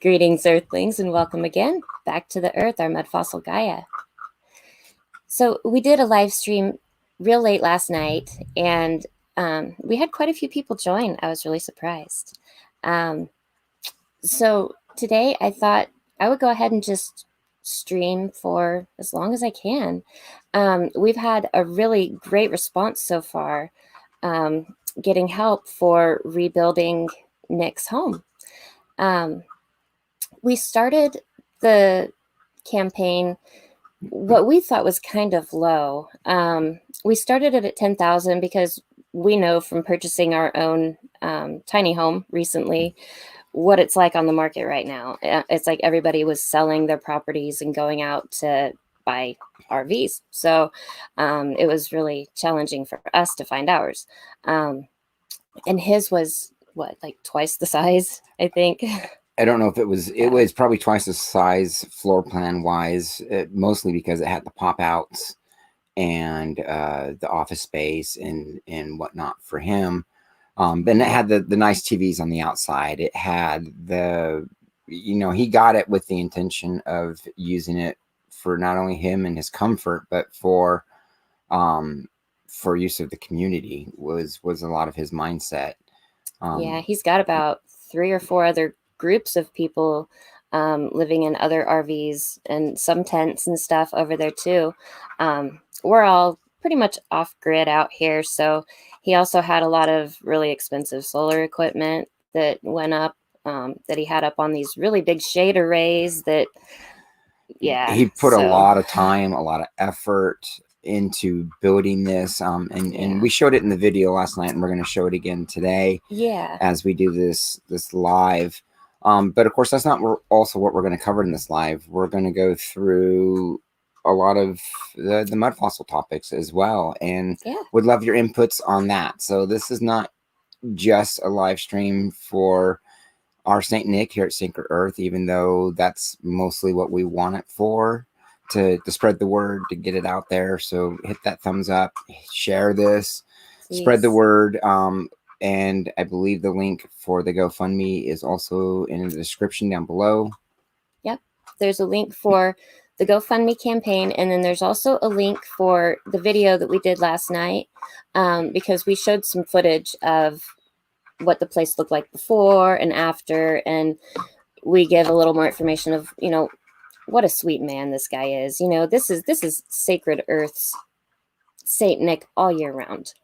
Greetings, Earthlings, and welcome again back to the Earth, our Mudfossil Gaia. So we did a live stream real late last night, and we had quite a few people join. I was really surprised. So today I thought I would go ahead and just stream for as long as I can. We've had a really great response so far, getting help for rebuilding Nick's home. We started the campaign what we thought was kind of low. We started it at 10,000 because we know from purchasing our own tiny home recently what it's like on the market right now. It's like everybody was selling their properties and going out to buy RVs. So it was really challenging for us to find ours. And his was what, like twice the size, I think. I don't know if it was probably twice the size floor plan wise, mostly because it had the pop outs and the office space and whatnot for him. Then it had the nice TVs on the outside. It had he got it with the intention of using it for not only him and his comfort, but for use of the community was a lot of his mindset. Yeah, he's got about 3 or 4 other groups of people living in other RVs and some tents and stuff over there too. We're all pretty much off grid out here. So he also had a lot of really expensive solar equipment that went up, that he had up on these really big shade arrays that, yeah. He put a lot of time, a lot of effort into building this. And we showed it in the video last night, and we're going to show it again today. Yeah. As we do this live. But of course, that's not also what we're going to cover in this live. We're going to go through a lot of the mud fossil topics as well, and would love your inputs on that. So this is not just a live stream for our Saint Nick here at Sacred Earth, even though that's mostly what we want it for, to spread the word, to get it out there. So hit that thumbs up, share this, spread the word. And I believe the link for the GoFundMe is also in the description down below. Yep. There's a link for the GoFundMe campaign. And then there's also a link for the video that we did last night, because we showed some footage of what the place looked like before and after. And we give a little more information of, what a sweet man this guy is. This is Sacred Earth's Saint Nick all year round.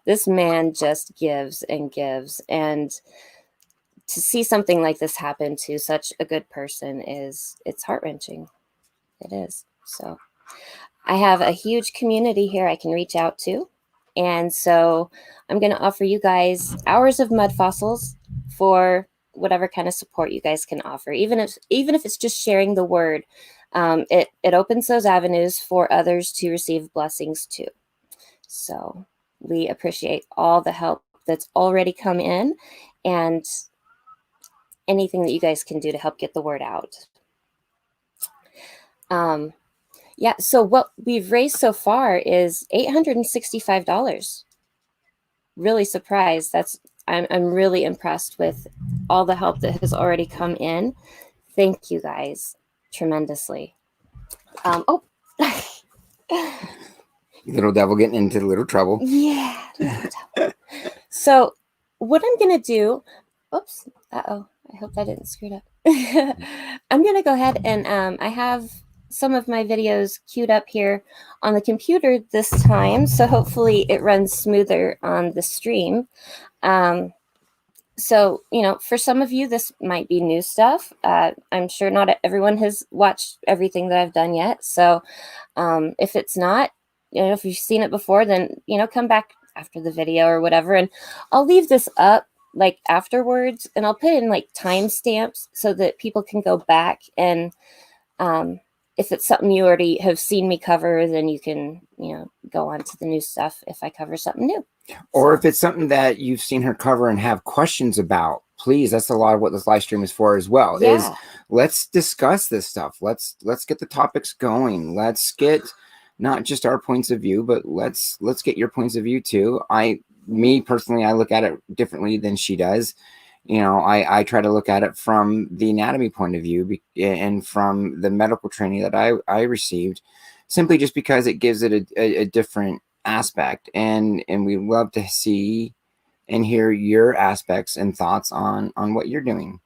This man just gives and gives, and to see something like this happen to such a good person it's heart-wrenching. It is. So I have a huge community here I can reach out to, and so I'm going to offer you guys hours of mud fossils for whatever kind of support you guys can offer, even if it's just sharing the word. It opens those avenues for others to receive blessings too. So we appreciate all the help that's already come in, and anything that you guys can do to help get the word out. Yeah, so what we've raised so far is $865. Really surprised. I'm really impressed with all the help that has already come in. Thank you guys tremendously. Little devil getting into little trouble. Yeah. Little devil. So what I'm going to do, oops, I hope that didn't screw it up. I'm going to go ahead and I have some of my videos queued up here on the computer this time. So hopefully it runs smoother on the stream. So, for some of you, this might be new stuff. I'm sure not everyone has watched everything that I've done yet. So if it's not, if you've seen it before, then, come back after the video or whatever. And I'll leave this up like afterwards, and I'll put in like timestamps so that people can go back. And if it's something you already have seen me cover, then you can, go on to the new stuff if I cover something new. Or if it's something that you've seen her cover and have questions about, please, that's a lot of what this live stream is for as well. Yeah. Is let's discuss this stuff. Let's get the topics going. Let's get not just our points of view, but let's get your points of view too. Me personally, I look at it differently than she does. You know, I try to look at it from the anatomy point of view and from the medical training that I received, simply just because it gives it a different aspect. And we love to see and hear your aspects and thoughts on what you're doing.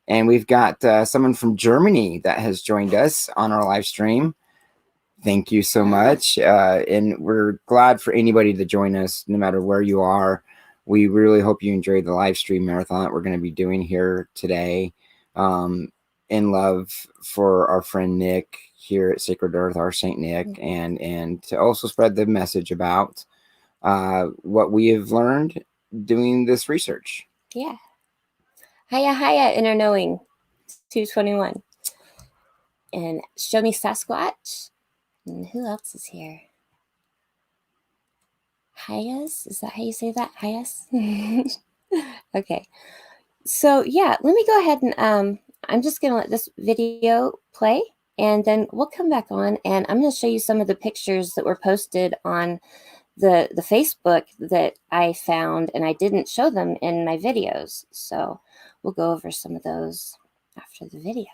And we've got someone from Germany that has joined us on our live stream. Thank you so much. And we're glad for anybody to join us, no matter where you are. We really hope you enjoyed the live stream marathon that we're going to be doing here today. In love for our friend Nick here at Sacred Earth, our Saint Nick, and to also spread the message about what we have learned doing this research. Yeah. Hiya, Inner Knowing 221. And Show Me Sasquatch. And who else is here? Hyas? Is that how you say that? Hyas? Okay. So yeah, let me go ahead and I'm just gonna let this video play, and then we'll come back on and I'm gonna show you some of the pictures that were posted on the Facebook that I found, and I didn't show them in my videos. So we'll go over some of those after the video.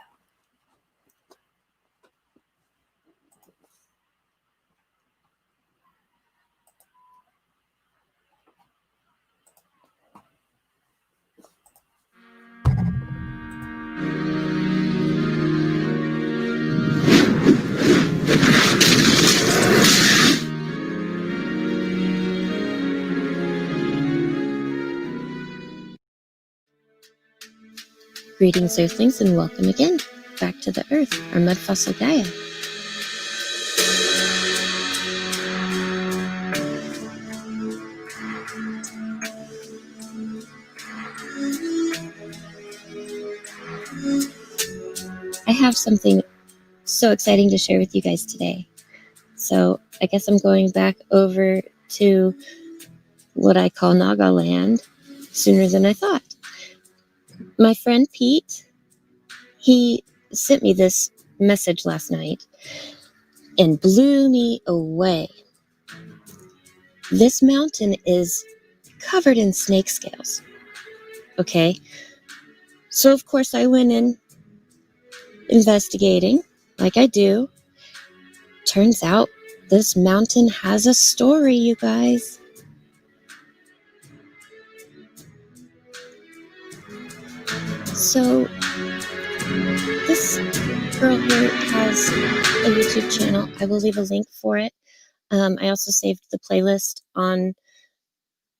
Greetings, Earthlings, and welcome again back to the Earth, our Mudfossil Gaia. I have something so exciting to share with you guys today. So I guess I'm going back over to what I call Nagaland sooner than I thought. My friend Pete, he sent me this message last night and blew me away. This mountain is covered in snake scales. Okay, so of course I went in investigating like I do. Turns out this mountain has a story, you guys. So this girl here has a YouTube channel. I will leave a link for it. I also saved the playlist on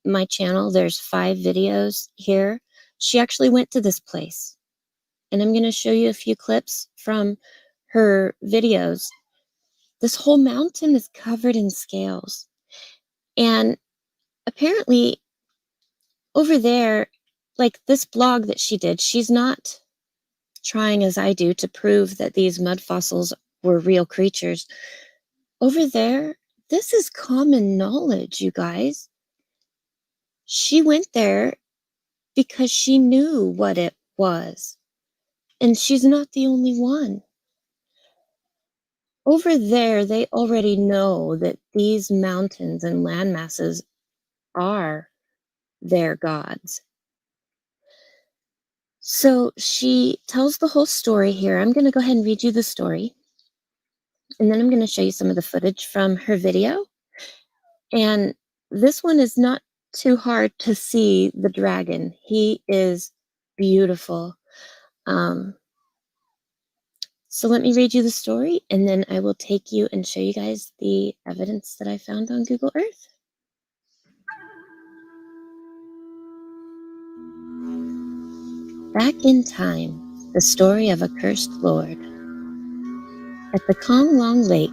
my channel. There's 5 videos here. She actually went to this place, and I'm going to show you a few clips from her videos. This whole mountain is covered in scales, and apparently over there, like this blog that she did, she's not trying as I do to prove that these mud fossils were real creatures. Over there, this is common knowledge, you guys. She went there because she knew what it was. And she's not the only one. Over there, they already know that these mountains and land masses are their gods. So she tells the whole story here. I'm going to go ahead and read you the story. And then I'm going to show you some of the footage from her video. And this one is not too hard to see the dragon. He is beautiful. So let me read you the story, and then I will take you and show you guys the evidence that I found on Google Earth. Back in time, the story of a cursed lord. At the Kong Long Lake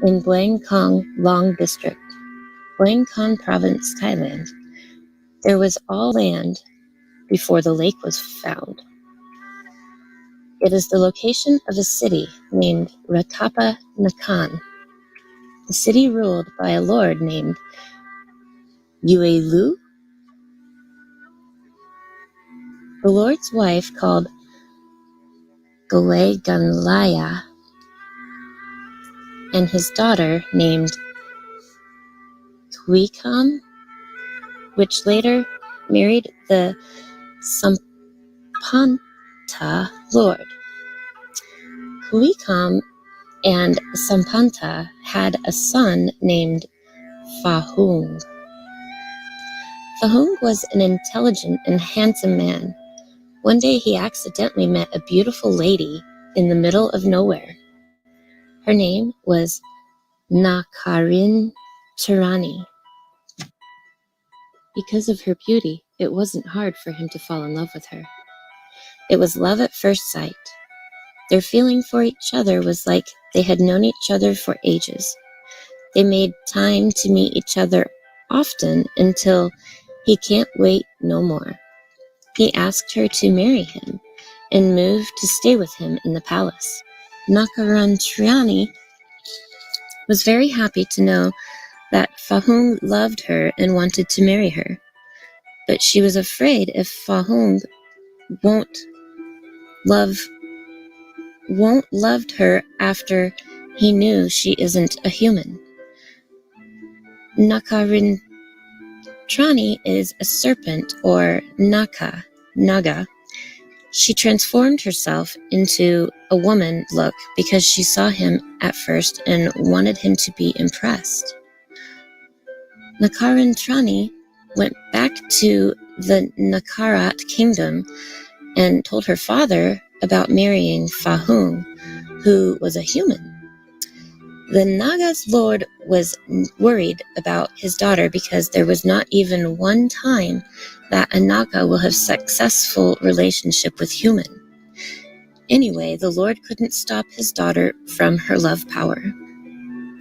in Buang Kong Long District, Buang Kong Province, Thailand, there was all land before the lake was found. It is the location of a city named Ratapa Nakan. The city ruled by a lord named Yuelu. The lord's wife, called Ganlaya, and his daughter named Kuikam, which later married the Sampanta lord. Huikam and Sampanta had a son named Fahung. Fahung was an intelligent and handsome man. One day he accidentally met a beautiful lady in the middle of nowhere. Her name was Nakarin Tirani. Because of her beauty, it wasn't hard for him to fall in love with her. It was love at first sight. Their feeling for each other was like they had known each other for ages. They made time to meet each other often until he can't wait no more. He asked her to marry him and move to stay with him in the palace. Nakarantriani was very happy to know that Fahung loved her and wanted to marry her. But she was afraid if Fahung won't loved her after he knew she isn't a human. Nakarintrani is a serpent or naga. She transformed herself into a woman look because she saw him at first and wanted him to be impressed. Nakarintrani went back to the Nakarat kingdom and told her father about marrying Fahung, who was a human. The Naga's lord was worried about his daughter because there was not even one time that a Naga will have a successful relationship with human. Anyway, the lord couldn't stop his daughter from her love power.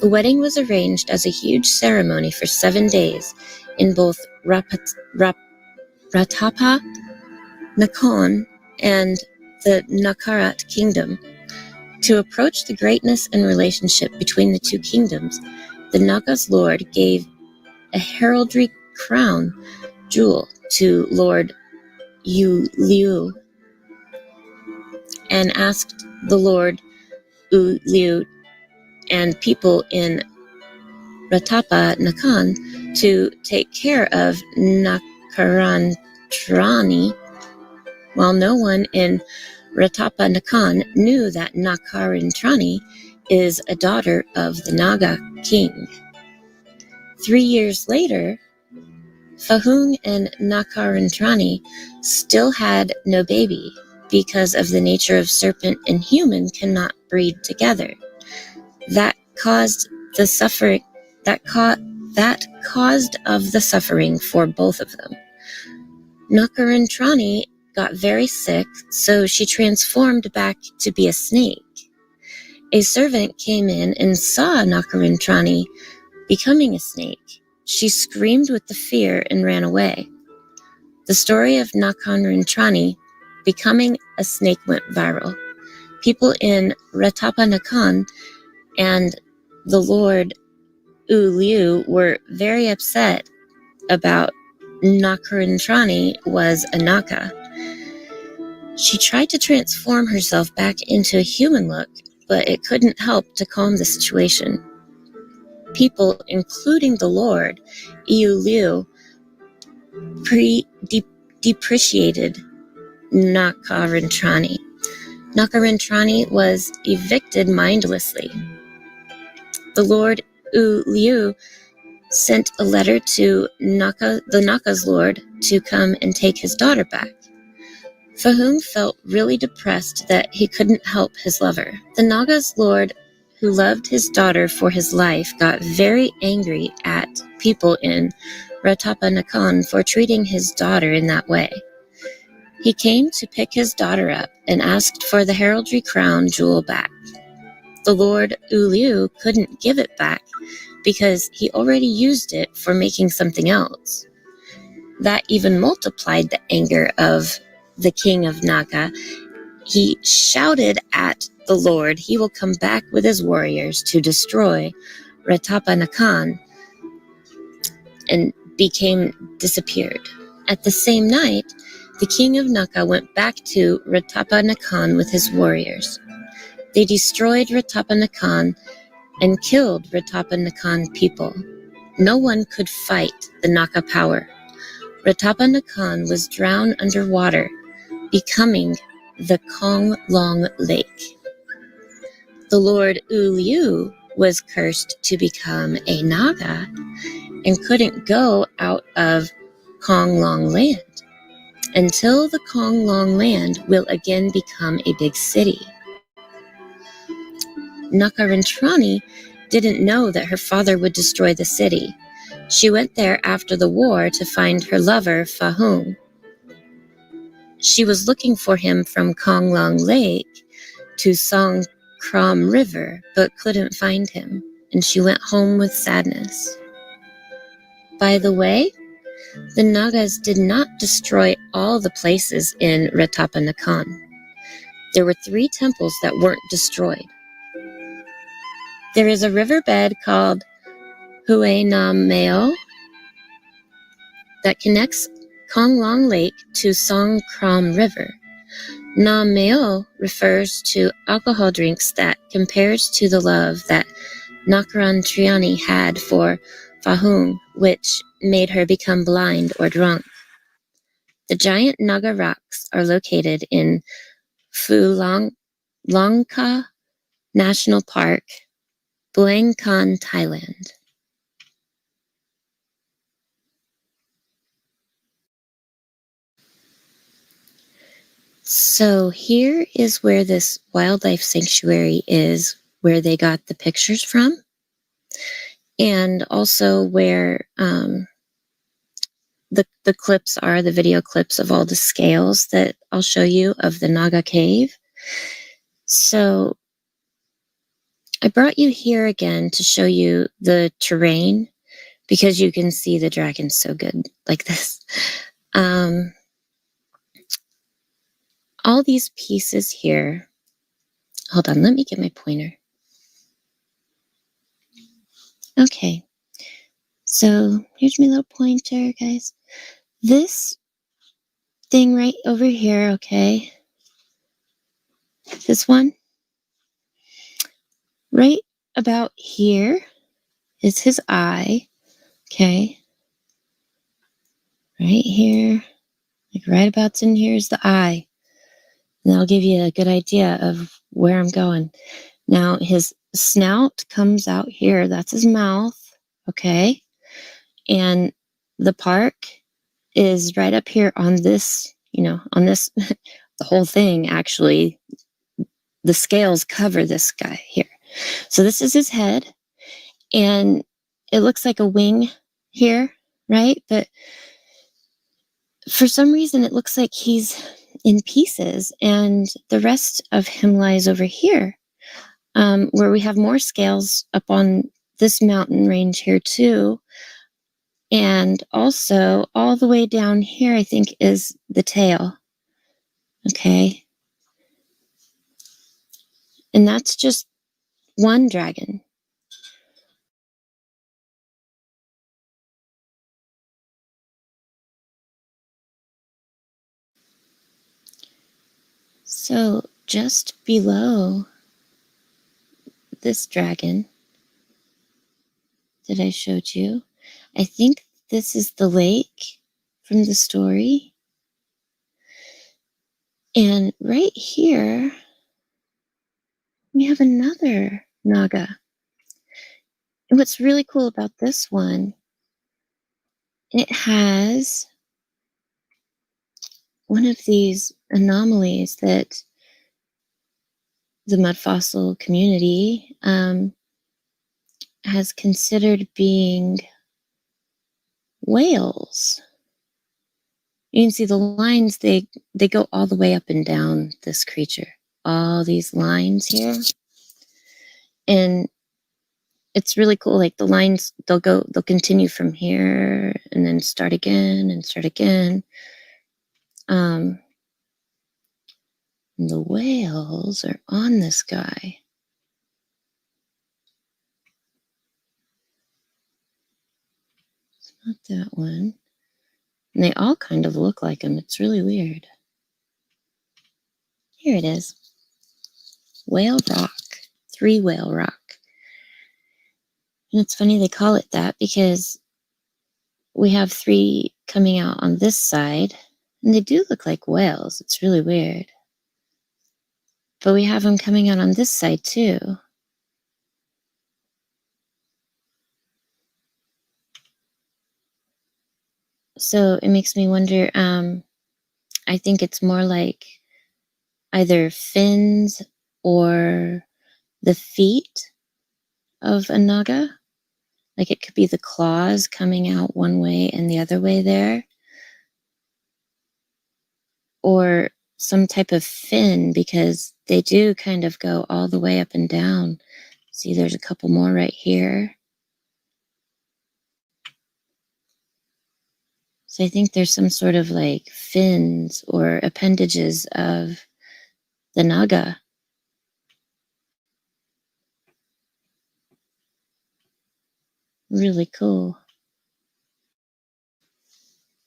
The wedding was arranged as a huge ceremony for 7 days in both Ratapa Nakhon and the Nakarat kingdom. To approach the greatness and relationship between the two kingdoms, the Naga's lord gave a heraldry crown jewel to Lord Liu and asked the Lord Liu and people in Ratapa Nakan to take care of Nakarantrani, while no one in Ratapa Nakan knew that Nakarintrani is a daughter of the Naga king. 3 years later, Fahung and Nakarintrani still had no baby because of the nature of serpent and human cannot breed together. That caused the suffering for both of them. Nakarintrani got very sick, so she transformed back to be a snake. A servant came in and saw Nakarintrani becoming a snake. She screamed with the fear and ran away. The story of Nakarintrani becoming a snake went viral. People in Ratapa Nakan and the Lord Liu were very upset about Nakarintrani was a Naka. She tried to transform herself back into a human look, but it couldn't help to calm the situation. People, including the Lord Liu, depreciated Nakarintrani. Nakarintrani was evicted mindlessly. The Lord Liu sent a letter to the Naka's lord to come and take his daughter back. Fahung felt really depressed that he couldn't help his lover. The Naga's lord, who loved his daughter for his life, got very angry at people in Ratapa Nakan for treating his daughter in that way. He came to pick his daughter up and asked for the heraldry crown jewel back. The Lord Liu couldn't give it back because he already used it for making something else. That even multiplied the anger of the king of Naga. He shouted at the Lord he will come back with his warriors to destroy Ratapa Nakan and disappeared. At the same night, the king of Naka went back to Ratapa Nakan with his warriors. They destroyed Ratapa Nakan and killed Ratapa Nakan people. No one could fight the Naka power. Ratapa Nakan was drowned underwater. becoming the Kong Long Lake. The Lord U Liu was cursed to become a Naga and couldn't go out of Kong Long Land until the Kong Long Land will again become a big city. Nakarantrani didn't know that her father would destroy the city. She went there after the war to find her lover, Fahung. She was looking for him from Kong Long Lake to Song Kram River, but couldn't find him, and she went home with sadness. By the way, the Nagas did not destroy all the places in Ratapanakan. There were 3 temples that weren't destroyed. There is a riverbed called Huenameo that connects Kong Long Lake to Song Kram River. Nam Meo refers to alcohol drinks that compares to the love that Nakaran Triani had for Fahung, which made her become blind or drunk. The giant Naga rocks are located in Langka National Park, Buangkan, Thailand. So here is where this wildlife sanctuary is, where they got the pictures from, and also where the clips are, the video clips of all the scales that I'll show you of the Naga cave. So I brought you here again to show you the terrain because you can see the dragon so good like this. All these pieces here, hold on, let me get my pointer. Okay, so here's my little pointer, guys. This thing right over here, okay, this one, right about here is his eye, okay, right here, like right about in here is the eye, and that'll give you a good idea of where I'm going. Now his snout comes out here, that's his mouth, okay, and the park is right up here on this, on this, the whole thing actually, the scales cover this guy here. So this is his head, and it looks like a wing here, right? But for some reason, it looks like he's in pieces, and the rest of him lies over here, where we have more scales up on this mountain range here too. And also all the way down here, I think, is the tail. Okay. And that's just one dragon. So just below this dragon that I showed you, I think this is the lake from the story. And right here, we have another Naga. And what's really cool about this one, it has one of these anomalies that the Mudfossil community has considered being whales. You can see the lines, they go all the way up and down this creature. All these lines here. And it's really cool. Like the lines, they'll continue from here and then start again and start again. And the whales are on this guy. It's not that one. And they all kind of look like him. It's really weird. Here it is. Whale Rock. 3 Whale Rock. And it's funny they call it that because we have 3 coming out on this side, And they do look like whales. It's really weird. But we have them coming out on this side too. So it makes me wonder, I think it's more like either fins or the feet of a naga. Like it could be the claws coming out one way and the other way there. Or some type of fin, because they do kind of go all the way up and down. See, there's a couple more right here. So I think there's some sort of like fins or appendages of the naga. Really cool.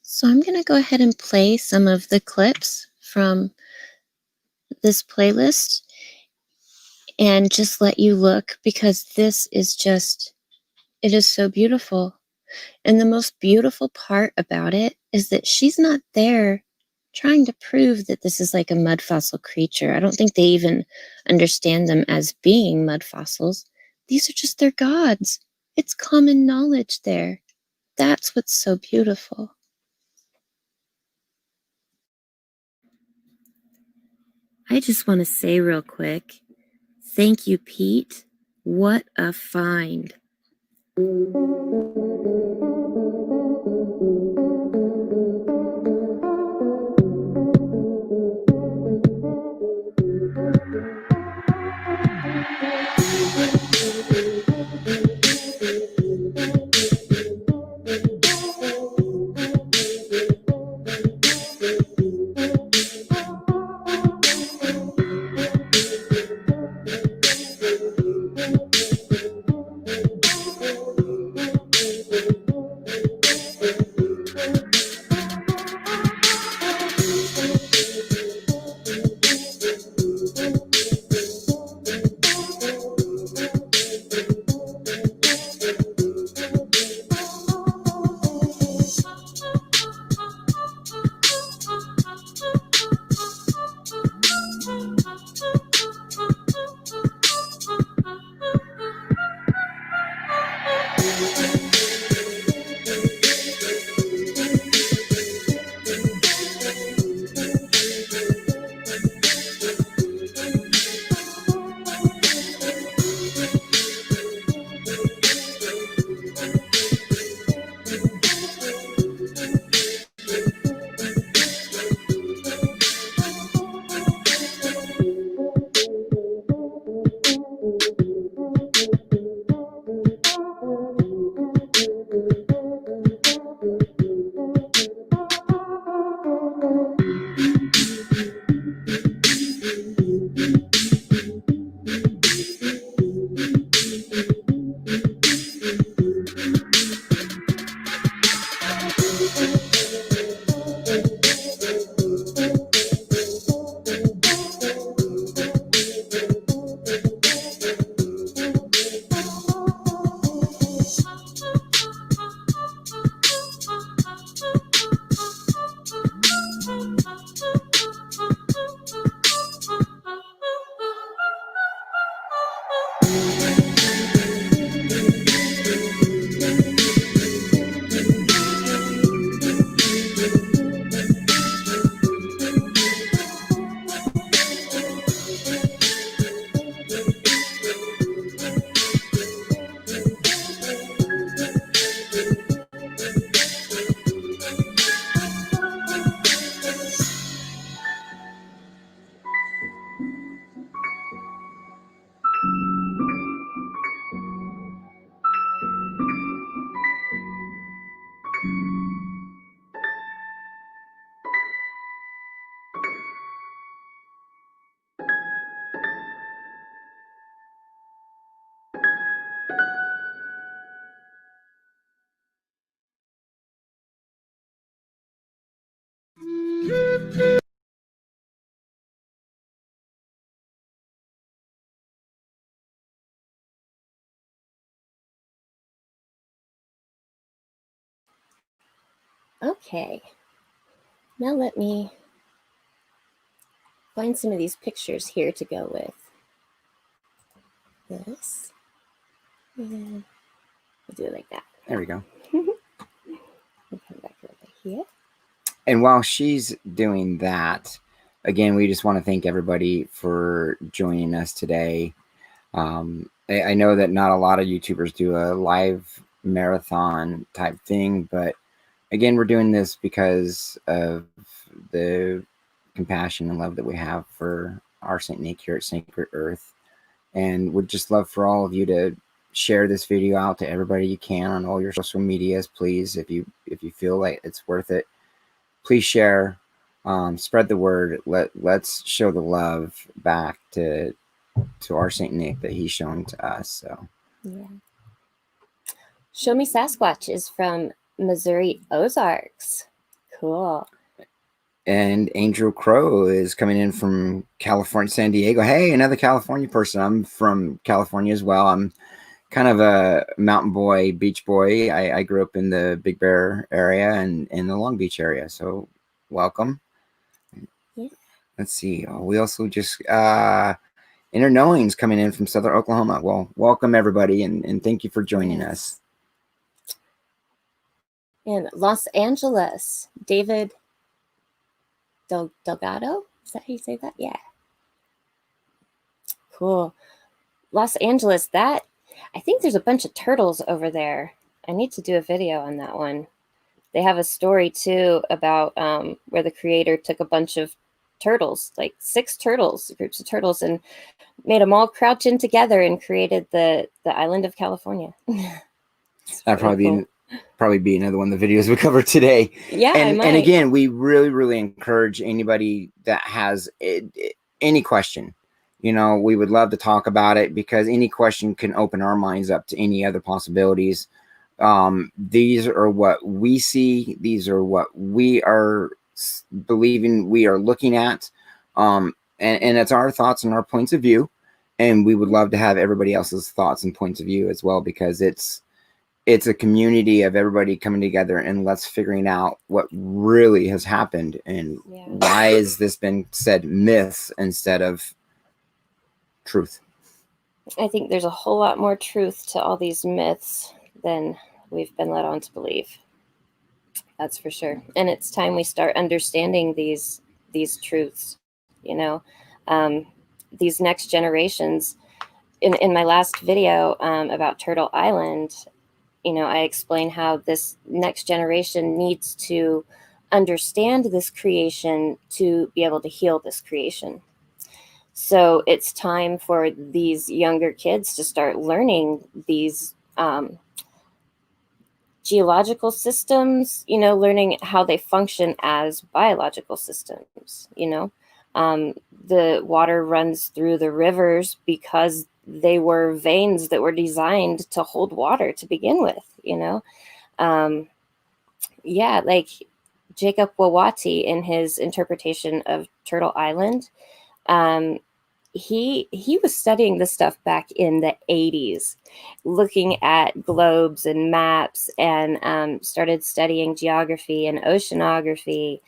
So I'm going to go ahead and play some of the clips from this playlist and just let you look, because this is just, it is so beautiful. And the most beautiful part about it is that she's not there trying to prove that this is like a mud fossil creature. I don't think they even understand them as being mud fossils. These are just their gods. It's common knowledge there. That's what's so beautiful. I just want to say real quick, thank you, Pete. What a find. Okay. Now let me find some of these pictures here to go with this. And we'll do it like that. There we go. We'll come back over here. And while she's doing that, again, we just want to thank everybody for joining us today. I know that not a lot of YouTubers do a live marathon type thing, but again, we're doing this because of the compassion and love that we have for our Saint Nick here at Sacred Earth. And would just love for all of you to share this video out to everybody you can on all your social medias, please. If you feel like it's worth it, please share, spread the word. Let's show the love back to our Saint Nick that he's shown to us. So yeah. Show Me Sasquatch is from Missouri Ozarks. Cool. And Angel Crow is coming in from California, San Diego. Hey, another California person. I'm from California as well. I'm kind of a mountain boy, beach boy. I grew up in the Big Bear area and in the Long Beach area. So welcome. Yeah. Let's see. Oh, we also just Inner Knowings coming in from Southern Oklahoma. Well, welcome everybody, and thank you for joining us. In Los Angeles, David Delgado? Is that how you say that? Yeah. Cool. Los Angeles, I think there's a bunch of turtles over there. I need to do a video on that one. They have a story too about where the creator took a bunch of turtles, like 6 turtles, groups of turtles, and made them all crouch in together and created the island of California. That'd probably be another one of the videos we cover today. Yeah, and again, we really encourage anybody that has any question. You know, we would love to talk about it, because any question can open our minds up to any other possibilities. These are what we see. These are what we are believing, we are looking at. And it's our thoughts and our points of view. And we would love to have everybody else's thoughts and points of view as well, because it's a community of everybody coming together and let's figuring out what really has happened and why has this been said myth instead of truth. I think there's a whole lot more truth to all these myths than we've been led on to believe. That's for sure. And it's time we start understanding these truths, you know. These next generations. In my last video about Turtle Island, you know, I explain how this next generation needs to understand this creation to be able to heal this creation. So it's time for these younger kids to start learning these geological systems, you know, learning how they function as biological systems, you know. The water runs through the rivers because they were veins that were designed to hold water to begin with, you know. Yeah, like Jacob Wawati in his interpretation of Turtle Island, he was studying this stuff back in the 80s, looking at globes and maps, and started studying geography and oceanography.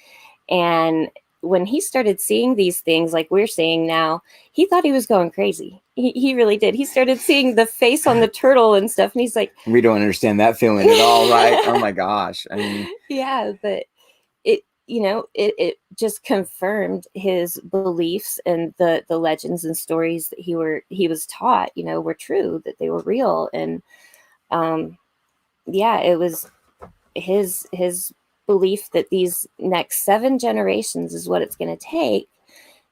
And when he started seeing these things like we're seeing now, he thought he was going crazy. He really did. He started seeing the face on the turtle and stuff, and he's like, we don't understand that feeling at all, right? Oh my gosh. I mean, yeah, but it just confirmed his beliefs, and the legends and stories that he was taught, you know, were true, that they were real. And yeah, it was his belief that these next 7 generations is what it's going to take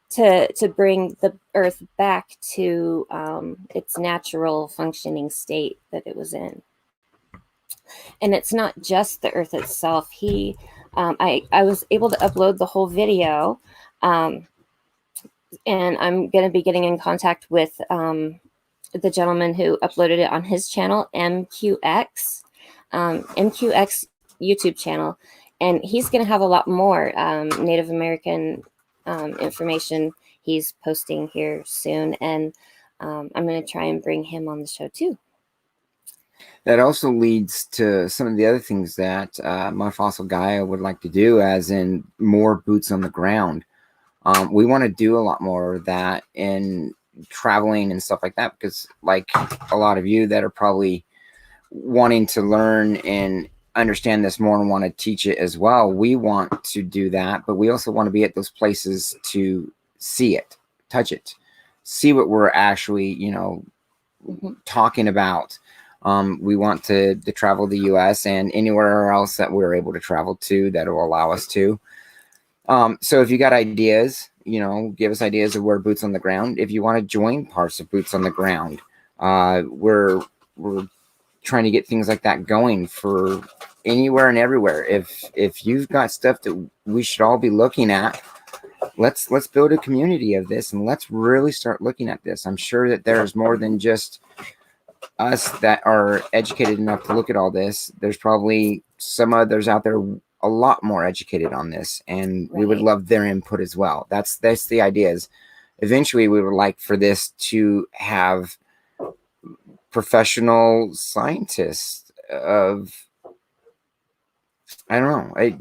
to bring the earth back to its natural functioning state that it was in. And it's not just the earth itself. I was able to upload the whole video, and I'm going to be getting in contact with the gentleman who uploaded it on his channel, MQX YouTube channel, and he's going to have a lot more Native American information he's posting here soon, and I'm going to try and bring him on the show too. That also leads to some of the other things that Mudfossil Gaia would like to do, as in more boots on the ground. We want to do a lot more of that in traveling and stuff like that, because like a lot of you that are probably wanting to learn and understand this more and want to teach it as well, we want to do that, but we also want to be at those places to see it, touch it, see what we're actually, you know, talking about. We want to travel the US and anywhere else that we're able to travel to that will allow us to. So if you got ideas, you know, give us ideas of where boots on the ground. If you want to join parts of boots on the ground, we're trying to get things like that going for anywhere and everywhere. If you've got stuff that we should all be looking at, let's build a community of this, and let's really start looking at this. I'm sure that there's more than just us that are educated enough to look at all this. There's probably some others out there a lot more educated on this, and we would love their input as well. That's the idea. Is eventually we would like for this to have professional scientists of, I don't know.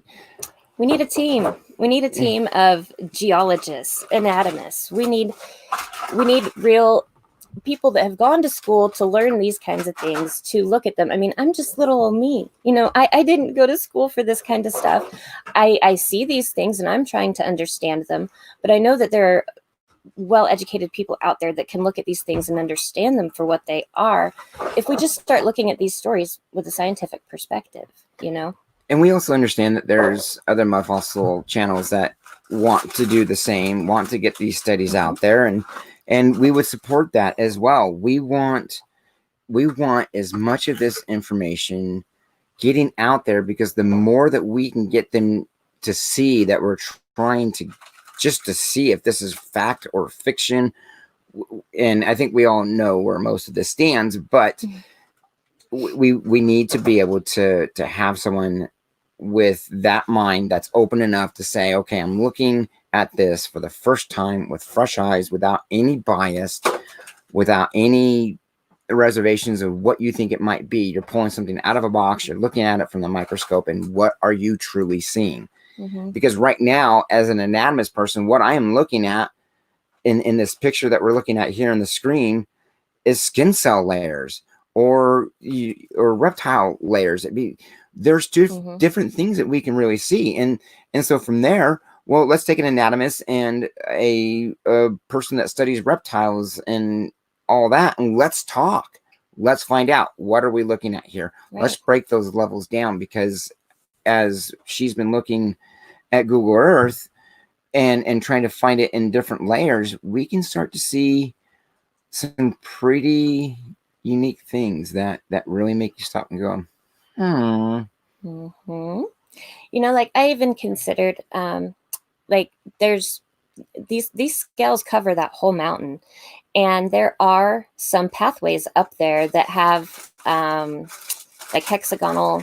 We need a team. We need a team of geologists, anatomists. We need real people that have gone to school to learn these kinds of things, to look at them. I mean, I'm just little old me. You know, I didn't go to school for this kind of stuff. I see these things and I'm trying to understand them, but I know that there are well-educated people out there that can look at these things and understand them for what they are, if we just start looking at these stories with a scientific perspective, you know. And we also understand that there's other Mudfossil channels that want to do the same, want to get these studies out there, and we would support that as well. We want as much of this information getting out there, because the more that we can get them to see that we're trying to just to see if this is fact or fiction. And I think we all know where most of this stands, but we need to be able to have someone with that mind that's open enough to say, okay, I'm looking at this for the first time with fresh eyes, without any bias, without any reservations of what you think it might be. You're pulling something out of a box, you're looking at it from the microscope, and what are you truly seeing? Because right now, as an anatomist person, what I am looking at in this picture that we're looking at here on the screen is skin cell layers or reptile layers. There's two different things that we can really see. And so from there, well, let's take an anatomist and a person that studies reptiles and all that, and let's talk. Let's find out, what are we looking at here? Let's break those levels down, because as she's been looking at Google Earth and trying to find it in different layers, we can start to see some pretty unique things that really make you stop and go, You know, like I even considered, like there's these scales cover that whole mountain, and there are some pathways up there that have like hexagonal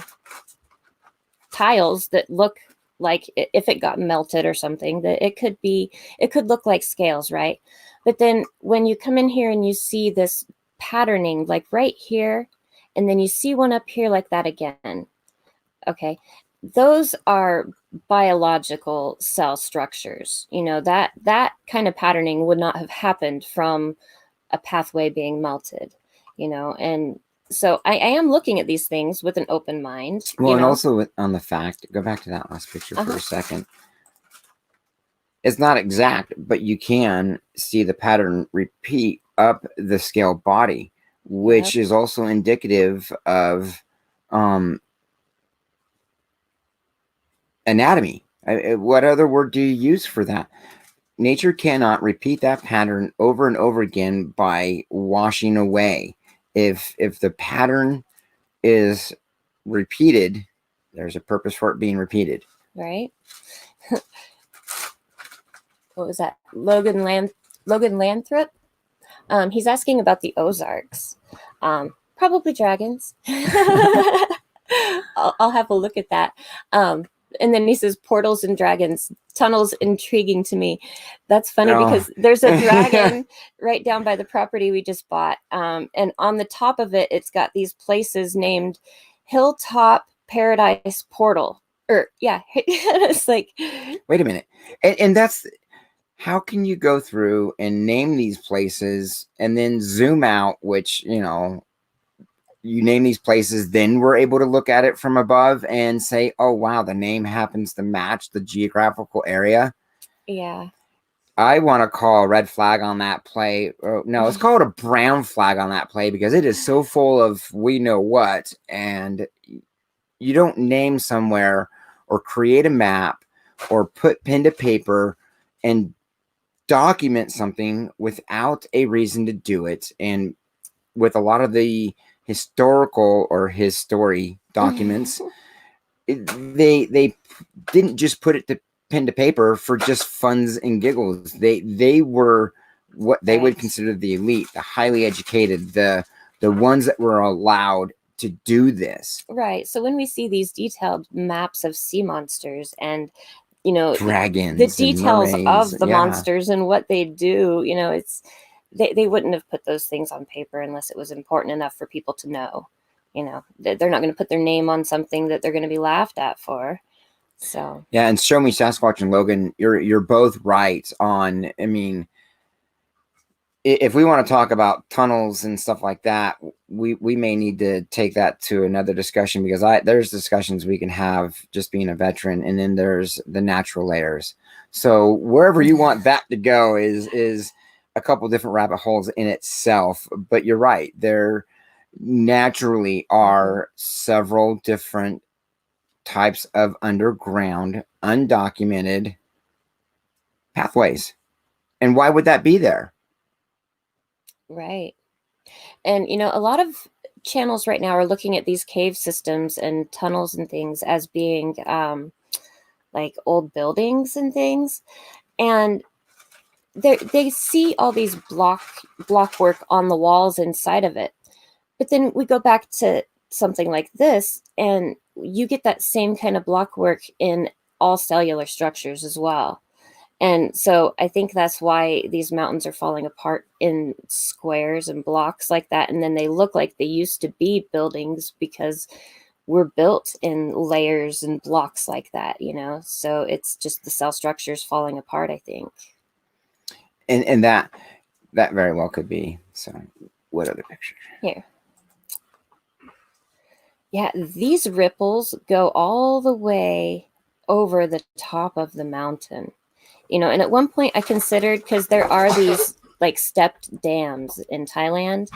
tiles that look like, if it got melted or something, that it could look like scales, right? But then when you come in here and you see this patterning, like right here, and then you see one up here like that again, okay, those are biological cell structures. You know, that kind of patterning would not have happened from a pathway being melted, you know. And so I am looking at these things with an open mind. Well, and also on the fact, go back to that last picture for a second. It's not exact, but you can see the pattern repeat up the scale body, which is also indicative of anatomy. What other word do you use for that? Nature cannot repeat that pattern over and over again by washing away. If the pattern is repeated, there's a purpose for it being repeated. Right. What was that? Logan Lanthrop. He's asking about the Ozarks. Probably dragons. I'll have a look at that. And then he says, portals and dragons, tunnels intriguing to me. That's funny Oh. because there's a dragon right down by the property we just bought. And on the top of it, it's got these places named Hilltop Paradise Portal. Or yeah, it's like, wait a minute. And that's, how can you go through and name these places and then zoom out, which, you know, you name these places, then we're able to look at it from above and say, oh, wow, the name happens to match the geographical area. yeah. I want to call a red flag on that play. No, let's call it a brown flag on that play because it is so full of we know what. And you don't name somewhere or create a map or put pen to paper and document something without a reason to do it. And with a lot of the historical or his story documents, they didn't just put it to pen to paper for just funs and giggles. They were what they would consider the elite, the highly educated, the ones that were allowed to do this. Right. So when we see these detailed maps of sea monsters and, you know, dragons, the details mermaids, of the monsters and what they do, you know, it's they wouldn't have put those things on paper unless it was important enough for people to know. You know, they're not going to put their name on something that they're going to be laughed at for. So yeah, and Show Me Sasquatch and Logan, you're both right on. I mean, if we want to talk about tunnels and stuff like that, we may need to take that to another discussion because there's discussions we can have just being a veteran, and then there's the natural layers. So wherever you want that to go is a couple different rabbit holes in itself. But you're right, there naturally are several different types of underground, undocumented pathways. And why would that be there? right. And, you know, a lot of channels right now are looking at these cave systems and tunnels and things as being like old buildings and things. And they see all these block work on the walls inside of it. But then we go back to something like this, and you get that same kind of block work in all cellular structures as well. And so I think that's why these mountains are falling apart in squares and blocks like that. And then they look like they used to be buildings because we're built in layers and blocks like that, you know? So it's just the cell structures falling apart, I think. And that very well could be. So what other picture? Here. Yeah, these ripples go all the way over the top of the mountain. You know, and at one point I considered, because there are these like stepped dams in Thailand,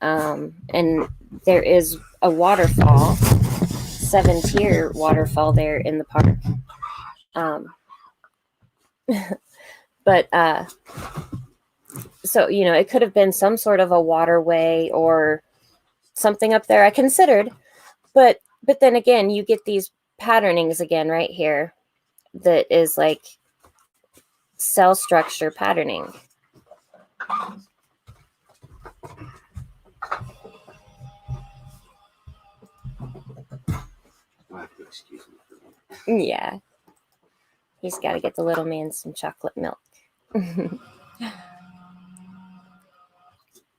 and there is a waterfall, 7-tier waterfall there in the park. But so, you know, it could have been some sort of a waterway or something up there I considered, but then again, you get these patternings again right here that is like cell structure patterning. Excuse me for a minute. Yeah. He's got to get the little man some chocolate milk.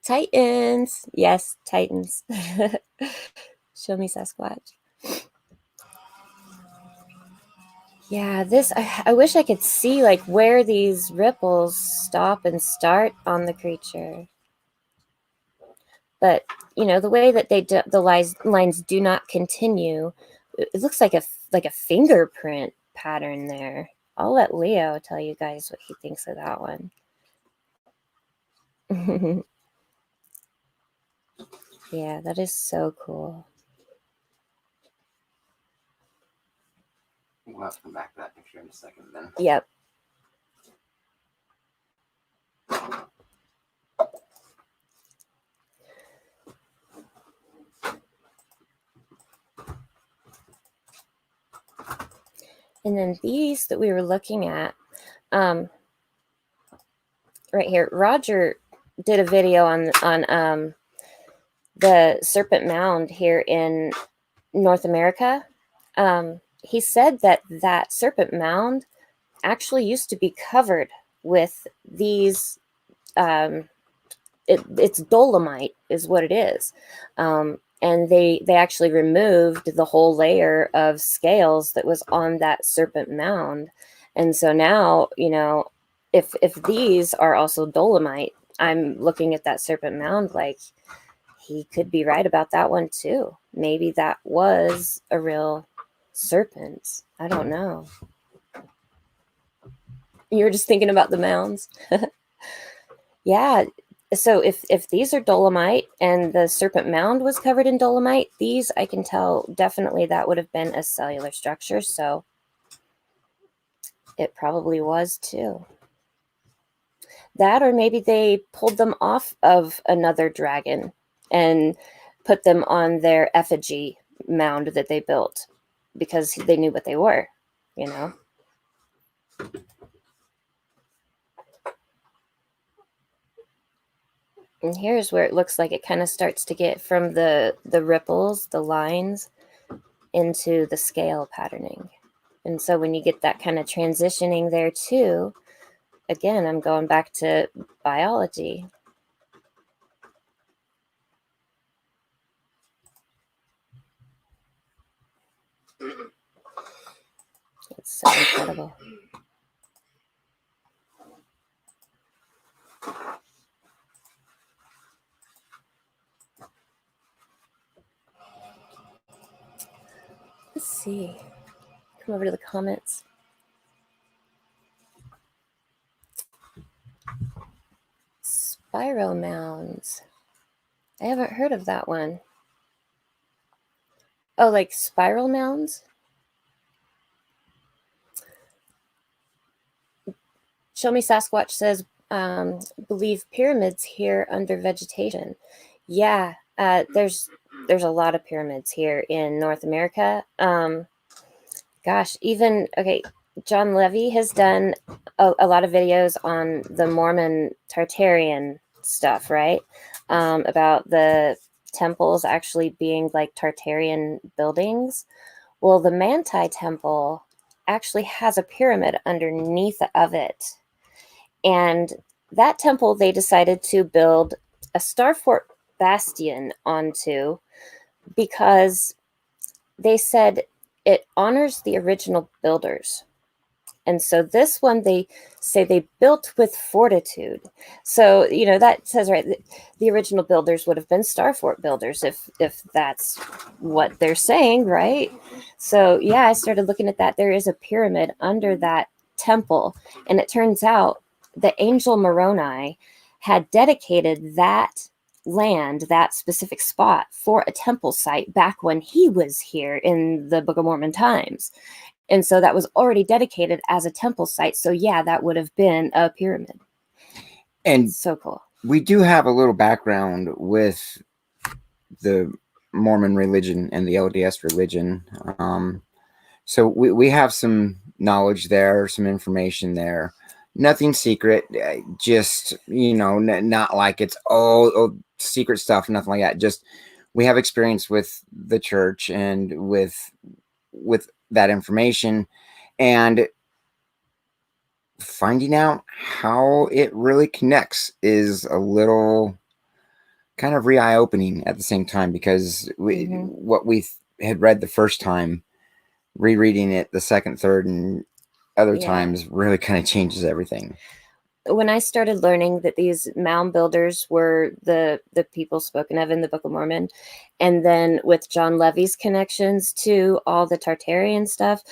Titans. Yes, Titans. Show me Sasquatch. Yeah, this, I wish I could see like where these ripples stop and start on the creature. But, you know, the way that the lines do not continue, it looks like a fingerprint pattern there. I'll let Leo tell you guys what he thinks of that one. Yeah, that is so cool. We'll have to come back to that picture in a second then. Yep. And then these that we were looking at, right here, Roger did a video on the Serpent Mound here in North America. he said that that serpent mound actually used to be covered with these it's dolomite is what it is. And they actually removed the whole layer of scales that was on that serpent mound. And so now, you know, if these are also dolomite, I'm looking at that serpent mound like he could be right about that one too. Maybe that was a real serpent. I don't know. You were just thinking about the mounds. Yeah. So if these are dolomite and the serpent mound was covered in dolomite, these I can tell definitely that would have been a cellular structure. So it probably was too. That, or maybe they pulled them off of another dragon and put them on their effigy mound that they built because they knew what they were, you know? And here's where it looks like it kind of starts to get from the ripples, the lines, into the scale patterning. And so when you get that kind of transitioning there too, again, I'm going back to biology. It's so incredible. Let's see. Come over to the comments. Spiral mounds. I haven't heard of that one. Oh, like spiral mounds? Show Me Sasquatch says, believe pyramids here under vegetation. Yeah, there's a lot of pyramids here in North America. Gosh, even, okay, John Levy has done a lot of videos on the Mormon Tartarian stuff, right? About the temples actually being like Tartarian buildings. Well, the Manti Temple actually has a pyramid underneath of it. And that temple they decided to build a star fort bastion onto because they said it honors the original builders. And so this one, they say they built with fortitude. So, you know, that says, right, the original builders would have been star fort builders if that's what they're saying, right? So, yeah, I started looking at that. There is a pyramid under that temple. And it turns out the angel Moroni had dedicated that land, that specific spot, for a temple site back when he was here in the Book of Mormon times. And so that was already dedicated as a temple site. So yeah, that would have been a pyramid. And so cool. We do have a little background with the Mormon religion and the LDS religion. So we have some knowledge there, some information there. Nothing secret, just, you know, not like it's all secret stuff, nothing like that. Just we have experience with the church and with that information, and finding out how it really connects is a little kind of eye-opening at the same time, because what we had read the first time, rereading it the second, third, and other times really kind of changes everything. When I started learning that these mound builders were the people spoken of in the Book of Mormon, and then with John Levy's connections to all the Tartarian stuff,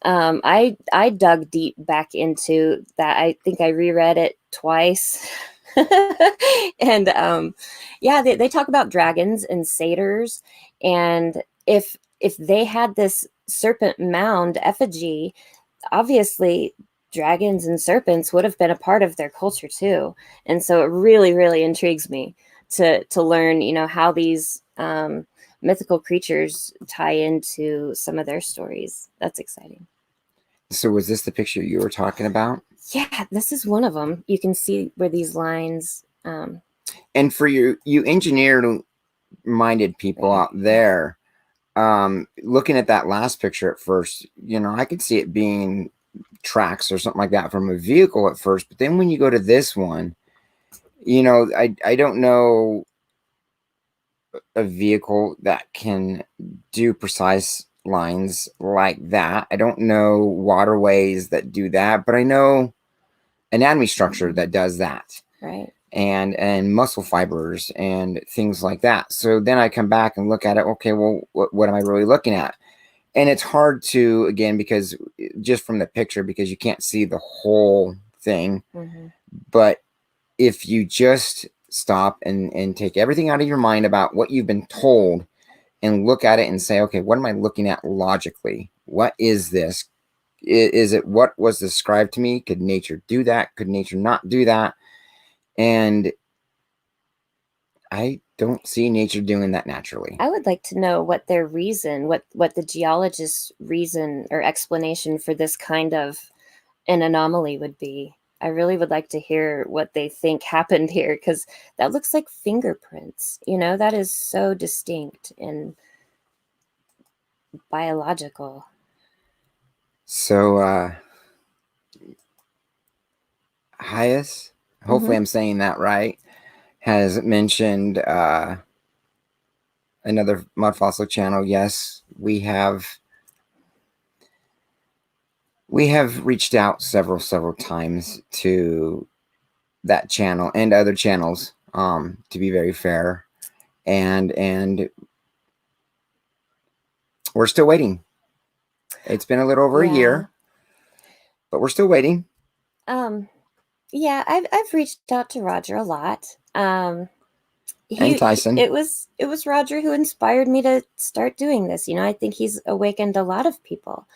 I dug deep back into that. I think I reread it twice. And yeah, they talk about dragons and satyrs, and if they had this serpent mound effigy, obviously dragons and serpents would have been a part of their culture too. And so it really, really intrigues me to learn, you know, how these mythical creatures tie into some of their stories. That's exciting. So was this the picture you were talking about? Yeah, this is one of them. You can see where these lines. And for you engineer-minded people out there, looking at that last picture at first, you know, I could see it being tracks or something like that from a vehicle at first, but then when you go to this one, you know, I don't know a vehicle that can do precise lines like that. I don't know waterways that do that, but I know anatomy structure that does that. Right. And muscle fibers and things like that. So then I come back and look at it. Okay, well, what am I really looking at? And it's hard to, again, because just from the picture, because you can't see the whole thing. But if you just stop and take everything out of your mind about what you've been told and look at it and say, okay, what am I looking at logically? What is this? Is it what was described to me? Could nature do that? Could nature not do that? And I don't see nature doing that naturally. I would like to know what their reason, what the geologist's reason or explanation for this kind of an anomaly would be. I really would like to hear what they think happened here, because that looks like fingerprints. You know, that is so distinct and biological. So, Hyas, hopefully I'm saying that right, has mentioned another mud fossil channel. Yes, we have reached out several times to that channel and other channels, to be very fair, and we're still waiting. It's been a little over a year, but we're still waiting. Yeah, I've reached out to Roger a lot. And Tyson. It was Roger who inspired me to start doing this. You know, I think he's awakened a lot of people.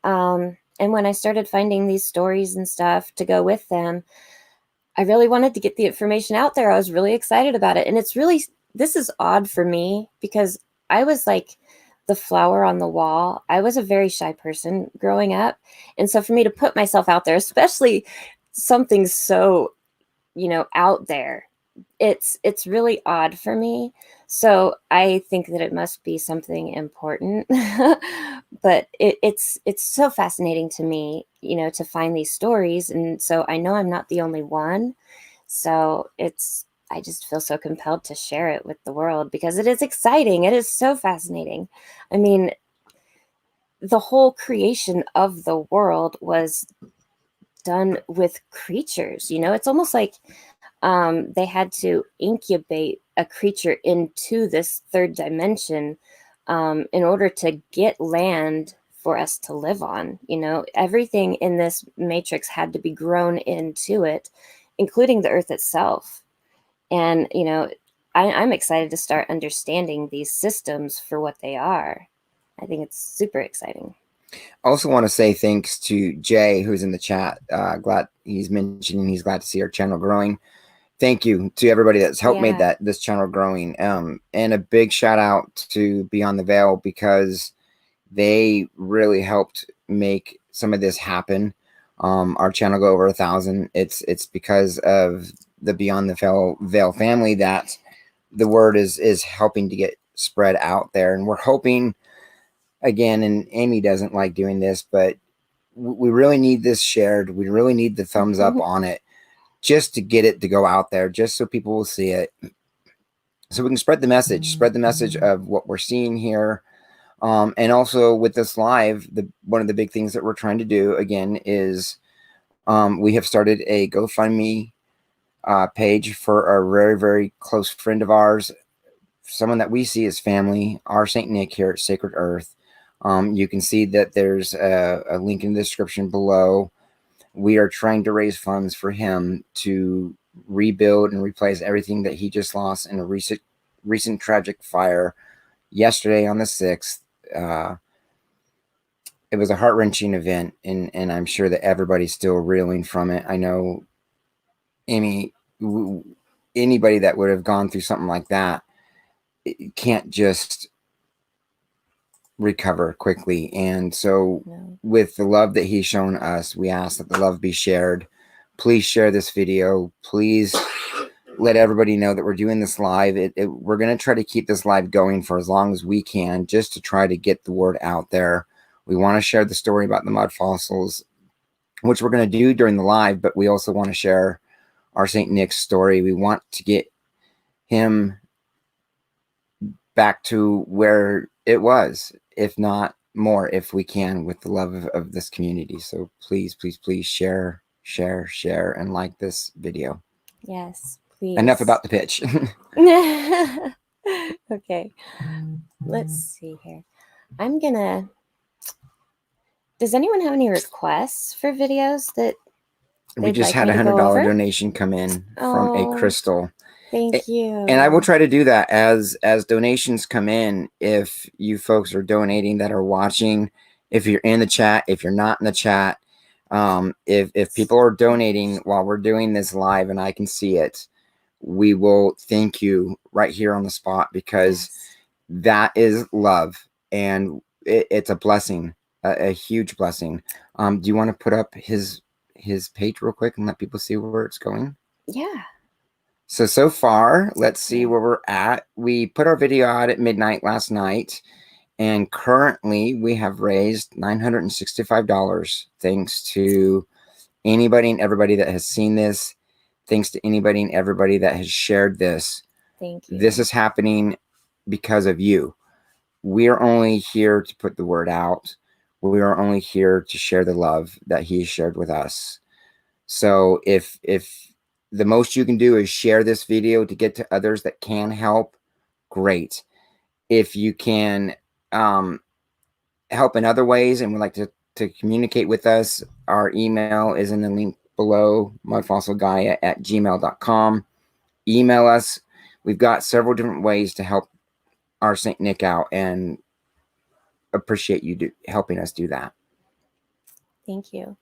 And when I started finding these stories and stuff to go with them, I really wanted to get the information out there. I was really excited about it. And this is odd for me, because I was like the flower on the wall. I was a very shy person growing up. And so for me to put myself out there, especially something so, you know, out there, it's really odd for me. So I think that it must be something important. But it's so fascinating to me, you know, to find these stories. And so I know I'm not the only one. So I just feel so compelled to share it with the world, because it is exciting. It is so fascinating. I mean, the whole creation of the world was done with creatures. You know, it's almost like they had to incubate a creature into this third dimension in order to get land for us to live on. You know, everything in this matrix had to be grown into it, including the earth itself. And, you know, I'm excited to start understanding these systems for what they are. I think it's super exciting. I also want to say thanks to Jay, who's in the chat. Glad he's mentioning he's glad to see our channel growing. Thank you to everybody that's helped made this channel growing. And a big shout out to Beyond the Veil, because they really helped make some of this happen. Our channel go over 1,000. It's because of the Beyond the Veil family that the word is helping to get spread out there. And we're hoping, again, and Amy doesn't like doing this, but we really need this shared. We really need the thumbs up on it, just to get it to go out there, just so people will see it, so we can spread the message of what we're seeing here. And also with this live, one of the big things that we're trying to do, again, is we have started a GoFundMe page for a very, very close friend of ours, someone that we see as family, our Saint Nick here at Sacred Earth. You can see that there's a link in the description below. We are trying to raise funds for him to rebuild and replace everything that he just lost in a recent tragic fire yesterday on the 6th. It was a heart-wrenching event, and I'm sure that everybody's still reeling from it. I know, Amy, anybody that would have gone through something like that, it can't just recover quickly. And so with the love that he's shown us, we ask that the love be shared. Please share this video. Please let everybody know that we're doing this live. We're going to try to keep this live going for as long as we can, just to try to get the word out there. We want to share the story about the Mudfossils, which we're going to do during the live, but we also want to share our St. Nick's story. We want to get him back to where it was, if not more, if we can, with the love of this community. So please, please, please share, and like this video. Yes, please. Enough about the pitch. Okay, let's see here. I'm gonna, does anyone have any requests for videos that we just had $100 donation come in from a crystal. Thank you. And I will try to do that as donations come in. If you folks are donating that are watching, if you're in the chat, if you're not in the chat, if people are donating while we're doing this live and I can see it, we will thank you right here on the spot, because that is love, and it's a blessing, a huge blessing. Do you want to put up his page real quick and let people see where it's going? Yeah. So far, let's see where we're at. We put our video out at midnight last night, and currently we have raised $965 thanks to anybody and everybody that has seen this. Thanks to anybody and everybody that has shared this. Thank you. This is happening because of you. We are only here to put the word out. We are only here to share the love that he has shared with us. So if the most you can do is share this video to get to others that can help, great. If you can help in other ways and would like to communicate with us, our email is in the link below, mudfossilgaia@gmail.com. Email us. We've got several different ways to help our St. Nick out, and appreciate you helping us do that. Thank you.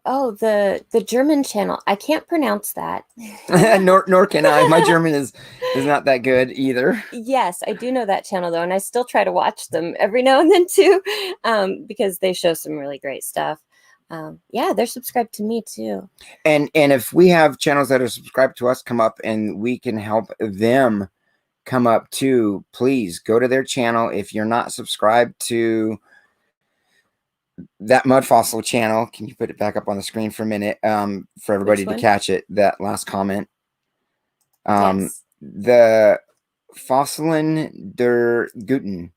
Oh, the German channel. I can't pronounce that. nor can I. My German is not that good either. Yes, I do know that channel though, and I still try to watch them every now and then too, because they show some really great stuff. Yeah, they're subscribed to me too. And if we have channels that are subscribed to us come up and we can help them come up too, please go to their channel. If you're not subscribed to that Mudfossil channel, can you put it back up on the screen for a minute, for everybody to catch it, that last comment? Yes. The Fossilin der Guten,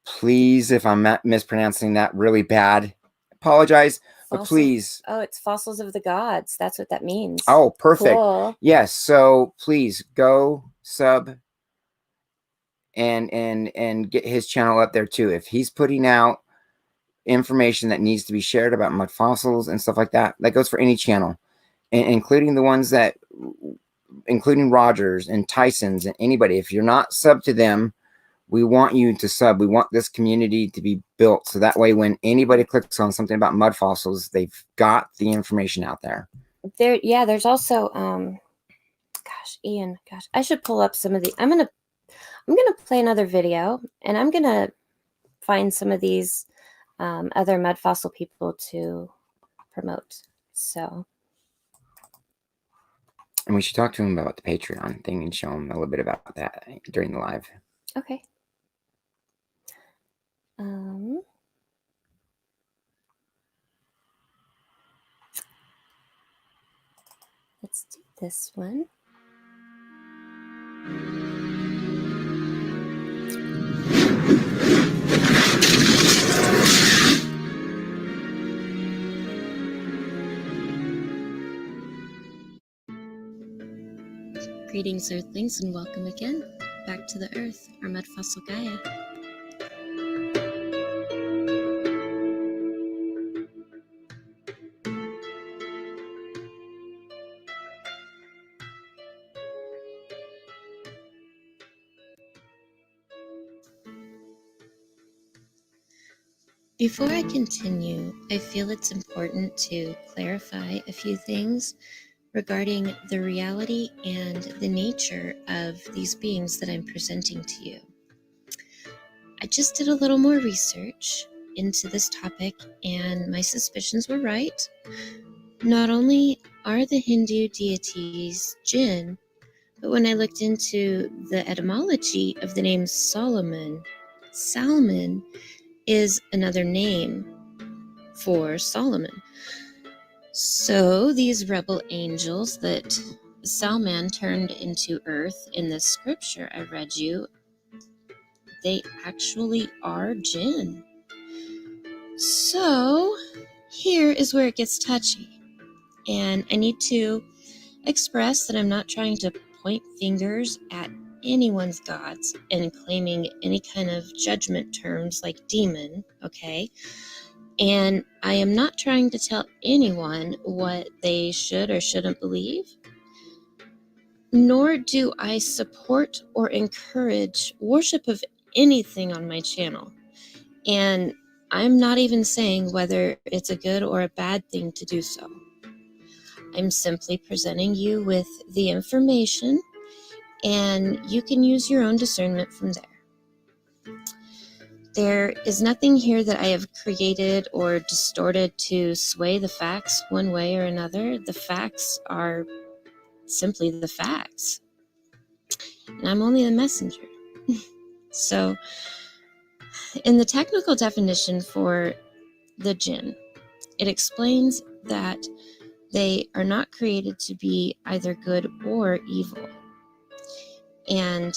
please, if I'm mispronouncing that really bad, apologize. But please. Oh, it's Fossils of the Gods. That's what that means. Oh, perfect. Cool. Yes. So please go sub and get his channel up there too. If he's putting out information that needs to be shared about Mudfossils and stuff like that, that goes for any channel, including the ones that, including Rogers and Tyson's and anybody. If you're not sub to them, we want you to sub. We want this community to be built, so that way when anybody clicks on something about Mudfossils, they've got the information out there. There's also gosh, Ian, I should pull up some of the, I'm gonna play another video, and I'm gonna find some of these other Mudfossil people to promote. So, and we should talk to him about the Patreon thing and show him a little bit about that during the live. Okay. Let's do this one. Greetings, Earthlings, and welcome again back to the Earth, our Mudfossil Gaia. Before I continue, I feel it's important to clarify a few things regarding the reality and the nature of these beings that I'm presenting to you. I just did a little more research into this topic, and my suspicions were right. Not only are the Hindu deities jinn, but when I looked into the etymology of the name Salman is another name for Solomon. So these rebel angels that Salman turned into earth in this scripture I read you, they actually are jinn. So here is where it gets touchy. And I need to express that I'm not trying to point fingers at anyone's gods and claiming any kind of judgment terms like demon, okay? And I am not trying to tell anyone what they should or shouldn't believe, nor do I support or encourage worship of anything on my channel. And I'm not even saying whether it's a good or a bad thing to do so. I'm simply presenting you with the information, and you can use your own discernment from there. There is nothing here that I have created or distorted to sway the facts one way or another. The facts are simply the facts, and I'm only the messenger. So, in the technical definition for the jinn, it explains that they are not created to be either good or evil, and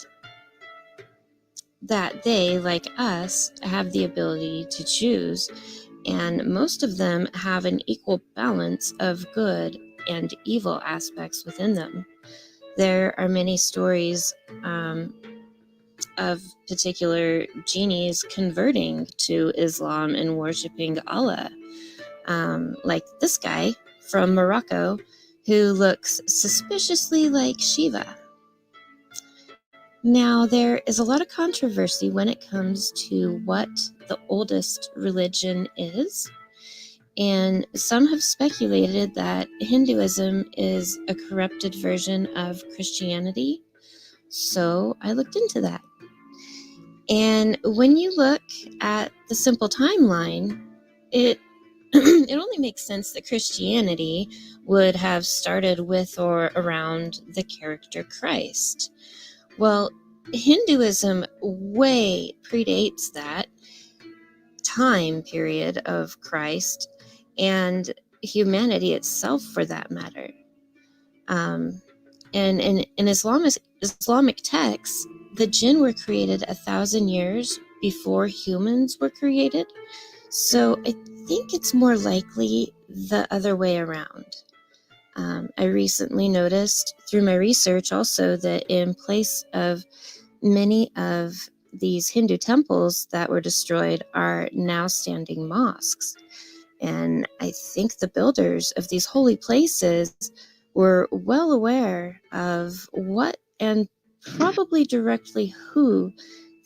that they, like us, have the ability to choose, and most of them have an equal balance of good and evil aspects within them. There are many stories of particular genies converting to Islam and worshiping Allah, like this guy from Morocco who looks suspiciously like Shiva. Now, there is a lot of controversy when it comes to what the oldest religion is, and some have speculated that Hinduism is a corrupted version of Christianity, so I looked into that. And when you look at the simple timeline, it it only makes sense that Christianity would have started with or around the character Christ. Well, Hinduism way predates that time period of Christ and humanity itself, for that matter. And in Islamic texts, the jinn were created 1,000 years before humans were created. So I think it's more likely the other way around. I recently noticed through my research also that in place of many of these Hindu temples that were destroyed are now standing mosques. And I think the builders of these holy places were well aware of what and probably directly who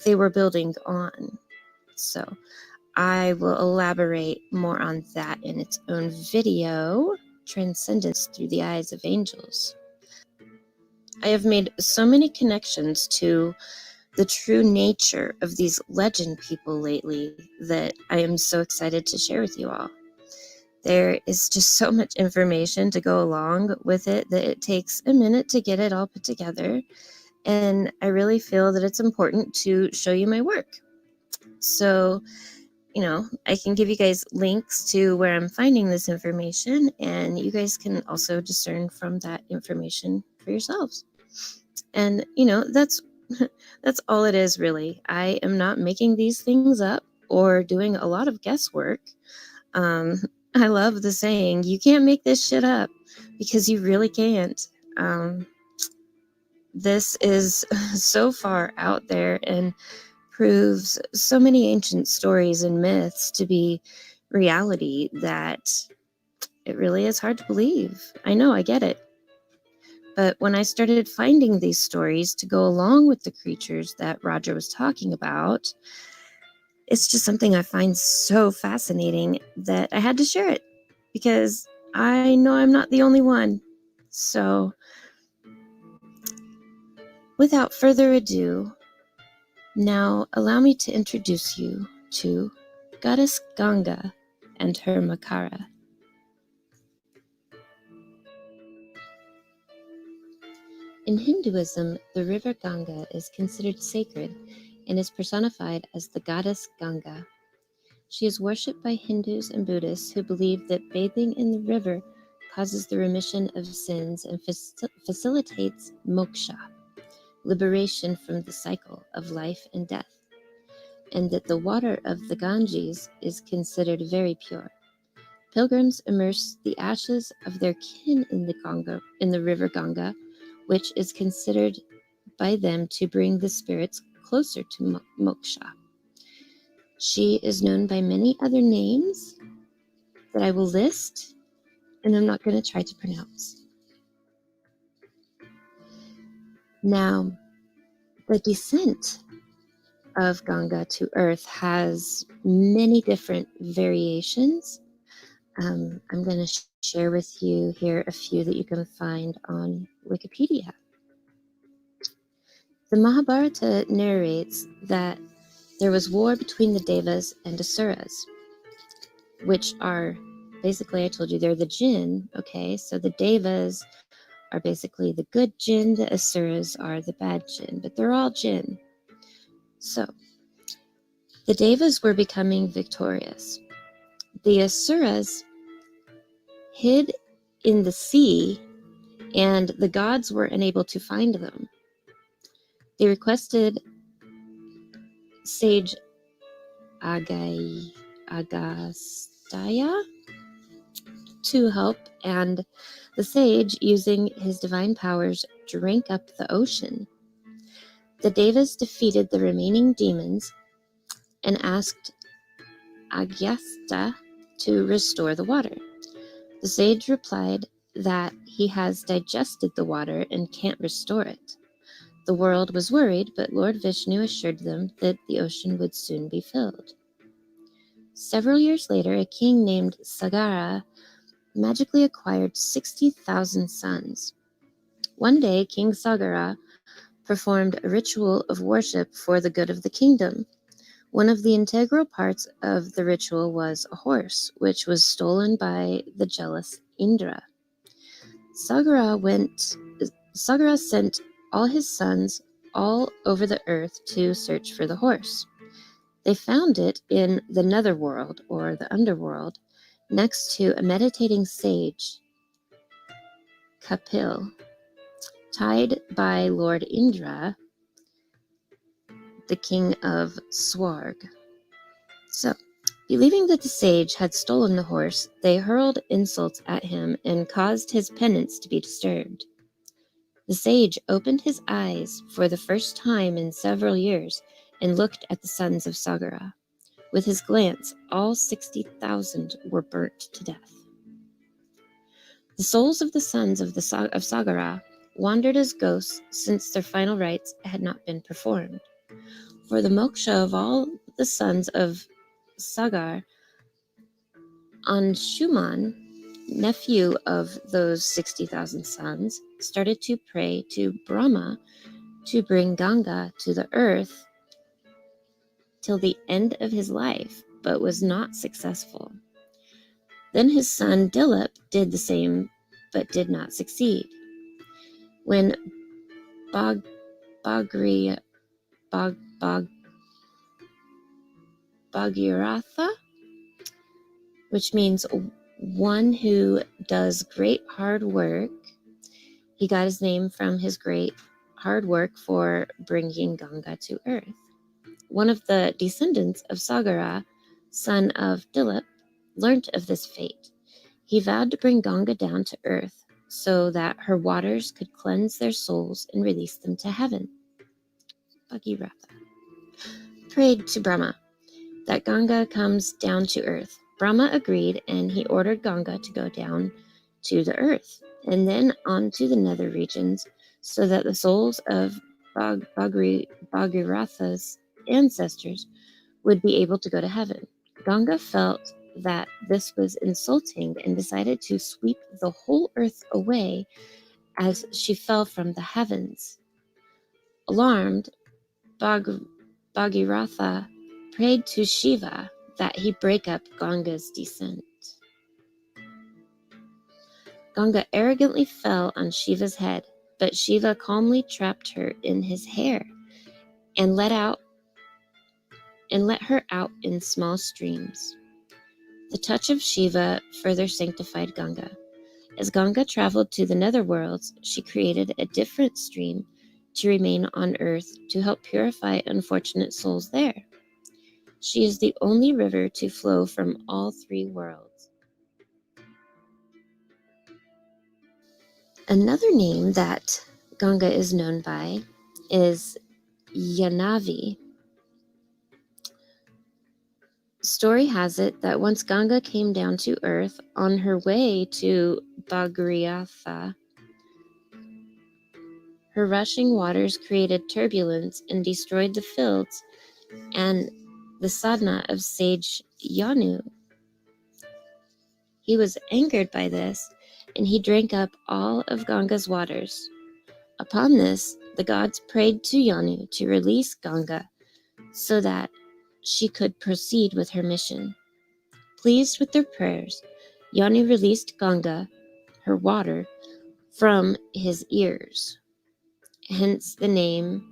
they were building on. So I will elaborate more on that in its own video, Transcendence Through the Eyes of Angels. I have made so many connections to the true nature of these legend people lately that I am so excited to share with you all. There is just so much information to go along with it that it takes a minute to get it all put together, and I really feel that it's important to show you my work. So, I can give you guys links to where I'm finding this information, and you guys can also discern from that information for yourselves. And, that's all it is, really. I am not making these things up or doing a lot of guesswork. I love the saying, you can't make this shit up, because you really can't. This is so far out there and proves so many ancient stories and myths to be reality that it really is hard to believe. I know, I get it. But when I started finding these stories to go along with the creatures that Roger was talking about, it's just something I find so fascinating that I had to share it, because I know I'm not the only one. So, without further ado, now allow me to introduce you to Goddess Ganga and her Makara. In Hinduism, the river Ganga is considered sacred and is personified as the goddess Ganga. She is worshipped by Hindus and Buddhists who believe that bathing in the river causes the remission of sins and facilitates moksha, liberation from the cycle of life and death, and that the water of the Ganges is considered very pure. Pilgrims immerse the ashes of their kin in the river Ganga, which is considered by them to bring the spirits closer to moksha. She is known by many other names that I will list, and I'm not going to try to pronounce. Now, the descent of Ganga to Earth has many different variations. I'm going to share with you here a few that you can find on Wikipedia. The Mahabharata narrates that there was war between the Devas and Asuras, which are basically, I told you, they're the jinn, okay? So the Devas are basically the good jinn, the Asuras are the bad jinn, but they're all jinn. So the Devas were becoming victorious. The Asuras hid in the sea, and the gods were unable to find them. They requested sage Agastya to help, and the sage, using his divine powers, drank up the ocean. The Devas defeated the remaining demons and asked Agastya to restore the water. The sage replied that he has digested the water and can't restore it. The world was worried, but Lord Vishnu assured them that the ocean would soon be filled. Several years later, a king named Sagara magically acquired 60,000 sons. One day, King Sagara performed a ritual of worship for the good of the kingdom. One of the integral parts of the ritual was a horse, which was stolen by the jealous Indra. Sagara sent all his sons all over the earth to search for the horse. They found it in the netherworld, or the underworld, next to a meditating sage, Kapil, tied by Lord Indra, the king of Swarg. So, believing that the sage had stolen the horse, they hurled insults at him and caused his penance to be disturbed. The sage opened his eyes for the first time in several years and looked at the sons of Sagara. With his glance, all 60,000 were burnt to death. The souls of the sons of Sagara wandered as ghosts since their final rites had not been performed. For the moksha of all the sons of Sagar, Anshuman, nephew of those 60,000 sons, started to pray to Brahma to bring Ganga to the earth till the end of his life, but was not successful. Then his son Dilip did the same, but did not succeed. When Bhagirath, which means one who does great hard work, he got his name from his great hard work for bringing Ganga to earth. One of the descendants of Sagara, son of Dilip, learnt of this fate. He vowed to bring Ganga down to earth so that her waters could cleanse their souls and release them to heaven. Bhagirath prayed to Brahma that Ganga comes down to earth. Brahma agreed, and he ordered Ganga to go down to the earth and then on to the nether regions so that the souls of Bhagirath's ancestors would be able to go to heaven. Ganga felt that this was insulting and decided to sweep the whole earth away as she fell from the heavens. Alarmed, Bhagiratha prayed to Shiva that he break up Ganga's descent. Ganga arrogantly fell on Shiva's head, but Shiva calmly trapped her in his hair and let her out in small streams. The touch of Shiva further sanctified Ganga. As Ganga traveled to the netherworlds, she created a different stream to remain on earth to help purify unfortunate souls there. She is the only river to flow from all three worlds. Another name that Ganga is known by is Yanavi. Story has it that once Ganga came down to earth on her way to Bhagirath, her rushing waters created turbulence and destroyed the fields and the sadhana of sage Yanu. He was angered by this, and he drank up all of Ganga's waters. Upon this, the gods prayed to Yanu to release Ganga so that she could proceed with her mission. Pleased with their prayers, Yanu released Ganga, her water, from his ears. Hence the name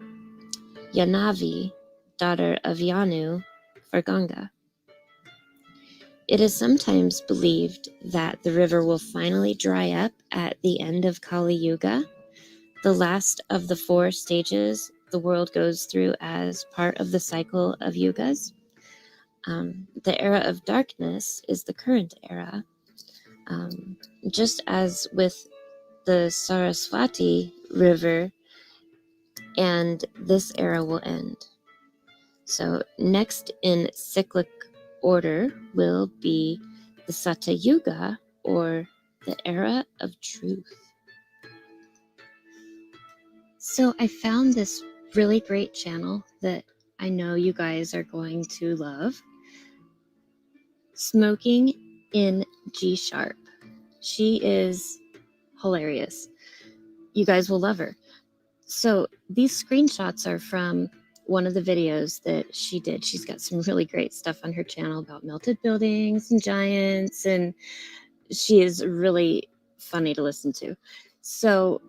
Yanavi, daughter of Yanu, for Ganga. It is sometimes believed that the river will finally dry up at the end of Kali Yuga, the last of the 4 stages the world goes through as part of the cycle of yugas. The era of darkness is the current era. Just as with the Saraswati River, and this era will end. So next in cyclic order will be the Satya Yuga, or the era of truth. So I found this really great channel that I know you guys are going to love. Smoking in G Sharp. She is hilarious. You guys will love her. So these screenshots are from one of the videos that she did. She's got some really great stuff on her channel about melted buildings and giants, and she is really funny to listen to. So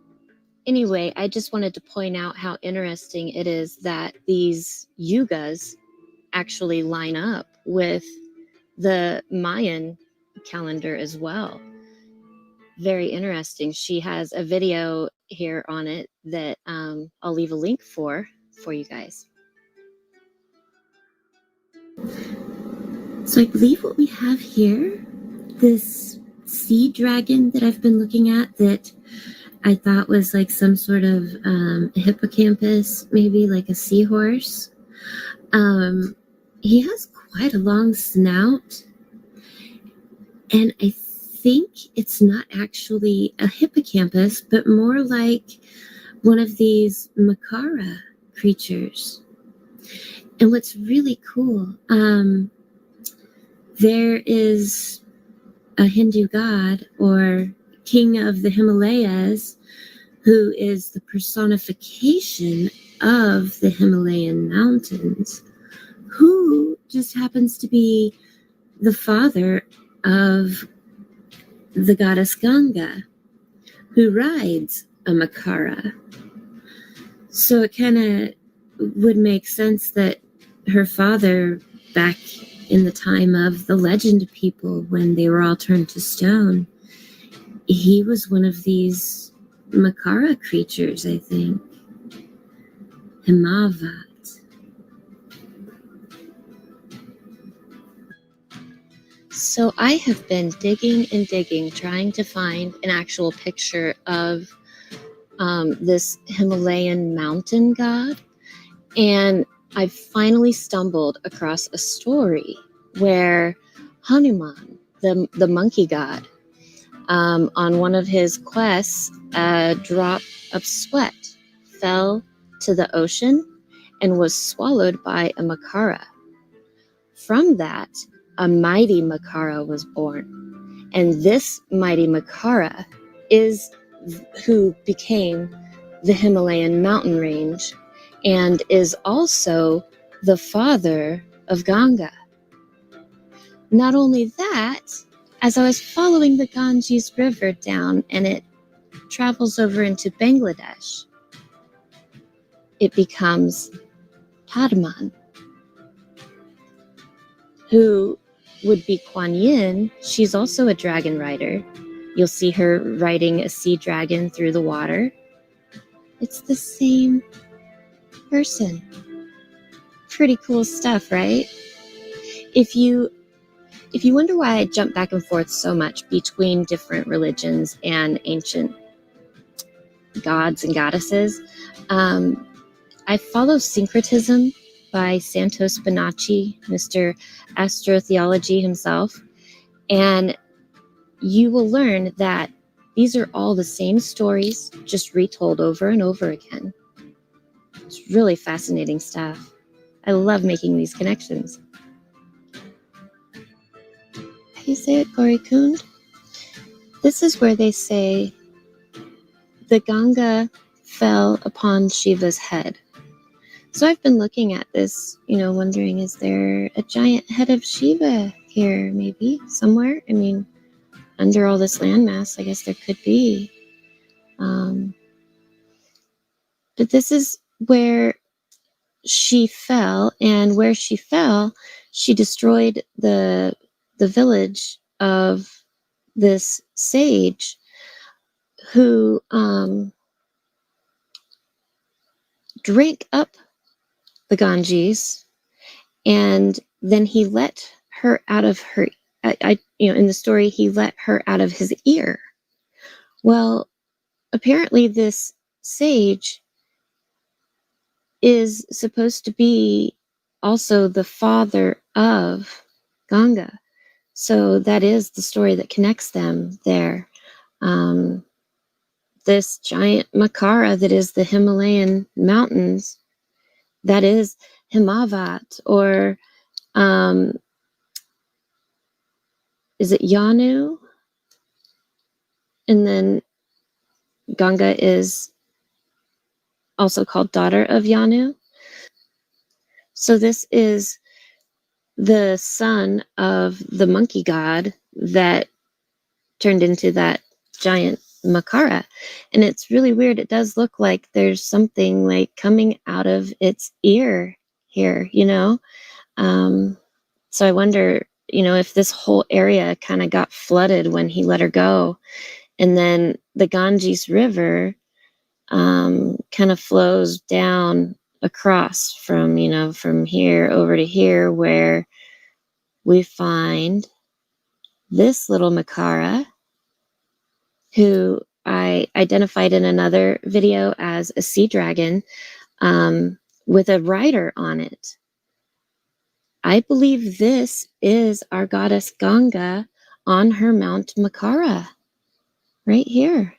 anyway, I just wanted to point out how interesting it is that these yugas actually line up with the Mayan calendar as well. Very interesting. She has a video here on it that I'll leave a link for you guys. So I believe what we have here, this sea dragon that I've been looking at, that I thought was like some sort of hippocampus, maybe like a seahorse. He has quite a long snout, and I think it's not actually a hippocampus, but more like one of these Makara creatures. And what's really cool, there is a Hindu god or king of the Himalayas who is the personification of the Himalayan mountains, who just happens to be the father of the goddess Ganga, who rides a Makara. So it kind of would make sense that her father, back in the time of the legend people, when they were all turned to stone, he was one of these Makara creatures, I think. Himavat. So I have been digging and digging, trying to find an actual picture of this Himalayan mountain god. And I finally stumbled across a story where Hanuman, the monkey god, on one of his quests, a drop of sweat fell to the ocean and was swallowed by a Makara. From that, a mighty Makara was born. And this mighty Makara is who became the Himalayan mountain range and is also the father of Ganga. Not only that, as I was following the Ganges River down, and it travels over into Bangladesh, it becomes Padman, who would be Kuan Yin. She's also a dragon rider. You'll see her riding a sea dragon through the water. It's the same person. Pretty cool stuff, right? If you wonder why I jump back and forth so much between different religions and ancient gods and goddesses, I follow Syncretism by Santos Bonacci, Mr. Astrotheology himself, and you will learn that these are all the same stories, just retold over and over again. It's really fascinating stuff. I love making these connections. How do you say it, Gaurikund? This is where they say the Ganga fell upon Shiva's head. So I've been looking at this, wondering, is there a giant head of Shiva here, maybe, somewhere? I mean, under all this landmass, I guess there could be. But this is where she fell, and where she fell, she destroyed the village of this sage who drank up the Ganges, and then he let her out of her. In the story, he let her out of his ear. Well, apparently, this sage is supposed to be also the father of Ganga. So that is the story that connects them there. This giant Makara that is the Himalayan mountains, that is Himavat, or is it Yanu? And then Ganga is also called daughter of Yanu. So this is the son of the monkey god that turned into that giant Makara. And it's really weird. It does look like there's something like coming out of its ear here, So I wonder, if this whole area kind of got flooded when he let her go. And then the Ganges River kind of flows down across from here over to here, where we find this little Makara, who I identified in another video as a sea dragon with a rider on it. I believe this is our goddess Ganga on her Mount Makara, right here.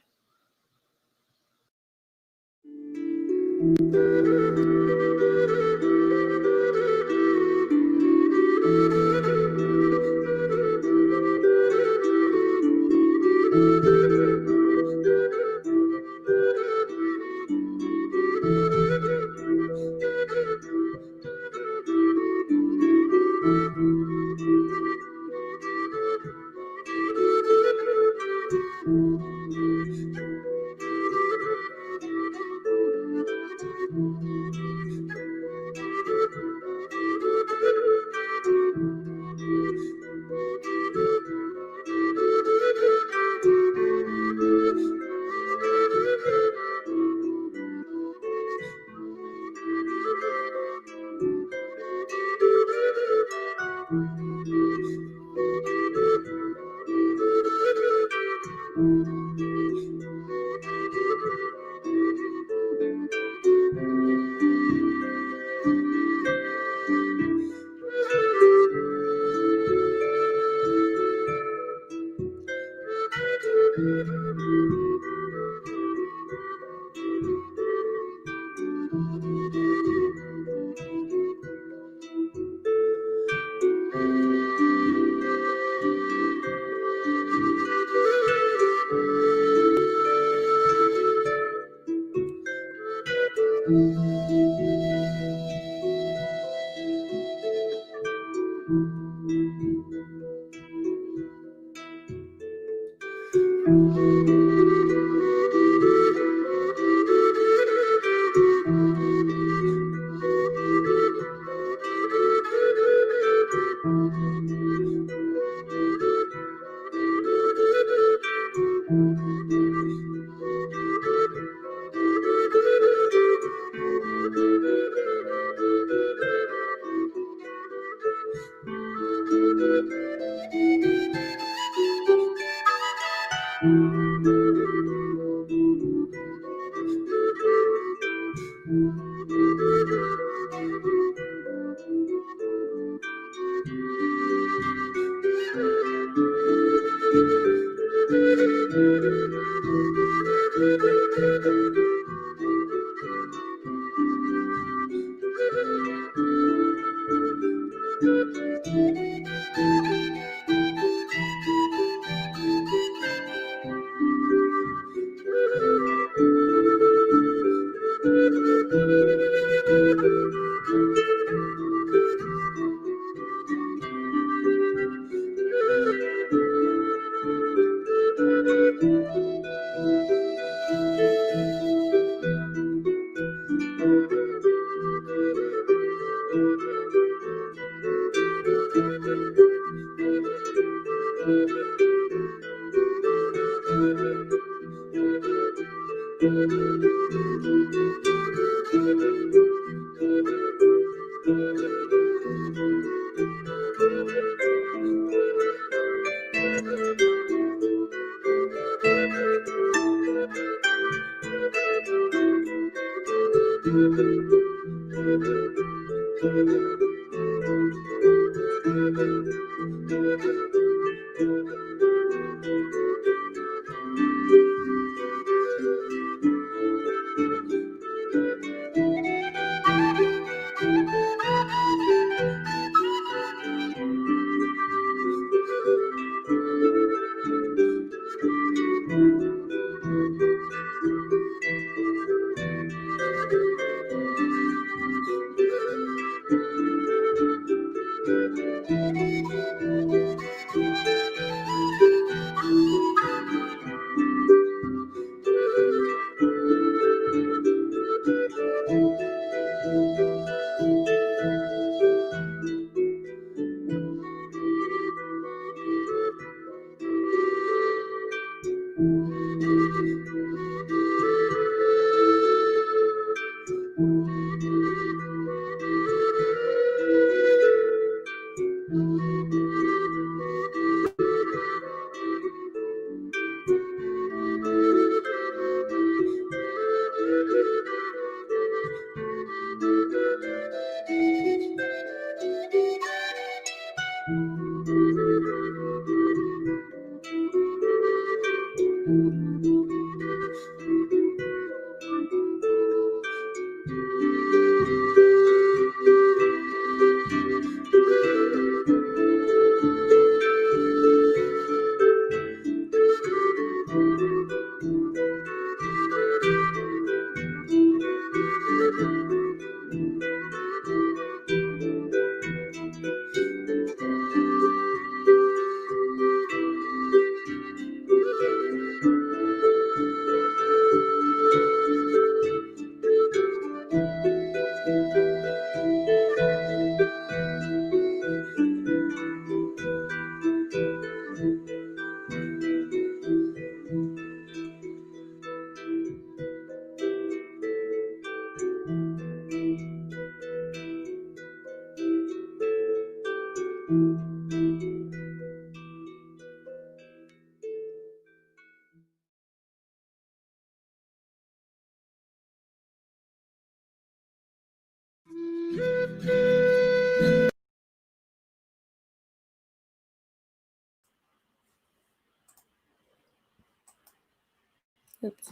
Oops.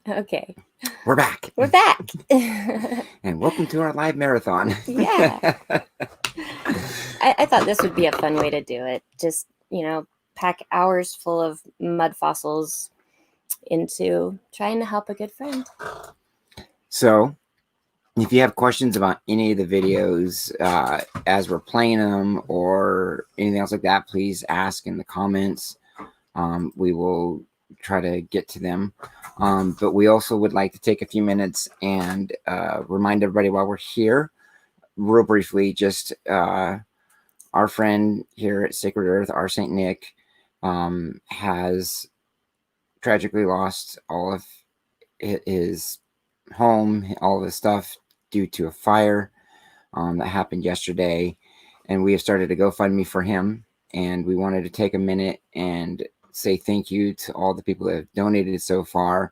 Okay. We're back. We're back. And welcome to our live marathon. Yeah. I thought this would be a fun way to do it. Just, pack hours full of mud fossils into trying to help a good friend. So, if you have questions about any of the videos as we're playing them or anything else like that, please ask in the comments. We will try to get to them. But we also would like to take a few minutes and remind everybody while we're here, real briefly, just our friend here at Sacred Earth, our Saint Nick, has tragically lost all of his home, all of his stuff due to a fire that happened yesterday. And we have started a GoFundMe for him. And we wanted to take a minute and say thank you to all the people that have donated so far,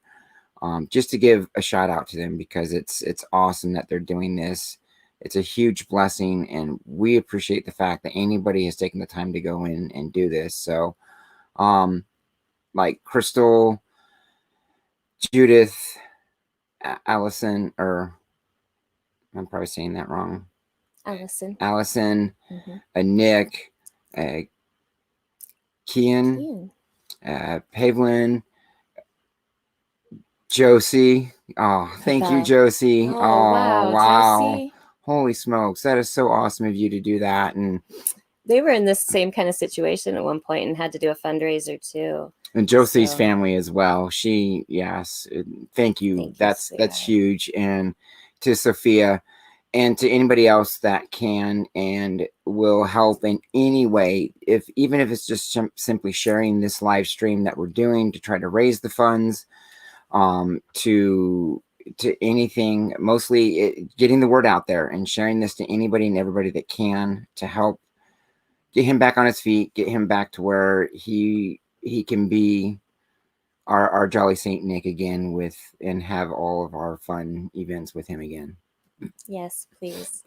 just to give a shout out to them, because it's awesome that they're doing this. It's a huge blessing, and we appreciate the fact that anybody has taken the time to go in and do this. So, like Crystal, Judith, Allison, or I'm probably saying that wrong. Allison, Nick, Kian, Pavlin, Josie. Oh, thank you, Josie. Oh, wow. Josie. Holy smokes. That is so awesome of you to do that. And they were in this same kind of situation at one point and had to do a fundraiser too. And Josie's family as well. Yes, thank you. That's huge. And to Sophia and to anybody else that can and will help in any way, even if it's just simply sharing this live stream that we're doing to try to raise the funds. to anything, mostly getting the word out there and sharing this to anybody and everybody that can, to help get him back on his feet, get him back to where he can be our Jolly Saint Nick again, with and have all of our fun events with him again. Yes, please.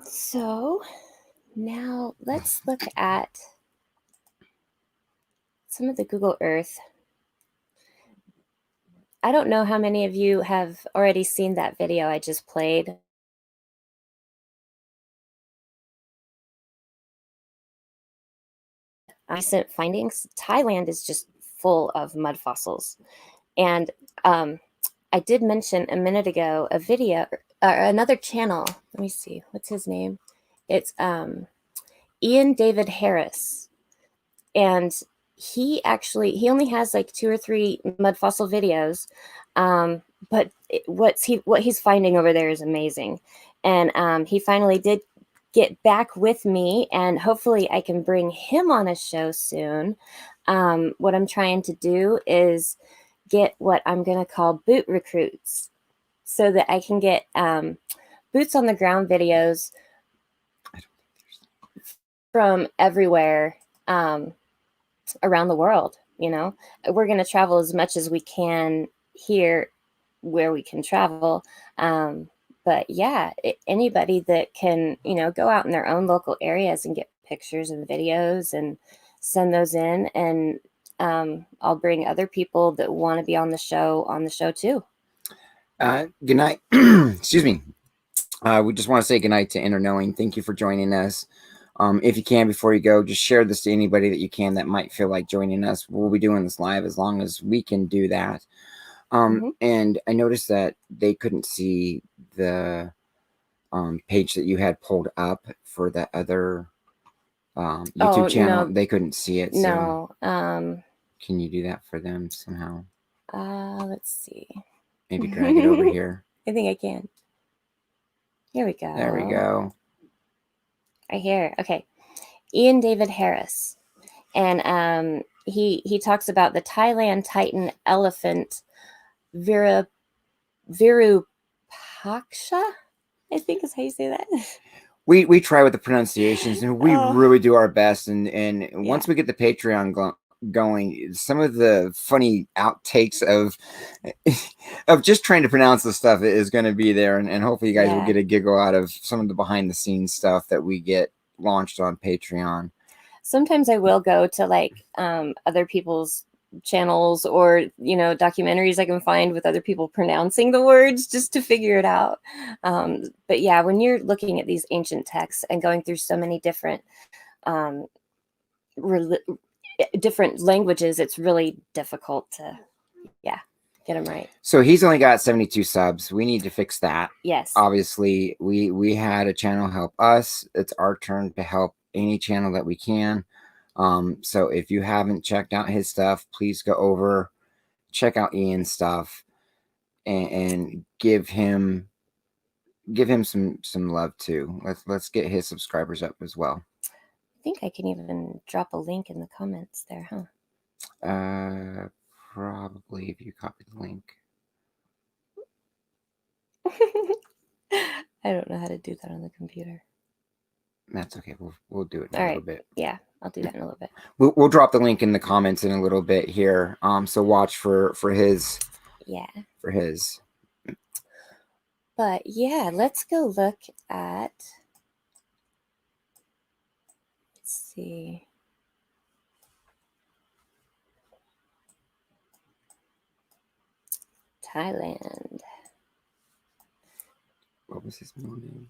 So now let's look at some of the Google Earth. I don't know how many of you have already seen that video I just played. Recent findings. Thailand is just full of mud fossils. And I did mention a minute ago a video, or another channel. Let me see, what's his name? It's Ian David Harris. And he only has like 2 or 3 mud fossil videos. But what he's finding over there is amazing. And he finally did get back with me, and hopefully I can bring him on a show soon. What I'm trying to do is get what I'm going to call boot recruits, so that I can get boots on the ground videos from everywhere around the world. You know, we're going to travel as much as we can here where we can travel. But yeah, anybody that can, you know, go out in their own local areas and get pictures and videos and send those in, and I'll bring other people that want to be on the show too. Good night. Excuse me. We just want to say good night to Inner Knowing. Thank you for joining us. If you can, before you go, just share this to anybody that you can that might feel like joining us. We'll be doing this live as long as we can do that. And I noticed that they couldn't see the page that you had pulled up for that other YouTube channel. No, they couldn't see it. No. So can you do that for them somehow? Let's see. Maybe drag it over here. I think I can. Here we go. There we go. Right here. Okay. Ian David Harris. And he talks about the Thailand Titan elephant Virupaksha, I think is how you say that. We try with the pronunciations, and we really do our best. And once we get the Patreon going, some of the funny outtakes of just trying to pronounce the stuff is going to be there, and hopefully you guys will get a giggle out of some of the behind the scenes stuff that we get launched on Patreon. Sometimes I will go to like other people's channels, or, you know, documentaries I can find with other people pronouncing the words, just to figure it out. But yeah, when you're looking at these ancient texts and going through so many different different languages, it's really difficult to get them right. So he's only got 72 subs. We need to fix that. Yes. Obviously, we had a channel help us. It's our turn to help any channel that we can. So if you haven't checked out his stuff, please go over, check out Ian's stuff, and give him some love too. Let's get his subscribers up as well. I think I can even drop a link in the comments there, huh? Probably, if you copy the link. I don't know how to do that on the computer. That's okay. We'll do it in a little bit. Yeah, I'll do that in a little bit. We'll drop the link in the comments in a little bit here. So watch for his. Yeah. For his. But yeah, let's go look at. Let's see. Thailand. What was his middle name?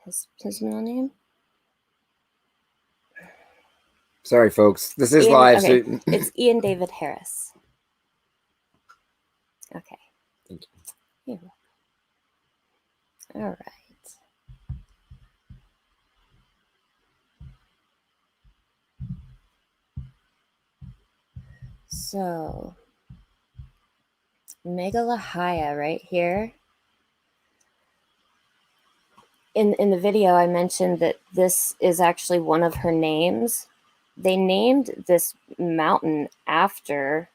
His middle name? Sorry, folks. This is live. Okay. So it's Ian David Harris. Okay. Thank you. Yeah. All right. So, Megalahaya right here in the video, I mentioned that this is actually one of her names. They named this mountain after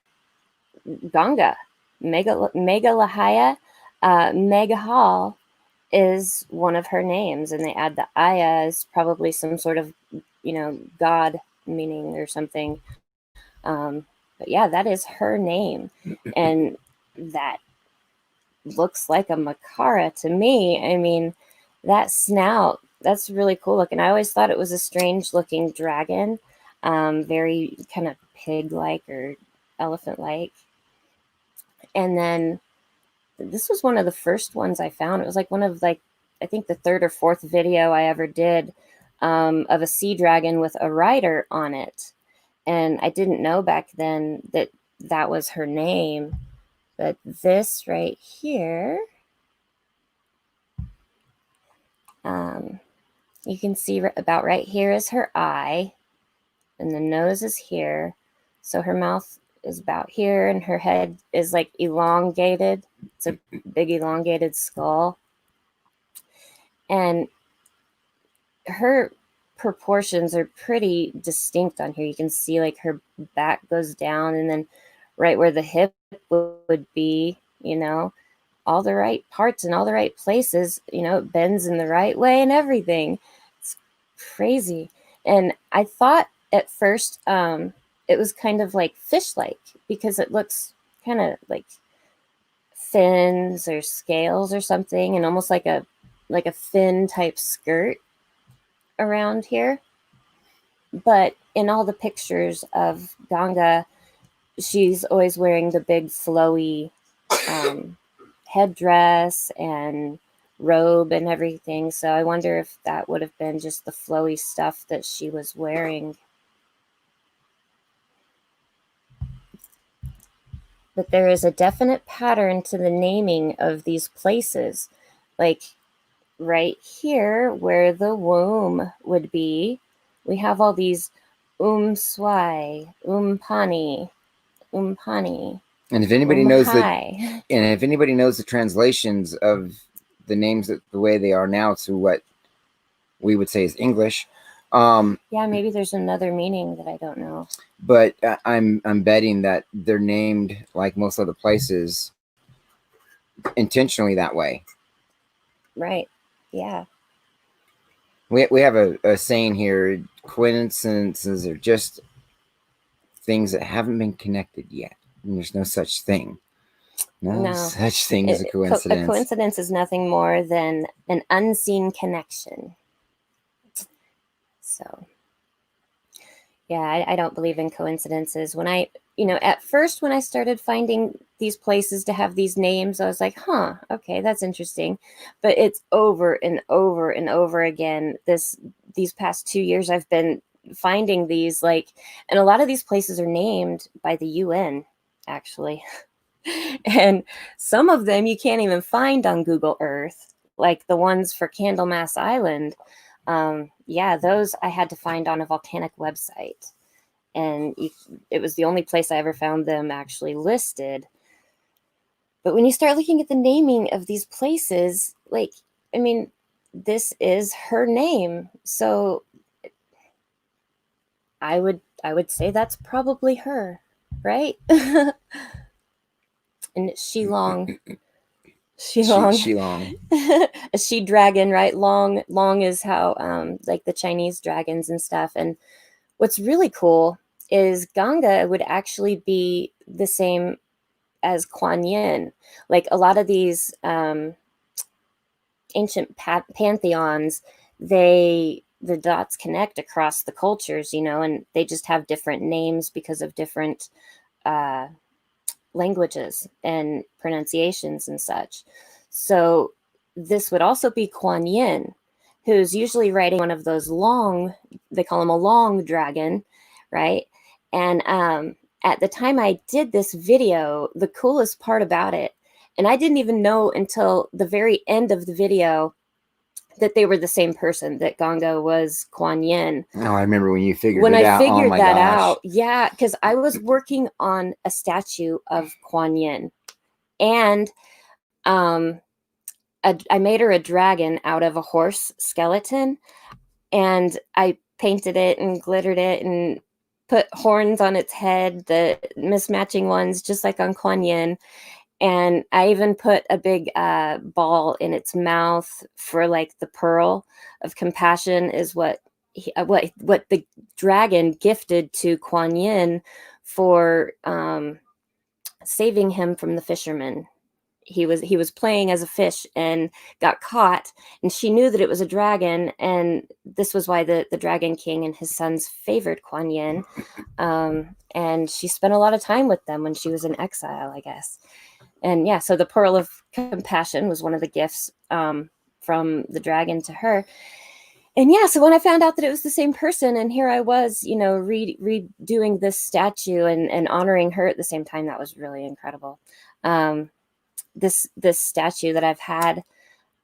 Ganga, Meghalaya. Meghal is one of her names, and they add the Aya as probably some sort of, god meaning or something. But yeah, that is her name, and that looks like a Makara to me. I mean, that snout, that's really cool looking. I always thought it was a strange looking dragon, very kind of pig-like or elephant-like. And then this was one of the first ones I found. It was like one of I think the third or fourth video I ever did of a sea dragon with a rider on it. And I didn't know back then that that was her name. But this right here, you can see about right here is her eye, and the nose is here. So her mouth is about here, and her head is like elongated. It's a big elongated skull. And her proportions are pretty distinct on here. You can see like her back goes down, and then right where the hip would be, all the right parts in all the right places, it bends in the right way and everything. It's crazy. And I thought at first it was kind of like fish-like, because it looks kind of like fins or scales or something, and almost like a fin type skirt around here. But in all the pictures of Ganga, she's always wearing the big flowy headdress and robe and everything. So I wonder if that would have been just the flowy stuff that she was wearing. But there is a definite pattern to the naming of these places. Like right here where the womb would be, we have all these Swai, Pani, Umpani. And if anybody knows the translations of the names the way they are now to what we would say is English, yeah, maybe there's another meaning that I don't know. But I'm betting that they're named like most other places intentionally that way. Right. Yeah. We have a saying here: coincidences are just things that haven't been connected yet. And there's no such thing. No such thing as a coincidence. A coincidence is nothing more than an unseen connection. So, yeah, I don't believe in coincidences. When at first when I started finding these places to have these names, I was like, huh, okay, that's interesting. But it's over and over and over again. These past 2 years, I've been finding these, and a lot of these places are named by the UN, actually. And some of them you can't even find on Google Earth, like the ones for Candlemas Island. Yeah, those I had to find on a volcanic website. And it was the only place I ever found them actually listed. But when you start looking at the naming of these places, this is her name. So I would say that's probably her, right? And Shillong. Shillong. A she dragon, right? Long is how like the Chinese dragons and stuff. And what's really cool is Ganga would actually be the same as Kuan Yin. Like a lot of these ancient pantheons, the dots connect across the cultures, and they just have different names because of different languages and pronunciations and such. So this would also be Kuan Yin, who's usually riding one of those long, they call him a long dragon, right? And at the time I did this video, the coolest part about it, and I didn't even know until the very end of the video that they were the same person, that Ganga was Kuan Yin. Oh, I remember when you figured it out. When I figured that out, yeah, because I was working on a statue of Kuan Yin. And I made her a dragon out of a horse skeleton, and I painted it and glittered it and put horns on its head, the mismatching ones, just like on Kuan Yin. And I even put a big ball in its mouth for like the pearl of compassion is what what the dragon gifted to Kuan Yin for saving him from the fisherman. He was playing as a fish and got caught, and she knew that it was a dragon, and this was why the Dragon King and his sons favored Kuan Yin. And she spent a lot of time with them when she was in exile, I guess. And yeah, so the pearl of compassion was one of the gifts from the dragon to her. And yeah, so when I found out that it was the same person, and here I was, you know, redoing this statue and honoring her at the same time, that was really incredible. This statue that I've had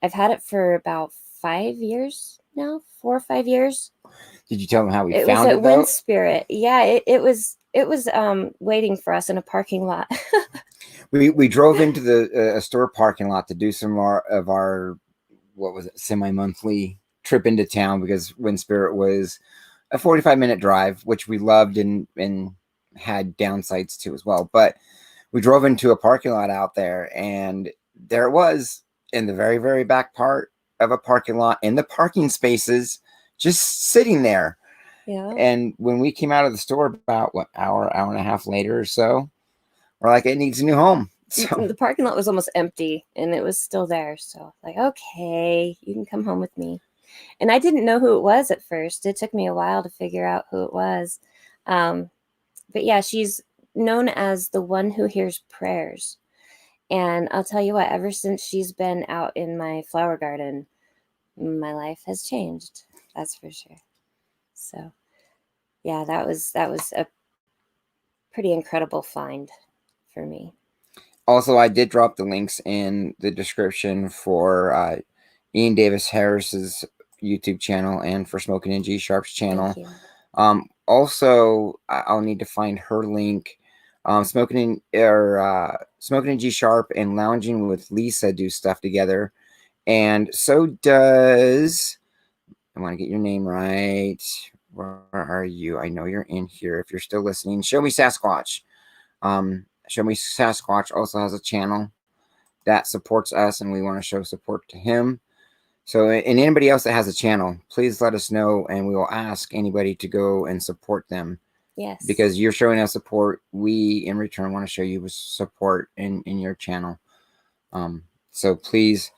it for about 5 years now, 4 or 5 years. Did you tell them how we It found was it at though? Wind Spirit. Yeah, it was waiting for us in a parking lot. We drove into the a store parking lot to do some of our what was it, semi-monthly trip into town, because Wind Spirit was a 45-minute drive, which we loved and had downsides too as well. But we drove into a parking lot out there, and there it was in the very, very back part of a parking lot in the parking spaces, just sitting there. Yeah. And when we came out of the store about hour and a half later or so, we're like, it needs a new home. So the parking lot was almost empty, and it was still there. So like, okay, you can come home with me. And I didn't know who it was at first. It took me a while to figure out who it was. But yeah, she's known as the one who hears prayers. And I'll tell you what, ever since she's been out in my flower garden, my life has changed. That's for sure. So yeah, that was a pretty incredible find for me. also, I did drop the links in the description for Ian Davis Harris's YouTube channel and for Smoking in G Sharp's channel. Also, I'll need to find her link. Smoking in G Sharp and Lounging with Lisa do stuff together, and so does. I want to get your name right. Where are you? I know you're in here. If you're still listening, Show Me Sasquatch. Show Me Sasquatch also has a channel that supports us, and we want to show support to him. So, and anybody else that has a channel, please let us know, and we will ask anybody to go and support them. Yes. Because you're showing us support, we in return want to show you support in your channel. So please,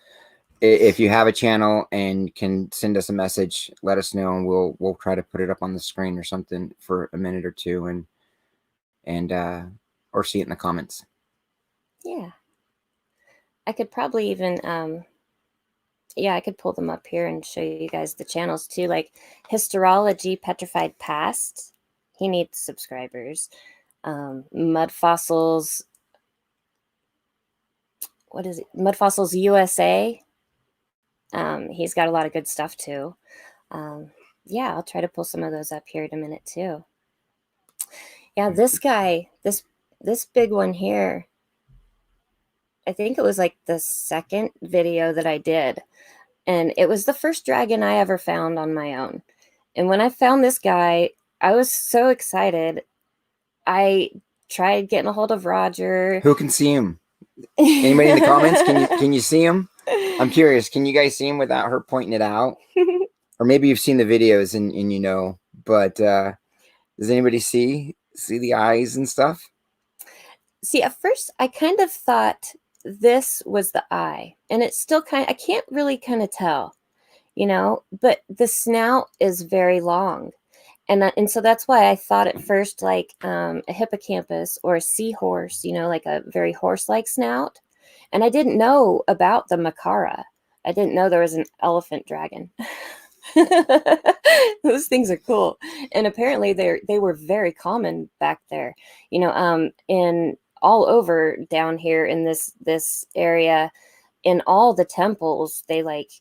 if you have a channel and can send us a message, let us know, and we'll try to put it up on the screen or something for a minute or two, and or see it in the comments. Yeah. I could probably even yeah, I could pull them up here and show you guys the channels too, like Historology Petrified Past. He needs subscribers. Mudfossils, what is it? Mudfossils USA. He's got a lot of good stuff too. Yeah, I'll try to pull some of those up here in a minute too. Yeah, this guy, this big one here, I think it was like the second video that I did. And it was the first dragon I ever found on my own. And when I found this guy, I was so excited. I tried getting a hold of Roger. Who can see him? Anybody in the comments? Can you see him? I'm curious. Can you guys see him without her pointing it out? Or maybe you've seen the videos and you know, but does anybody see the eyes and stuff? See, at first I kind of thought this was the eye, and it's still I can't really kind of tell, you know, but the snout is very long. And so that's why I thought at first like a hippocampus or a seahorse, you know, like a very horse-like snout. And I didn't know about the Makara. I didn't know there was an elephant dragon. Those things are cool. And apparently they were very common back there. You know, in all over down here in this area, in all the temples, they like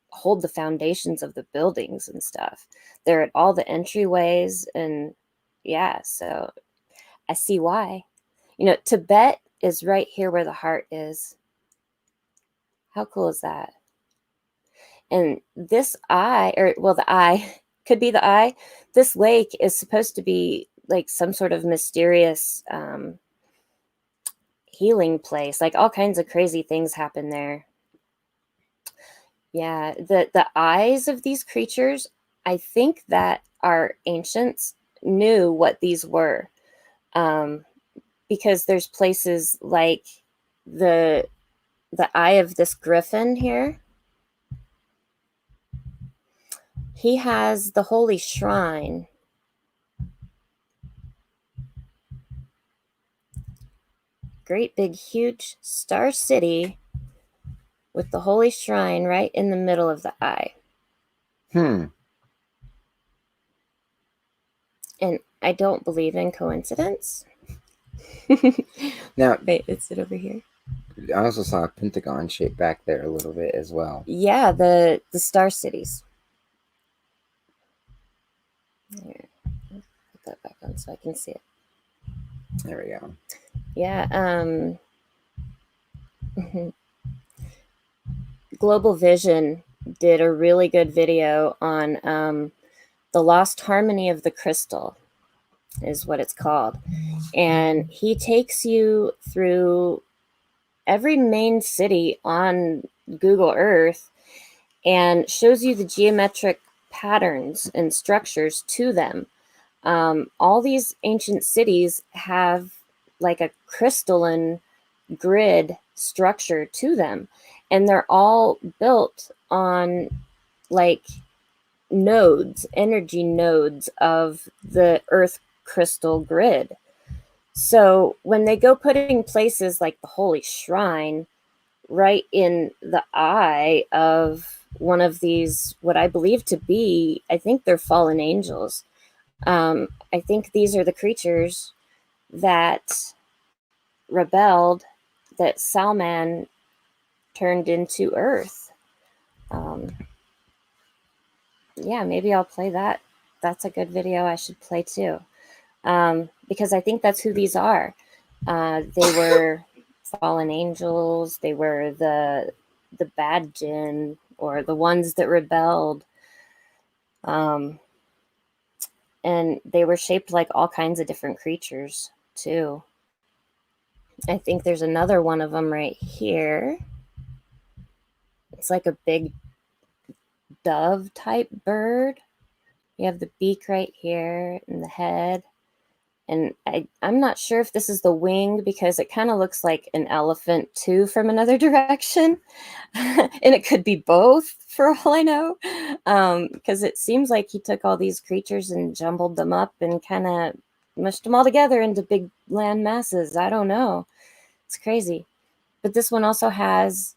hold the foundations of the buildings and stuff. They're at all the entryways, and yeah, so I see why. You know, Tibet is right here where the heart is. How cool is that? And this eye, or well, the eye could be the eye. This lake is supposed to be like some sort of mysterious healing place. Like all kinds of crazy things happen there. Yeah, the eyes of these creatures, I think that our ancients knew what these were, because there's places like the eye of this griffin here. He has the holy shrine. Great big huge star city with the holy shrine right in the middle of the eye. And I don't believe in coincidence. Now, wait, is it over here? I also saw a pentagon shape back there a little bit as well. Yeah, the star cities. Here, put that back on so I can see it. There we go. Yeah. Global Vision did a really good video on the lost harmony of the crystal, is what it's called. And he takes you through every main city on Google Earth and shows you the geometric patterns and structures to them. All these ancient cities have like a crystalline grid structure to them, and they're all built on like nodes, energy nodes of the Earth crystal grid. So when they go putting places like the Holy Shrine right in the eye of one of these, what I believe to be, I think they're fallen angels. I think these are the creatures that rebelled, that Salman turned into Earth. Yeah, maybe I'll play that. That's a good video I should play too. Because I think that's who these are. They were fallen angels. They were the bad jinn, or the ones that rebelled. And they were shaped like all kinds of different creatures too. I think there's another one of them right here. It's like a big dove type bird. You have the beak right here and the head. And I'm not sure if this is the wing, because it kind of looks like an elephant too from another direction. And it could be both for all I know. Because it seems like he took all these creatures and jumbled them up and kind of mushed them all together into big land masses. I don't know. It's crazy. But this one also has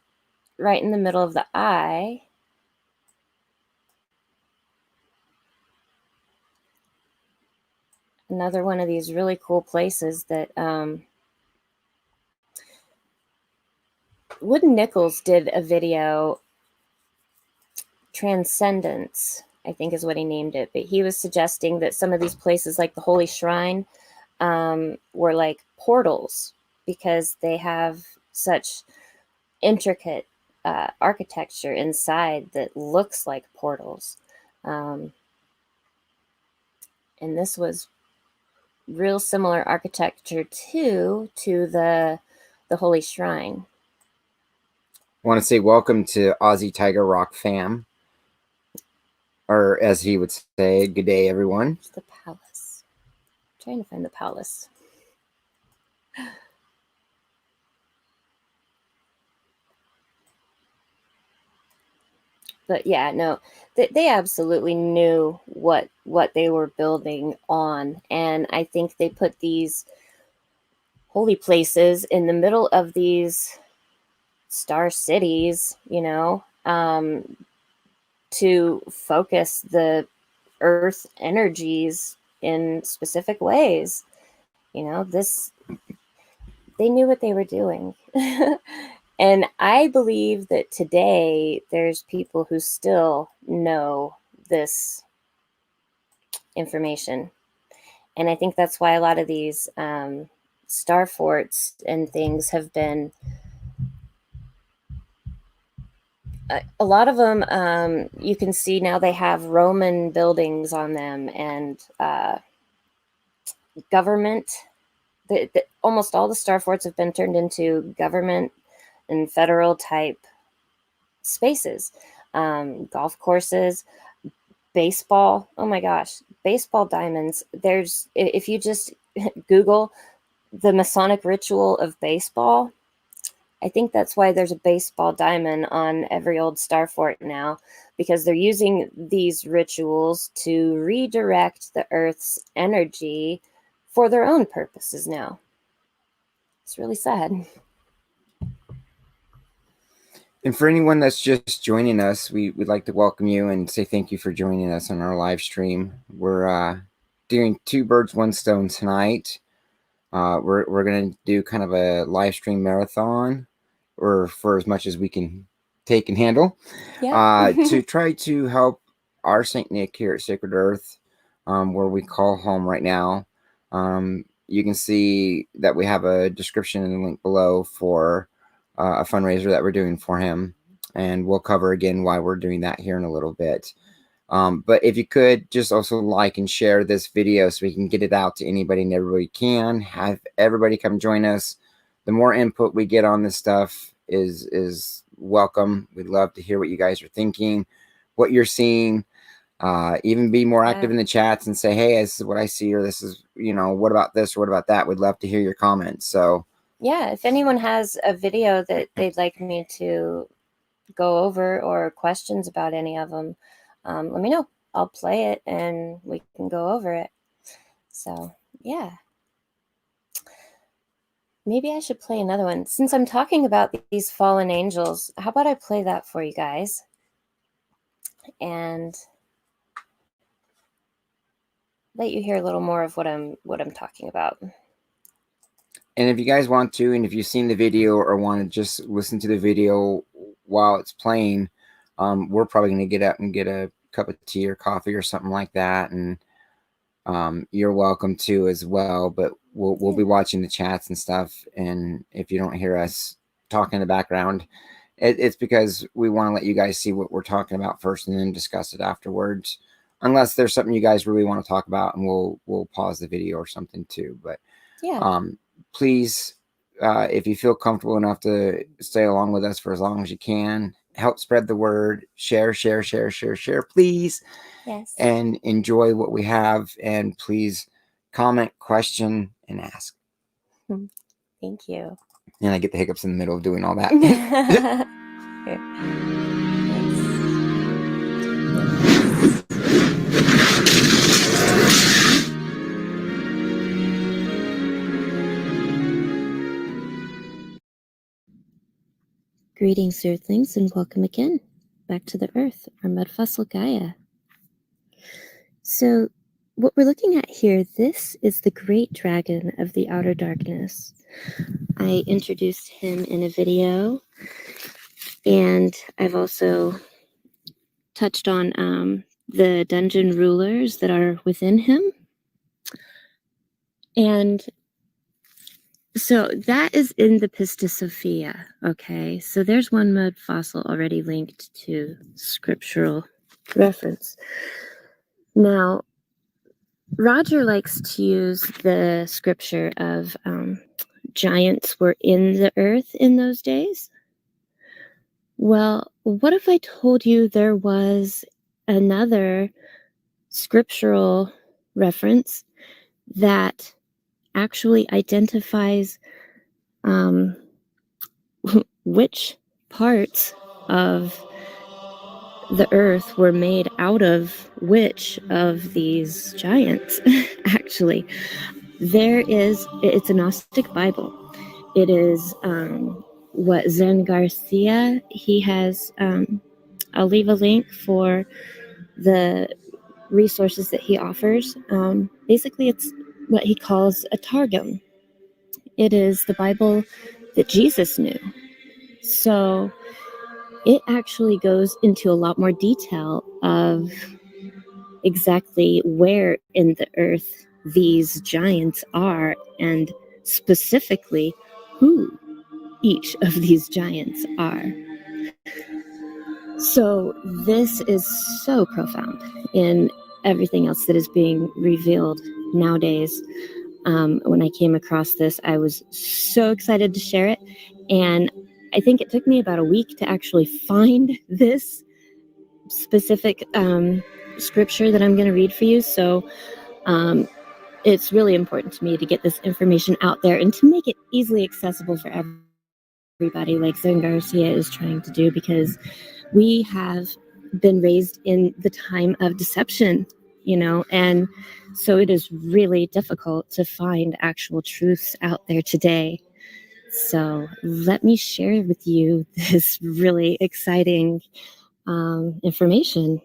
right in the middle of the eye another one of these really cool places that Wooden Nichols did a video, Transcendence, I think is what he named it, but he was suggesting that some of these places like the Holy Shrine were like portals, because they have such intricate architecture inside that looks like portals. And this was real similar architecture too to the Holy Shrine. I want to say welcome to Aussie Tiger Rock fam, or as he would say, good day everyone. It's the palace. I'm trying to find the palace. But yeah, no, they absolutely knew what they were building on. And I think they put these holy places in the middle of these star cities, you know, to focus the earth energies in specific ways. You know, they knew what they were doing. And I believe that today there's people who still know this information. And I think that's why a lot of these star forts and things have been a lot of them, you can see now they have Roman buildings on them, and government. Almost all the star forts have been turned into government and federal type spaces. Golf courses, baseball. Oh my gosh, baseball diamonds. If you just Google the Masonic ritual of baseball, I think that's why there's a baseball diamond on every old star fort now, because they're using these rituals to redirect the Earth's energy for their own purposes now. It's really sad. And for anyone that's just joining us, we'd like to welcome you and say thank you for joining us on our live stream. We're doing 2 birds, 1 stone tonight. We're going to do kind of a live stream marathon, or for as much as we can take and handle, to try to help our St. Nick here at Sacred Earth, where we call home right now. You can see that we have a description and a link below for a fundraiser that we're doing for him, and we'll cover again why we're doing that here in a little bit. But if you could just also like and share this video so we can get it out to anybody and everybody can. Have everybody come join us. The more input we get on this stuff is welcome. We'd love to hear what you guys are thinking, what you're seeing. Even be more active in the chats and say, hey, this is what I see, or this is, what about this, or what about that? We'd love to hear your comments. So yeah, if anyone has a video that they'd like me to go over, or questions about any of them, let me know. I'll play it and we can go over it. So yeah, maybe I should play another one. Since I'm talking about these fallen angels, how about I play that for you guys and let you hear a little more of what I'm talking about. And if you guys want to, and if you've seen the video or want to just listen to the video while it's playing, we're probably going to get up and get a cup of tea or coffee or something like that. And you're welcome to as well. But we'll be watching the chats and stuff. And if you don't hear us talking in the background, it's because we want to let you guys see what we're talking about first and then discuss it afterwards. Unless there's something you guys really want to talk about, and we'll pause the video or something too. But yeah. Please, if you feel comfortable enough to stay along with us for as long as you can, help spread the word, share, please. Yes. And enjoy what we have. And please comment, question, and ask. Thank you. And I get the hiccups in the middle of doing all that. Greetings, Earthlings, and welcome again back to the Earth, our Mudfossil Gaia. So, what we're looking at here, this is the Great Dragon of the Outer Darkness. I introduced him in a video, and I've also touched on the dungeon rulers that are within him. And so that is in the Pistis Sophia, okay? So there's one mud fossil already linked to scriptural reference. Now, Roger likes to use the scripture of giants were in the earth in those days. Well, what if I told you there was another scriptural reference that actually identifies which parts of the earth were made out of which of these giants? Actually, it's a Gnostic Bible. It is what Zen Garcia, he has, I'll leave a link for the resources that he offers. Basically, it's what he calls a Targum. It is the Bible that Jesus knew. So it actually goes into a lot more detail of exactly where in the earth these giants are, and specifically who each of these giants are. So this is so profound in everything else that is being revealed nowadays. When I came across this, I was so excited to share it. And I think it took me about a week to actually find this specific scripture that I'm going to read for you. So it's really important to me to get this information out there and to make it easily accessible for everybody, like Zen Garcia is trying to do, because we have been raised in the time of deception, and so it is really difficult to find actual truths out there today. So let me share with you this really exciting information.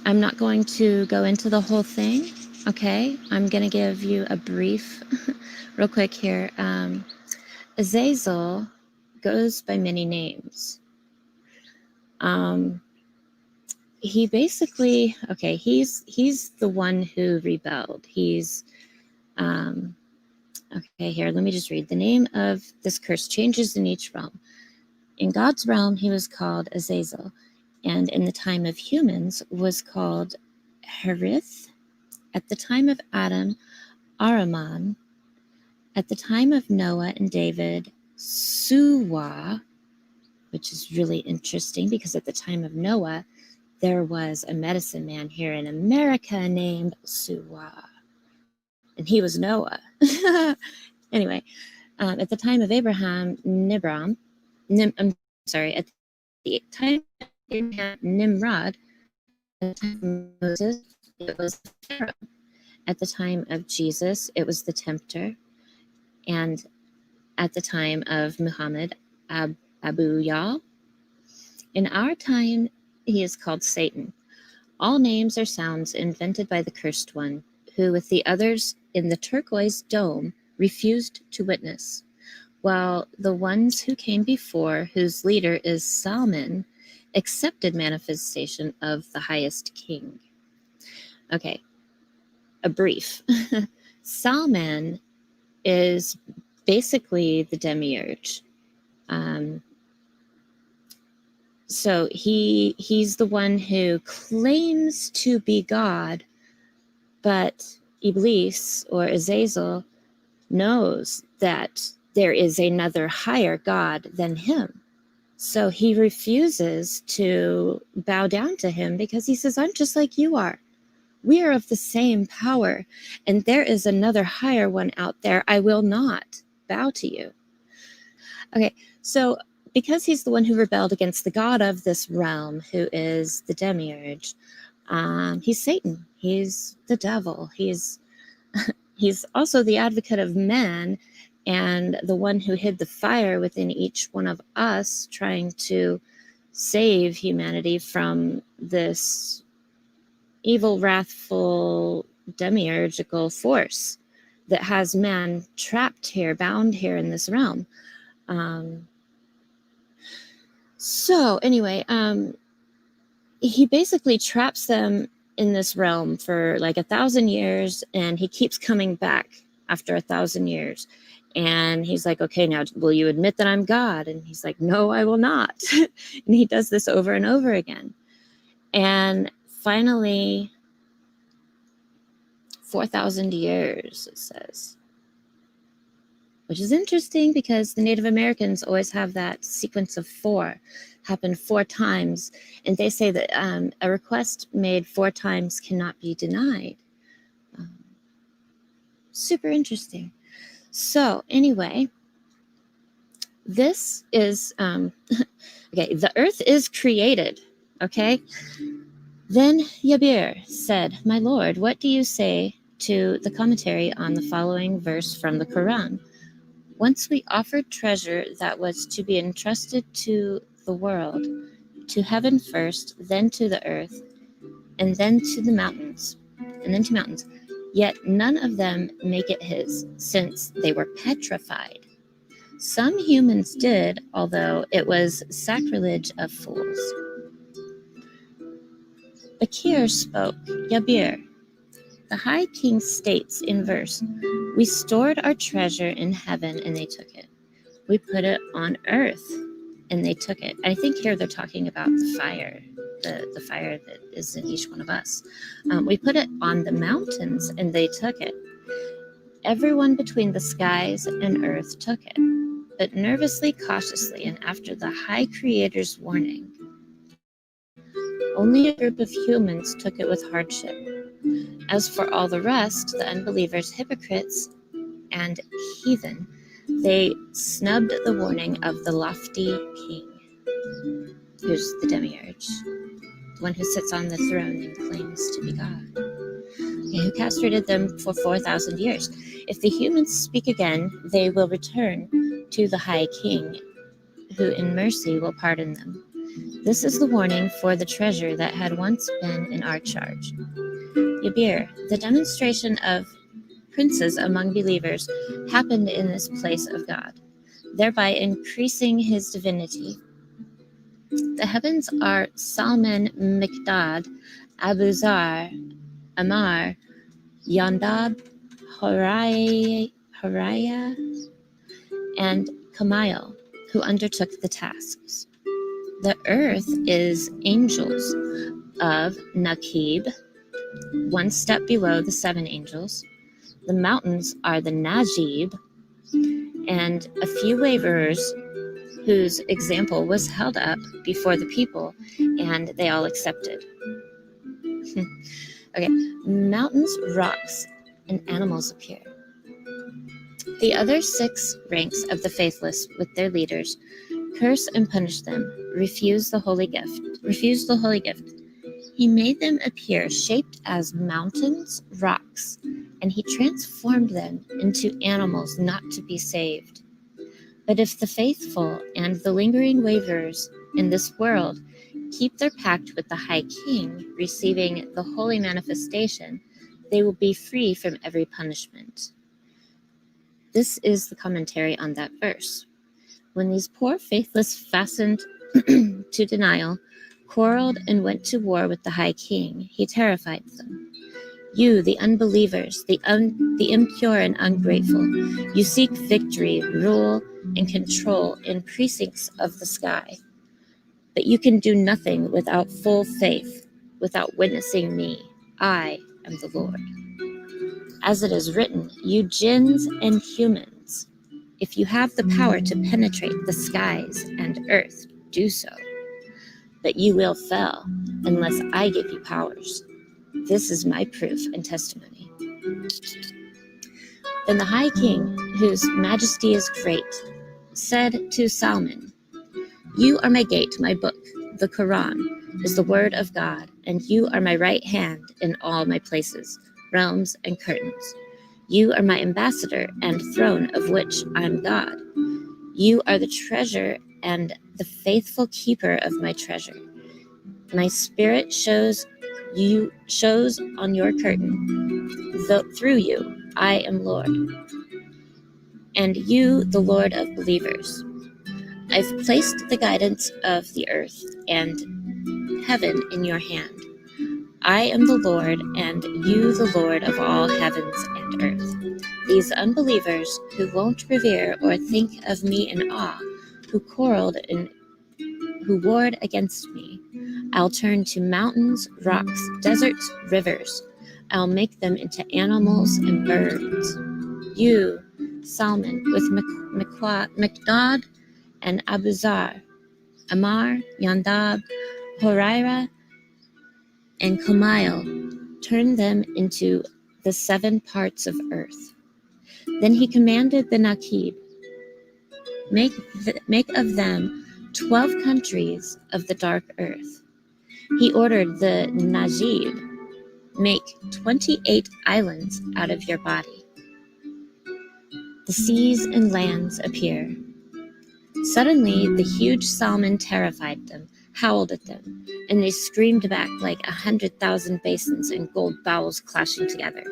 I'm not going to go into the whole thing, okay? I'm going to give you a brief, real quick here. Azazel goes by many names. He basically, okay, he's the one who rebelled. He's, okay, here, let me just read. The name of this curse changes in each realm. In God's realm, he was called Azazel, and in the time of humans was called Harith. At the time of Adam, Araman. At the time of Noah and David, Suwa, which is really interesting because at the time of Noah, there was a medicine man here in America named Suwa, and he was Noah. Anyway, at the time of Abraham, at the time of Abraham, Nimrod. At the time of Moses, it was Pharaoh. At the time of Jesus, it was the tempter. And at the time of Muhammad, Abu Yal. In our time, he is called Satan. All names are sounds invented by the cursed one, who with the others in the turquoise dome refused to witness, while the ones who came before, whose leader is Salman, accepted manifestation of the highest king. Okay, a brief. Salman is basically the demiurge. So he's the one who claims to be God, but Iblis or Azazel knows that there is another higher God than him. So he refuses to bow down to him because he says, I'm just like you are. We are of the same power, and there is another higher one out there. I will not bow to you. Okay, so because he's the one who rebelled against the god of this realm, who is the demiurge, he's Satan. He's the devil. He's also the advocate of man and the one who hid the fire within each one of us, trying to save humanity from this evil, wrathful, demiurgical force that has man trapped here, bound here in this realm. So anyway, he basically traps them in this realm for like 1,000 years, and he keeps coming back after 1,000 years. And he's like, okay, now will you admit that I'm God? And he's like, no, I will not. And he does this over and over again. And finally, 4,000 years, it says. Which is interesting because the Native Americans always have that sequence of 4 happen 4 times. And they say that a request made 4 times cannot be denied. Super interesting. So anyway, this is, okay, the earth is created, okay? Then Yabir said, my Lord, what do you say to the commentary on the following verse from the Quran? Once we offered treasure that was to be entrusted to the world, to heaven first, then to the earth, and then to the mountains, Yet none of them make it his, since they were petrified. Some humans did, although it was sacrilege of fools. Bakir spoke, Yabir. The High King states in verse, we stored our treasure in heaven and they took it. we put it on earth, and they took it. I think here they're talking about the fire, the fire that is in each one of us. We put it on the mountains, and they took it. Everyone between the skies and earth took it, but nervously, cautiously, and after the High Creator's warning. Only a group of humans took it with hardship. As for all the rest, the unbelievers, hypocrites, and heathen, they snubbed the warning of the lofty king, who's the demiurge, the one who sits on the throne and claims to be God, who castrated them for 4,000 years. If the humans speak again, they will return to the high king, who in mercy will pardon them. This is the warning for the treasure that had once been in our charge. Yabir, the demonstration of princes among believers, happened in this place of God, thereby increasing his divinity. The heavens are Salman, Mikdad, Abuzar, Amar, Yandab, Horiah, and Kamail, who undertook the tasks. The earth is angels of Nakib, one step below the 7 angels. The mountains are the Najib, and a few waverers whose example was held up before the people, and they all accepted. Okay, mountains, rocks, and animals appear. The other 6 ranks of the faithless with their leaders curse and punish them, refuse the holy gift. He made them appear shaped as mountains, rocks, and he transformed them into animals not to be saved. But if the faithful and the lingering waverers in this world keep their pact with the High King, receiving the holy manifestation, they will be free from every punishment. This is the commentary on that verse. When these poor faithless fastened to denial, quarreled and went to war with the High King, he terrified them. You, the unbelievers, the impure and ungrateful, you seek victory, rule, and control in precincts of the sky. But you can do nothing without full faith, without witnessing me. I am the Lord. As it is written, you jinns and humans, if you have the power to penetrate the skies and earth, do so. But you will fail unless I give you powers. This is my proof and testimony. Then the High King, whose majesty is great, said to Salman, you are my gate, my book. The Quran is the word of God, and you are my right hand in all my places, realms, and curtains. You are my ambassador and throne of which I am God. You are the treasure and the faithful keeper of my treasure. My spirit shows on your curtain. Through you, I am Lord. And you, the Lord of believers. I've placed the guidance of the earth and heaven in your hand. I am the Lord, and you the Lord of all heavens and earth. These unbelievers who won't revere or think of me in awe, who quarreled and who warred against me, I'll turn to mountains, rocks, deserts, rivers. I'll make them into animals and birds. You, Salman, with Mikdad and Abuzar, Amar, Yandab, Horiah, and Kamail, turn them into the 7 parts of earth. Then he commanded the Nakib, make of them 12 countries of the dark earth. He ordered the Najib, make 28 islands out of your body. The seas and lands appear. Suddenly, the huge Salman terrified them, howled at them, and they screamed back like 100,000 basins and gold bowls clashing together.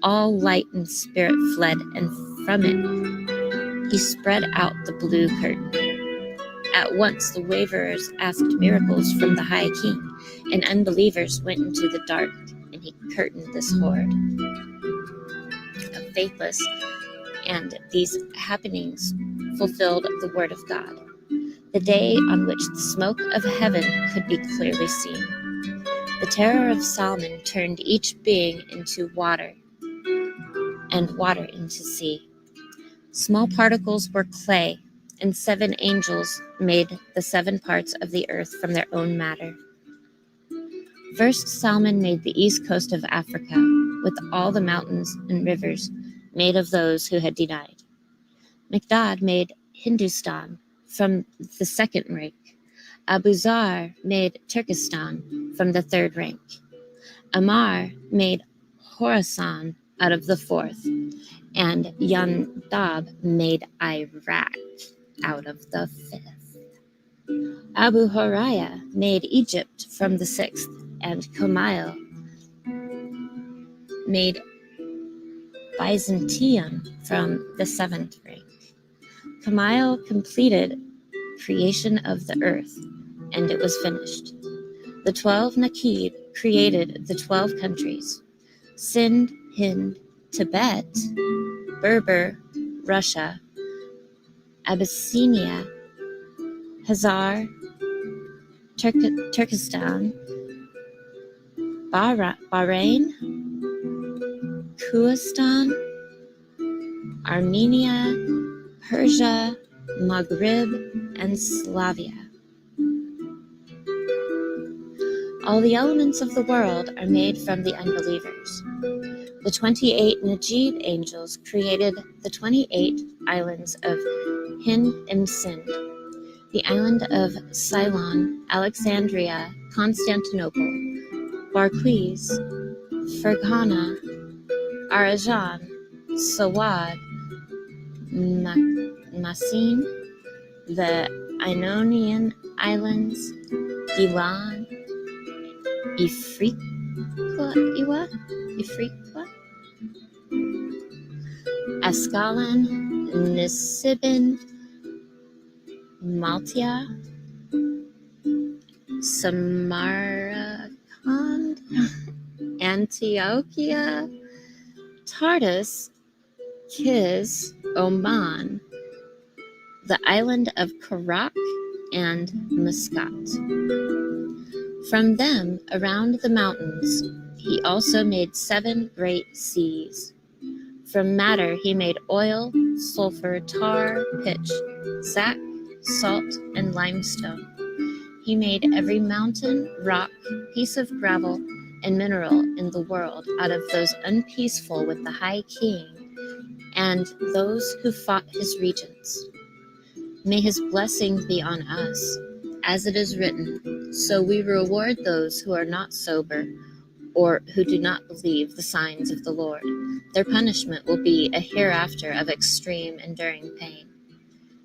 All light and spirit fled, and from it he spread out the blue curtain. At once the waverers asked miracles from the High King, and unbelievers went into the dark, and he curtained this horde of faithless and these happenings fulfilled the word of God, the day on which the smoke of heaven could be clearly seen. The terror of Salman turned each being into water, and water into sea. Small particles were clay, and 7 angels made the 7 parts of the earth from their own matter. First, Salman made the east coast of Africa, with all the mountains and rivers made of those who had denied. Mikdad made Hindustan from the 2nd rank. Abu Zar made Turkestan from the 3rd rank. Amar made Khorasan out of the 4th, and Yandab made Iraq out of the 5th. Abu Huraya made Egypt from the 6th, and Kumail made Byzantium from the 7th rank. Kumail completed creation of the earth, and it was finished. The 12 Naqib created the 12 countries: Sind, Hind, Tibet, Berber, Russia, Abyssinia, Hazar, Turkestan, Bahrain, Khuzestan, Armenia, Persia, Maghrib, and Slavia. All the elements of the world are made from the unbelievers. The 28 Najib angels created the 28 islands of Hind and Sind, the island of Ceylon, Alexandria, Constantinople, Barquis, Ferghana, Arajan, Sawad, Masin, the Ionian Islands, Gilan, Ifriqua, Ascalon, Nisibin, Maltia, Samarkand, Antiochia, Tartus, Kiz, Oman, the island of Karak, and Muscat. From them, around the mountains, he also made 7 great seas. From matter he made oil, sulfur, tar, pitch, sack, salt, and limestone. He made every mountain, rock, piece of gravel, and mineral in the world out of those unpeaceful with the high king and those who fought his regents. May his blessing be on us. As it is written, so we reward those who are not sober or who do not believe the signs of the Lord. Their punishment will be a hereafter of extreme enduring pain.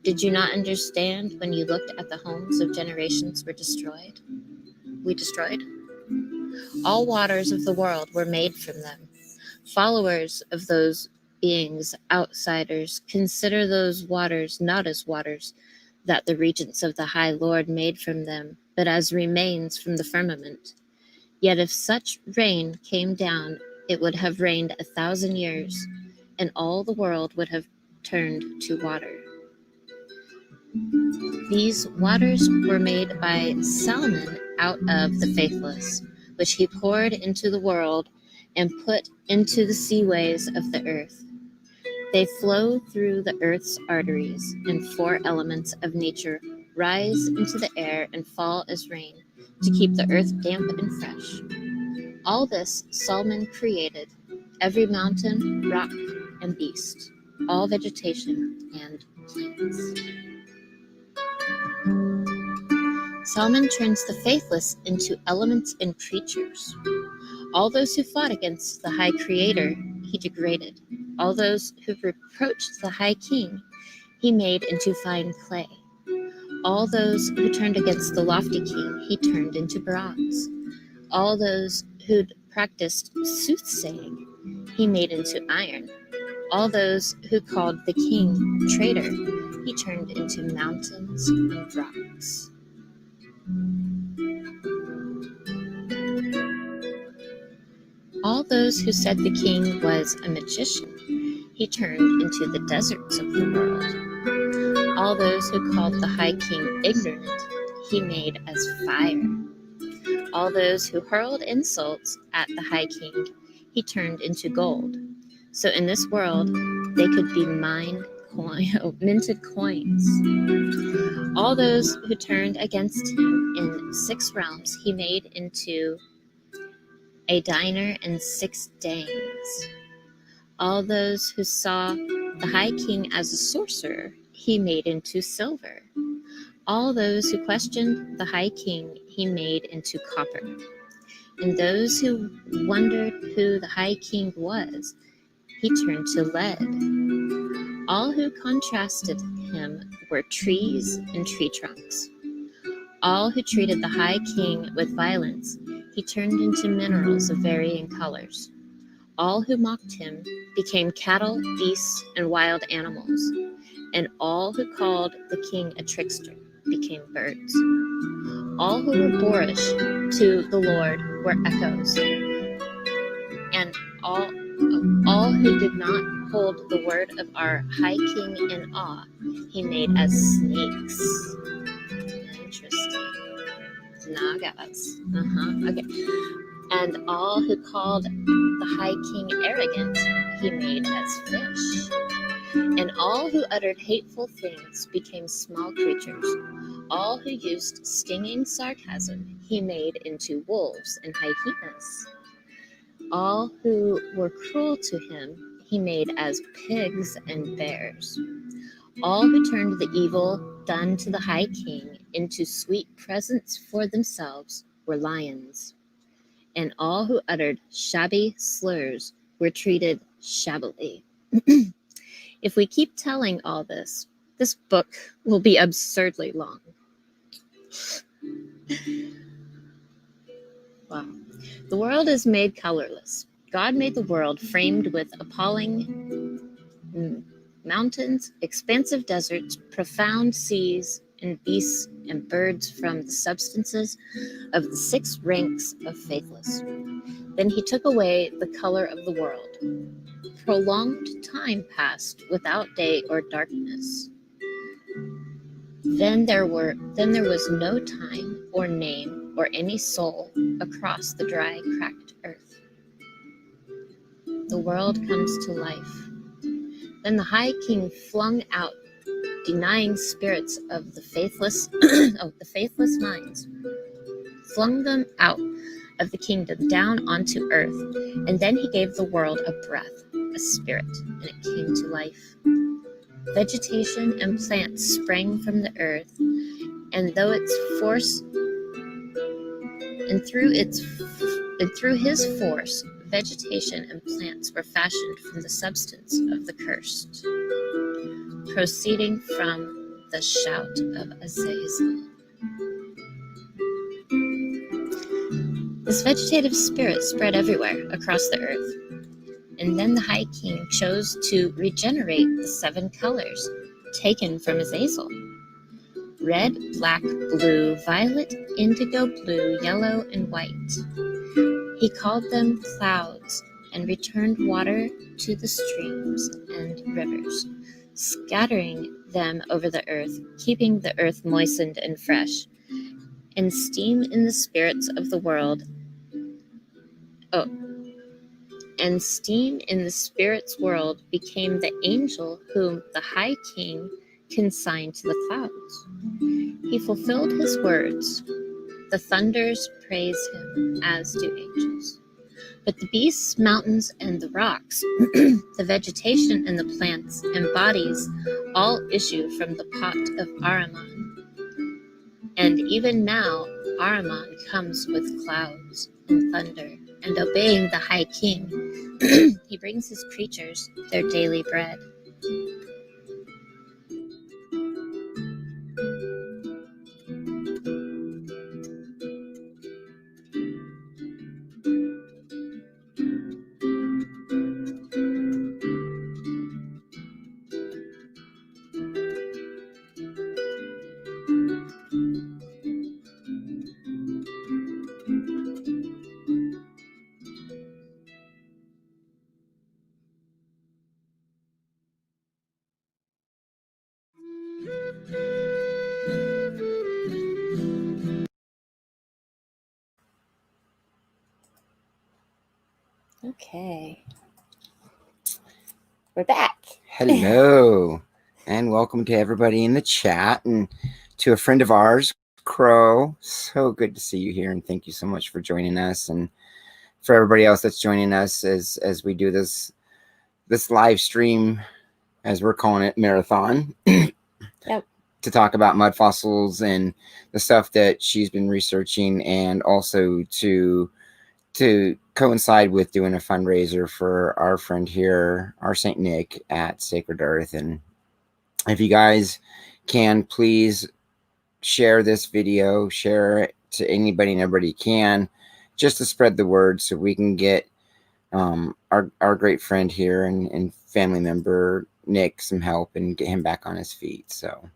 Did you not understand when you looked at the homes of generations we destroyed? All waters of the world were made from them. Followers of those beings, outsiders, consider those waters not as waters that the regents of the High Lord made from them, but as remains from the firmament. Yet if such rain came down, it would have rained 1,000 years, and all the world would have turned to water. These waters were made by Salman out of the faithless, which he poured into the world and put into the seaways of the earth. They flow through the earth's arteries, and 4 elements of nature rise into the air and fall as rain to keep the earth damp and fresh. All this Salman created, every mountain, rock, and beast, all vegetation and plants. Salman turns the faithless into elements and creatures. All those who fought against the High Creator, he degraded. All those who reproached the High King, he made into fine clay. All those who turned against the lofty king, he turned into bronze. All those who'd practiced soothsaying, he made into iron. All those who called the king traitor, he turned into mountains and rocks. All those who said the king was a magician, he turned into the deserts of the world. All those who called the High King ignorant, he made as fire. All those who hurled insults at the High King, he turned into gold. So in this world, they could be minted coins. All those who turned against him in 6 realms, he made into a diner and 6 dames. All those who saw the High King as a sorcerer, he made into silver. All those who questioned the High King, he made into copper. And those who wondered who the High King was, he turned to lead. All who contrasted him were trees and tree trunks. All who treated the High King with violence, he turned into minerals of varying colors. All who mocked him became cattle, beasts, and wild animals. And all who called the king a trickster became birds. All who were boorish to the Lord were echoes. And all who did not hold the word of our High King in awe, he made as snakes. Interesting. Nagas. Okay. And all who called the High King arrogant, he made as fish. And all who uttered hateful things became small creatures. All who used stinging sarcasm, he made into wolves and hyenas. All who were cruel to him, he made as pigs and bears. All who turned the evil done to the High King into sweet presents for themselves were lions. And all who uttered shabby slurs were treated shabbily. If we keep telling all this, this book will be absurdly long. Wow. The world is made colorless. God made the world framed with appalling mountains, expansive deserts, profound seas, and beasts and birds from the substances of the 6 ranks of faithless. Then he took away the color of the world. Prolonged time passed without day or darkness. Then there was no time or name or any soul across the dry, cracked earth. The world comes to life. Then the High King flung out denying spirits of the faithless minds, flung them out of the kingdom down onto earth, and then he gave the world a breath, a spirit, and it came to life. Vegetation and plants sprang from the earth, and through his force, vegetation and plants were fashioned from the substance of the cursed, proceeding from the shout of Azazel. This vegetative spirit spread everywhere across the earth. And then the High King chose to regenerate the 7 colors taken from Azazel: red, black, blue, violet, indigo blue, yellow, and white. He called them clouds and returned water to the streams and rivers, scattering them over the earth, keeping the earth moistened and fresh. And steam in the spirits of the world And steam in the spirit's world became the angel whom the High King consigned to the clouds. He fulfilled his words. The thunders praise him, as do angels. But the beasts, mountains, and the rocks, the vegetation and the plants and bodies all issue from the pot of Ahriman. And even now, Ahriman comes with clouds and thunder, and obeying the High King, he brings his creatures their daily bread. Okay. We're back. Hello. And welcome to everybody in the chat, and to a friend of ours, Crow. So good to see you here, and thank you so much for joining us, and for everybody else that's joining us as we do this live stream, as we're calling it, marathon. Yep. To talk about mud fossils and the stuff that she's been researching, and also to coincide with doing a fundraiser for our friend here, our Saint Nick at Sacred Earth. And if you guys can, please share this video, share it to anybody and everybody can, just to spread the word so we can get our great friend here and family member Nick some help and get him back on his feet. So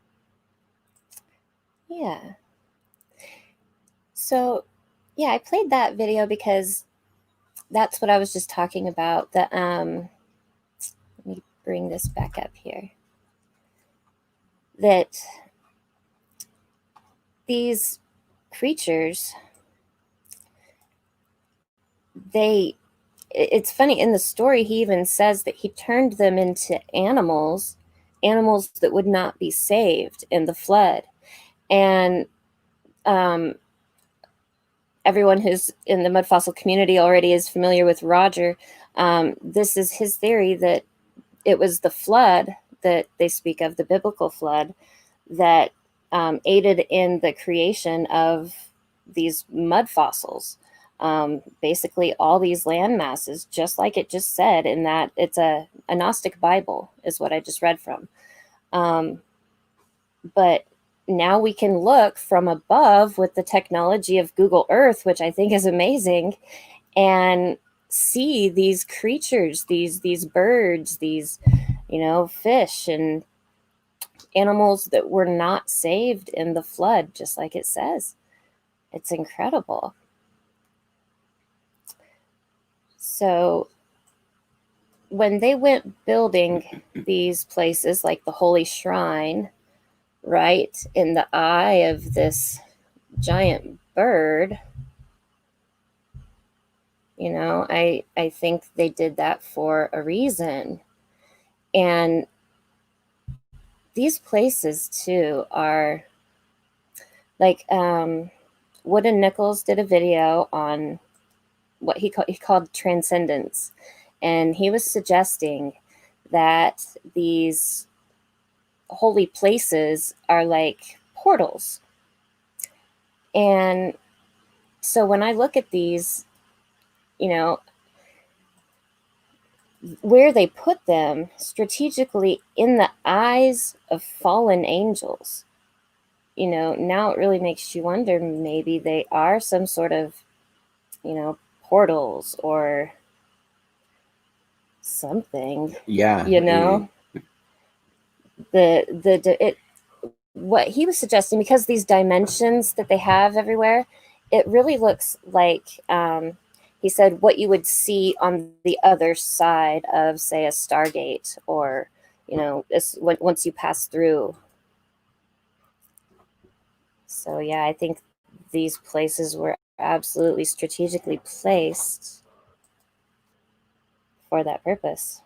yeah. So yeah, I played that video because that's what I was just talking about. Let me bring this back up here. That these creatures, it's funny, in the story he even says that he turned them into animals that would not be saved in the flood. And everyone who's in the mud fossil community already is familiar with Roger. This is his theory, that it was the flood that they speak of, the biblical flood, that aided in the creation of these mud fossils. Basically all these land masses, just like it just said in that, it's a Gnostic Bible is what I just read from. But now we can look from above with the technology of Google Earth, which I think is amazing, and see these creatures, these birds, these, fish and animals that were not saved in the flood, just like it says. It's incredible. So when they went building these places like the Holy Shrine, right in the eye of this giant bird, I think they did that for a reason. And these places too are like, Wooden Nichols did a video on what he called transcendence, and he was suggesting that these holy places are like portals. And so when I look at these, where they put them strategically in the eyes of fallen angels, now it really makes you wonder, maybe they are some sort of, portals or something. yeah, What he was suggesting, because these dimensions that they have everywhere, it really looks like, he said, what you would see on the other side of, say, a Stargate, or once you pass through. So yeah, I think these places were absolutely strategically placed for that purpose.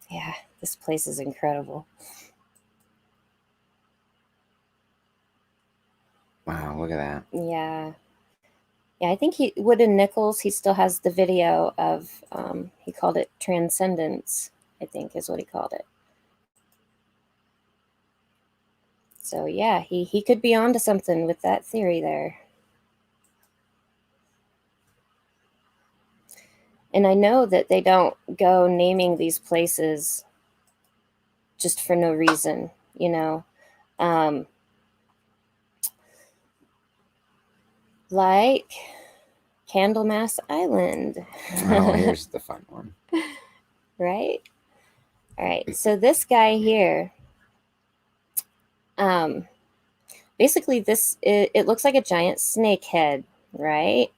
Yeah, this place is incredible. Wow, look at that. Yeah. Yeah, I think Wooden Nichols, he still has the video of, he called it Transcendence, I think is what he called it. So yeah, he could be onto something with that theory there. And I know that they don't go naming these places just for no reason, like Candlemas Island. Oh, here's the fun one. Right? All right. So this guy here, basically it looks like a giant snake head, right?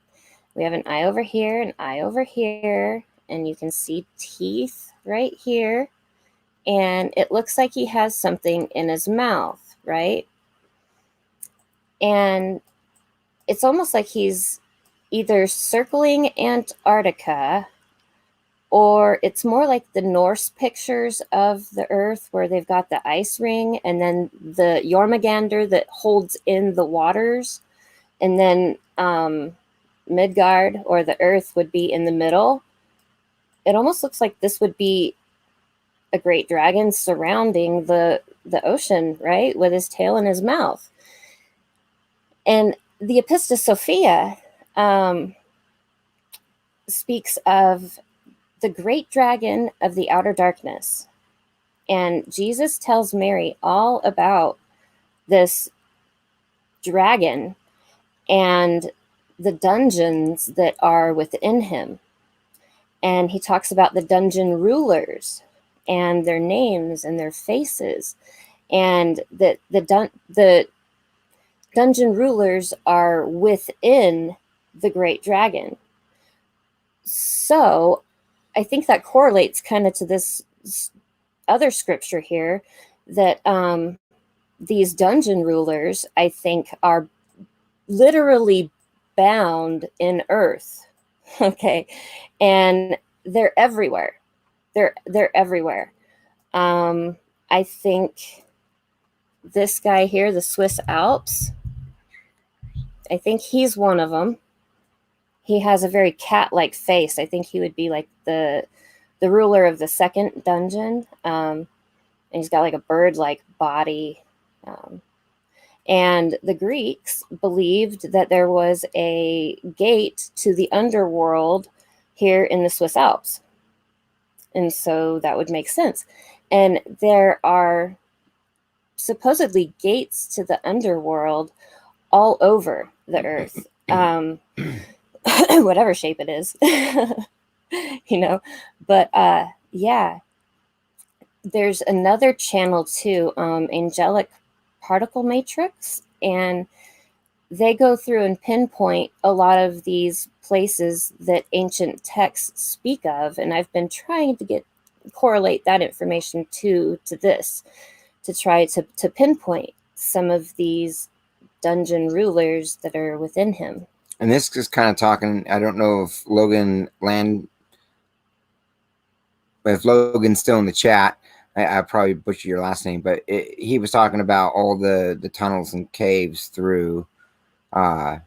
We have an eye over here, an eye over here, and you can see teeth right here. And it looks like he has something in his mouth, right? And it's almost like he's either circling Antarctica, or it's more like the Norse pictures of the Earth where they've got the ice ring and then the Jormungandr that holds in the waters. And then Midgard, or the Earth, would be in the middle. It almost looks like this would be a great dragon surrounding the ocean, right? With his tail in his mouth. And the Epistis Sophia speaks of the great dragon of the outer darkness. And Jesus tells Mary all about this dragon and the dungeons that are within him. And he talks about the dungeon rulers and their names and their faces. And that the dungeon rulers are within the great dragon. So I think that correlates kind of to this other scripture here, that these dungeon rulers, I think, are literally bound in earth. Okay. And they're everywhere. They're everywhere. I think this guy here, the Swiss Alps, I think he's one of them. He has a very cat-like face. I think he would be like the ruler of the second dungeon. And he's got like a bird-like body. And the Greeks believed that there was a gate to the underworld here in the Swiss Alps. And so that would make sense. And there are supposedly gates to the underworld all over the earth. Whatever shape it is. But yeah, there's another channel too, angelic particle matrix, and they go through and pinpoint a lot of these places that ancient texts speak of, and I've been trying to correlate that information to this, to try to pinpoint some of these dungeon rulers that are within him. And this is kind of talking, I don't know if Logan's still in the chat. I probably butchered your last name, but he was talking about all the tunnels and caves through, yeah,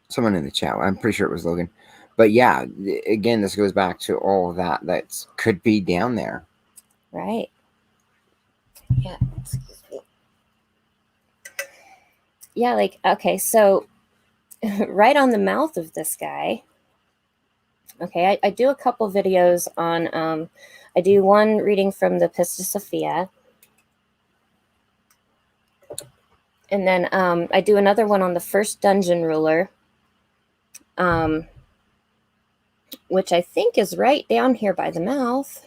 someone in the chat. I'm pretty sure it was Logan. But yeah, again, this goes back to all of that could be down there. Right. Yeah, excuse me. Yeah, like, okay, so right on the mouth of this guy, okay, I do a couple videos on, I do one reading from the Pistis Sophia, and then I do another one on the first dungeon ruler, which I think is right down here by the mouth.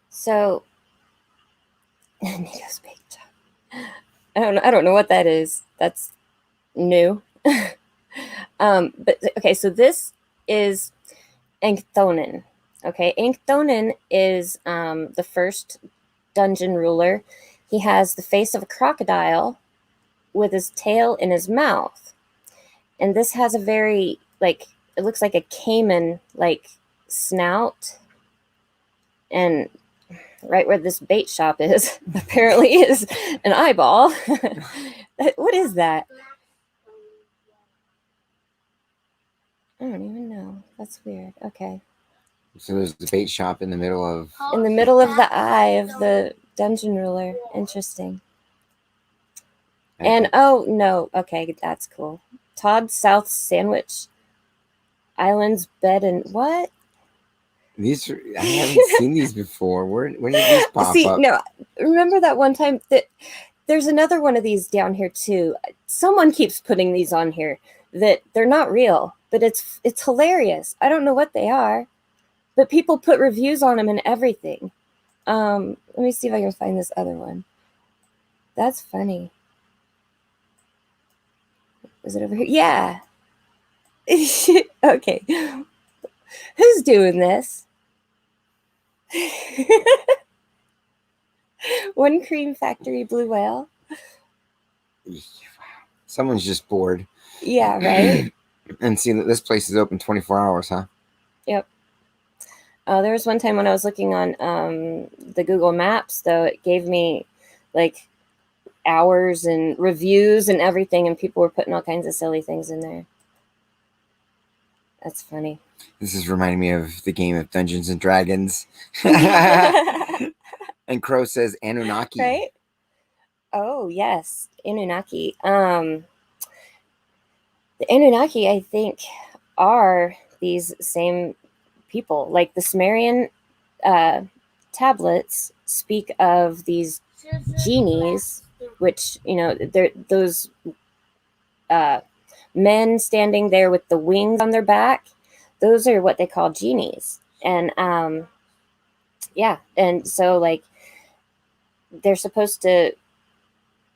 So, Nico's big job. I don't know what that is. That's new. But okay, so this is Anchthonin. Okay, Anchthonin is the first dungeon ruler. He has the face of a crocodile with his tail in his mouth. And this has a very, like, it looks like a caiman, like, snout. And right where this bait shop is, apparently is an eyeball. What is that? I don't even know. That's weird. Okay. So there's the bait shop in the middle of... In the middle of the eye of the dungeon ruler. Interesting. And, oh, no. Okay, that's cool. Todd South Sandwich Islands Bed and... What? These are, I haven't seen these before. When did these pop up? No, remember that one time that there's another one of these down here too. Someone keeps putting these on here that they're not real, but it's hilarious. I don't know what they are, but people put reviews on them and everything. Let me see if I can find this other one. That's funny. Is it over here? Yeah. Okay. Who's doing this? One Cream Factory blue whale. Someone's just bored. Yeah, right? And see that this place is open 24 hours, huh? Yep. There was one time when I was looking on the Google Maps, though, it gave me like hours and reviews and everything, and people were putting all kinds of silly things in there. That's funny. This is reminding me of the game of Dungeons and Dragons. And Crow says Anunnaki. Right? Oh, yes. Anunnaki. The Anunnaki, I think, are these same people. Like the Sumerian tablets speak of these genies, which, you know, they're those men standing there with the wings on their back. Those are what they call genies. And yeah, and so like they're supposed to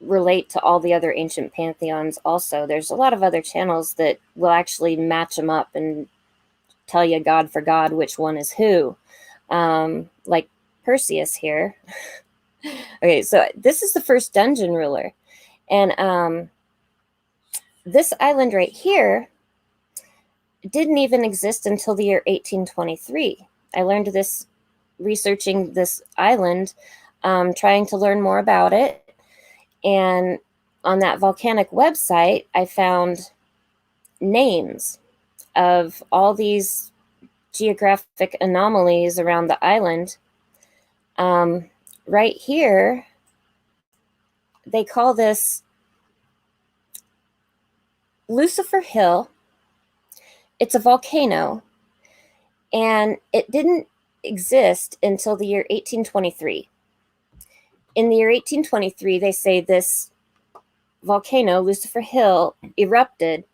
relate to all the other ancient pantheons also. There's a lot of other channels that will actually match them up and tell you God for God which one is who. Like Perseus here. Okay, so this is the first dungeon ruler. And this island right here didn't even exist until the year 1823. I learned this researching this island, trying to learn more about it. And on that volcanic website, I found names of all these geographic anomalies around the island. Right here, they call this Lucifer Hill. It's a volcano, and it didn't exist until the year 1823. In the year 1823, they say this volcano, Lucifer Hill, erupted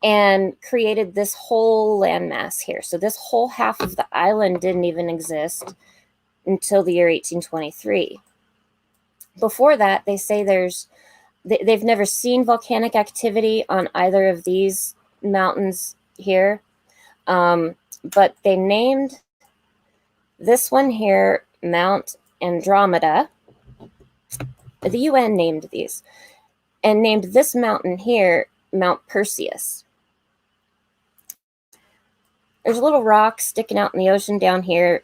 and created this whole landmass here. So this whole half of the island didn't even exist until the year 1823. Before that, they say they've never seen volcanic activity on either of these mountains here, but they named this one here Mount Andromeda. The UN named these, and named this mountain here Mount Perseus. There's a little rock sticking out in the ocean down here.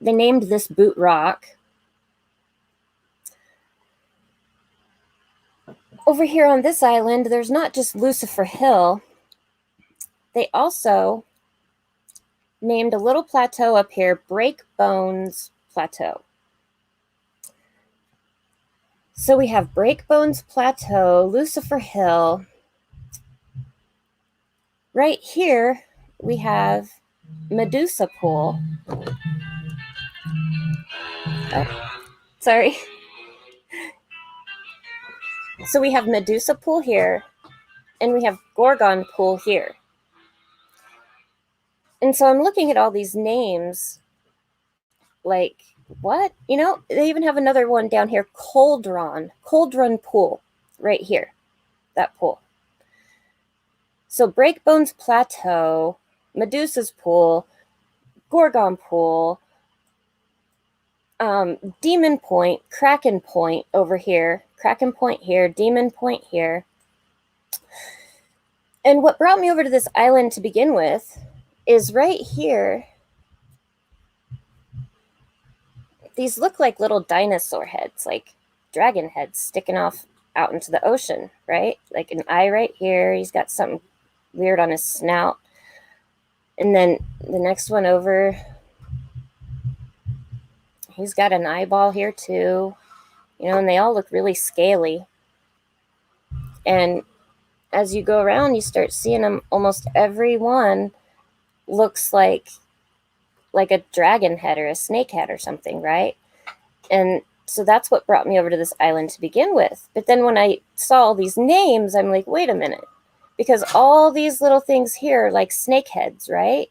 They named this Boot Rock. Over here on this island, there's not just Lucifer Hill. They also named a little plateau up here Break Bones Plateau. So we have Break Bones Plateau, Lucifer Hill. Right here, we have Medusa Pool. Oh, sorry. So we have Medusa Pool here, and we have Gorgon Pool here. And so I'm looking at all these names, like, what? You know, they even have another one down here, Cauldron Pool, right here, that pool. So Breakbones Plateau, Medusa's Pool, Gorgon Pool, Demon Point, Kraken Point over here, Kraken Point here, Demon Point here. And what brought me over to this island to begin with is right here. These look like little dinosaur heads, like dragon heads sticking off out into the ocean, right? Like an eye right here. He's got something weird on his snout. And then the next one over, he's got an eyeball here too. You know, and they all look really scaly. And as you go around, you start seeing them. Almost every one looks like a dragon head or a snake head or something, right? And so that's what brought me over to this island to begin with. But then when I saw all these names, I'm like, wait a minute. Because all these little things here are like snake heads, right?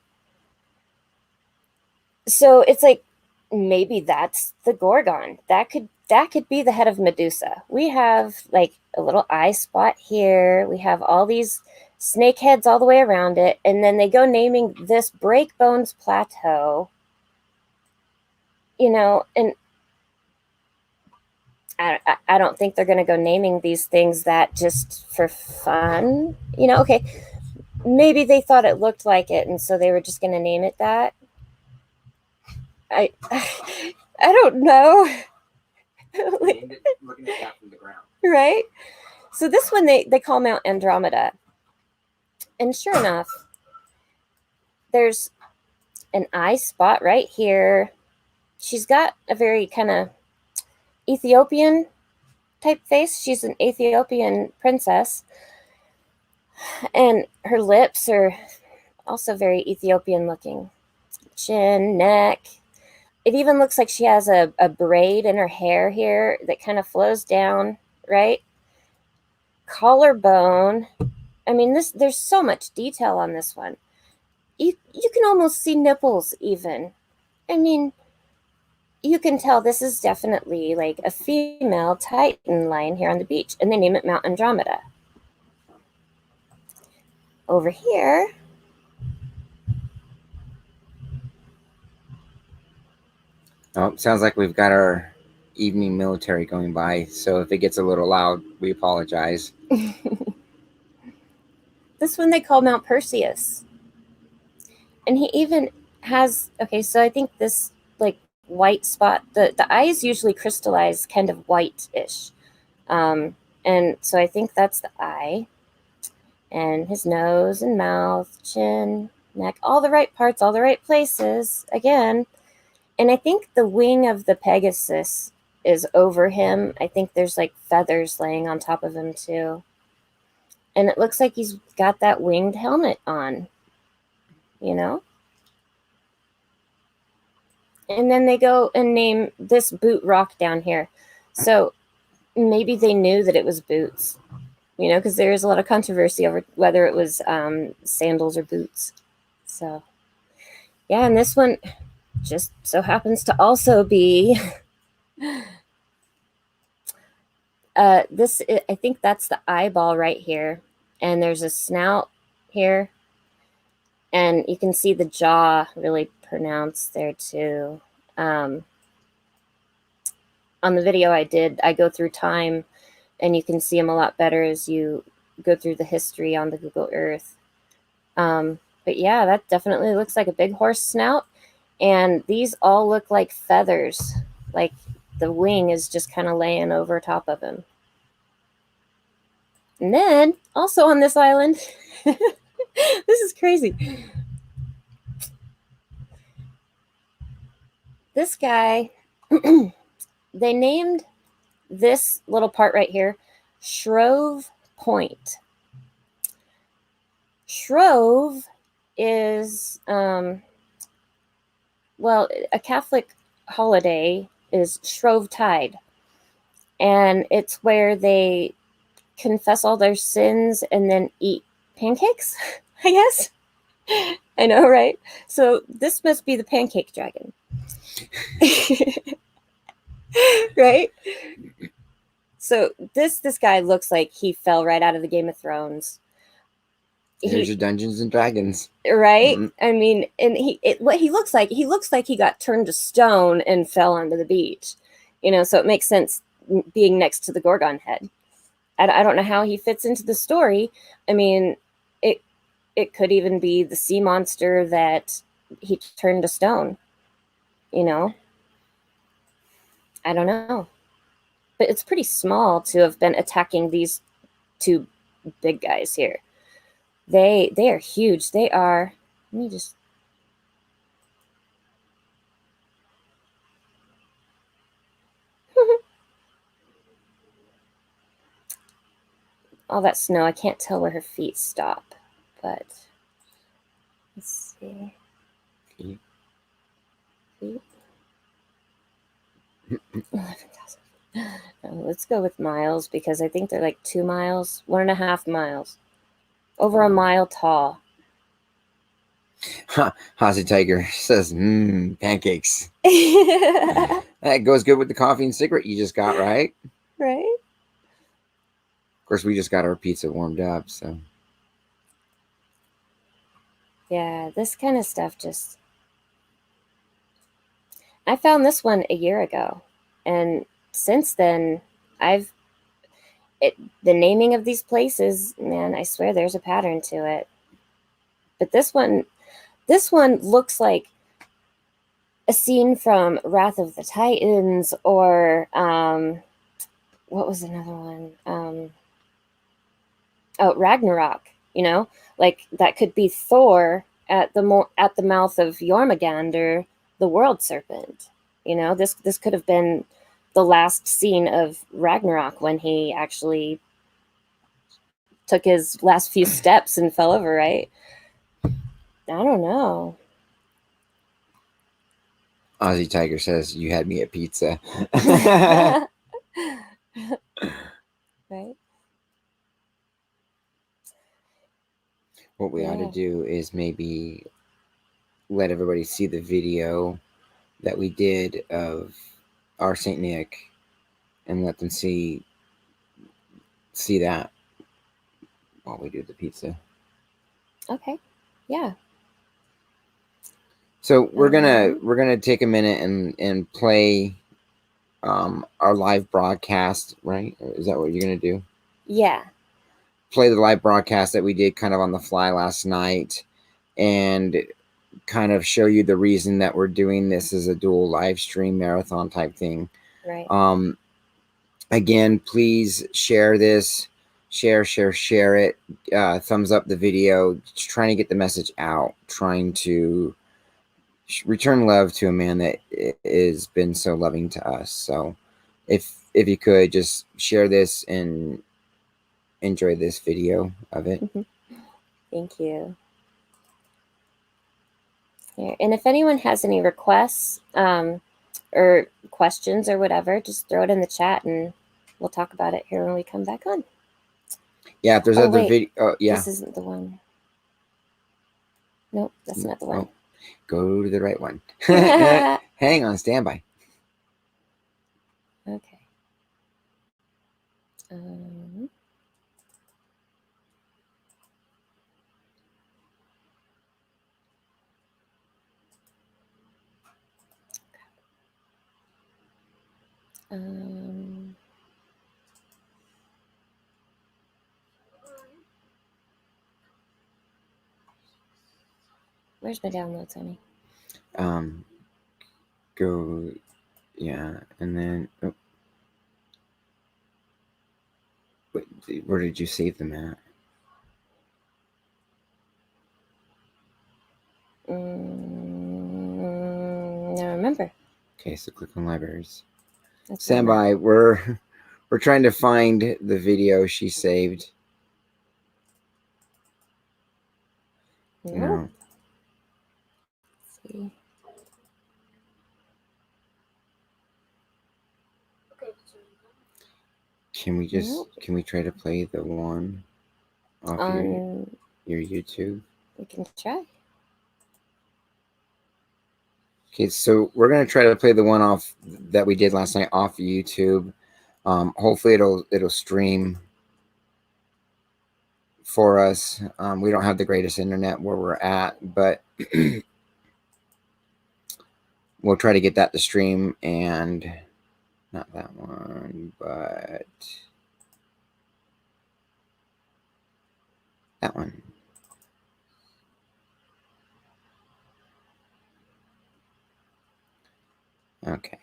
So it's like, maybe that's the Gorgon. That could be the head of Medusa. We have like a little eye spot here. We have all these snake heads all the way around it. And then they go naming this Breakbones Plateau, you know, and I don't think they're going to go naming these things that just for fun. You know, okay, maybe they thought it looked like it, and so they were just going to name it that. I don't know. Looking at that from the ground. Right? So this one they call Mount Andromeda. And sure enough, there's an eye spot right here. She's got a very kind of Ethiopian type face. She's an Ethiopian princess. And her lips are also very Ethiopian looking. Chin, neck. It even looks like she has a braid in her hair here that kind of flows down, right? Collarbone. I mean, there's so much detail on this one. You can almost see nipples even. I mean, you can tell this is definitely like a female titan lying here on the beach, and they name it Mount Andromeda. Over here, oh, sounds like we've got our evening military going by, so if it gets a little loud, we apologize. this one they call Mount Perseus. And he even has, okay, so I think this like white spot, the eyes usually crystallize kind of white-ish. And so I think that's the eye. And his nose and mouth, chin, neck, all the right parts, all the right places, again. And I think the wing of the Pegasus is over him. I think there's like feathers laying on top of him too. And it looks like he's got that winged helmet on, you know? And then they go and name this boot rock down here. So maybe they knew that it was boots, you know, because there is a lot of controversy over whether it was sandals or boots. So, yeah, and this one just so happens to also be this. I think that's the eyeball right here, and there's a snout here, and you can see the jaw really pronounced there too. On the video I did, I go through time, and you can see them a lot better as you go through the history on the Google Earth. But yeah, that definitely looks like a big horse snout. And these all look like feathers, like the wing is just kind of laying over top of him. And then, also on this island, this is crazy. This guy, they named this little part right here Shrove Point. Shrove is, well, a Catholic holiday is Shrovetide. And it's where they confess all their sins and then eat pancakes, I guess. I know, right? So this must be the pancake dragon. Right? So this guy looks like he fell right out of the Game of Thrones. Here's your Dungeons and Dragons. Right? I mean, and what he looks like he got turned to stone and fell onto the beach. You know, so it makes sense being next to the Gorgon head. I don't know how he fits into the story. I mean, it could even be the sea monster that he turned to stone. You know? I don't know. But it's pretty small to have been attacking these two big guys here. They are huge. They are, let me just, all that snow, I can't tell where her feet stop, but let's see. Feet. 11,000. Let's go with miles because I think they're like 2 miles, 1.5 miles. Over a mile tall. Hazy Tiger says, pancakes. That goes good with the coffee and cigarette you just got, right? Right. Of course, we just got our pizza warmed up, so. Yeah, this kind of stuff just... I found this one a year ago, and since then, the naming of these places, man, I swear there's a pattern to it. But this one looks like a scene from Wrath of the Titans, or what was another one? Oh, Ragnarok. You know, like that could be Thor at the mouth of Jormungandr, the world serpent. You know, this could have been the last scene of Ragnarok when he actually took his last few steps and fell over, right? I don't know. Aussie Tiger says, you had me at pizza. Right? What we ought to do is maybe let everybody see the video that we did of our Saint Nick and let them see that while we do the pizza. Okay. Yeah. So we're gonna take a minute and play our live broadcast, right? Is that what you're gonna do? Yeah. Play the live broadcast that we did kind of on the fly last night, and kind of show you the reason that we're doing this as a dual live stream marathon type thing. Right. Again, please share this, share it, thumbs up the video, just trying to get the message out, trying to return love to a man that has been so loving to us. So if you could just share this and enjoy this video of it. Thank you. Here. And if anyone has any requests or questions or whatever, just throw it in the chat and we'll talk about it here when we come back on. Yeah, if there's other video. Oh, yeah. This isn't the one. Nope, that's not the one. Oh, go to the right one. Hang on standby. Okay. Where's my downloads, honey? Go, yeah, and then where did you save them at? I don't remember. Okay, so click on libraries. That's Stand by. We're trying to find the video she saved. Nope. No. Let's see. Can we just can we try to play the one off on your YouTube? We can try. Okay, so we're gonna try to play the one off that we did last night off YouTube. Hopefully it'll stream for us. We don't have the greatest internet where we're at, but we'll try to get that to stream. And not that one, but that one. Okay.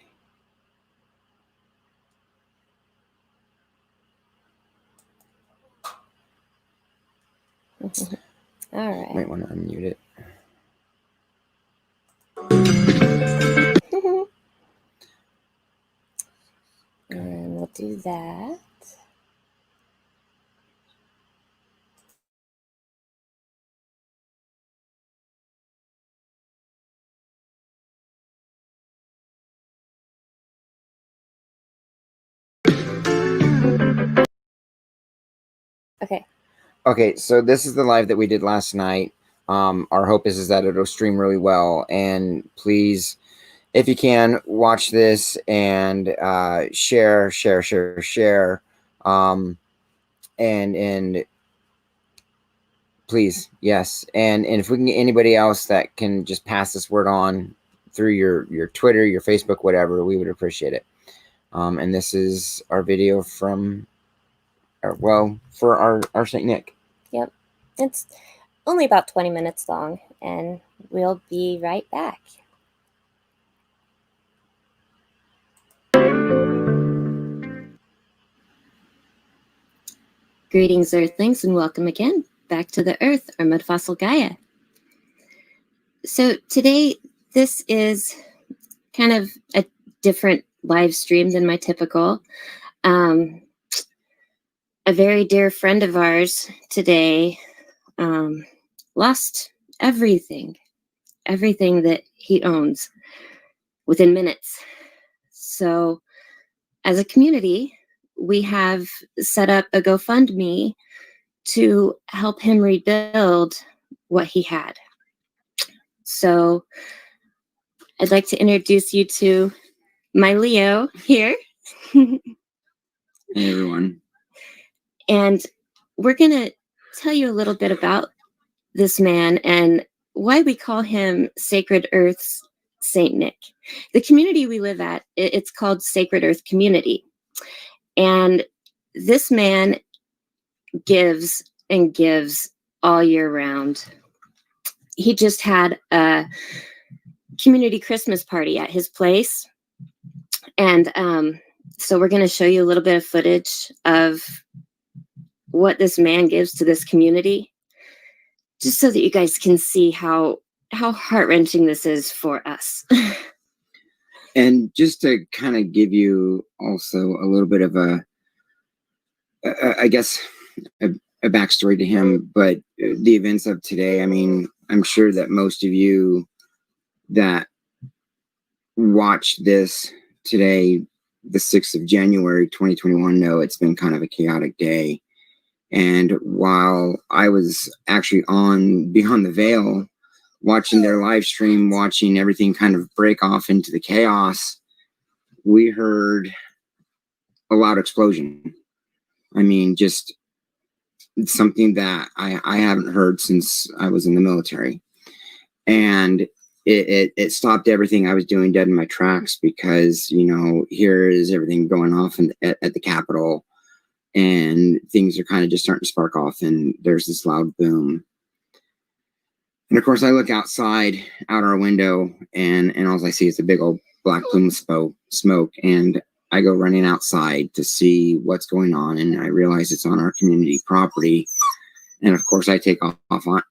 All right. Might want to unmute it. And we'll do that. Okay. Okay, so this is the live that we did last night. Our hope is that it'll stream really well. And please, if you can, watch this and share. And Please, yes. And if we can get anybody else that can just pass this word on through your Twitter, your Facebook, whatever, we would appreciate it. And this is our video from, for our St. Nick. Yep. It's only about 20 minutes long, and we'll be right back. Greetings, Earthlings, and welcome again back to the Earth, or Mudfossil Gaia. So today, this is kind of a different live stream than my typical. A very dear friend of ours today lost everything that he owns within minutes. So as a community, we have set up a GoFundMe to help him rebuild what he had. So I'd like to introduce you to my Leo here. Hey, everyone. And we're going to tell you a little bit about this man and why we call him Sacred Earth's Saint Nick. The community we live at, it's called Sacred Earth Community. And this man gives and gives all year round. He just had a community Christmas party at his place. And so we're going to show you a little bit of footage of what this man gives to this community, just so that you guys can see how heart-wrenching this is for us. And just to kind of give you also a little bit of a backstory to him, but the events of today, I mean, I'm sure that most of you that watched this today, the 6th of January, 2021, know it's been kind of a chaotic day. And while I was actually on Beyond the Veil, watching their live stream, watching everything kind of break off into the chaos, we heard a loud explosion. I mean, just something that I haven't heard since I was in the military. And it stopped everything I was doing dead in my tracks, because, you know, here is everything going off at the Capitol, and things are kind of just starting to spark off, and there's this loud boom. And of course, I look outside, out our window, and all I see is a big old black plume of smoke. And I go running outside to see what's going on, and I realize it's on our community property. And of course, I take off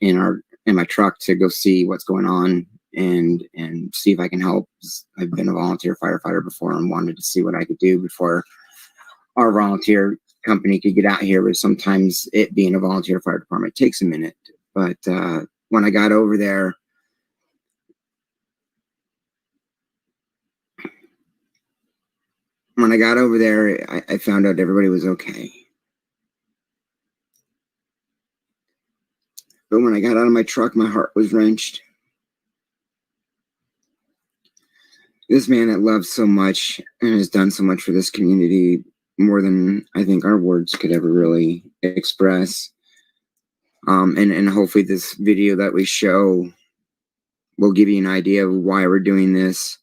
in my truck to go see what's going on and see if I can help. I've been a volunteer firefighter before and wanted to see what I could do before our volunteer company could get out here. But sometimes it being a volunteer fire department takes a minute. But when I got over there, I found out everybody was okay. But when I got out of my truck, my heart was wrenched. This man that loves so much and has done so much for this community, more than I think our words could ever really express. And hopefully this video that we show will give you an idea of why we're doing this,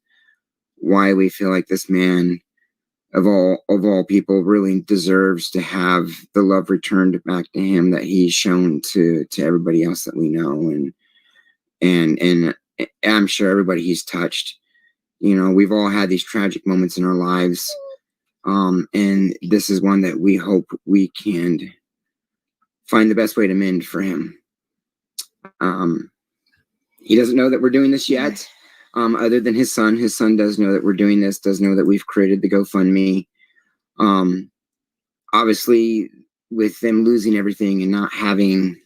why we feel like this man of all people really deserves to have the love returned back to him that he's shown to everybody else that we know. And I'm sure everybody he's touched. You know, we've all had these tragic moments in our lives. And this is one that we hope we can find the best way to mend for him. He doesn't know that we're doing this yet, other than his son. His son does know that we're doing this, does know that we've created the GoFundMe. Obviously, with them losing everything and not having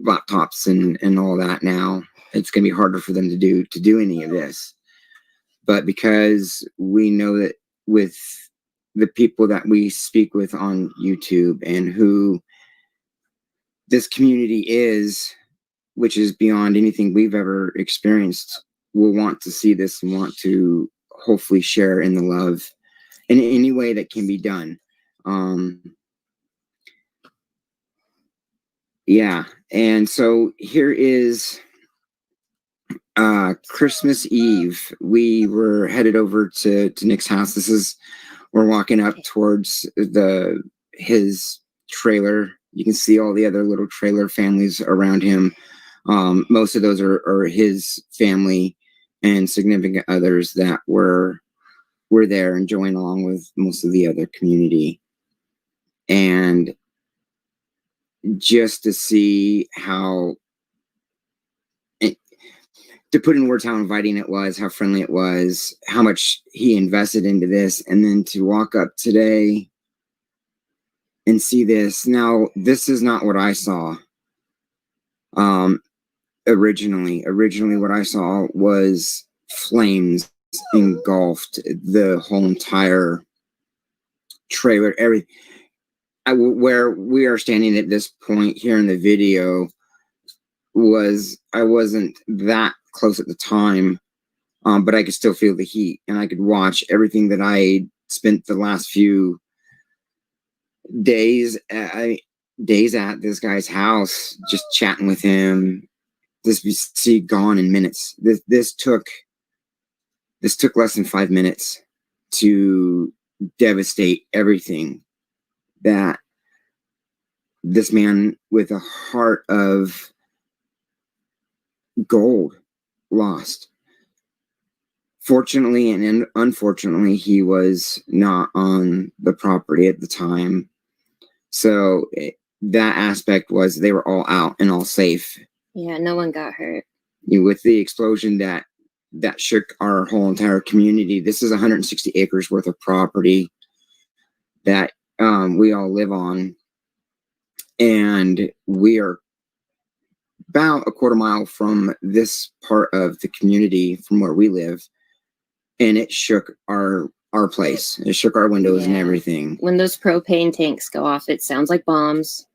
laptops and all that now, it's going to be harder for them to do any of this. But because we know that with the people that we speak with on YouTube and who this community is, which is beyond anything we've ever experienced, will want to see this and want to hopefully share in the love in any way that can be done. Yeah. And so here is Christmas Eve. We were headed over to Nick's house. We're walking up towards his trailer. You can see all the other little trailer families around him. Most of those are his family and significant others that were there enjoying along with most of the other community. And just to see how, to put in words how inviting it was, how friendly it was, how much he invested into this, and then to walk up today and see this. Now, this is not what I saw. Originally what I saw was flames engulfed the whole entire trailer. Where we are standing at this point here in the video I wasn't that close at the time, but I could still feel the heat, and I could watch everything that I spent the last few days at this guy's house, just chatting with him. This see gone in minutes. This took less than 5 minutes to devastate everything that this man with a heart of gold lost. Fortunately and unfortunately, he was not on the property at the time. So that aspect was they were all out and all safe. Yeah, no one got hurt. With the explosion that shook our whole entire community. This is 160 acres worth of property that we all live on. And we are about a quarter mile from this part of the community from where we live. And it shook our place. It shook our windows and everything. When those propane tanks go off, it sounds like bombs.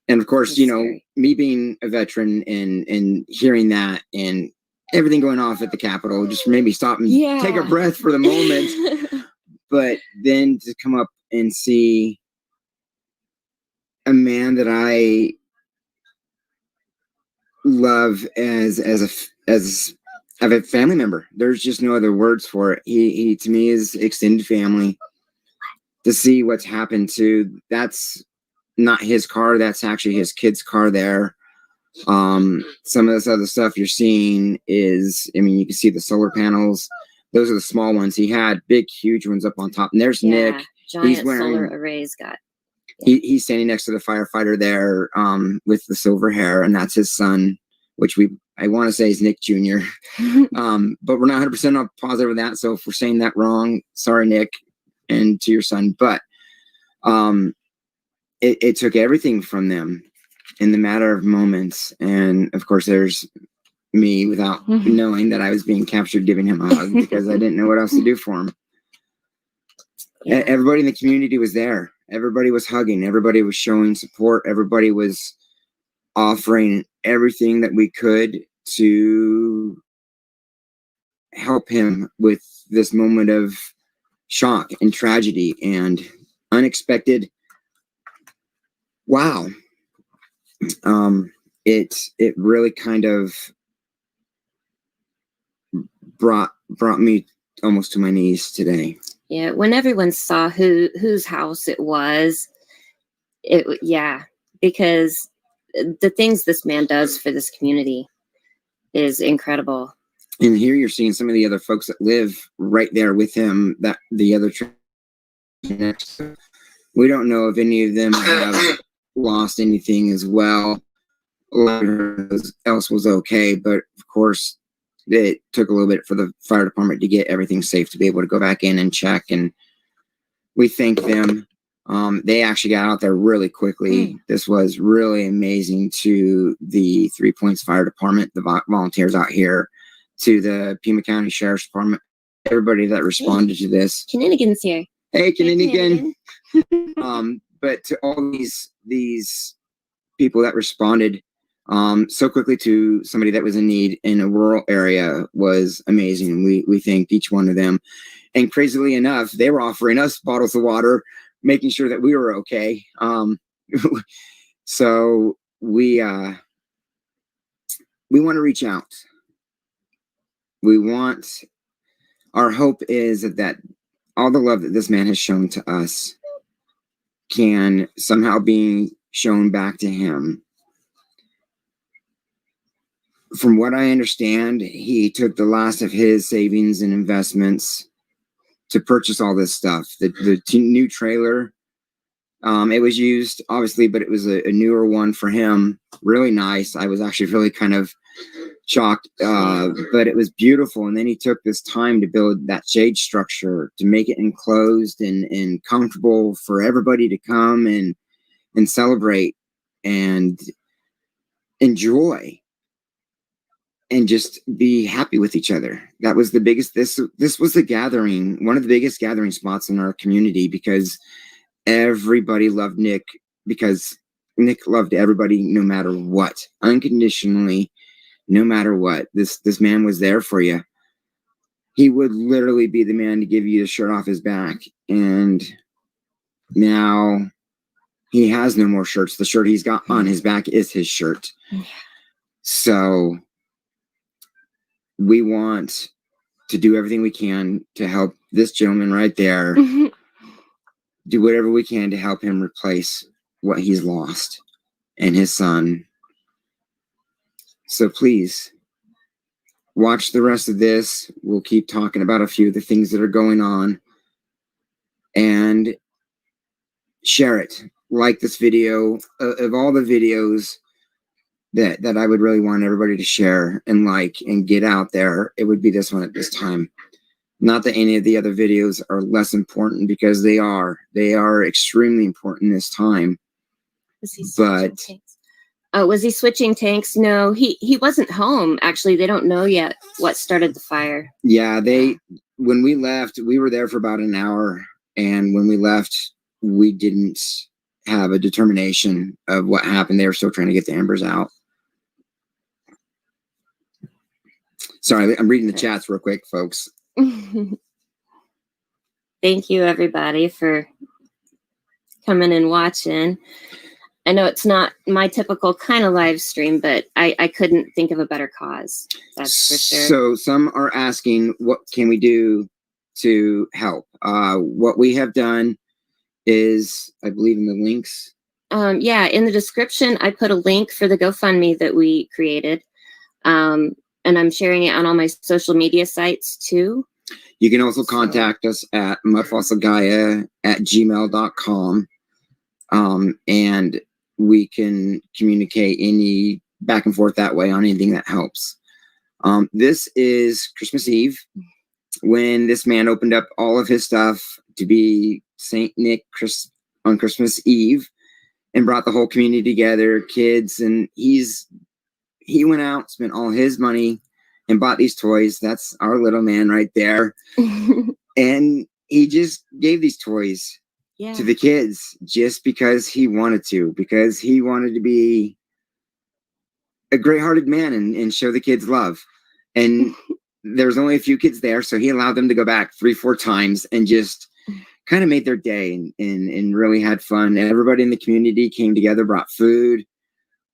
And of course, me being a veteran and hearing that and everything going off at the Capitol just made me stop and take a breath for the moment. But then to come up and see a man that I love as a family member. There's just no other words for it. He to me is extended family. To see what's happened to, that's not his car, that's actually his kid's car there. Some of this other stuff you're seeing is, I mean, you can see the solar panels. Those are the small ones. He had big, huge ones up on top. And there's Nick. Giant solar arrays got. He's standing next to the firefighter there, with the silver hair, and that's his son, which I want to say is Nick Jr. But we're not 100% positive of that. So if we're saying that wrong, sorry, Nick, and to your son. But it took everything from them in the matter of moments. And of course, there's me without knowing that I was being captured, giving him a hug because I didn't know what else to do for him. Yeah. Everybody in the community was there. Everybody was hugging. Everybody was showing support. Everybody was offering everything that we could to help him with this moment of shock and tragedy and unexpected. Wow. It really kind of brought me almost to my knees today. Yeah, when everyone saw whose house it was, because the things this man does for this community is incredible. And here you're seeing some of the other folks that live right there with him, that the other next. We don't know if any of them have lost anything as well. Else was okay, but of course it took a little bit for the fire department to get everything safe to be able to go back in and check, and we thank them. They actually got out there really quickly. This was really amazing to the 3 Points Fire Department, the volunteers out here, to the Pima County Sheriff's Department, everybody that responded to this. Kinnigan's here. Hey, Kinnigan. But to all these people that responded so quickly to somebody that was in need in a rural area was amazing. We thanked each one of them. And crazily enough, they were offering us bottles of water, making sure that we were okay. So we want to reach out. Our hope is that all the love that this man has shown to us can somehow be shown back to him. From what I understand, he took the last of his savings and investments to purchase all this stuff. The new trailer, it was used, obviously, but it was a newer one for him. Really nice. I was actually really kind of shocked, but it was beautiful. And then he took this time to build that shade structure to make it enclosed and comfortable for everybody to come and celebrate and enjoy and just be happy with each other. That was the biggest, this was the gathering, one of the biggest gathering spots in our community, because everybody loved Nick, because Nick loved everybody no matter what, unconditionally, no matter what. This man was there for you. He would literally be the man to give you the shirt off his back. And now he has no more shirts. The shirt he's got on his back is his shirt. So we want to do everything we can to help this gentleman right there do whatever we can to help him replace what he's lost and his son. So please watch the rest of this. We'll keep talking about a few of the things that are going on, and share it. Like this video. Of all the videos that I would really want everybody to share and like and get out there, it would be this one at this time. Not that any of the other videos are less important, because they are extremely important this time. But was he switching tanks? No, he wasn't home. Actually, they don't know yet what started the fire. Yeah, when we left, we were there for about an hour, and when we left, we didn't have a determination of what happened. They were still trying to get the embers out. Sorry, I'm reading the chats real quick, folks. Thank you, everybody, for coming and watching. I know it's not my typical kind of live stream, but I couldn't think of a better cause. That's for sure. So some are asking, what can we do to help? What we have done is, I believe, in the links. Yeah, in the description, I put a link for the GoFundMe that we created. And I'm sharing it on all my social media sites too. You can also contact us at mudfossilgaia@gmail.com. And we can communicate any back and forth that way on anything that helps. This is Christmas Eve, when this man opened up all of his stuff to be Saint Nick on Christmas Eve, and brought the whole community together, kids, and he went out, spent all his money, and bought these toys. That's our little man right there. And he just gave these toys to the kids just because he wanted to, because he wanted to be a great-hearted man and show the kids love. And there's only a few kids there, so he allowed them to go back 3-4 times and just kind of made their day and really had fun. And everybody in the community came together, brought food.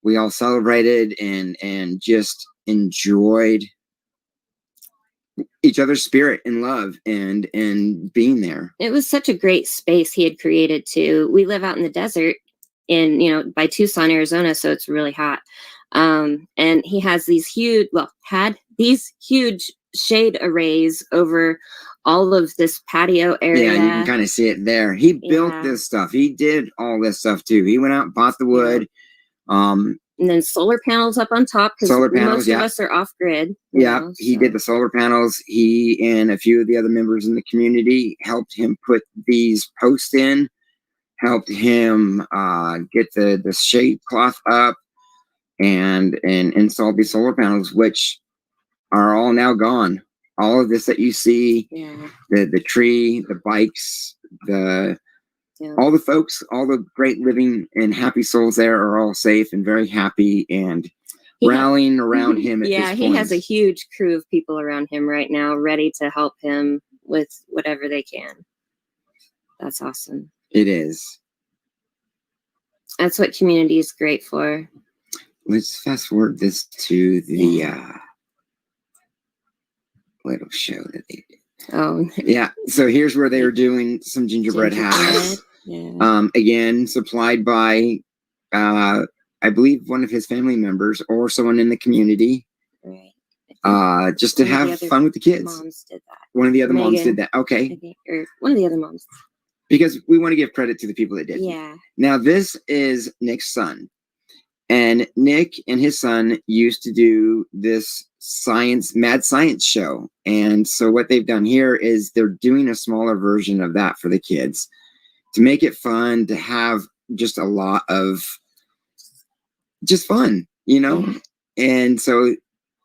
We all celebrated and just enjoyed each other's spirit and love and being there. It was such a great space he had created too. We live out in the desert by Tucson, Arizona, so it's really hot. And he has had these huge shade arrays over all of this patio area. Yeah, you can kind of see it there. He built this stuff. He did all this stuff too. He went out and bought the wood. And then solar panels up on top, because most of us are off grid. He did the solar panels. He and a few of the other members in the community helped him put these posts in, helped him get the shade cloth up and install these solar panels, which are all now gone. All of this that you see, the tree, the bikes, all the folks, all the great living and happy souls there are all safe and very happy and rallying around him at this point. He has a huge crew of people around him right now, ready to help him with whatever they can. That's awesome. It is. That's what community is great for. let's fast forward this to the little show that they did. Oh, yeah. So here's where they were doing some gingerbread hats. Yeah. Again, supplied by, I believe, one of his family members or someone in the community. Right. Just to have fun with the kids. Moms did that. One of the other moms did that. Okay. Or one of the other moms. Because we want to give credit to the people that did. Yeah. Now, this is Nick's son. And Nick and his son used to do this mad science show. And so what they've done here is they're doing a smaller version of that for the kids to make it fun, to have just a lot of just fun, you know? Yeah. And so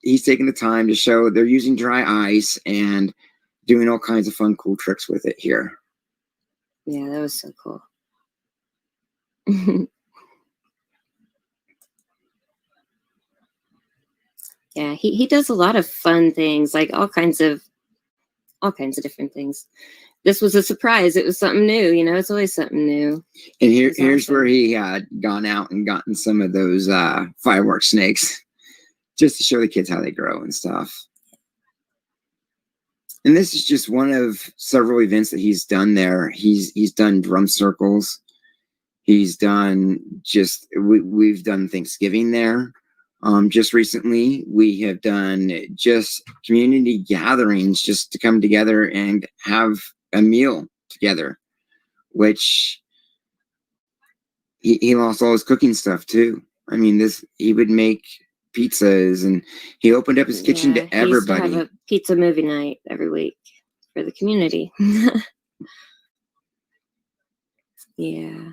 he's taking the time to show they're using dry ice and doing all kinds of fun, cool tricks with it here. Yeah, that was so cool. Yeah, he does a lot of fun things, like all kinds of different things. This was a surprise. It was something new, you know. It's always something new. And here's awesome. Where he had gone out and gotten some of those fireworks snakes, just to show the kids how they grow and stuff. And this is just one of several events that he's done there. He's done drum circles. He's done we've done Thanksgiving there. Just recently, we have done just community gatherings just to come together and have a meal together, which he lost all his cooking stuff too. I mean, he would make pizzas, and he opened up his kitchen to everybody. He used to have a pizza movie night every week for the community. Yeah.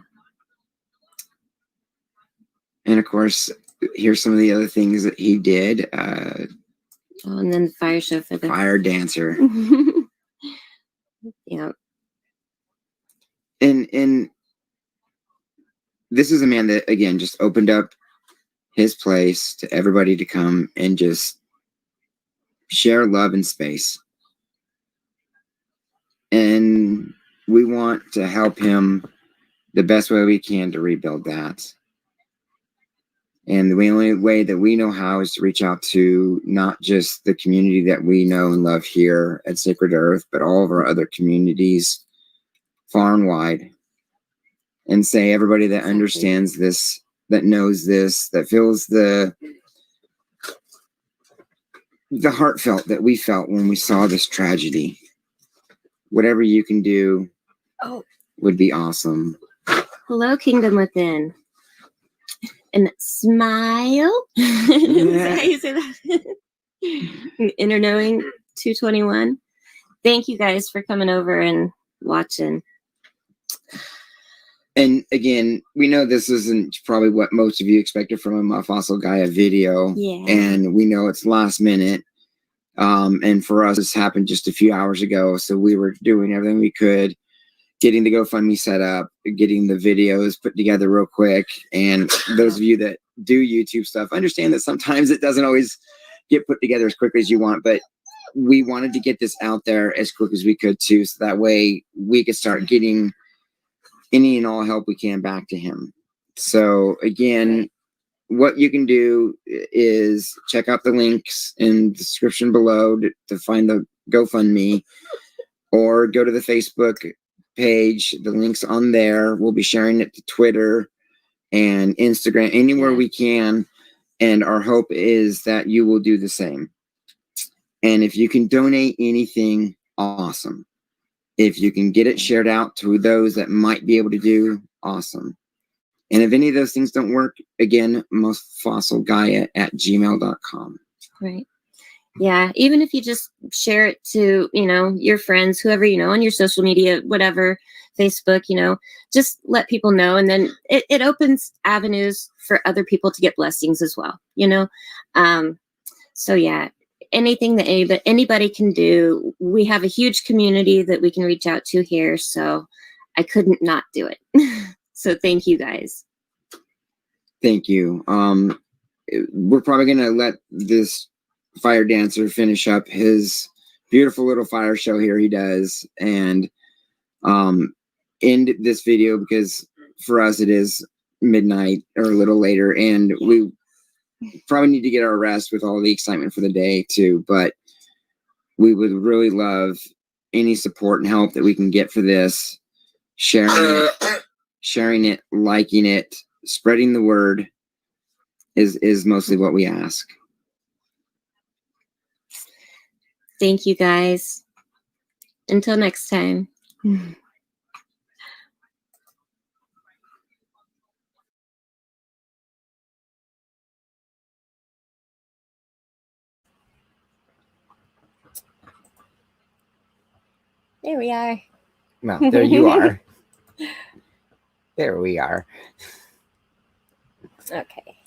And of course, here's some of the other things that he did. And then the fire show for the fire dancer. Yeah. And this is a man that, again, just opened up his place to everybody to come and just share love and space. And we want to help him the best way we can to rebuild that. And the only way that we know how is to reach out to not just the community that we know and love here at Sacred Earth, but all of our other communities far and wide. And say everybody that understands this, that knows this, that feels the heartfelt that we felt when we saw this tragedy. Whatever you can do would be awesome. Hello, Kingdom Within. And smile. Is that how you say that? Inner Knowing 221. Thank you guys for coming over and watching. And again, we know this isn't probably what most of you expected from a Mudfossil Gaia video. Yeah. And we know it's last minute. And for us, this happened just a few hours ago. So we were doing everything we could, getting the GoFundMe set up, getting the videos put together real quick. And those of you that do YouTube stuff, understand that sometimes it doesn't always get put together as quickly as you want, but we wanted to get this out there as quick as we could too. So that way we could start getting any and all help we can back to him. So again, what you can do is check out the links in the description below to find the GoFundMe, or go to the Facebook page. The link's on there. We'll be sharing it to Twitter and Instagram, anywhere we can. And our hope is that you will do the same. And if you can donate anything, awesome. If you can get it shared out to those that might be able to do, awesome. And if any of those things don't work, again, mudfossilgaia@gmail.com. Right. Yeah. Even if you just share it to, your friends, whoever, on your social media, whatever, Facebook, just let people know. And then it opens avenues for other people to get blessings as well, So yeah, anything that anybody can do. We have a huge community that we can reach out to here. So I couldn't not do it. So thank you guys. Thank you. We're probably going to let this fire dancer finish up his beautiful little fire show here he does, and end this video, because for us it is midnight or a little later, and we probably need to get our rest with all the excitement for the day too, but we would really love any support and help that we can get for this. Sharing it, liking it, spreading the word is mostly what we ask. Thank you, guys. Until next time. There we are. Well, there you are. There we are. Okay.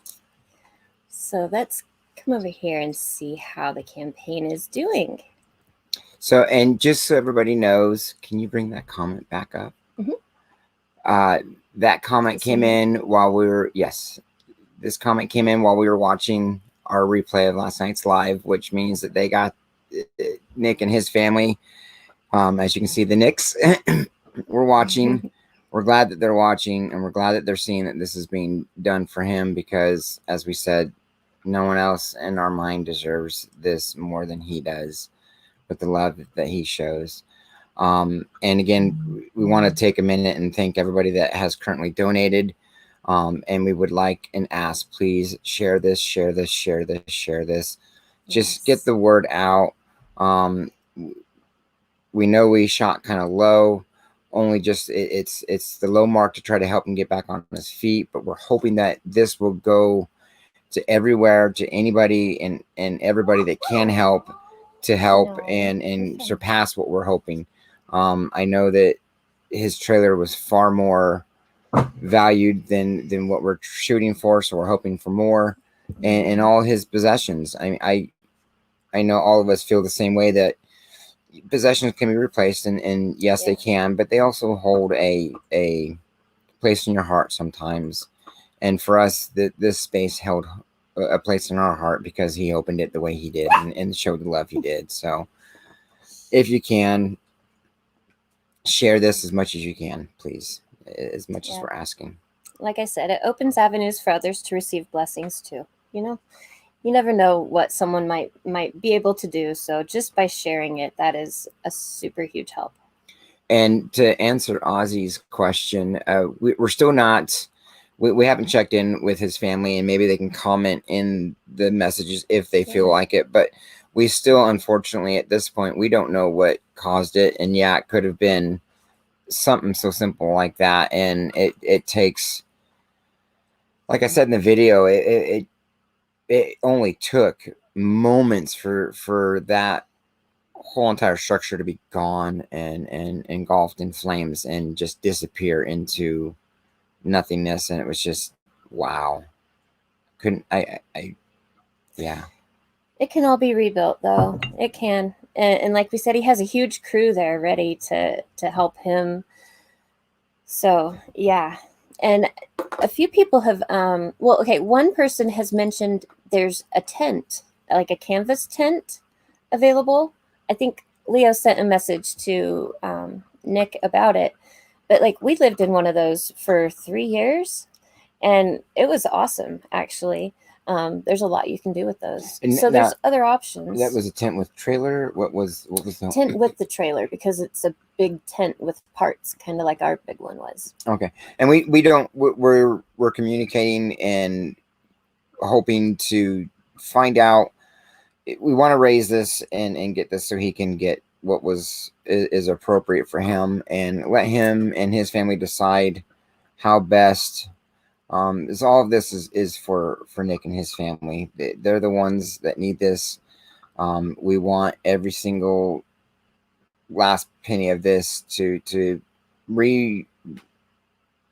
So let's come over here and see how the campaign is doing. So, and just so everybody knows, can you bring that comment back up? That comment came in while we were, yes, this comment came in while we were watching our replay of last night's live, which means that they got Nick and his family. As you can see, the Nicks we're watching. We're glad that they're watching, and we're glad that they're seeing that this is being done for him, because, as we said, no one else in our mind deserves this more than he does, with the love that he shows. And again, we want to take a minute and thank everybody that has currently donated. And we would like and ask, please share this, share this, share this, share this. Just get the word out. We know we shot kind of low. Only just it's the low mark to try to help him get back on his feet, but we're hoping that this will go to everywhere, to anybody and everybody that can help, to help and surpass what we're hoping. I know that his trailer was far more valued than what we're shooting for, so we're hoping for more, and all his possessions. I know all of us feel the same way, that possessions can be replaced, and yes, they can, but they also hold a place in your heart sometimes. And for us, this space held a place in our heart because he opened it the way he did, and showed the love he did. So if you can, share this as much as you can, please, as much as we're asking. Like I said, it opens avenues for others to receive blessings too. You know, you never know what someone might be able to do. So just by sharing it, that is a super huge help. And to answer Ozzy's question, we're still not, we haven't checked in with his family, and maybe they can comment in the messages if they feel like it. But we still, unfortunately, at this point, we don't know what caused it. And yeah, it could have been something so simple like that. And it takes, like I said in the video, it only took moments for that whole entire structure to be gone and engulfed in flames and just disappear into nothingness. And it was just, wow. Yeah. It can all be rebuilt, though. It can. And like we said, he has a huge crew there ready to help him. So, yeah. And a few people have, well, okay, one person has mentioned there's a tent, like a canvas tent available. I think Leo sent a message to Nick about it. But, like, we lived in one of those for 3 years, and it was awesome, actually. There's a lot you can do with those. And so there's other options. That was a tent with trailer. What was the tent with the trailer, because it's a big tent with parts, kind of like our big one was. Okay. And we're communicating and hoping to find out. We want to raise this and get this so he can get what is appropriate for him, and let him and his family decide how best. Is all of this is for Nick and his family. They're the ones that need this. We want every single last penny of this to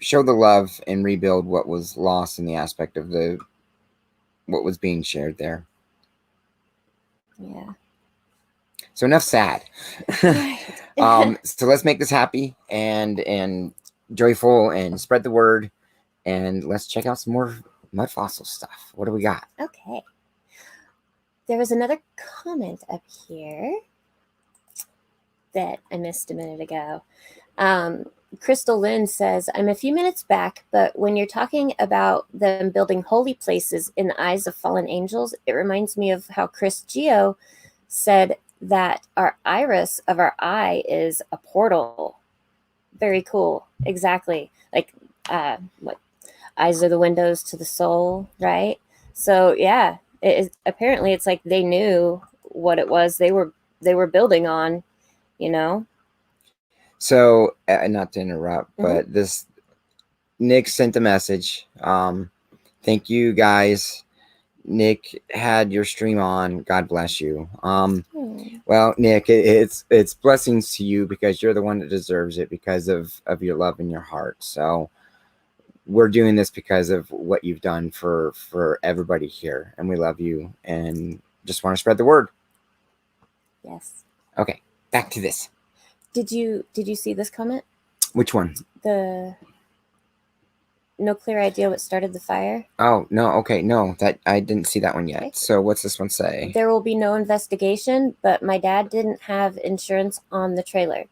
show the love and rebuild what was lost in the aspect of what was being shared there. Yeah. So enough sad. So let's make this happy and joyful and spread the word, and let's check out some more Mudfossil stuff. What do we got? Okay. There was another comment up here that I missed a minute ago. Crystal Lynn says, I'm a few minutes back, but when you're talking about them building holy places in the eyes of fallen angels, it reminds me of how Chris Geo said that our iris of our eye is a portal. Very cool. Exactly. Like, what eyes are the windows to the soul, right? So yeah, apparently it's like they knew what it was they were building on, you know. So, not to interrupt, but this Nick sent a message. Thank you guys. Nick had your stream on. God bless you. Well, Nick, it's blessings to you because you're the one that deserves it because of your love and your heart. So we're doing this because of what you've done for everybody here, and we love you and just want to spread the word. Yes. Okay, back to this. Did you see this comment? Which one? The no clear idea what started the fire. Oh, no. Okay, no, that I didn't see that one yet. Okay. So what's this one say? There will be no investigation, but my dad didn't have insurance on the trailer.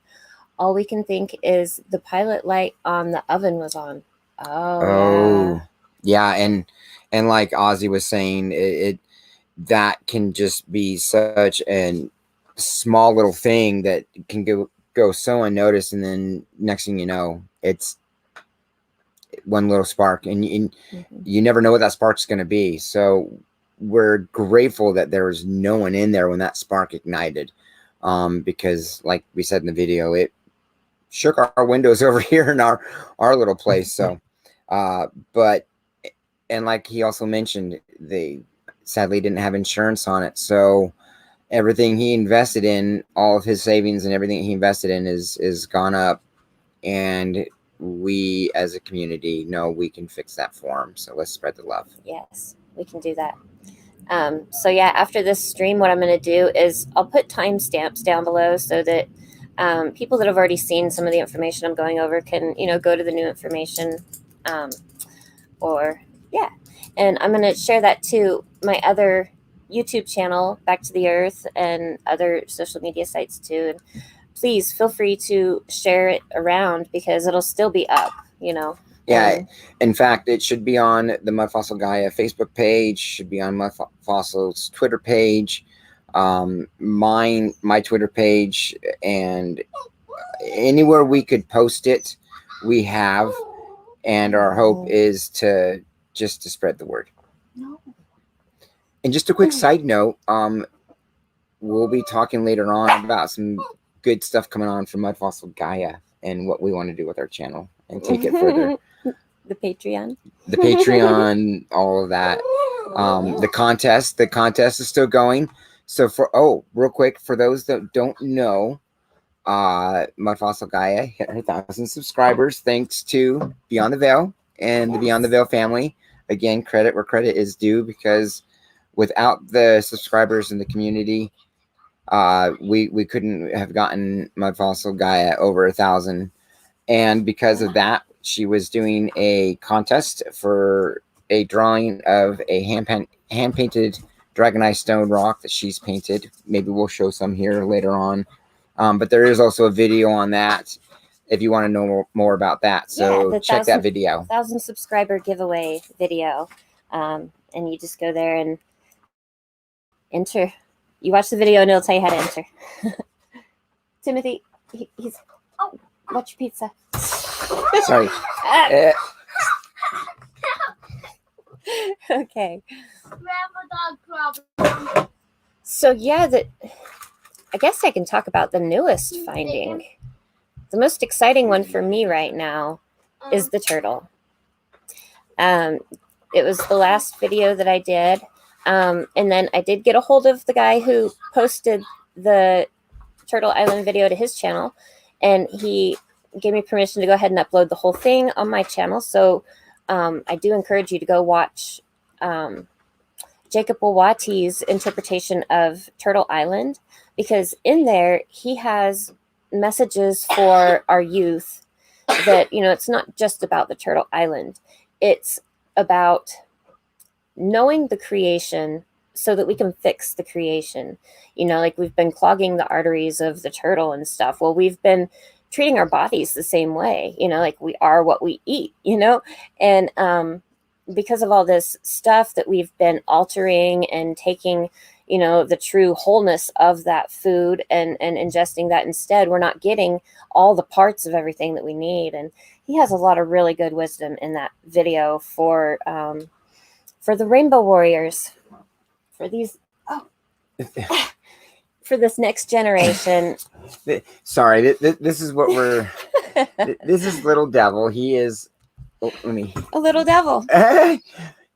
All we can think is the pilot light on the oven was on. Oh yeah. And like Ozzy was saying, it that can just be such a small little thing that can go so unnoticed, and then next thing you know, it's one little spark, and you never know what that spark's going to be. So we're grateful that there was no one in there when that spark ignited, because like we said in the video, it shook our windows over here in our little place. So but, and like he also mentioned, they sadly didn't have insurance on it, so everything he invested in, all of his savings and everything he invested in is gone up, and we as a community know we can fix that for him. So let's spread the love. Yes, we can do that. So yeah, after this stream, what I'm going to do is I'll put timestamps down below so that people that have already seen some of the information I'm going over can, go to the new information, or yeah. And I'm going to share that to my other YouTube channel, Back to the Earth, and other social media sites too. And please feel free to share it around because it'll still be up, Yeah, in fact, it should be on the Mudfossil Gaia Facebook page, should be on Mudfossil's Twitter page, my Twitter page, and anywhere we could post it, we have, and our hope is to spread the word. And just a quick side note, we'll be talking later on about some good stuff coming on from Mudfossil Gaia and what we want to do with our channel and take it further. The Patreon, all of that. The contest is still going. So real quick, for those that don't know, Mudfossil Gaia hit her 1,000 subscribers thanks to Beyond the Veil and the Beyond the Veil family. Again, credit where credit is due, because without the subscribers in the community, we couldn't have gotten Mudfossil Gaia over 1,000. And because of that, she was doing a contest for a drawing of a hand-painted dragonite stone rock that she's painted. Maybe we'll show some here later on. But there is also a video on that if you want to know more about that. So check that video. 1,000 subscriber giveaway video. And you just go there and enter. You watch the video and it'll tell you how to enter. Timothy, he's... Oh, watch your pizza. Sorry. Okay. So yeah, I guess I can talk about the newest finding. The most exciting one for me right now is the turtle. It was the last video that I did. And then I did get a hold of the guy who posted the Turtle Island video to his channel, and he gave me permission to go ahead and upload the whole thing on my channel. So I do encourage you to go watch Jacob Wawati's interpretation of Turtle Island, because in there he has messages for our youth that, it's not just about the Turtle Island. It's about knowing the creation so that we can fix the creation. Like we've been clogging the arteries of the turtle and stuff. Well, we've been treating our bodies the same way, you know, like we are what we eat, you know, and because of all this stuff that we've been altering and taking, you know, the true wholeness of that food and ingesting that instead, we're not getting all the parts of everything that we need. And he has a lot of really good wisdom in that video for the Rainbow Warriors, for these, for this next generation. Sorry, this is what we're, this is Little Devil. He is, oh, let me. A little devil.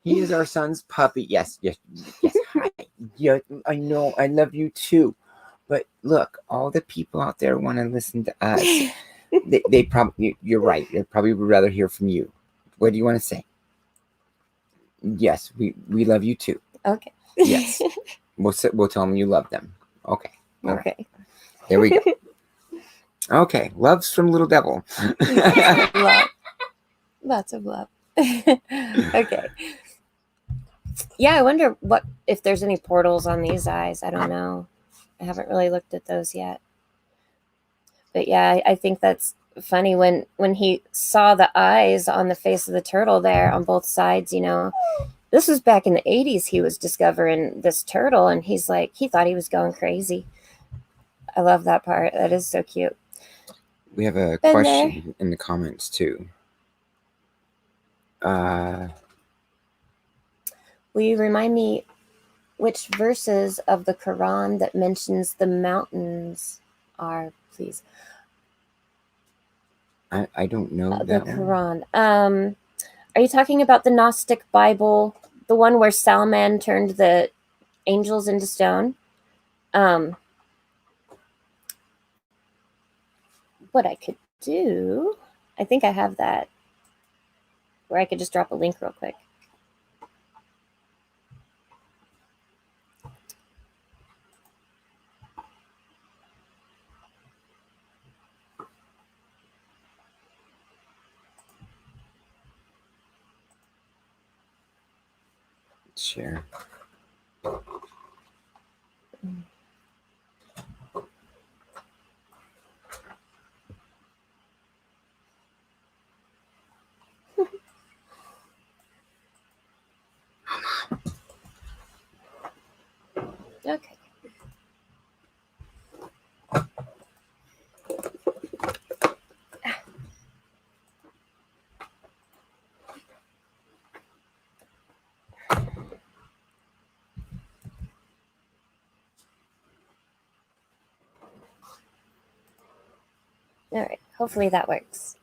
He is our son's puppy. Yes. Hi. Yeah, I know. I love you too. But look, all the people out there want to listen to us. They probably, you're right. They probably would rather hear from you. What do you want to say? Yes, we love you too. Okay. Yes. We'll tell them you love them. Okay. All okay. Right. There we go. Okay. Loves from Little Devil. Love. Lots of love. Okay. Yeah, I wonder if there's any portals on these eyes. I don't know. I haven't really looked at those yet. But yeah, I think that's funny when he saw the eyes on the face of the turtle there on both sides, you know. This was back in the 80s he was discovering this turtle, and he's like, he thought he was going crazy. I love that part. That is so cute. We have a question in the comments too. Will you remind me which verses of the Quran that mentions the mountains are, please? I don't know the that Quran. Are you talking about the Gnostic Bible, the one where Salman turned the angels into stone? What I could do, I think I have that, where I could just drop a link real quick. Share. Okay. All right, hopefully that works.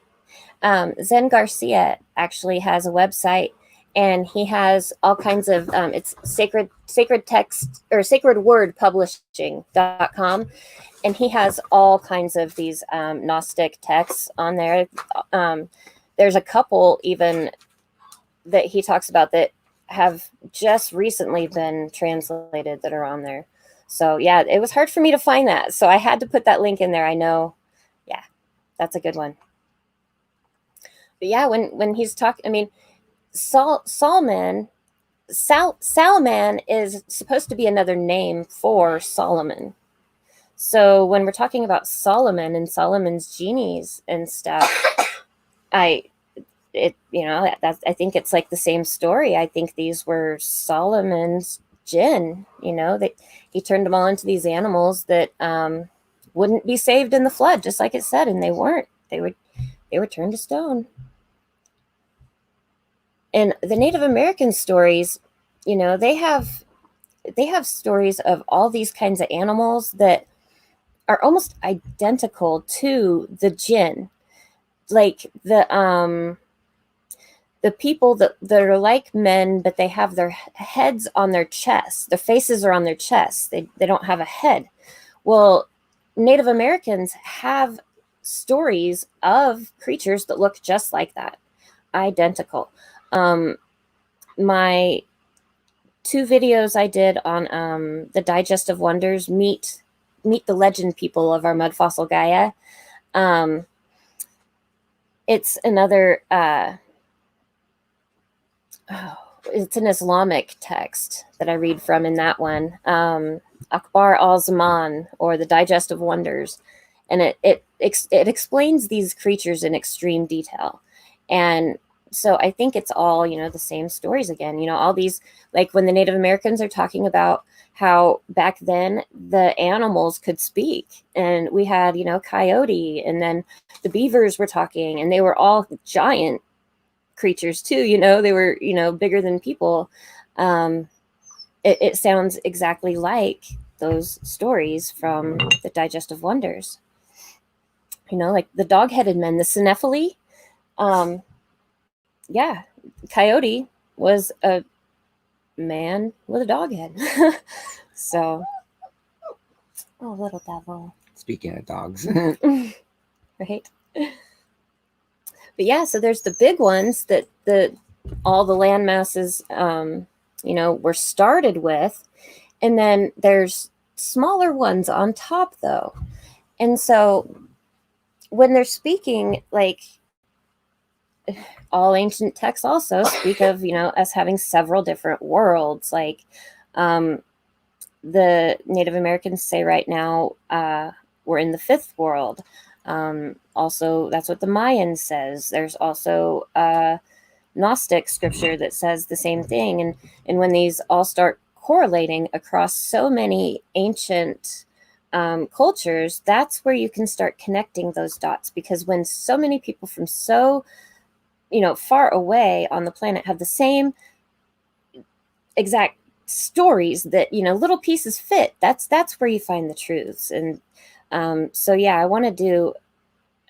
Zen Garcia actually has a website, and he has all kinds of it's sacred text or sacredwordpublishing.com, and he has all kinds of these Gnostic texts on there. There's a couple even that he talks about that have just recently been translated that are on there. So yeah, it was hard for me to find that, so I had to put that link in there. I know, yeah, that's a good one. But yeah, when he's talking, I mean, Salman is supposed to be another name for Solomon. So when we're talking about Solomon and Solomon's genies and stuff, I think it's like the same story. I think these were Solomon's jinn, you know, that he turned them all into these animals that wouldn't be saved in the flood, just like it said, and they weren't. They were turned to stone. And the Native American stories, you know, they have stories of all these kinds of animals that are almost identical to the jinn. Like the people that are like men, but they have their heads on their chests. Their faces are on their chests. They don't have a head. Well, Native Americans have stories of creatures that look just like that, identical. My 2 videos I did on the Digest of Wonders, meet the legend people of our Mudfossil Gaia. It's another it's an Islamic text that I read from in that one, Akbar al-Zaman, or the Digest of Wonders. and it explains these creatures in extreme detail. And so I think it's all, you know, the same stories again, you know, all these, like when the Native Americans are talking about how back then the animals could speak, and we had, you know, coyote, and then the beavers were talking, and they were all giant creatures too, you know, they were, you know, bigger than people. It sounds exactly like those stories from the Digestive Wonders, you know, like the dog-headed men, the Cinephili. Yeah, coyote was a man with a dog head. So, oh, little devil. Speaking of dogs. Right? But yeah, so there's the big ones that all the land masses, you know, were started with. And then there's smaller ones on top, though. And so when they're speaking, like, all ancient texts also speak of, you know, us having several different worlds. Like, the Native Americans say right now, we're in the fifth world. Also, that's what the Mayan says. There's also Gnostic scripture that says the same thing. And when these all start correlating across so many ancient cultures, that's where you can start connecting those dots. Because when so many people from so, you know, far away on the planet have the same exact stories, that, you know, little pieces fit, that's where you find the truths. And so yeah, I want to do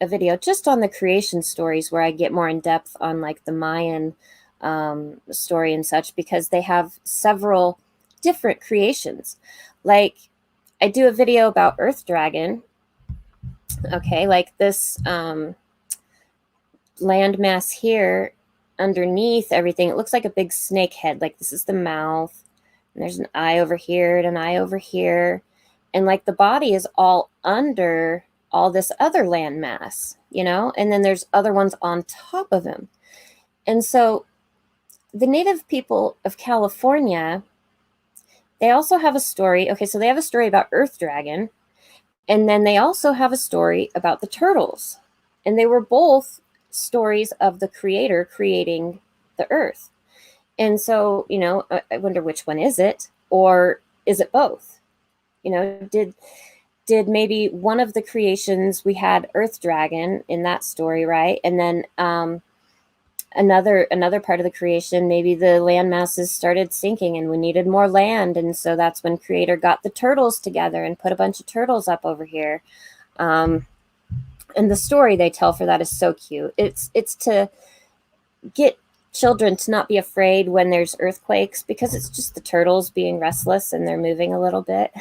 a video just on the creation stories where I get more in depth on like the Mayan story and such, because they have several different creations. Like I do a video about Earth Dragon. Okay, like this landmass here underneath everything, it looks like a big snake head. Like this is the mouth, and there's an eye over here and an eye over here, and like the body is all under all this other landmass, you know, and then there's other ones on top of him. And so the native people of California, they also have a story. Okay, so they have a story about Earth Dragon, and then they also have a story about the turtles, and they were both stories of the creator creating the earth. And so, you know, I wonder which one is it, or is it both? You know, did maybe one of the creations, we had Earth Dragon in that story, right? And then another part of the creation, maybe the land masses started sinking and we needed more land, and so that's when creator got the turtles together and put a bunch of turtles up over here. And the story they tell for that is so cute. It's to get children to not be afraid when there's earthquakes, because it's just the turtles being restless and they're moving a little bit.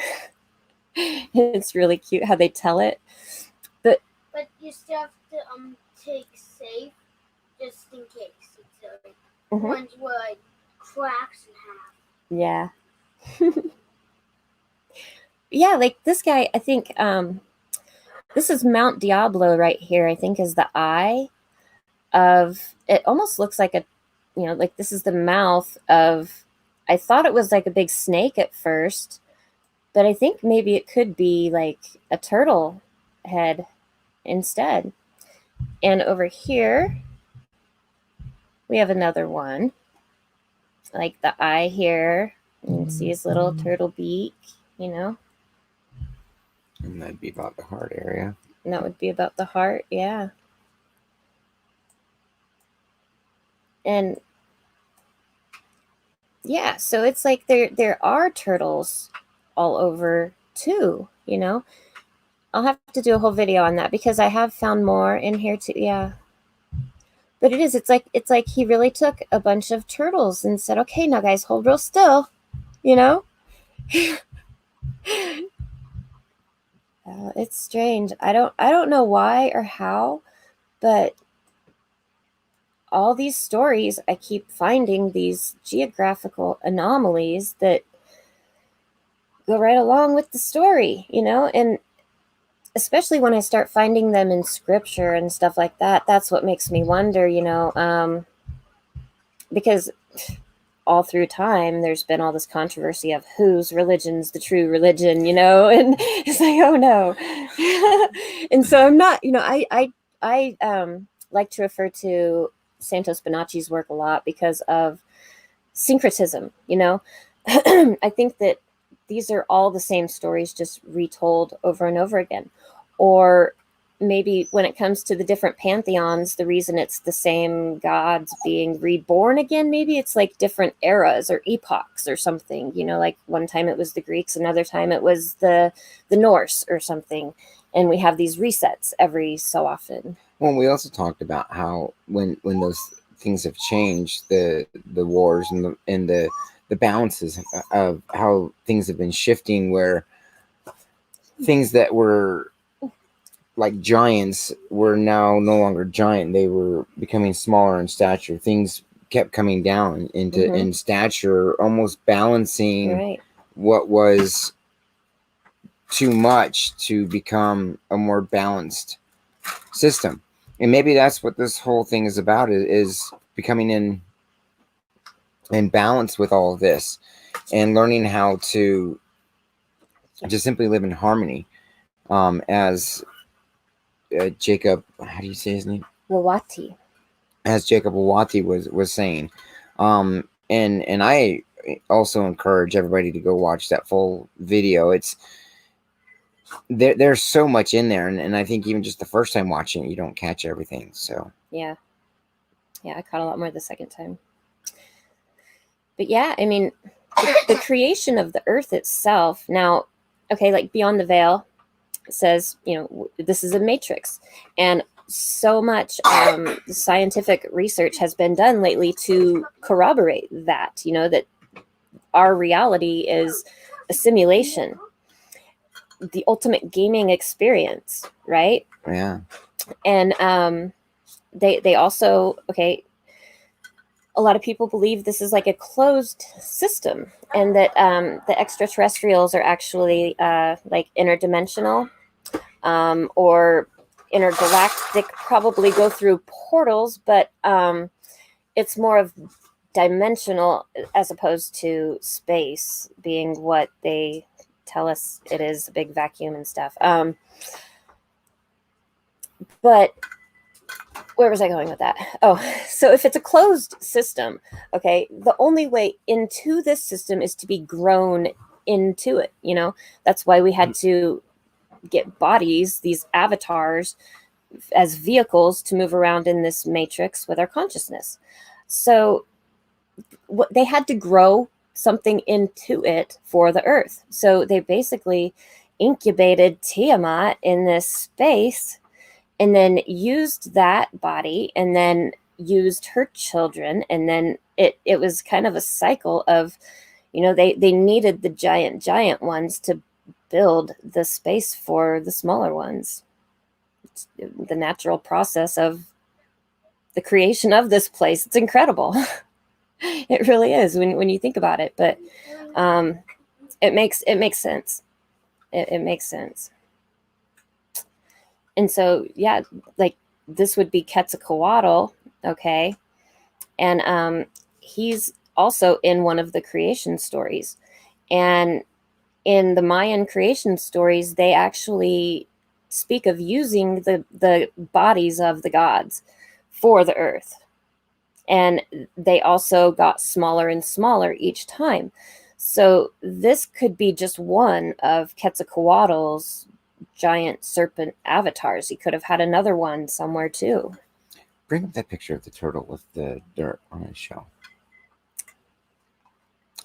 It's really cute how they tell it. But you still have to take safe just in case. It's like ones were like cracks in half. Yeah. Yeah, like this guy, I think this is Mount Diablo right here, I think is the eye of, it almost looks like a, you know, like this is the mouth of, I thought it was like a big snake at first, but I think maybe it could be like a turtle head instead. And over here, we have another one, like the eye here. You can see his little turtle beak, you know. And that'd be about the heart area. And that would be about the heart, yeah. And yeah, so it's like there are turtles all over too, you know. I'll have to do a whole video on that because I have found more in here too. Yeah. But it's like he really took a bunch of turtles and said, okay, now guys, hold real still, you know. It's strange. I don't know why or how, but all these stories, I keep finding these geographical anomalies that go right along with the story, you know. And especially when I start finding them in scripture and stuff like that, that's what makes me wonder, you know, because all through time, there's been all this controversy of whose religion's the true religion, you know, and it's like, oh no. And so I'm not, you know, I like to refer to Santos Bonacci's work a lot because of syncretism, you know. I think that these are all the same stories, just retold over and over again. Or maybe when it comes to the different pantheons, the reason it's the same gods being reborn again, maybe it's like different eras or epochs or something, you know, like one time it was the Greeks, another time it was the Norse or something. And we have these resets every so often. Well, we also talked about how when those things have changed, the wars and the balances of how things have been shifting, where things that were like giants were now no longer giant. They were becoming smaller in stature. Things kept coming down into in stature, almost balancing what was too much to become a more balanced system. And maybe that's what this whole thing is about, is becoming in balance with all of this and learning how to just simply live in harmony. As Jacob, how do you say his name? Wawati. As Jacob Wawati was saying. And I also encourage everybody to go watch that full video. It's there's so much in there, and I think even just the first time watching it, you don't catch everything. So yeah, I caught a lot more the second time. But yeah, I mean, the creation of the earth itself. Now, okay, like Beyond the Veil says, you know, this is a matrix, and so much scientific research has been done lately to corroborate that, you know, that our reality is a simulation, the ultimate gaming experience, right? yeah. And they also, okay, a lot of people believe this is like a closed system, and that the extraterrestrials are actually like interdimensional or intergalactic, probably go through portals, but it's more of dimensional as opposed to space being what they tell us it is, a big vacuum and stuff. But where was I going with that? Oh, so if it's a closed system, okay, the only way into this system is to be grown into it, you know? That's why we had to get bodies, these avatars, as vehicles to move around in this matrix with our consciousness. So they had to grow something into it for the earth. So they basically incubated Tiamat in this space, and then used that body, and then used her children, and then it was kind of a cycle of, you know, they needed the giant ones to build the space for the smaller ones. It's the natural process of the creation of this place. It's incredible. It really is when you think about it. But it makes sense. It makes sense. And so, yeah, like this would be Quetzalcoatl, okay? And he's also in one of the creation stories. And in the Mayan creation stories, they actually speak of using the bodies of the gods for the earth. And they also got smaller and smaller each time. So this could be just one of Quetzalcoatl's giant serpent avatars. He could have had another one somewhere too. Bring up that picture of the turtle with the dirt on his shell.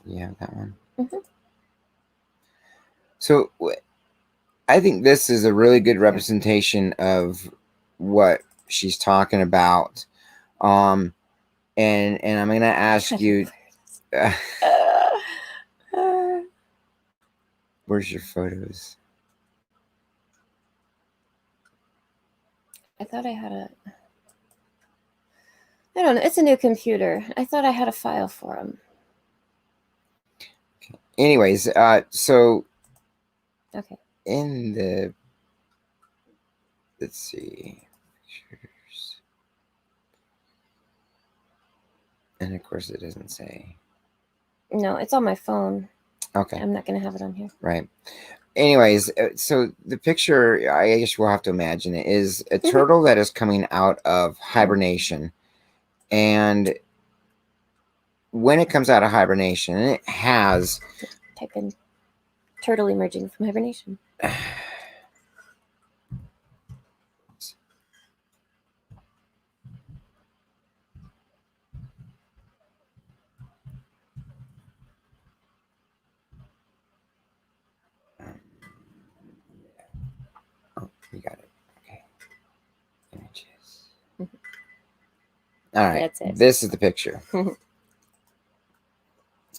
Yeah, that one. Mm-hmm. So I think this is a really good representation of what she's talking about. And I'm going to ask you, where's your photos? I thought I had a... I don't know. It's a new computer. I thought I had a file for him. Okay. Anyways, so... Okay. In the... Let's see... Pictures. And of course it doesn't say. No, it's on my phone. Okay. I'm not going to have it on here. Right. Anyways, so the picture, I guess we'll have to imagine it, is a turtle that is coming out of hibernation. And when it comes out of hibernation, it has... Type in turtle emerging from hibernation. Oh, you got it. Okay. Images. All right. That's it. This is the picture.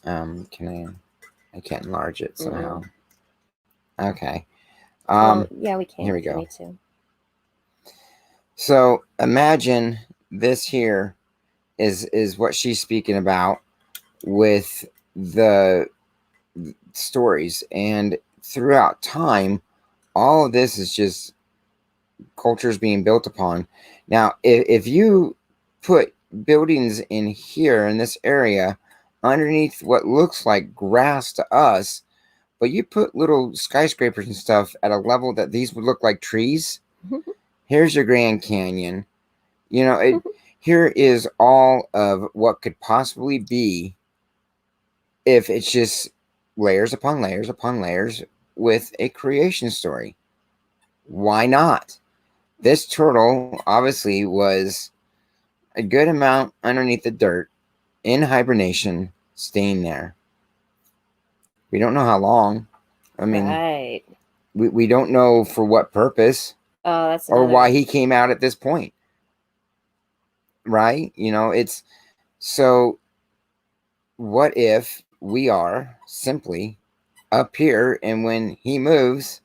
I can't enlarge it somehow. Okay. Yeah, we can. Here we go. Me too. So imagine this here is what she's speaking about with the stories, and throughout time, all of this is just cultures being built upon. Now, if you put buildings in here in this area underneath what looks like grass to us, but you put little skyscrapers and stuff at a level that these would look like trees, here's your Grand Canyon. You know, here is all of what could possibly be if it's just layers upon layers upon layers with a creation story. Why not? This turtle obviously was a good amount underneath the dirt in hibernation, staying there. We don't know how long. I mean, right. we don't know for what purpose. Oh, that's or another... why he came out at this point. Right? You know, it's so what if we are simply up here, and when he moves,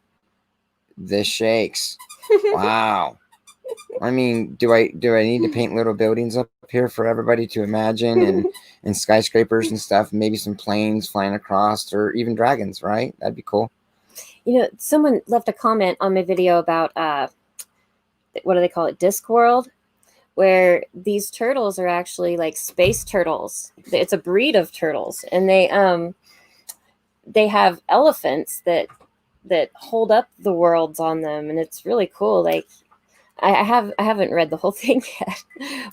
this shakes? Wow. I mean, do I need to paint little buildings up here for everybody to imagine, and skyscrapers and stuff, maybe some planes flying across, or even dragons, right? That'd be cool. You know, someone left a comment on my video about what do they call it? Discworld, where these turtles are actually like space turtles. It's a breed of turtles, and they have elephants that hold up the worlds on them, and it's really cool. Like I haven't read the whole thing yet,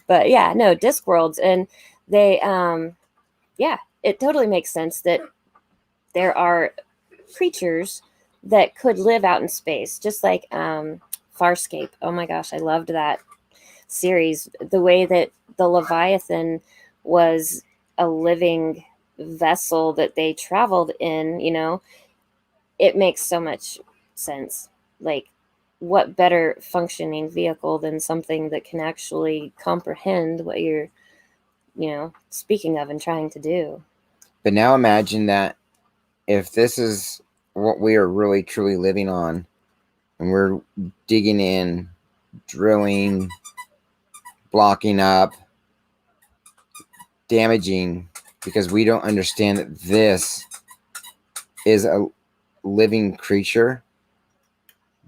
but yeah, no, Discworlds, and they yeah, it totally makes sense that there are creatures that could live out in space, just like Farscape. Oh my gosh, I loved that series. The way that the Leviathan was a living vessel that they traveled in, you know, it makes so much sense. Like, what better functioning vehicle than something that can actually comprehend what you're, you know, speaking of and trying to do. But now imagine that if this is what we are really truly living on, and we're digging in, drilling, blocking up, damaging, because we don't understand that this is a living creature,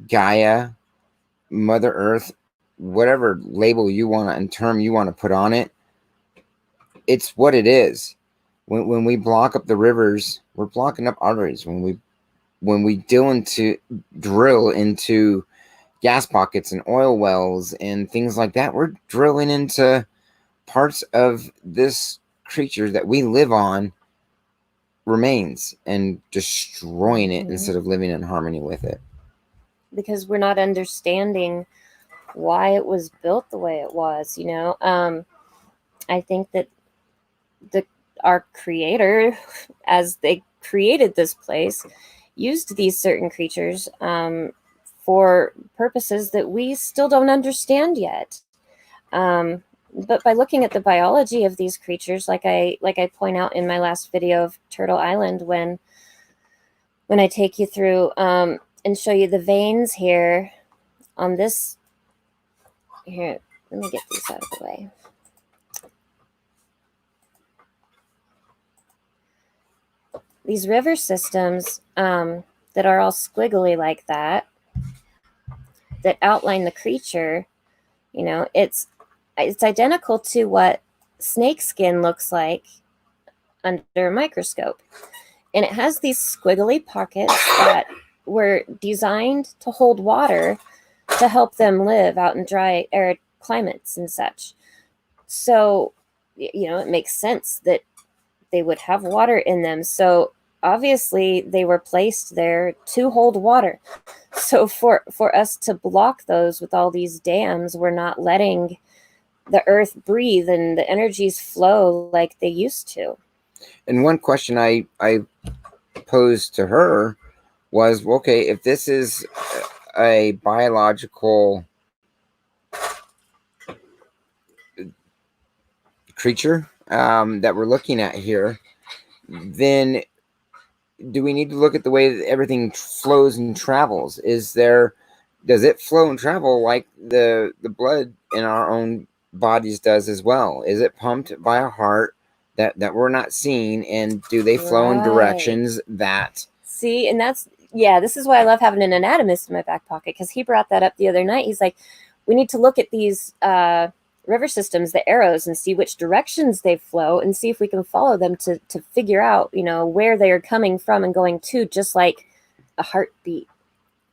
Gaia, Mother Earth, whatever label you want to, and term you want to put on it, it's what it is. When we block up the rivers, we're blocking up arteries. When we drill into gas pockets and oil wells and things like that, we're drilling into parts of this creature that we live on remains and destroying it instead of living in harmony with it. Because we're not understanding why it was built the way it was, you know. I think that our creator, as they created this place, used these certain creatures for purposes that we still don't understand yet. But by looking at the biology of these creatures, like I point out in my last video of Turtle Island, when I take you through and show you the veins here on this. Here, let me get these out of the way. These river systems that are all squiggly like that outline the creature, you know, it's identical to what snake skin looks like under a microscope. And it has these squiggly pockets that were designed to hold water to help them live out in dry, arid climates and such. So, it makes sense that they would have water in them. So obviously they were placed there to hold water. So for us to block those with all these dams, we're not letting the earth breathe and the energies flow like they used to. And one question I posed to her was, okay, if this is a biological creature that we're looking at here, then do we need to look at the way that everything flows and travels? Does it flow and travel like the blood in our own bodies does as well? Is it pumped by a heart that we're not seeing? And do they flow in directions that... See, and this is why I love having an anatomist in my back pocket, because he brought that up the other night. He's like, we need to look at these river systems, the arrows, and see which directions they flow and see if we can follow them to figure out, where they are coming from and going to, just like a heartbeat.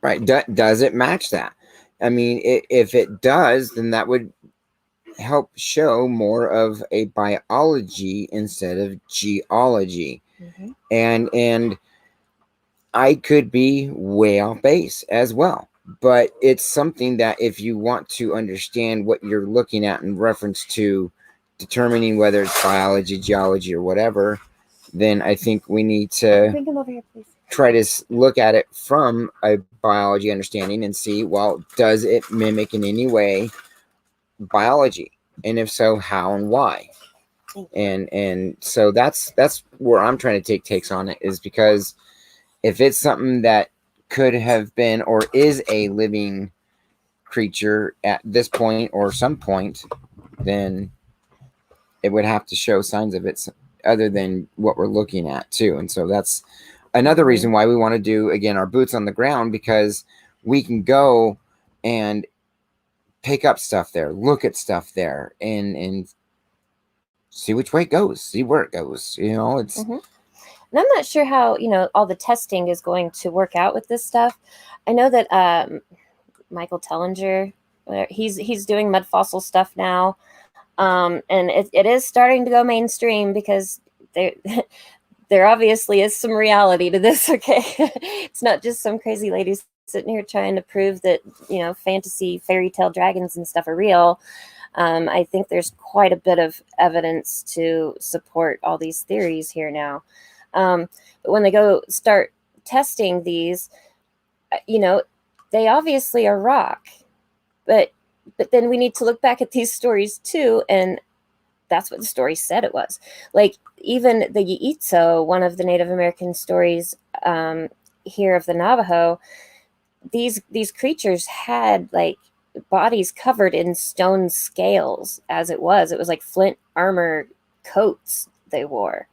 Right. Does it match that? I mean, if it does, then that would help show more of a biology instead of geology. Mm-hmm. And I could be way off base as well. But it's something that if you want to understand what you're looking at in reference to determining whether it's biology, geology, or whatever, then I think we need to Bring him over here, please. Try to look at it from a biology understanding and see, well, does it mimic in any biology? And if so, how and why? And so that's where I'm trying to take takes on it, is because if it's something that could have been or is a living creature at this point or some point, then it would have to show signs of it other than what we're looking at too. And so that's another reason why we want to do, again, our boots on the ground, because we can go and pick up stuff there, look at stuff there, and see which way it goes, see where it goes. It's... Mm-hmm. And I'm not sure how, all the testing is going to work out with this stuff. I know that Michael Tellinger, he's doing Mudfossil stuff now. And it is starting to go mainstream, because there obviously is some reality to this, okay? It's not just some crazy ladies sitting here trying to prove that, fantasy fairy tale dragons and stuff are real. I think there's quite a bit of evidence to support all these theories here now. But when they go start testing these, they obviously are rock. But then we need to look back at these stories too, and that's what the story said it was. Like, even the Yeitso, one of the Native American stories here of the Navajo, these creatures had like bodies covered in stone scales. As it was like flint armor coats they wore.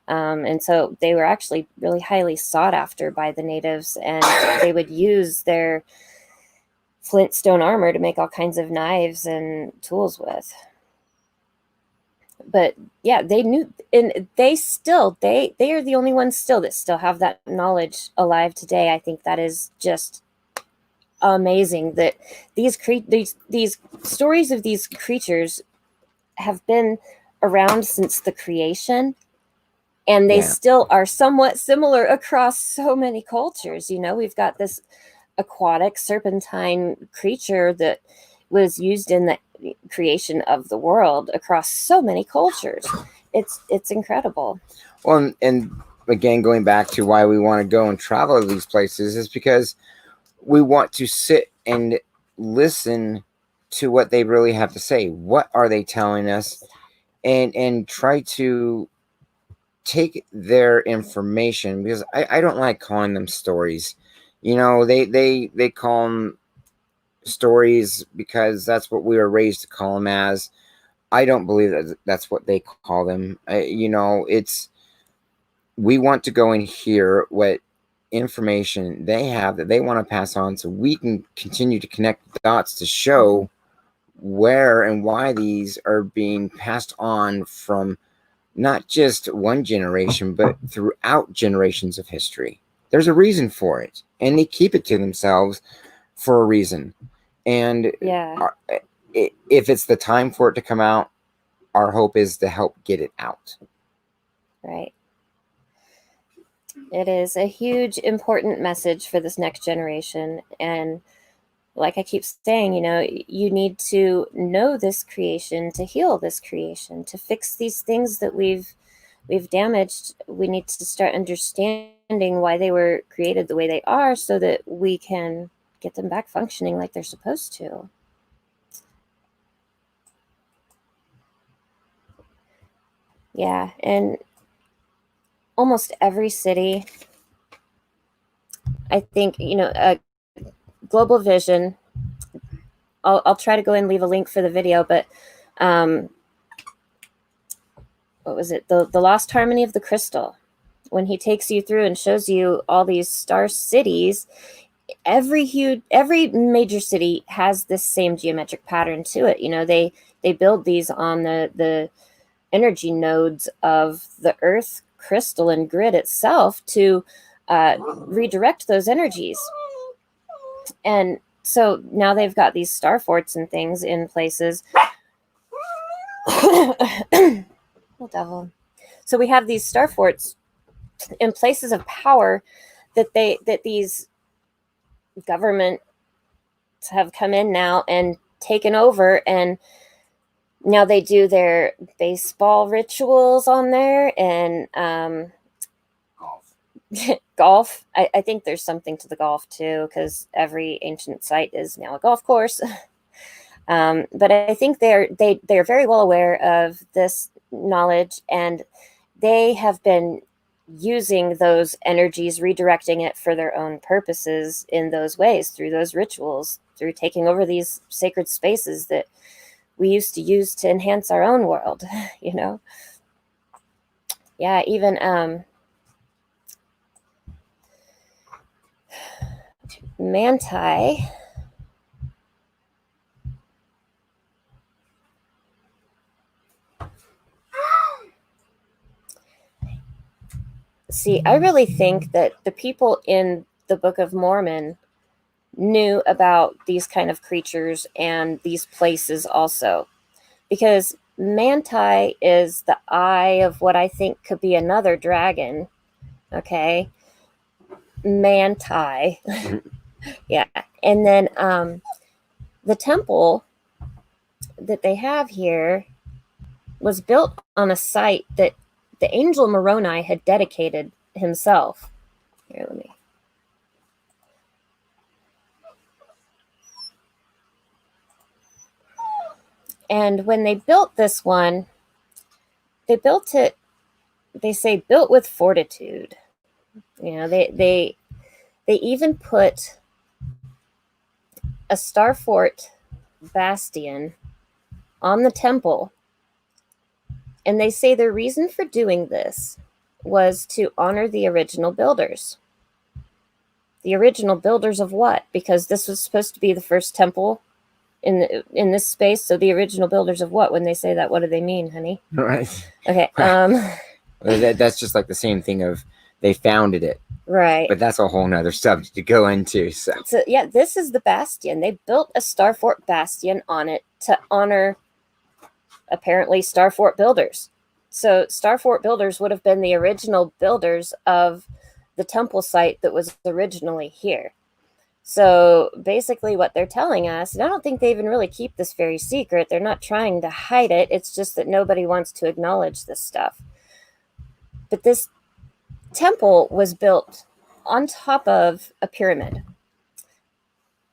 And so they were actually really highly sought after by the natives, and they would use their flintstone armor to make all kinds of knives and tools with. But yeah, they knew, and they are the only ones still that still have that knowledge alive today. I think that is just amazing that these stories of these creatures have been around since the creation, and they still are somewhat similar across so many cultures. We've got this aquatic serpentine creature that was used in the creation of the world across so many cultures. It's incredible. Well, and again, going back to why we want to go and travel to these places is because we want to sit and listen to what they really have to say. What are they telling us? And try to take their information, because I don't like calling them stories. They call them stories because that's what we were raised to call them as. I don't believe that that's what they call them. We want to go and hear what information they have that they want to pass on, so we can continue to connect the dots to show where and why these are being passed on from not just one generation, but throughout generations of history. There's a reason for it, and they keep it to themselves for a reason. And Yeah. if it's the time for it to come out, our hope is to help get it out. Right. It is a huge, important message for this next generation. And like I keep saying, you know, you need to know this creation to heal this creation, to fix these things that we've damaged. We need to start understanding why they were created the way they are so that we can get them back functioning like they're supposed to. Yeah, and almost every city, I think, you know, Global Vision, I'll try to go and leave a link for the video, but what was it? The Lost Harmony of the Crystal. When he takes you through and shows you all these star cities, every major city has this same geometric pattern to it. You know, they build these on the energy nodes of the Earth crystalline grid itself to redirect those energies. And so now they've got these star forts and things in places. Oh, devil. So we have these star forts in places of power that these governments have come in now and taken over, and now they do their baseball rituals on there, and golf. I think there's something to the golf too, because every ancient site is now a golf course. But I think they're very well aware of this knowledge, and they have been using those energies, redirecting it for their own purposes in those ways, through those rituals, through taking over these sacred spaces that we used to use to enhance our own world, you know? Yeah, even Manti. See, I really think that the people in the Book of Mormon knew about these kind of creatures and these places also, because Manti is the eye of what I think could be another dragon. Okay, Manti. Yeah, and then the temple that they have here was built on a site that the angel Moroni had dedicated himself. Here, let me. And when they built this one, they built it, they say, built with fortitude. You know, they even put a star fort bastion on the temple. And they say their reason for doing this was to honor the original builders. The original builders of what? Because this was supposed to be the first temple in this space. So the original builders of what? When they say that, what do they mean, honey? Right. Okay. That's just like the same thing of they founded it. Right. But that's a whole nother subject to go into. So yeah, this is the bastion. They built a star fort bastion on it to honor apparently star fort builders. So star fort builders would have been the original builders of the temple site that was originally here. So basically what they're telling us, and I don't think they even really keep this very secret. They're not trying to hide it. It's just that nobody wants to acknowledge this stuff. But this temple was built on top of a pyramid.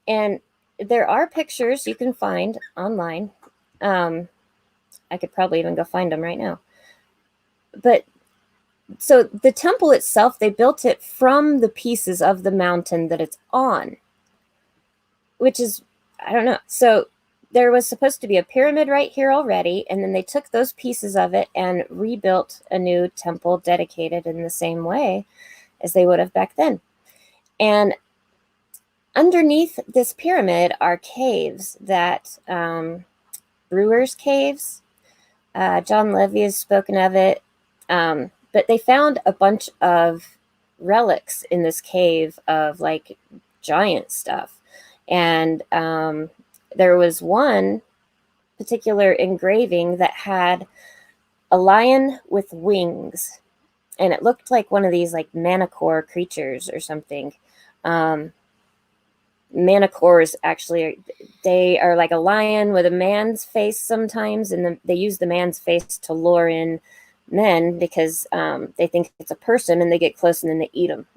And there are pictures you can find online. I could probably even go find them right now. But so the temple itself, they built it from the pieces of the mountain that it's on, which is, I don't know. So there was supposed to be a pyramid right here already, and then they took those pieces of it and rebuilt a new temple dedicated in the same way as they would have back then. And underneath this pyramid are caves that, Brewers Caves. John Levy has spoken of it. But they found a bunch of relics in this cave of like giant stuff. And there was one particular engraving that had a lion with wings, and it looked like one of these like manicore creatures or something. Manicores actually, they are like a lion with a man's face sometimes, and they use the man's face to lure in men because they think it's a person, and they get close and then they eat them.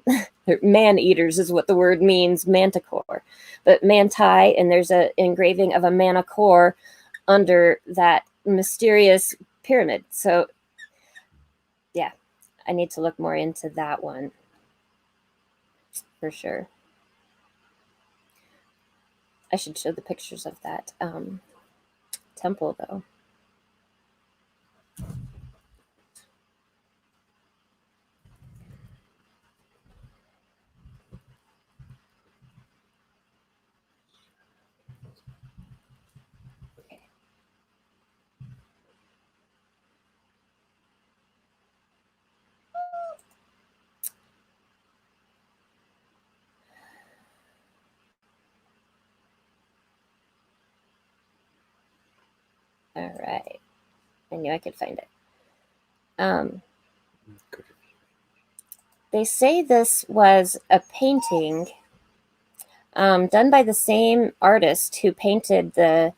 They're man eaters is what the word means, manticore. But manti, and there's an engraving of a manicore under that mysterious pyramid. So yeah, I need to look more into that one for sure. I should show the pictures of that temple though. All right. I knew I could find it. They say this was a painting done by the same artist who painted the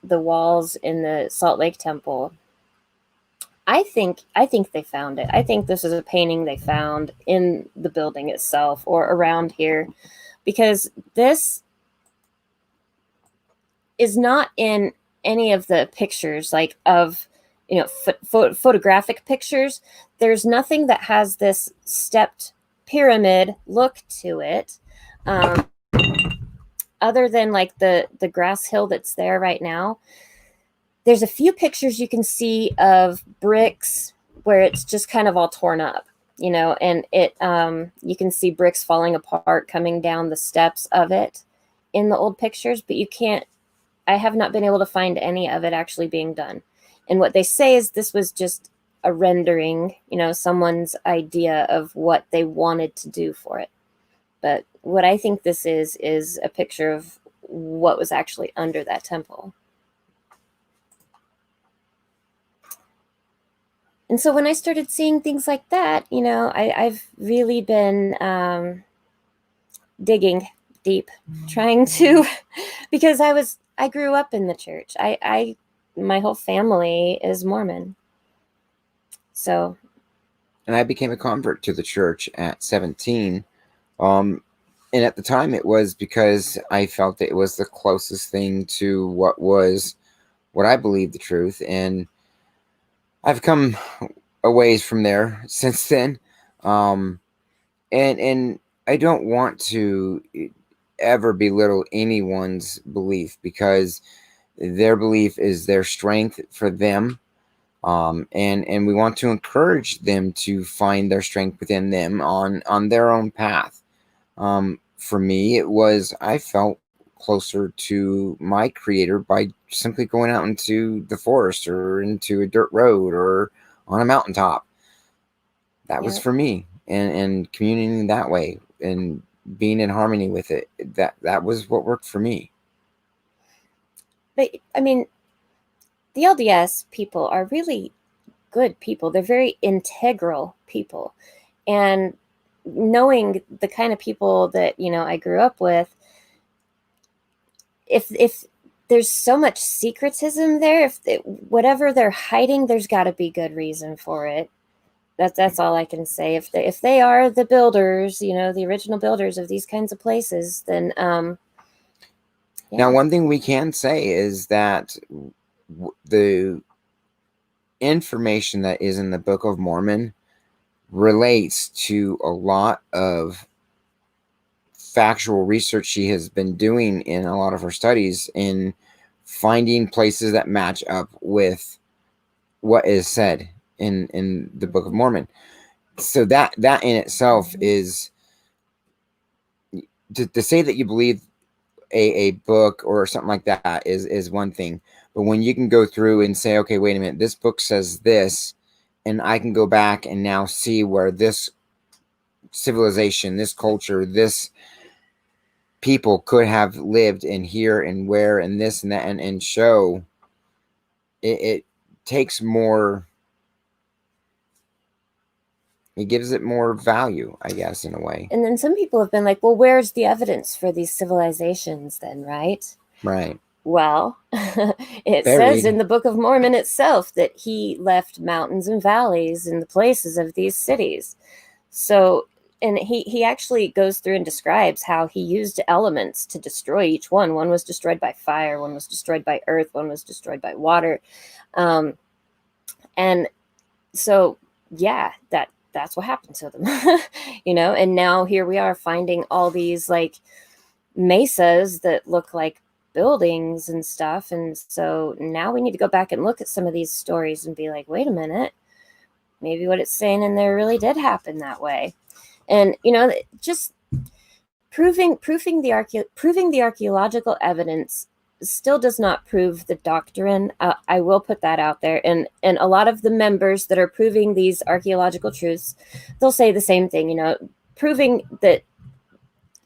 walls in the Salt Lake Temple. I think they found it. I think this is a painting they found in the building itself or around here, because this is not in any of the pictures, like of, you know, photographic pictures. There's nothing that has this stepped pyramid look to it, other than like the grass hill that's there right now. There's a few pictures you can see of bricks where it's just kind of all torn up, you know, and it you can see bricks falling apart coming down the steps of it in the old pictures, but you can't, I have not been able to find any of it actually being done. And what they say is this was just a rendering, you know, someone's idea of what they wanted to do for it. But what I think this is a picture of what was actually under that temple. And so when I started seeing things like that, you know, I've really been digging deep, trying to, because I grew up in the church. My whole family is Mormon. So. And I became a convert to the church at 17. And at the time it was because I felt that it was the closest thing to what I believed the truth. And I've come a ways from there since then. And I don't want to ever belittle anyone's belief, because their belief is their strength for them. And we want to encourage them to find their strength within them on their own path. For me, I felt closer to my creator by simply going out into the forest or into a dirt road or on a mountaintop. That was for me, and communing that way and being in harmony with it. That was what worked for me. But I mean, the LDS people are really good people. They're very integral people. And knowing the kind of people that, you know, I grew up with, if there's so much secretism there, whatever they're hiding, there's got to be good reason for it. That's all I can say. If they are the builders, you know, the original builders of these kinds of places, then yeah. Now, one thing we can say is that the information that is in the Book of Mormon relates to a lot of factual research she has been doing in a lot of her studies, in finding places that match up with what is said in the Book of Mormon. So that in itself is to say that you believe a book or something like that is one thing. But when you can go through and say, okay, wait a minute, this book says this, and I can go back and now see where this civilization, this culture, this people could have lived in here and where and this and that, and show it takes more, it gives it more value, I guess, in a way. And then some people have been like, well, where's the evidence for these civilizations then, right? Right. Well, it says in the Book of Mormon itself that he left mountains and valleys in the places of these cities. So, and he actually goes through and describes how he used elements to destroy each one. One was destroyed by fire, one was destroyed by earth, one was destroyed by water. And so, yeah, that's what happened to them, you know. And now here we are finding all these like mesas that look like buildings and stuff. And so now we need to go back and look at some of these stories and be like, wait a minute, maybe what it's saying in there really did happen that way. And, you know, just proving the archaeological evidence still does not prove the doctrine. I will put that out there. And a lot of the members that are proving these archaeological truths, they'll say the same thing, you know, proving that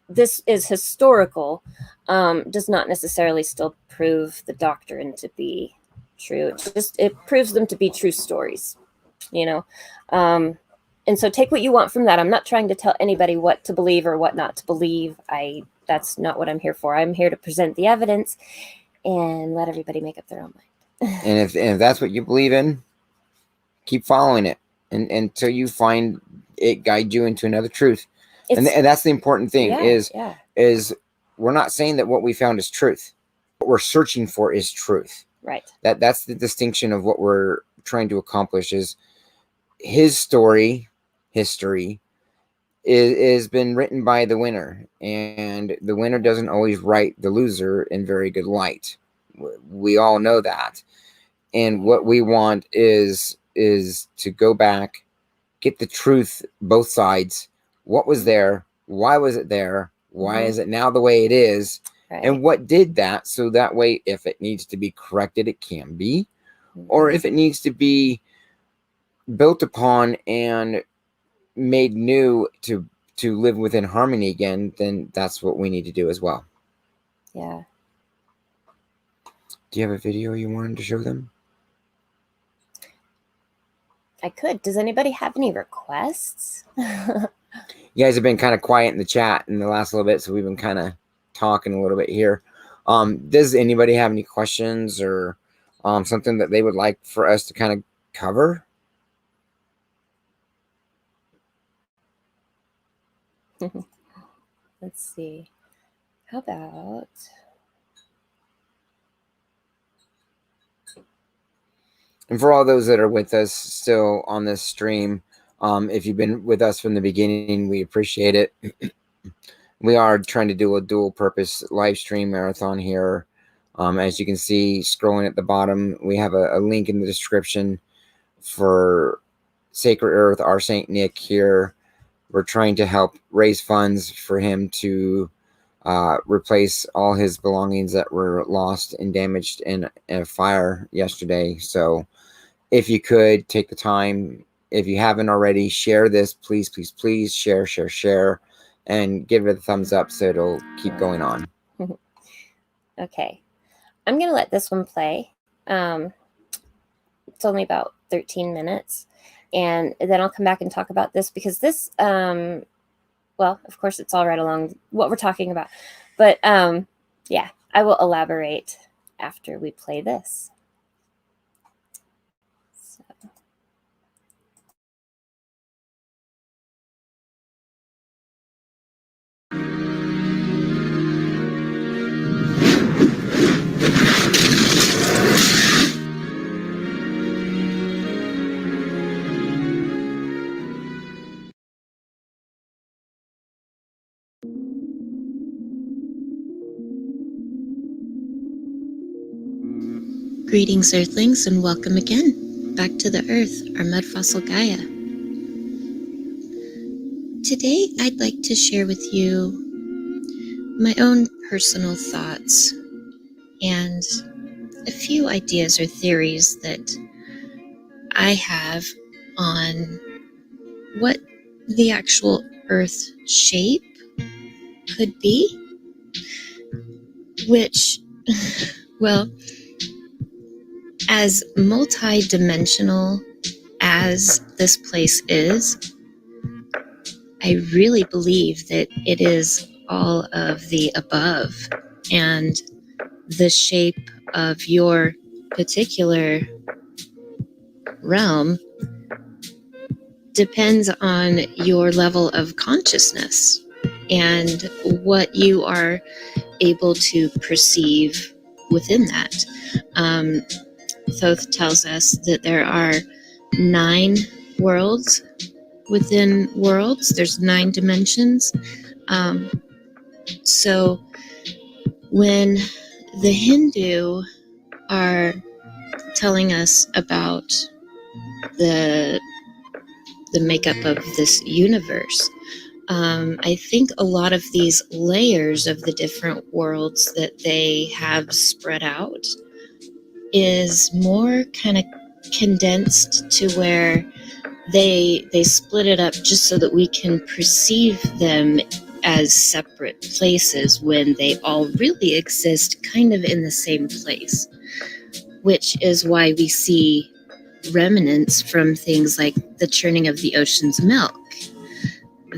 this is historical does not necessarily still prove the doctrine to be true. It proves them to be true stories, you know. And so take what you want from that. I'm not trying to tell anybody what to believe or what not to believe. That's not what I'm here for. I'm here to present the evidence and let everybody make up their own mind. And if that's what you believe in, keep following it until you find it guide you into another truth. And that's the important thing. Is we're not saying that what we found is truth. What we're searching for is truth. Right. That's the distinction of what we're trying to accomplish. Is his story, history, is been written by the winner, and the winner doesn't always write the loser in very good light. We all know that. And what we want is to go back, get the truth, both sides. What was there? Why was it there? Why is it now the way it is? Right. And what did that? So that way, if it needs to be corrected, it can be. Or if it needs to be built upon and made new to live within harmony again, then that's what we need to do as well. Yeah. Do you have a video you wanted to show them? I could. Does anybody have any requests? You guys have been kind of quiet in the chat in the last little bit, so we've been kind of talking a little bit here. Does anybody have any questions or something that they would like for us to kind of cover? Let's see. How about... And for all those that are with us still on this stream, if you've been with us from the beginning, we appreciate it. We are trying to do a dual purpose live stream marathon here. As you can see, scrolling at the bottom, we have a link in the description for Sacred Earth, our Saint Nick here. We're trying to help raise funds for him to replace all his belongings that were lost and damaged in a fire yesterday. So if you could take the time, if you haven't already, share this, please, please, please share, and give it a thumbs up so it'll keep going on. Okay. I'm going to let this one play. It's only about 13 minutes. And then I'll come back and talk about this because this, well, of course, it's all right along what we're talking about. But yeah, I will elaborate after we play this. So. Greetings, Earthlings, and welcome again back to the Earth, our Mudfossil Gaia. Today, I'd like to share with you my own personal thoughts and a few ideas or theories that I have on what the actual Earth shape could be, which, well, as multi-dimensional as this place is, I really believe that it is all of the above, and the shape of your particular realm depends on your level of consciousness and what you are able to perceive within that. Thoth tells us that there are 9 worlds within worlds. There's 9 dimensions. So when the Hindu are telling us about the makeup of this universe, I think a lot of these layers of the different worlds that they have spread out is more kind of condensed to where they split it up just so that we can perceive them as separate places when they all really exist kind of in the same place, which is why we see remnants from things like the churning of the ocean's milk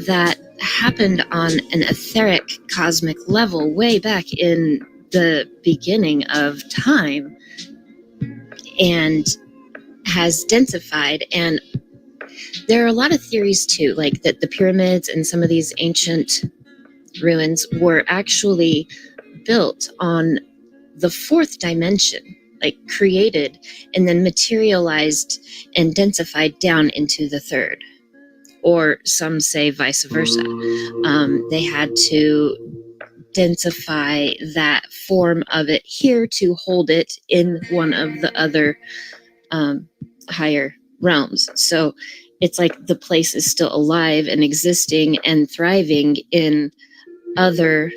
that happened on an etheric cosmic level way back in the beginning of time and has densified. And there are a lot of theories too, like that the pyramids and some of these ancient ruins were actually built on the 4th dimension, like created and then materialized and densified down into the 3rd. Or some say vice versa. They had to densify that form of it here to hold it in one of the other higher realms. So it's like the place is still alive and existing and thriving in other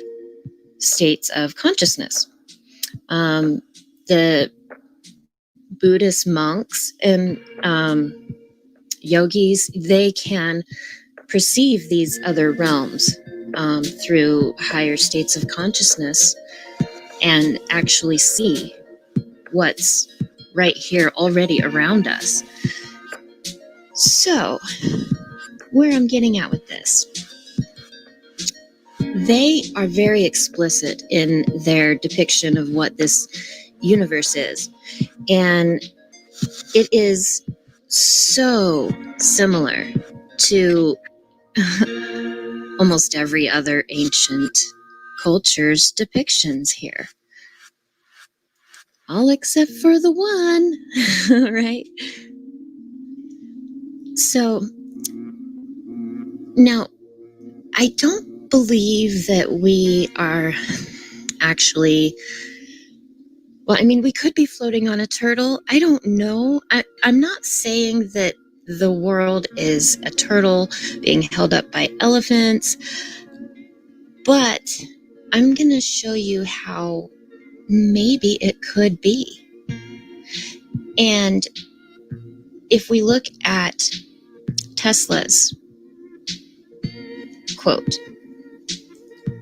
states of consciousness. The Buddhist monks and yogis, they can perceive these other realms through higher states of consciousness and actually see what's right here already around us. So, where I'm getting at with this, they are very explicit in their depiction of what this universe is. And it is so similar to almost every other ancient culture's depictions here. All except for the one, right? So, now, I don't believe that we are actually, well, I mean, we could be floating on a turtle. I don't know. I'm not saying that the world is a turtle being held up by elephants, but I'm going to show you how maybe it could be. And if we look at Tesla's quote,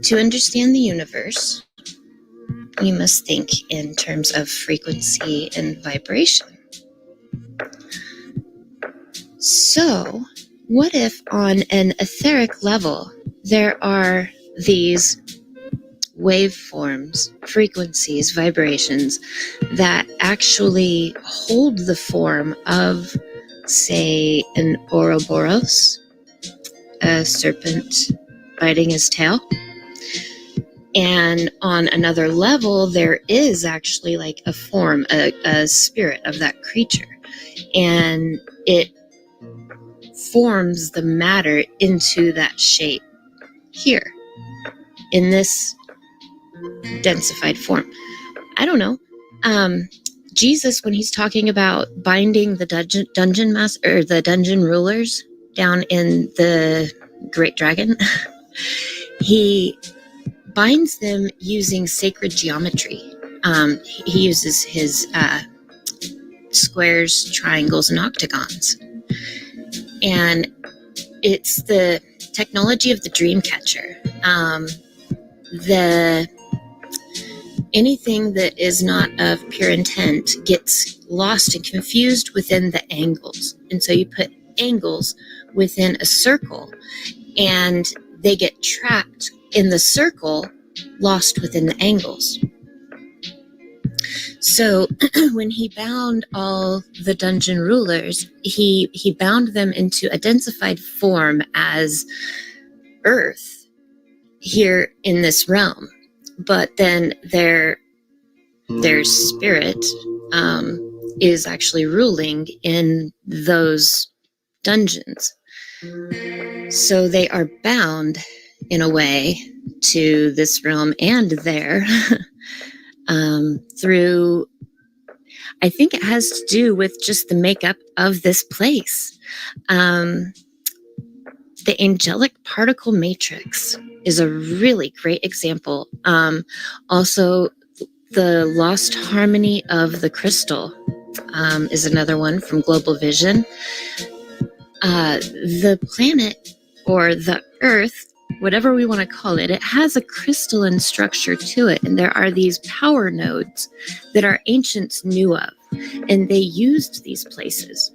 "To understand the universe, we must think in terms of frequency and vibration." So, what if on an etheric level, there are these waveforms, frequencies, vibrations that actually hold the form of, say, an Ouroboros, a serpent biting his tail? And on another level, there is actually like a form, a spirit of that creature. And it forms the matter into that shape here in this densified form. I don't know. Jesus, when he's talking about binding the dungeon master or the dungeon rulers down in the Great Dragon, he binds them using sacred geometry. He uses his squares, triangles, and octagons. And it's the technology of the dream catcher. Anything that is not of pure intent gets lost and confused within the angles. And so you put angles within a circle, and they get trapped in the circle, lost within the angles. So when he bound all the dungeon rulers, he bound them into identified form as Earth here in this realm. But then their spirit is actually ruling in those dungeons. So they are bound in a way to this realm and there through, I think it has to do with just the makeup of this place. The angelic particle matrix is a really great example. Also, the lost harmony of the crystal is another one from Global Vision. The planet, or the Earth, whatever we want to call it, it has a crystalline structure to it. And there are these power nodes that our ancients knew of, and they used these places.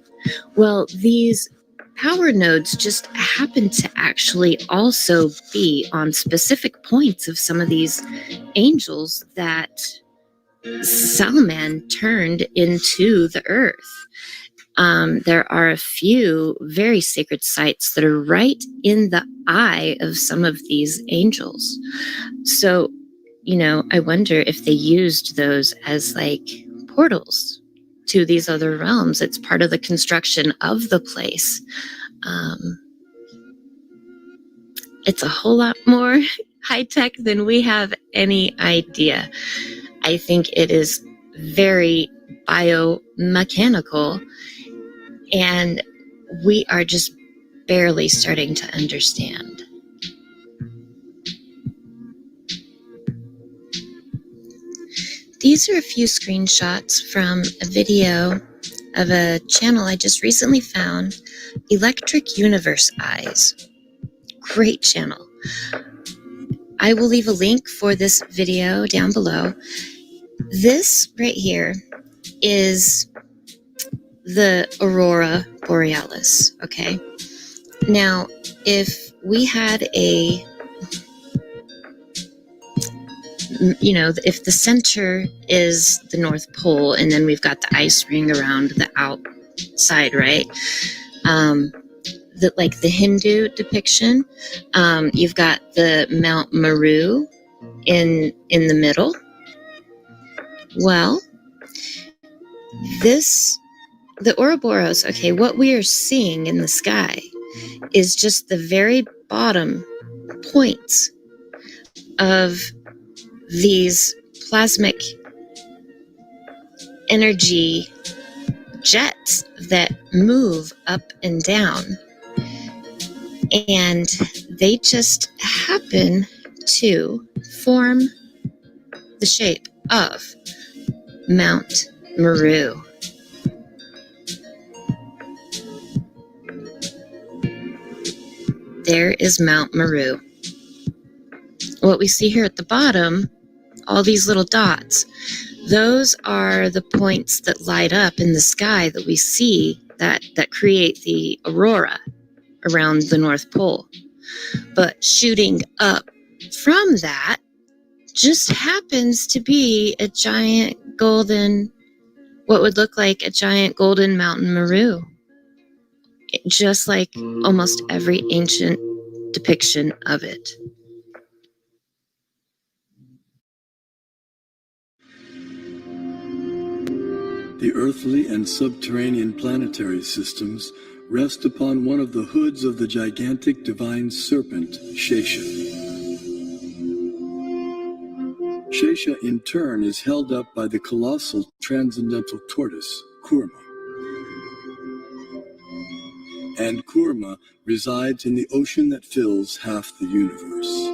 Well, these power nodes just happen to actually also be on specific points of some of these angels that Salman turned into the Earth. There are a few very sacred sites that are right in the eye of some of these angels. So, I wonder if they used those as like portals to these other realms. It's part of the construction of the place. It's a whole lot more high tech than we have any idea. I think it is very biomechanical, and we are just barely starting to understand. These are a few screenshots from a video of a channel I just recently found, Electric Universe Eyes. Great channel. I will leave a link for this video down below. This right here is the Aurora Borealis, okay? Now, if we had if the center is the North Pole and then we've got the ice ring around the outside, right? Like the Hindu depiction, you've got the Mount Meru in the middle. Well, the Ouroboros, okay, what we are seeing in the sky is just the very bottom points of these plasmic energy jets that move up and down. And they just happen to form the shape of Mount Meru. There is Mount Meru. What we see here at the bottom, all these little dots, those are the points that light up in the sky that we see that create the aurora around the North Pole. But shooting up from that just happens to be a giant golden, what would look like a giant golden mountain Meru. Just like almost every ancient depiction of it. The earthly and subterranean planetary systems rest upon one of the hoods of the gigantic divine serpent, Shesha. Shesha, in turn, is held up by the colossal transcendental tortoise, Kurma. And Kurma resides in the ocean that fills half the universe.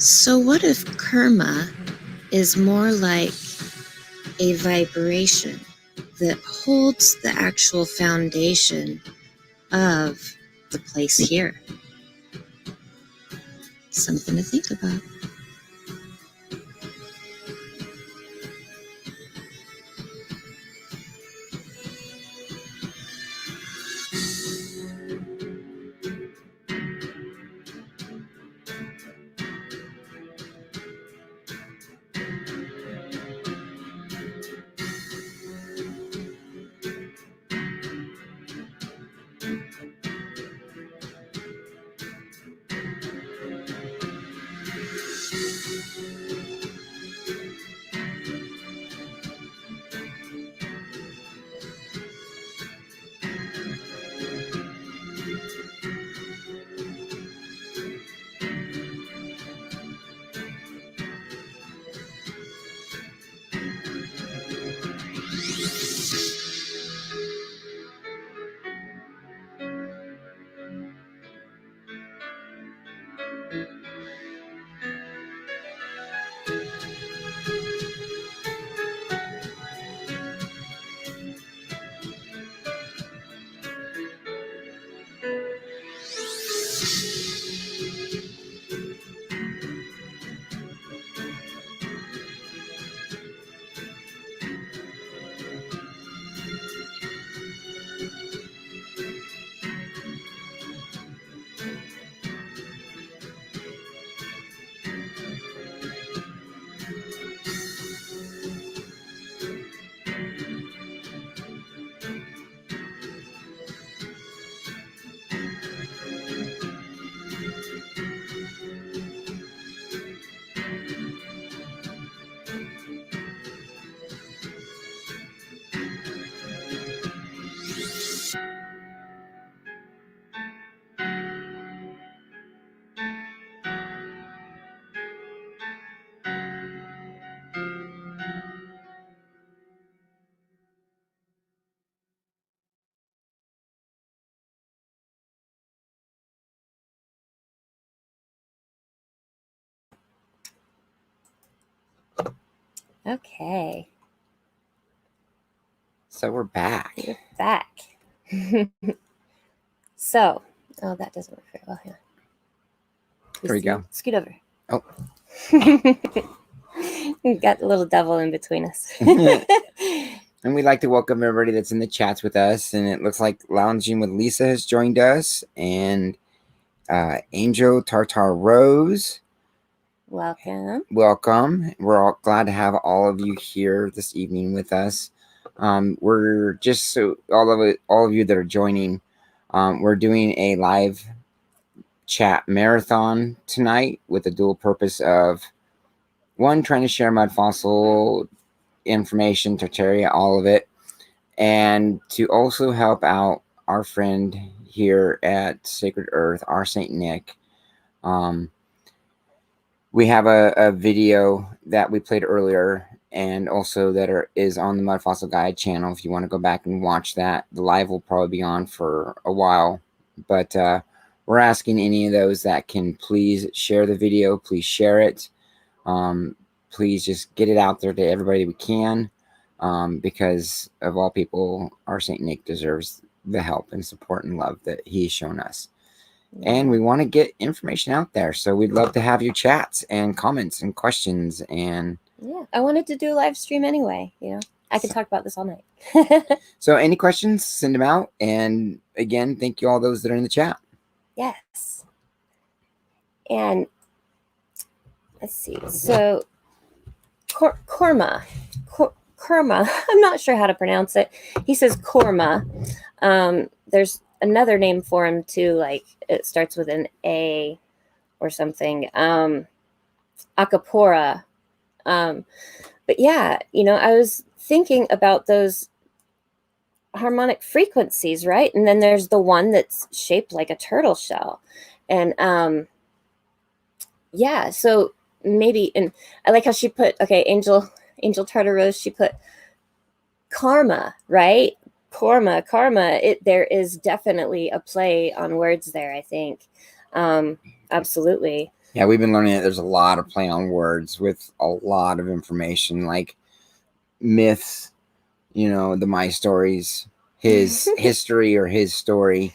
So what if karma is more like a vibration that holds the actual foundation of the place here? Something to think about. Okay, So we're back. we're back. So, oh, that doesn't work very well here. There we go. Scoot over. Oh. We've got the little devil in between us. And we'd like to welcome everybody that's in the chats with us. And it looks like Lounging with Lisa has joined us. And Angel Tartar Rose. Welcome. Welcome. We're all glad to have all of you here this evening with us. We're just so all of you that are joining, we're doing a live chat marathon tonight with the dual purpose of one, trying to share Mudfossil information, Tartaria, all of it, and to also help out our friend here at Sacred Earth, our Saint Nick. We have a video that we played earlier, and also that is on the Mudfossil Gaia channel. If you want to go back and watch that, the live will probably be on for a while. But we're asking any of those that can please share the video, please share it. Please just get it out there to everybody we can, because of all people, our Saint Nick deserves the help and support and love that he's shown us. And we want to get information out there. So we'd love to have your chats and comments and questions. And yeah, I wanted to do a live stream anyway. You know, I could talk about this all night. So any questions, send them out. And again, thank you all those that are in the chat. Yes. And let's see. So Korma. I'm not sure how to pronounce it. He says Korma. There's another name for him too, like it starts with an A or something. Acapora. But yeah, you know, I was thinking about those harmonic frequencies, right? And then there's the one that's shaped like a turtle shell. And yeah, so maybe, and I like how she put, okay, Angel Tartar Rose, she put karma, right? Karma. There is definitely a play on words there, I think. Absolutely. Yeah, we've been learning that there's a lot of play on words with a lot of information, like myths, the my stories, his history or his story.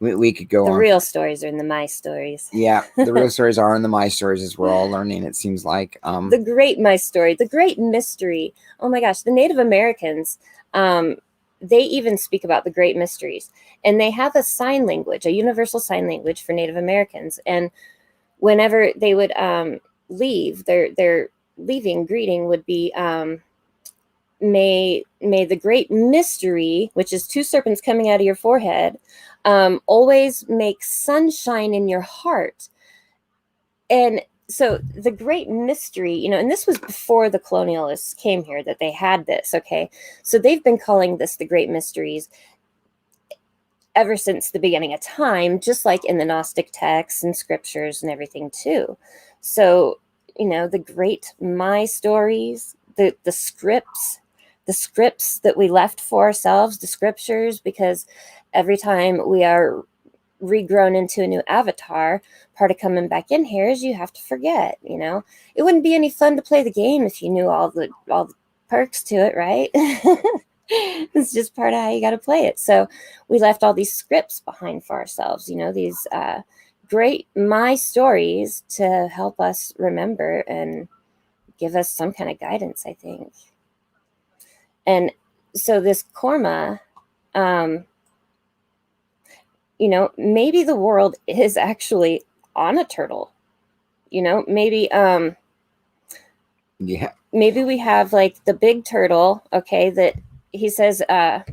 We could go The on. real stories are in the my stories. Yeah, the real stories are in the my stories, as we're all learning, it seems like. The great my story, the great mystery. Oh my gosh, the Native Americans, they even speak about the great mysteries. And they have a sign language, a universal sign language for Native Americans. And whenever they would leave, their leaving greeting would be, may the great mystery, which is two serpents coming out of your forehead, always make sunshine in your heart. And so the great mystery, and this was before the colonialists came here that they had this, okay? So they've been calling this the great mysteries ever since the beginning of time, just like in the Gnostic texts and scriptures and everything too. So, the great my stories, the scripts that we left for ourselves, the scriptures, because every time we are regrown into a new avatar, part of coming back in here is you have to forget. It wouldn't be any fun to play the game if you knew all the perks to it, right? It's just part of how you got to play it. So we left all these scripts behind for ourselves, these great my stories to help us remember and give us some kind of guidance, I think. And so this korma, maybe the world is actually on a turtle, maybe, yeah. Maybe we have like the big turtle, okay, that he says, right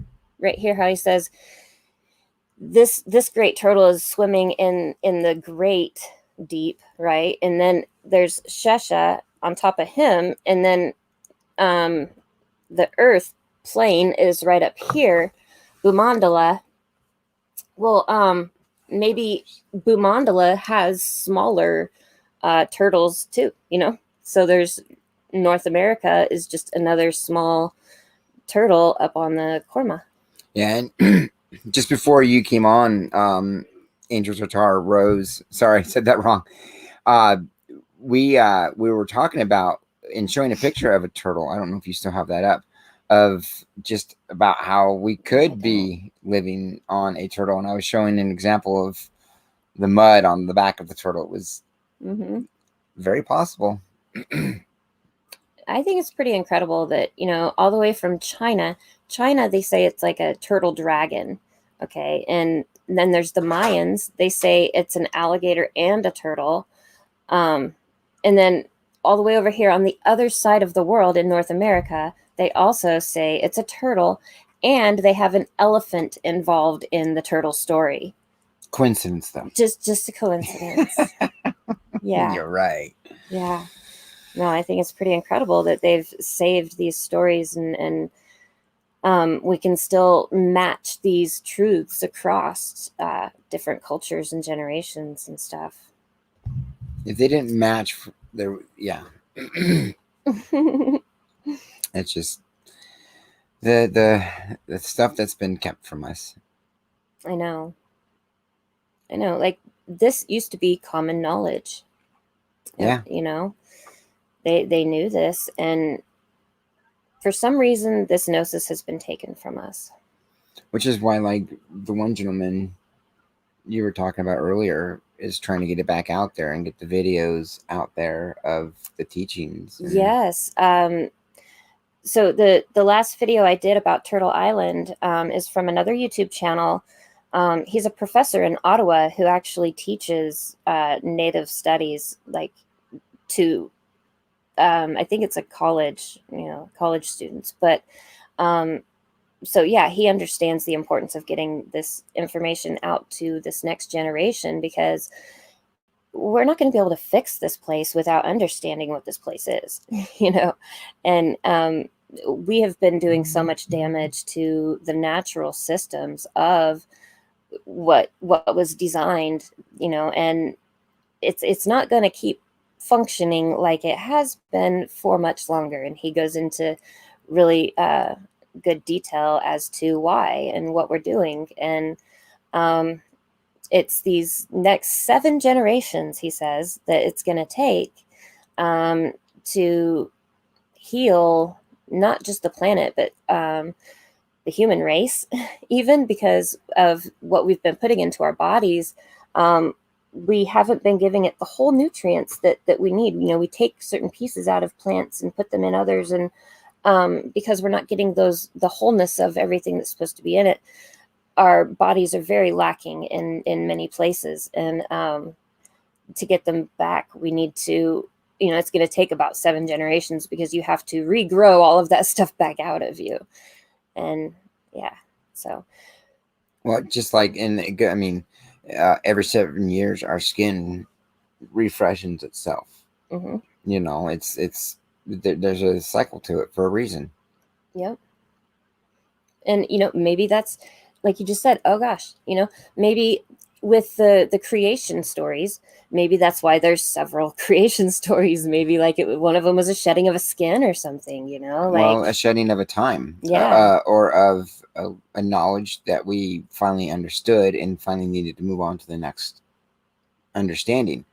here, how he says, this great turtle is swimming in the great deep, right? And then there's Shesha on top of him, and then the earth plane is right up here, Bumandala. Well, maybe Bumandala has smaller turtles too, so there's North America is just another small turtle up on the korma. Yeah, and just before you came on, Angel Tatar Rose, sorry, I said that wrong. We were talking about and showing a picture of a turtle. I don't know if you still have that up, of just about how we could be living on a turtle. And I was showing an example of the mud on the back of the turtle. It was very possible. I think it's pretty incredible that, all the way from China, they say it's like a turtle dragon. Okay. And then there's the Mayans. They say it's an alligator and a turtle. And then all the way over here on the other side of the world in North America, they also say it's a turtle, and they have an elephant involved in the turtle story. Coincidence, though. Just a coincidence. Yeah. You're right. Yeah. No, I think it's pretty incredible that they've saved these stories, and we can still match these truths across different cultures and generations and stuff. If they didn't match, yeah. It's just the stuff that's been kept from us. I know. Like, this used to be common knowledge. Yeah. They knew this, and for some reason, this gnosis has been taken from us. Which is why, like, the one gentleman you were talking about earlier is trying to get it back out there and get the videos out there of the teachings. Yes. So the last video I did about Turtle Island is from another YouTube channel. He's a professor in Ottawa who actually teaches Native studies, like, to I think it's a college students. But so yeah, he understands the importance of getting this information out to this next generation, because we're not going to be able to fix this place without understanding what this place is, and we have been doing so much damage to the natural systems of what was designed, and it's not going to keep functioning like it has been for much longer. And he goes into really good detail as to why and what we're doing. And it's these next 7 generations, he says, that it's going to take to heal not just the planet, but the human race, even because of what we've been putting into our bodies. We haven't been giving it the whole nutrients that we need. You know, we take certain pieces out of plants and put them in others, and because we're not getting the wholeness of everything that's supposed to be in it, our bodies are very lacking in many places. And to get them back, we need to, you know, it's going to take about 7 generations, because you have to regrow all of that stuff back out of you. And yeah, so. Well, just like every 7 years, our skin refreshes itself. Mm-hmm. You know, there's a cycle to it for a reason. Yep. And, you know, maybe that's, like you just said, oh gosh, you know, maybe with the creation stories, maybe that's why there's several creation stories. Maybe like one of them was a shedding of a skin or something, you know, like, well, a shedding of a time, yeah, or of a knowledge that we finally understood and finally needed to move on to the next understanding.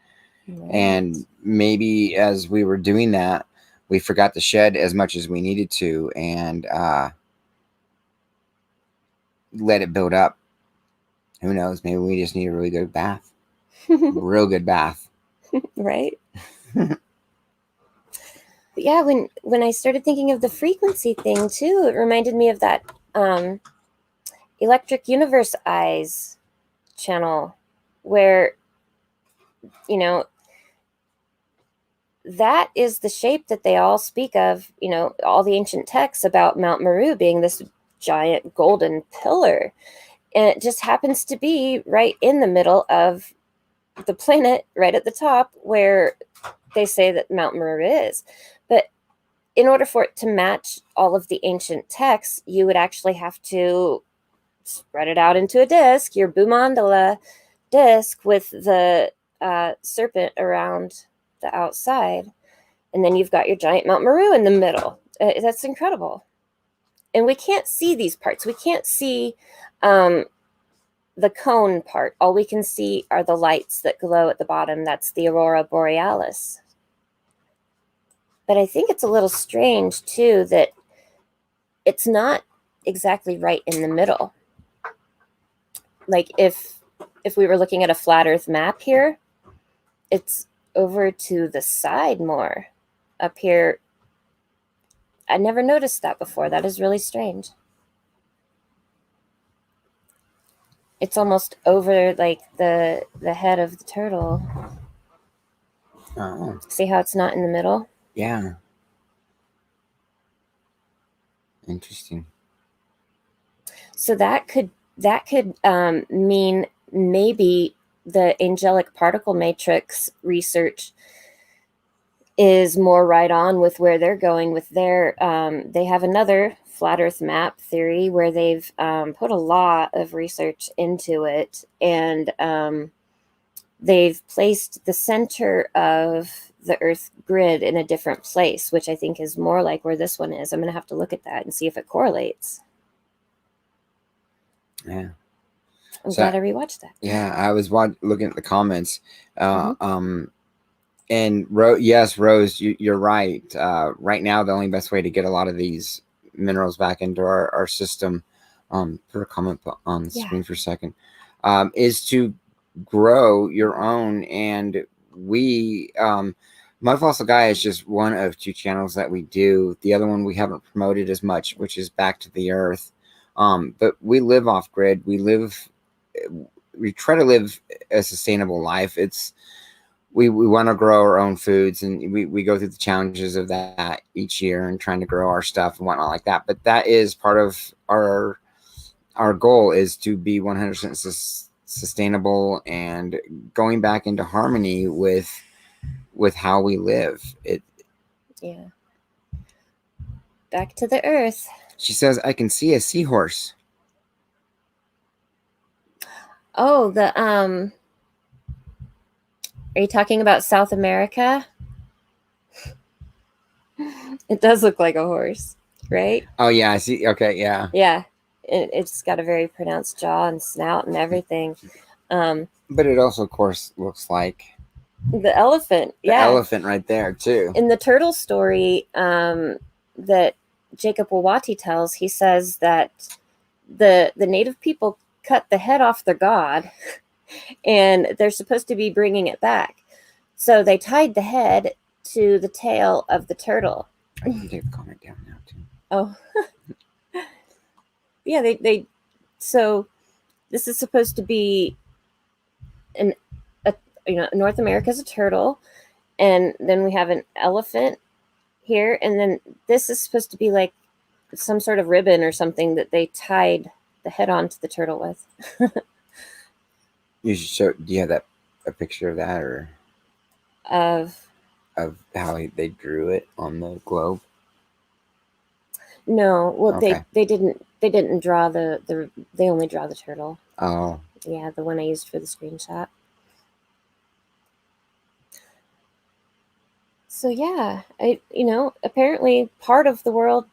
right. And maybe as we were doing that, we forgot to shed as much as we needed to, and let it build up. Who knows? Maybe we just need a really good bath. Real good bath. Right. But yeah, when I started thinking of the frequency thing too, it reminded me of that Electric Universe Eyes channel, where, you know, that is the shape that they all speak of, you know, all the ancient texts about Mount Meru being this giant golden pillar. And it just happens to be right in the middle of the planet, right at the top, where they say that Mount Meru is. But in order for it to match all of the ancient texts, you would actually have to spread it out into a disc, your Bhumandala disc with the serpent around the outside. And then you've got your giant Mount Meru in the middle. That's incredible. And we can't see these parts. We can't see the cone part. All we can see are the lights that glow at the bottom. That's the aurora borealis. But I think it's a little strange too that it's not exactly right in the middle. Like if we were looking at a flat earth map here, it's over to the side more. Up here, I never noticed that before. That is really strange. It's almost over like the head of the turtle. Oh, See how it's not in the middle? yeah. Interesting. So that could mean maybe the angelic particle matrix research is more right on with where they're going with their they have another flat earth map theory where they've put a lot of research into it, and they've placed the center of the earth grid in a different place, which I think is more like where this one is. I'm going to have to look at that and see if it correlates. Yeah. I'm glad I rewatched that. Yeah, I was looking at the comments. And yes, Rose, you're right. Right now, the only best way to get a lot of these minerals back into our system, put a comment on the screen for a second, is to grow your own. And we, Mudfossil Gaia is just one of 2 channels that we do. The other one we haven't promoted as much, which is Back to the Earth. But we live off grid. We try to live a sustainable life. We want to grow our own foods, and we go through the challenges of that each year and trying to grow our stuff and whatnot like that. But that is part of our goal, is to be 100% sustainable and going back into harmony with how we live. Yeah. Back to the earth. She says, I can see a seahorse. Oh, are you talking about South America? It does look like a horse, right? Oh, yeah, I see. Okay, yeah. Yeah. It's got a very pronounced jaw and snout and everything. But it also, of course, looks like The elephant. the Yeah. elephant right there, too. In the turtle story that Jacob Wawati tells, he says that the native people cut the head off their god and they're supposed to be bringing it back. So they tied the head to the tail of the turtle. I can take the comment down now, too. Oh. Yeah, they so this is supposed to be North America's a turtle, and then we have an elephant here, and then this is supposed to be like some sort of ribbon or something that they tied the head onto the turtle with. You should show. Do you have a picture of that, or Of how they drew it on the globe? no, well Okay. they didn't draw the they only draw the turtle. Oh, Yeah, the one I used for the screenshot. So yeah, apparently part of the world,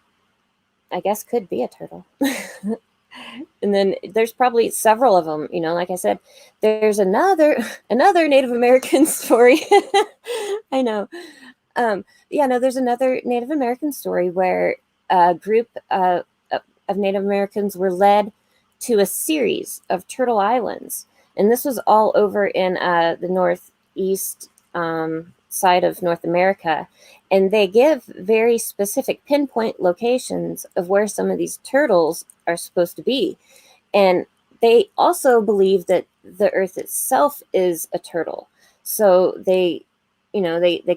I guess, could be a turtle. And then there's probably several of them, like I said, there's another Native American story. I know. There's another Native American story where a group of Native Americans were led to a series of turtle islands. And this was all over in the northeast side of North America. And they give very specific pinpoint locations of where some of these turtles are supposed to be. And they also believe that the Earth itself is a turtle. So they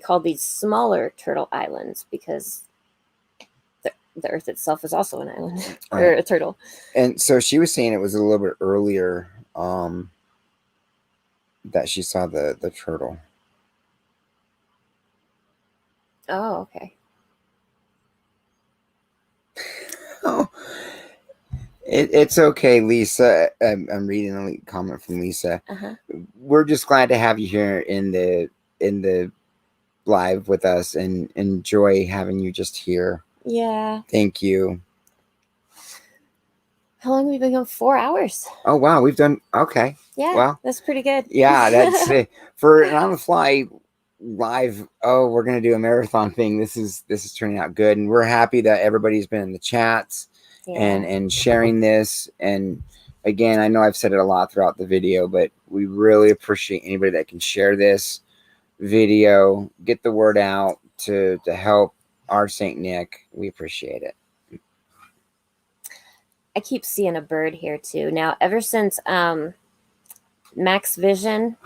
call these smaller turtle islands because the Earth itself is also an island or Right. a turtle. And so she was saying it was a little bit earlier that she saw the turtle. Oh, okay. Oh, it's okay, Lisa. I'm reading a comment from Lisa. Uh-huh. We're just glad to have you here in the live with us, and enjoy having you just here. Yeah. Thank you. How long have we been going? 4 hours. Oh wow, we've done okay. Yeah, Well, that's pretty good. yeah, that's for an on the fly live. Oh, we're gonna do a marathon thing. This is turning out good, and we're happy that everybody's been in the chats and sharing this. And again, I know I've said it a lot throughout the video, but we really appreciate anybody that can share this video, get the word out to help our Saint Nick. We appreciate it. I keep seeing a bird here too. Now, ever since Max Vision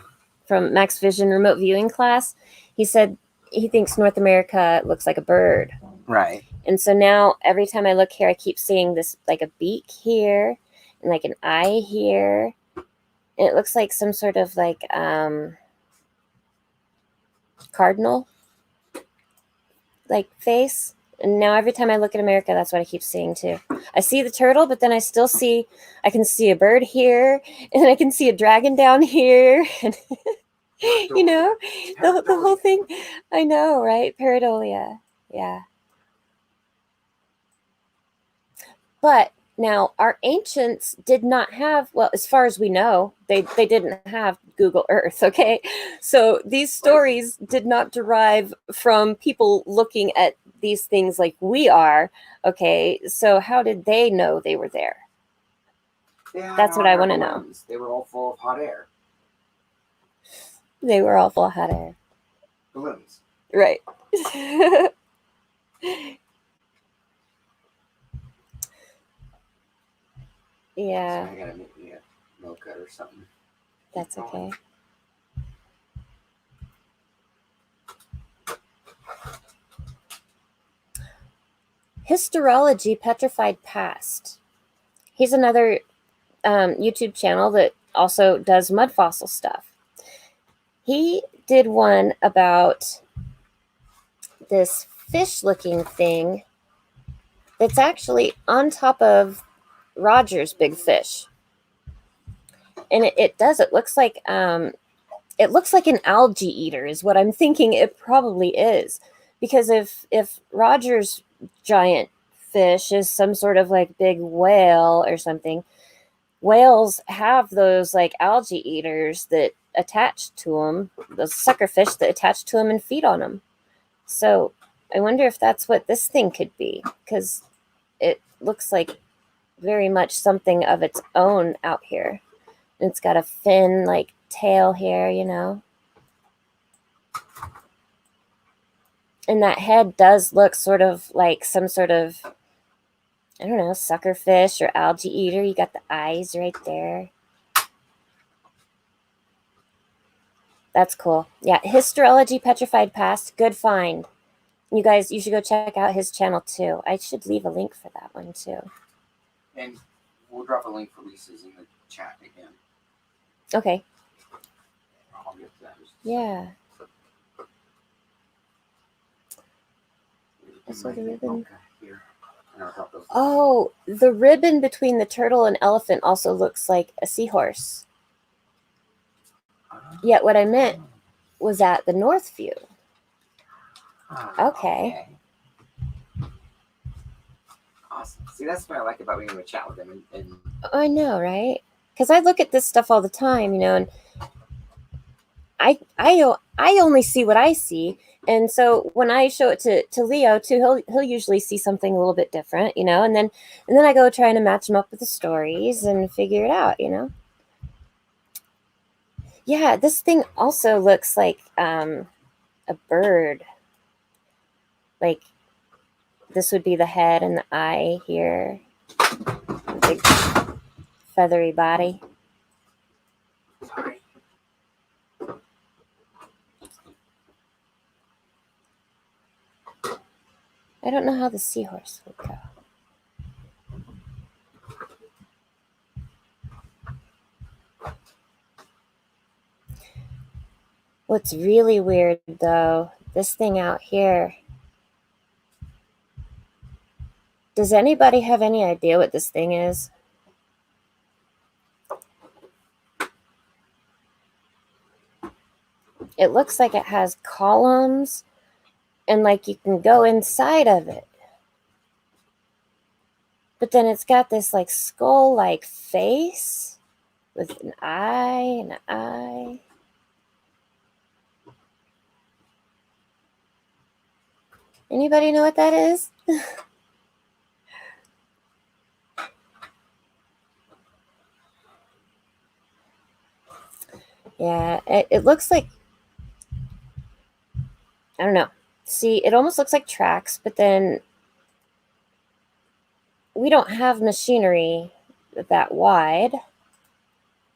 from Max Vision remote viewing class, he said he thinks North America looks like a bird. Right. And so now every time I look here, I keep seeing this like a beak here and like an eye here. And it looks like some sort of like cardinal like face. And now every time I look at America, that's what I keep seeing too. I see the turtle, but then I can see a bird here, and I can see a dragon down here. And the whole thing. I know, right? Pareidolia. Yeah. But now our ancients did not have, well, as far as we know, they didn't have Google Earth, okay? So these stories did not derive from people looking at these things like we are, okay? So how did they know they were there? That's what I want to know. They were all full of hot air. They were all full of hot air. Balloons. Right. Yeah. So I gotta make me a mocha or something. That's okay. Historology Petrified Past. He's another YouTube channel that also does mud fossil stuff. He did one about this fish-looking thing that's actually on top of Roger's big fish. And it looks like an algae eater is what I'm thinking it probably is. Because if Roger's giant fish is some sort of like big whale or something, whales have those like algae eaters that attach to them, those sucker fish that attach to them and feed on them. So I wonder if that's what this thing could be, because it looks like very much something of its own out here. And it's got a fin like tail here, you know. And that head does look sort of like some sort of, I don't know, sucker fish or algae eater. You got the eyes right there. That's cool. Yeah, Histology Petrified Past, good find. You guys, you should go check out his channel too. I should leave a link for that one too. And we'll drop a link for Lisa's in the chat again. Okay. I'll get to that. Yeah. So the ribbon. Here. And I'll drop those. Oh, the ribbon between the turtle and elephant also looks like a seahorse. Yet what I meant was at the north view. Okay. Awesome. See, that's what I like about being able to chat with them. And I know, right? Because I look at this stuff all the time, you know, and I only see what I see. And so when I show it to Leo too, he'll usually see something a little bit different, you know, and then I go trying to match them up with the stories and figure it out, you know. Yeah, this thing also looks like a bird. Like this would be the head and the eye here. Big feathery body. sorry. I don't know how the seahorse would go. What's really weird though, this thing out here. Does anybody have any idea what this thing is? It looks like it has columns and like you can go inside of it. But then it's got this like skull-like face with an eye and an eye. Anybody know what that is? Yeah, it looks like, I don't know. See, it almost looks like tracks, but then we don't have machinery that wide.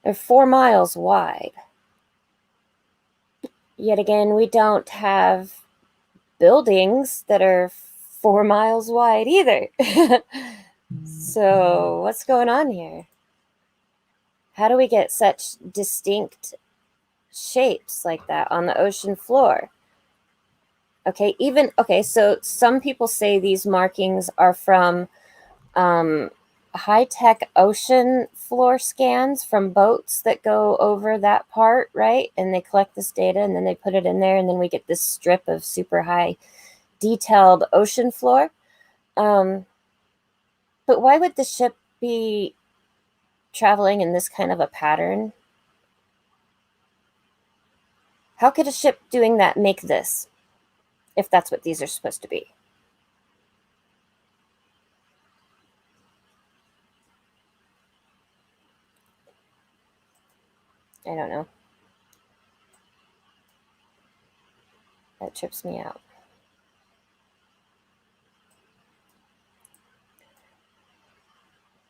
They're 4 miles wide. Yet again, we don't have buildings that are 4 miles wide either. So what's going on here? How do we get such distinct shapes like that on the ocean floor? Okay, so some people say these markings are from high-tech ocean floor scans from boats that go over that part, right? And they collect this data and then they put it in there and then we get this strip of super high detailed ocean floor. But why would the ship be traveling in this kind of a pattern? How could a ship doing that make this, if that's what these are supposed to be? I don't know. That trips me out.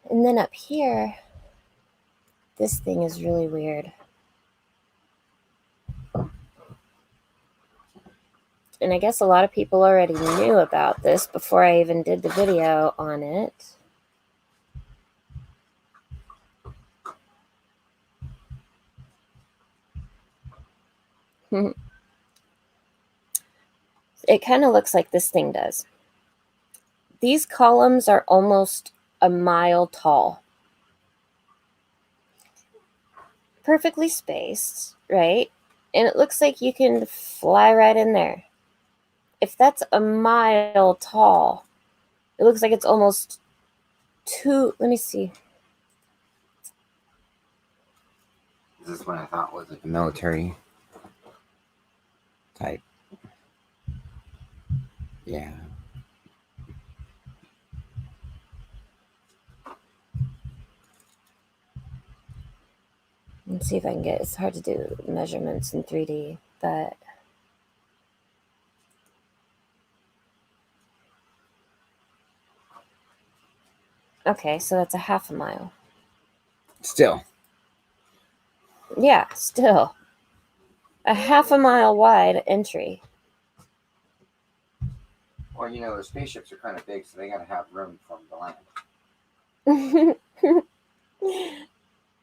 And then up here, this thing is really weird. And I guess a lot of people already knew about this before I even did the video on it. It kind of looks like this thing does. These columns are almost a mile tall. Perfectly spaced, right? And it looks like you can fly right in there. If that's a mile tall, it looks like it's almost 2, let me see. this one I thought was like a military type. Yeah. Let's see if I can get. It's hard to do measurements in 3D, but okay, so that's a half a mile. Still. Yeah, still a half a mile wide entry. Well, you know, the spaceships are kind of big, so they got to have room for them to land.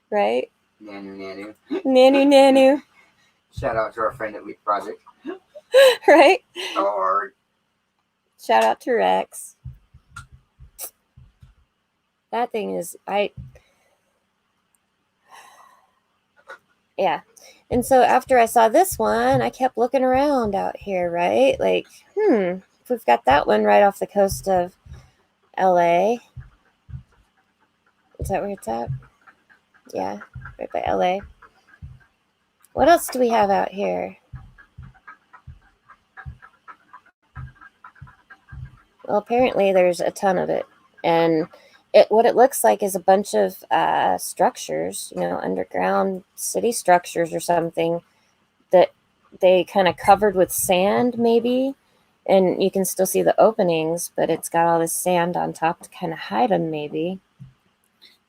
Right? Nanu. Nanu. Shout out to our friend at Leap Project. Right? Or Shout out to Rex. That thing is, yeah. And so after I saw this one, I kept looking around out here, right? Like, if we've got that one right off the coast of LA. Is that where it's at? Yeah, right by LA. What else do we have out here? Well, apparently there's a ton of it. And what it looks like is a bunch of structures, you know, underground city structures or something that they kind of covered with sand, maybe. And you can still see the openings, but it's got all this sand on top to kind of hide them, maybe.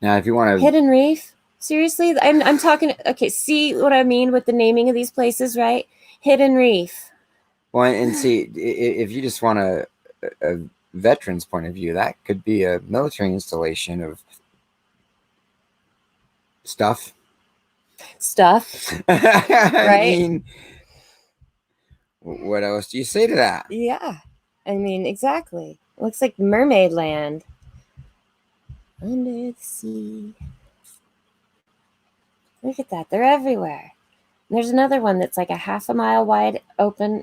now, if you want to, Hidden Reef? Seriously? I'm talking, okay, see what I mean with the naming of these places, right? Hidden Reef. well, and see, if you just want a veteran's point of view, that could be a military installation of stuff. Stuff. I mean, what else do you say to that? Yeah. I mean, exactly. It looks like mermaid land. Under the sea. Look at that. They're everywhere. There's another one that's like a half a mile wide open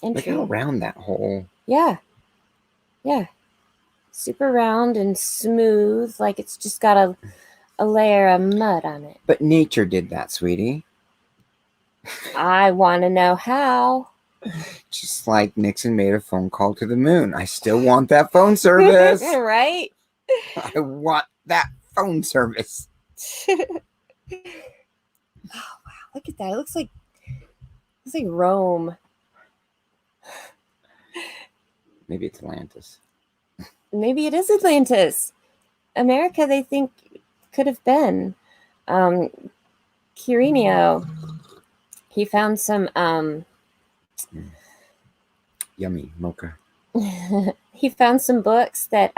Look entry. how round that hole. Yeah. Yeah. Super round and smooth. Like it's just got a layer of mud on it. But nature did that, sweetie. I want to know how. Just like Nixon made a phone call to the moon. I still want that phone service. Right? I want that phone service. Oh, wow. Look at that. It looks like Rome. Maybe it's Atlantis. Maybe it is Atlantis. America, they think, could have been. Quirinio, he found some Yummy mocha. he found some books that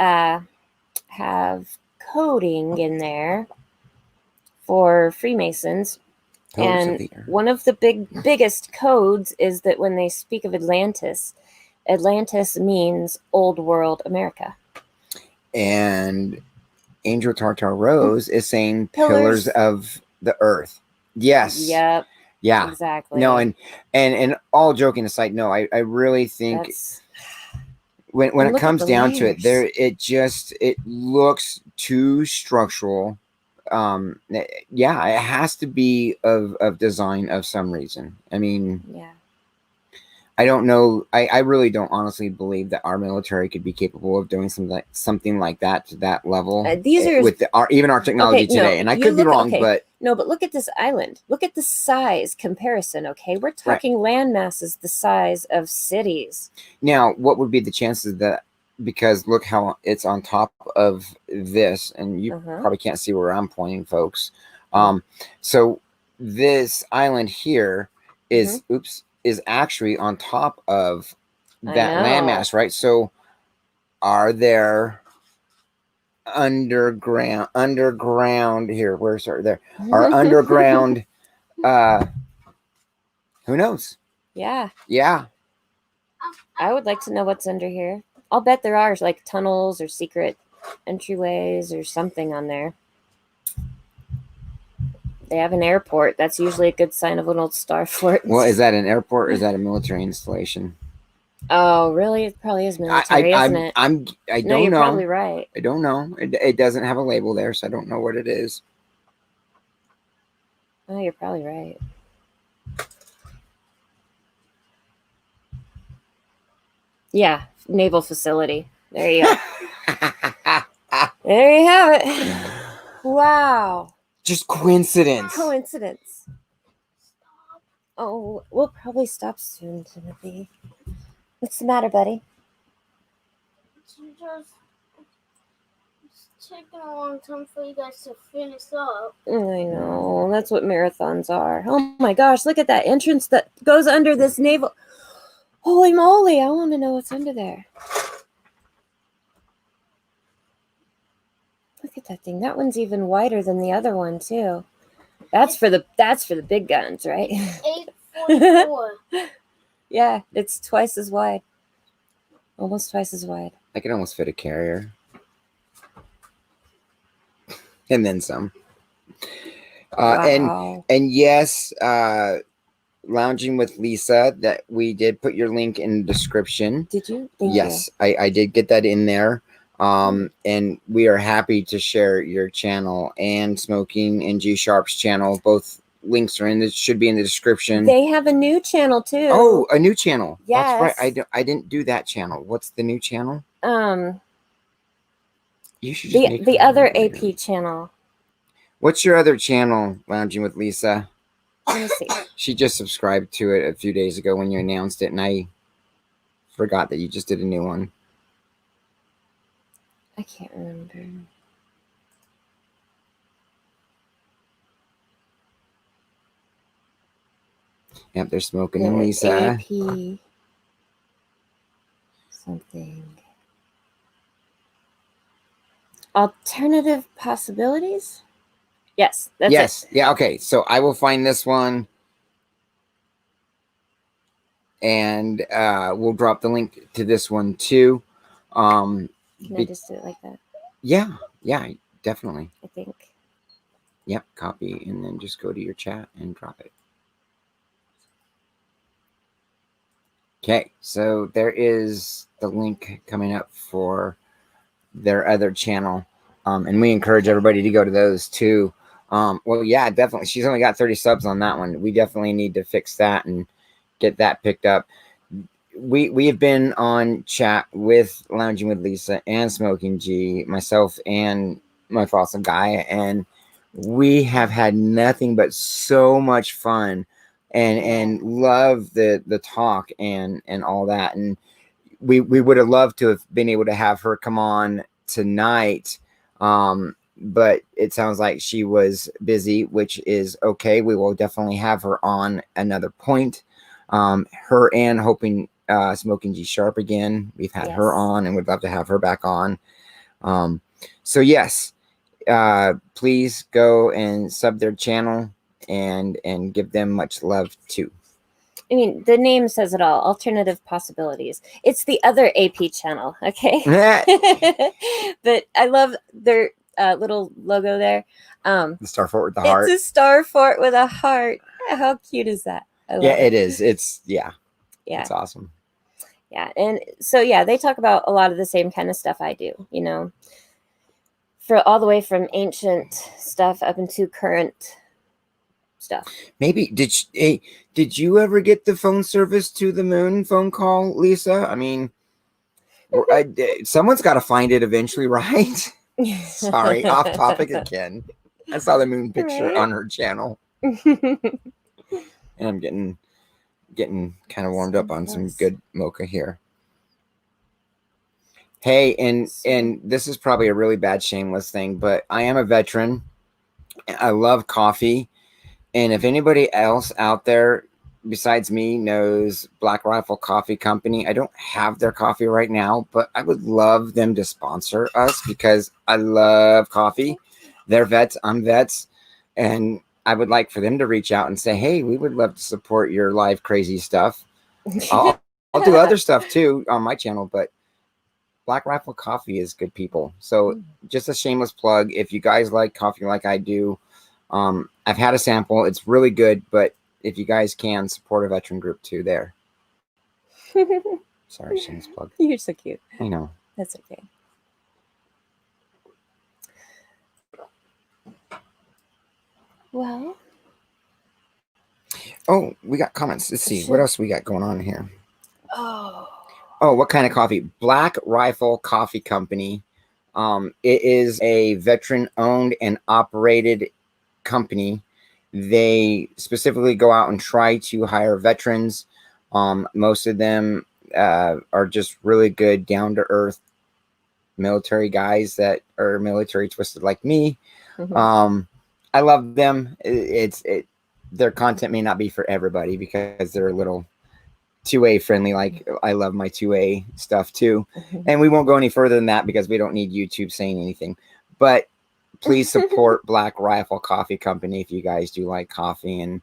have coding in there for Freemasons. Toes of And the earth. one of the biggest codes is that when they speak of Atlantis means Old World America. And Angel Tartar Rose is saying Pillars. pillars of the earth. Yes. Yep. Yeah. Exactly. No, and all joking aside, no, I really think That's, when and it look at comes the down to it, layers. it looks too structural. Yeah, it has to be of design of some reason. I mean, yeah. I don't know. I really don't honestly believe that our military could be capable of doing something like that to that level. These are with even our technology okay, no, today. And I you could be look- wrong, okay. but No, but look at this island. Look at the size comparison, okay? We're talking land masses the size of cities. now what would be the chances that, because look how it's on top of this, and you probably can't see where I'm pointing, folks. So this island here is is actually on top of that landmass, right? So are there underground here? Where's there? Are underground who knows? Yeah. Yeah. I would like to know what's under here. I'll bet there are like tunnels or secret entryways or something on there. They have an airport. That's usually a good sign of an old star fort. Well, is that an airport or is that a military installation? Oh, really? It probably is military, isn't it? I No, don't you're know. probably right. I don't know. It doesn't have a label there, so I don't know what it is. Oh, you're probably right. Yeah, naval facility. There you go. There you have it. Wow. Just coincidence. Coincidence. Oh, we'll probably stop soon, Timothy. What's the matter, buddy? It's taking a long time for you guys to finish up. I know. That's what marathons are. Oh my gosh, look at that entrance that goes under this naval. Holy moly, I want to know what's under there. Look at that thing. That one's even wider than the other one, too. That's for the big guns, right? 844. Yeah, it's twice as wide. Almost twice as wide. I could almost fit a carrier. And then some. Wow. And yes, Lounging with Lisa, that we did put your link in the description. Did you? Thank yes, I did get that in there. And we are happy to share your channel and Smoking and G Sharp's channel. Both links are in this, should be in the description. They have a new channel too. Oh, a new channel. Yes. That's right. I didn't do that channel. What's the new channel? You should just the other AP channel. What's your other channel, Lounging with Lisa? Let me see. She just subscribed to it a few days ago when you announced it, and I forgot that you just did a new one. I can't remember. Yep, they're Smoking and Lisa. AP something. Alternative possibilities? Yes, that's it. Yeah, okay. So I will find this one. And we'll drop the link to this one too. Can I just do it like that? Yeah, definitely. I think. Yep, copy and then just go to your chat and drop it. Okay, so there is the link coming up for their other channel. And we encourage everybody to go to those too. Well, yeah, definitely. She's only got 30 subs on that one. We definitely need to fix that and get that picked up. We have been on chat with Lounging with Lisa and Smoking G, myself and Mudfossil Gaia, and we have had nothing but so much fun and love the talk and all that. And we would have loved to have been able to have her come on tonight, but it sounds like she was busy, which is okay. We will definitely have her on another point. Her and hoping Smoking G Sharp again. We've had her on and would love to have her back on. So yes, please go and sub their channel and give them much love too. I mean, the name says it all. Alternative possibilities. It's the other AP channel, okay? But I love their little logo there. The star fort with the heart. It's a star fort with a heart. How cute is that? Yeah, it is. It's it's awesome. Yeah, and so they talk about a lot of the same kind of stuff I do, you know, for all the way from ancient stuff up into current stuff. Maybe did you ever get the phone service to the moon phone call, Lisa? I mean, someone's got to find it eventually, right? Sorry, off topic again. I saw the moon picture on her channel. And I'm getting kind of warmed up on some good mocha here. Hey, and this is probably a really bad shameless thing, but I am a veteran. I love coffee. And if anybody else out there besides me knows Black Rifle Coffee Company, I don't have their coffee right now, but I would love them to sponsor us because I love coffee. They're vets, I'm vets, and I would like for them to reach out and say, hey, we would love to support your live crazy stuff. I'll do other stuff too on my channel, but Black Rifle Coffee is good people. So just a shameless plug. If you guys like coffee like I do, I've had a sample. It's really good, but if you guys can support a veteran group too there. Sorry, shameless plug. You're so cute. I know. That's okay. Well, Oh, we got comments. Let's see. What else we got going on here? Oh. Oh, what kind of coffee? Black Rifle Coffee Company. It is a veteran-owned and operated company. They specifically go out and try to hire veterans. Most of them are just really good, down-to-earth military guys that are military twisted like me. I love them. Their content may not be for everybody because they're a little 2A friendly. Like I love my 2A stuff too. And we won't go any further than that because we don't need YouTube saying anything. But please support Black Rifle Coffee Company if you guys do like coffee. And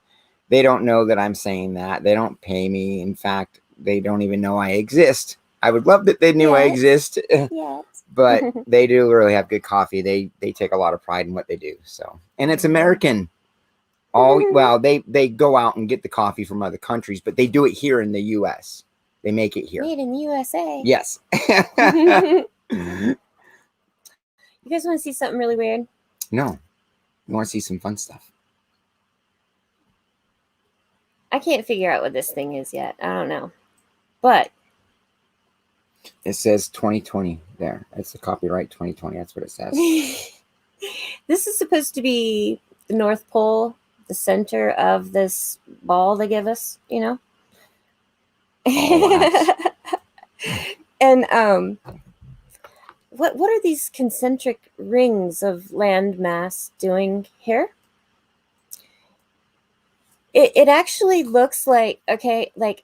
they don't know that I'm saying that. They don't pay me. In fact, they don't even know I exist. I would love that they knew I exist. Yes. But they do really have good coffee. They take a lot of pride in what they do. So, and it's American. Well, they go out and get the coffee from other countries, but they do it here in the U.S. They make it here. Made in the USA. Yes. You guys want to see something really weird? No. You want to see some fun stuff? I can't figure out what this thing is yet. I don't know. But it says 2020 there. It's the copyright 2020. That's what it says. This is supposed to be the North Pole, the center of this ball they give us, you know? And what are these concentric rings of land mass doing here? It actually looks like, okay, like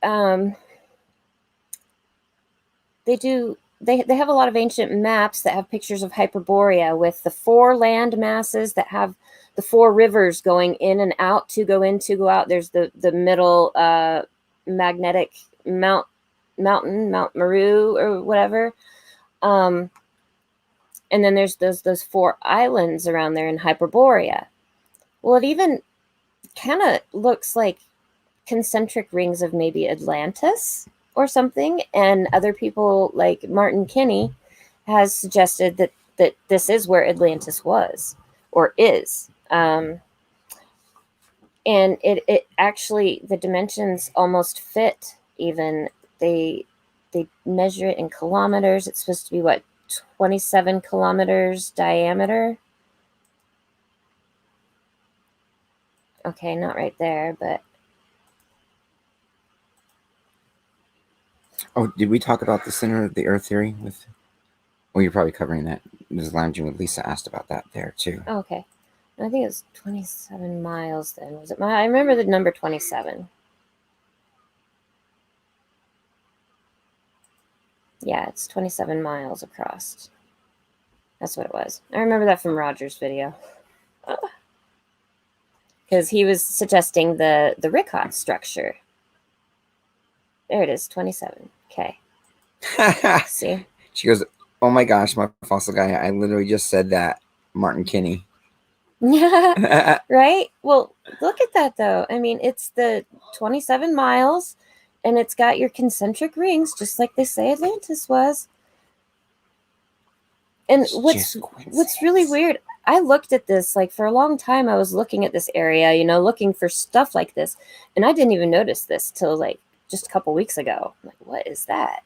they have a lot of ancient maps that have pictures of Hyperborea with the 4 land masses that have the 4 rivers going in and out to go in to go out. There's the middle magnetic mountain, Mount Meru or whatever. And then there's those 4 islands around there in Hyperborea. Well, it even kind of looks like concentric rings of maybe Atlantis or something. And other people like Martin Kinney has suggested that this is where Atlantis was or is. And it actually, the dimensions almost fit even. They measure it in kilometers. It's supposed to be what, 27 kilometers diameter? Okay, not right there, but oh, did we talk about the center of the Earth theory with? Well, you're probably covering that. Ms. Lounging with Lisa asked about that there too. oh, okay. I think it was 27 miles then. Was it I remember the number 27. Yeah, it's 27 miles across. That's what it was. I remember that from Roger's video. Because he was suggesting the Rickott structure. There it is, 27. Okay. See? She goes, oh my gosh, Mudfossil Gaia. I literally just said that. Martin Kinney. Right? Well, look at that though. I mean, it's the 27 miles and it's got your concentric rings, just like they say Atlantis was. And what's really weird, I looked at this, like for a long time, I was looking at this area, you know, looking for stuff like this. And I didn't even notice this till like just a couple weeks ago. I'm like, what is that?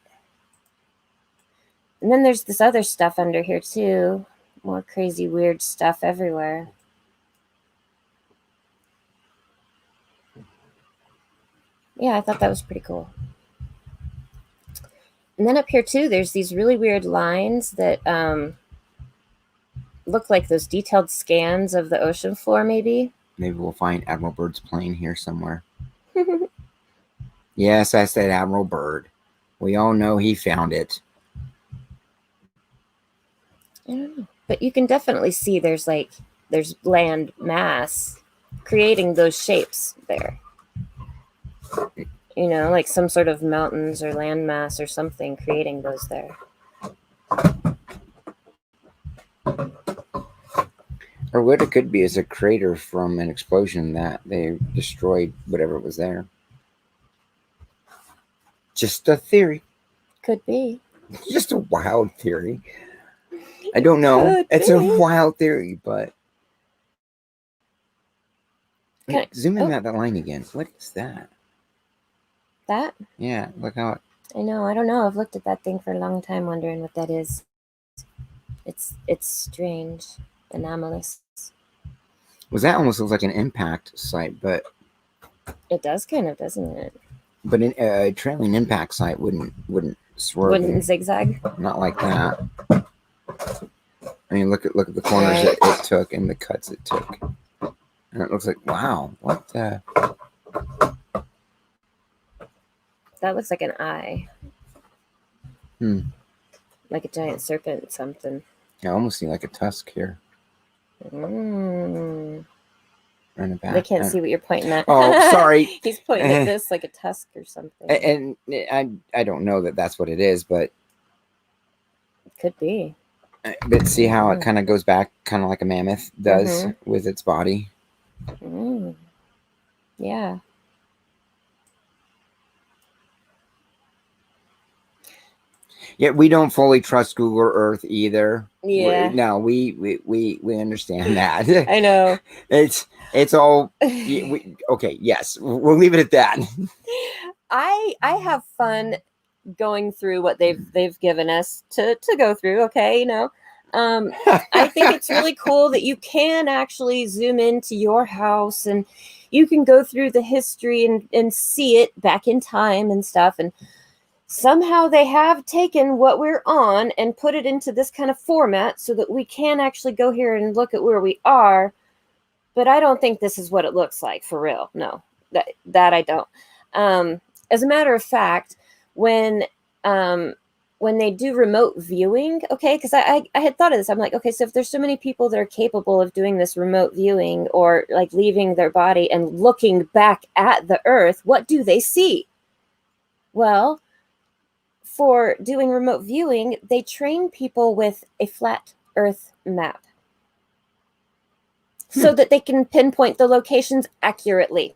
And then there's this other stuff under here too. More crazy, weird stuff everywhere. Yeah, I thought that was pretty cool. And then up here too, there's these really weird lines that look like those detailed scans of the ocean floor, maybe. Maybe we'll find Admiral Bird's plane here somewhere. Yes, I said Admiral Bird. We all know he found it. I don't know. But you can definitely see there's land mass creating those shapes there. You know, like some sort of mountains or land mass or something creating those there. Or what it could be is a crater from an explosion that they destroyed whatever was there. Just a theory. Could be. Just a wild theory. I don't know. It's a wild theory, but Hey, zoom in that line again. What is that? That? Yeah, look how. I know. I don't know. I've looked at that thing for a long time, wondering what that is. It's strange, anomalous. Well, that almost looks like an impact site, but It does kind of, doesn't it? but a trailing impact site wouldn't swerve. Wouldn't zigzag. Not like that. I mean, look at the corners Right. it took and the cuts it took, and it looks like, wow, what the. That looks like an eye. Like a giant serpent, something. I almost see like a tusk here. Mm. In the back. They can't see what you're pointing at. Oh, sorry. He's pointing at this like a tusk or something. And I don't know that that's what it is, but It could be. But see how it kind of goes back, kind of like a mammoth does with its body. Yeah. Yet we don't fully trust Google Earth either. Yeah. No, we understand that. I know. It's all okay. Yes, we'll leave it at that. I have fun going through what they've given us to go through. Okay, you know. I think it's really cool that you can actually zoom into your house and you can go through the history and see it back in time and stuff. And somehow they have taken what we're on and put it into this kind of format so that we can actually go here and look at where we are. But I don't think this is what it looks like for real. No, that I don't. As a matter of fact, when they do remote viewing, okay, because I had thought of this. I'm like, okay, so if there's so many people that are capable of doing this remote viewing or like leaving their body and looking back at the earth, what do they see? Well, for doing remote viewing, they train people with a flat earth map so that they can pinpoint the locations accurately.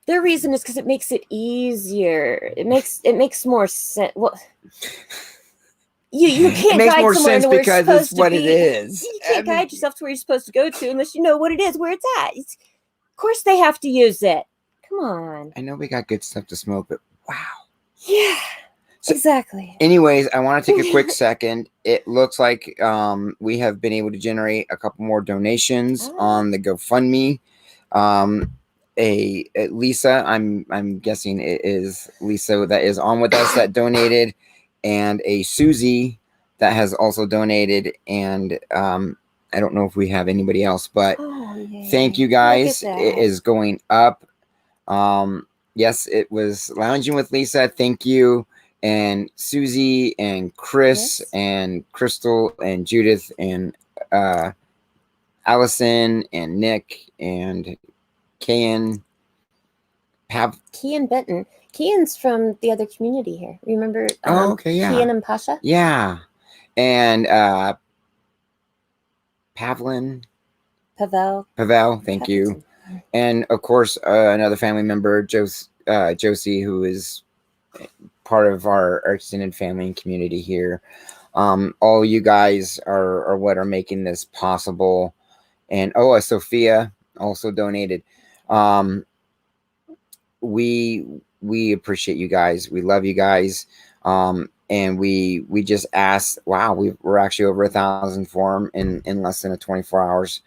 Their reason is because it makes it easier. It makes more sense. Well, you can't it makes guide more somewhere sense to where because you're it's supposed to what be. it is. You can't guide yourself to where you're supposed to go to unless you know what it is, where it's at. Of course, they have to use it. Come on. I know we got good stuff to smoke, but wow. Yeah. So, exactly. Anyways, I want to take a quick second. It looks like we have been able to generate a couple more donations on the GoFundMe. A Lisa, I'm guessing it is Lisa that is on with us that donated, and a Susie that has also donated, and I don't know if we have anybody else, but thank you guys. It is going up. Yes, it was Lounging with Lisa. Thank you. And Susie and Chris and Crystal and Judith and Allison and Nick and Kian. Kian Benton. Kian's from the other community here. Remember? Okay, yeah. Kian and Pasha? Yeah. And Pavel, thank you. And of course, another family member, Josie, who is part of our extended family and community here. All you guys are what are making this possible. And Sophia also donated. We appreciate you guys. We love you guys. And we just asked, wow, we're actually over 1,000 for them in less than 24 hours.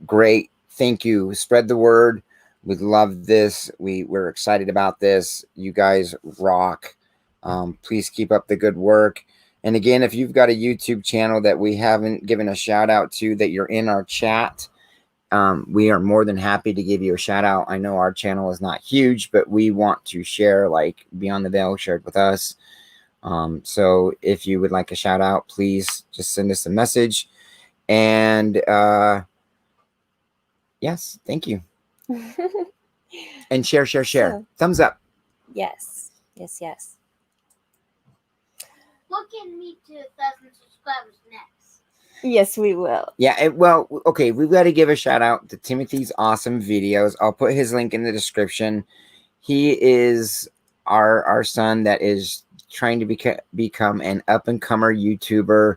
Great. Thank you. Spread the word. We love this. We're excited about this. You guys rock. Please keep up the good work. And again, if you've got a YouTube channel that we haven't given a shout out to, that you're in our chat, we are more than happy to give you a shout out. I know our channel is not huge, but we want to share, like Beyond the Veil shared with us. So if you would like a shout out, please just send us a message. And yes, thank you. And share. So, thumbs up. Yes. Look at me to 1,000 subscribers next. Yes, we will. Yeah, well, okay, we've got to give a shout out to Timothy's awesome videos. I'll put his link in the description. He is our son that is trying to become an up-and-comer YouTuber.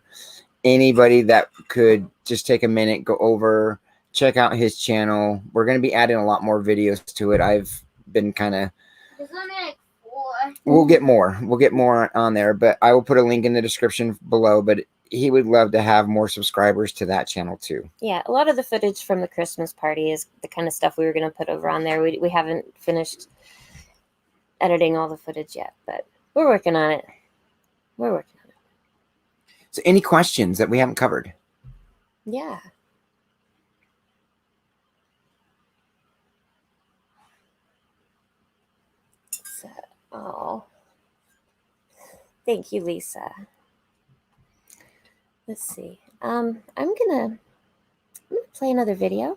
Anybody that could just take a minute, go over check out his channel. We're going to be adding a lot more videos to it. I've been kind of... There's only like 4. We'll get more. We'll get more on there, but I will put a link in the description below. But he would love to have more subscribers to that channel too. Yeah, a lot of the footage from the Christmas party is the kind of stuff we were going to put over on there. We haven't finished editing all the footage yet, but we're working on it. We're working on it. So any questions that we haven't covered? Yeah. So, oh, thank you, Lisa. Let's see. I'm gonna play another video.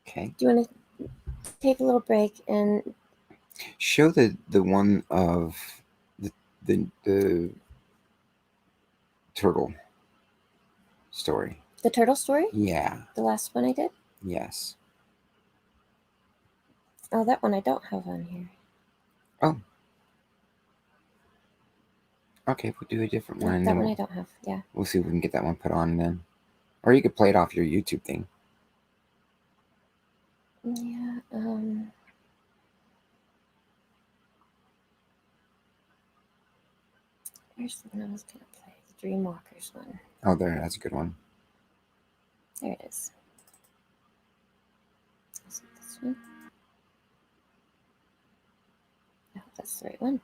Okay. Do you want to take a little break and Show the one of the turtle story. the turtle story? Yeah. The last one I did? Yes. Oh, that one I don't have on here. Oh. Okay, we'll do a different one. And That then one I we'll, don't have. Yeah. we'll see if we can get that one put on then. Or you could play it off your YouTube thing. Yeah. Where's the one I was gonna play? The Dreamwalkers one. Oh, there. That's a good one. There it is. Is it this one? I hope that's the right one.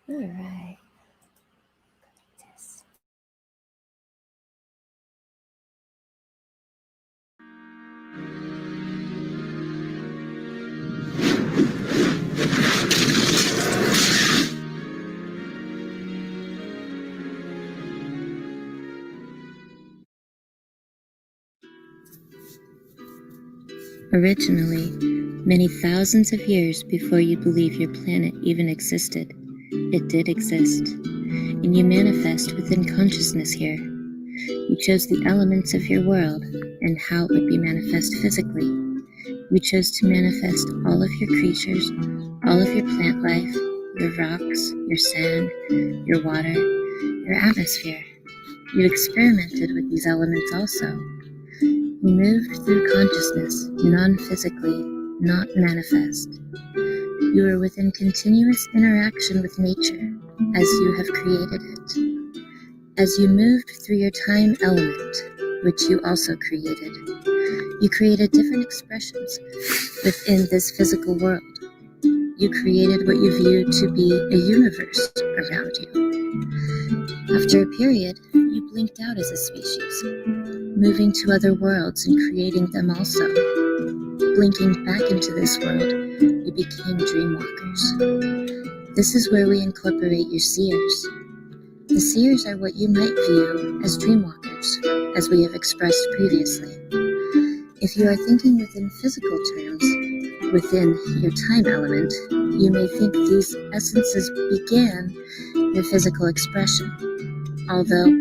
All right. This. Originally, many thousands of years before you believe your planet even existed, it did exist, and you manifest within consciousness here. You chose the elements of your world and how it would be manifest physically. You chose to manifest all of your creatures, all of your plant life, your rocks, your sand, your water, your atmosphere. You experimented with these elements also. You moved through consciousness, non-physically, not manifest. You are within continuous interaction with nature as you have created it. As you moved through your time element, which you also created, you created different expressions within this physical world. You created what you viewed to be a universe around you. After a period, you blinked out as a species, moving to other worlds and creating them also. Blinking back into this world, you became dreamwalkers. This is where we incorporate your seers. The seers are what you might view as dreamwalkers, as we have expressed previously. If you are thinking within physical terms, within your time element, you may think these essences began your physical expression. Although,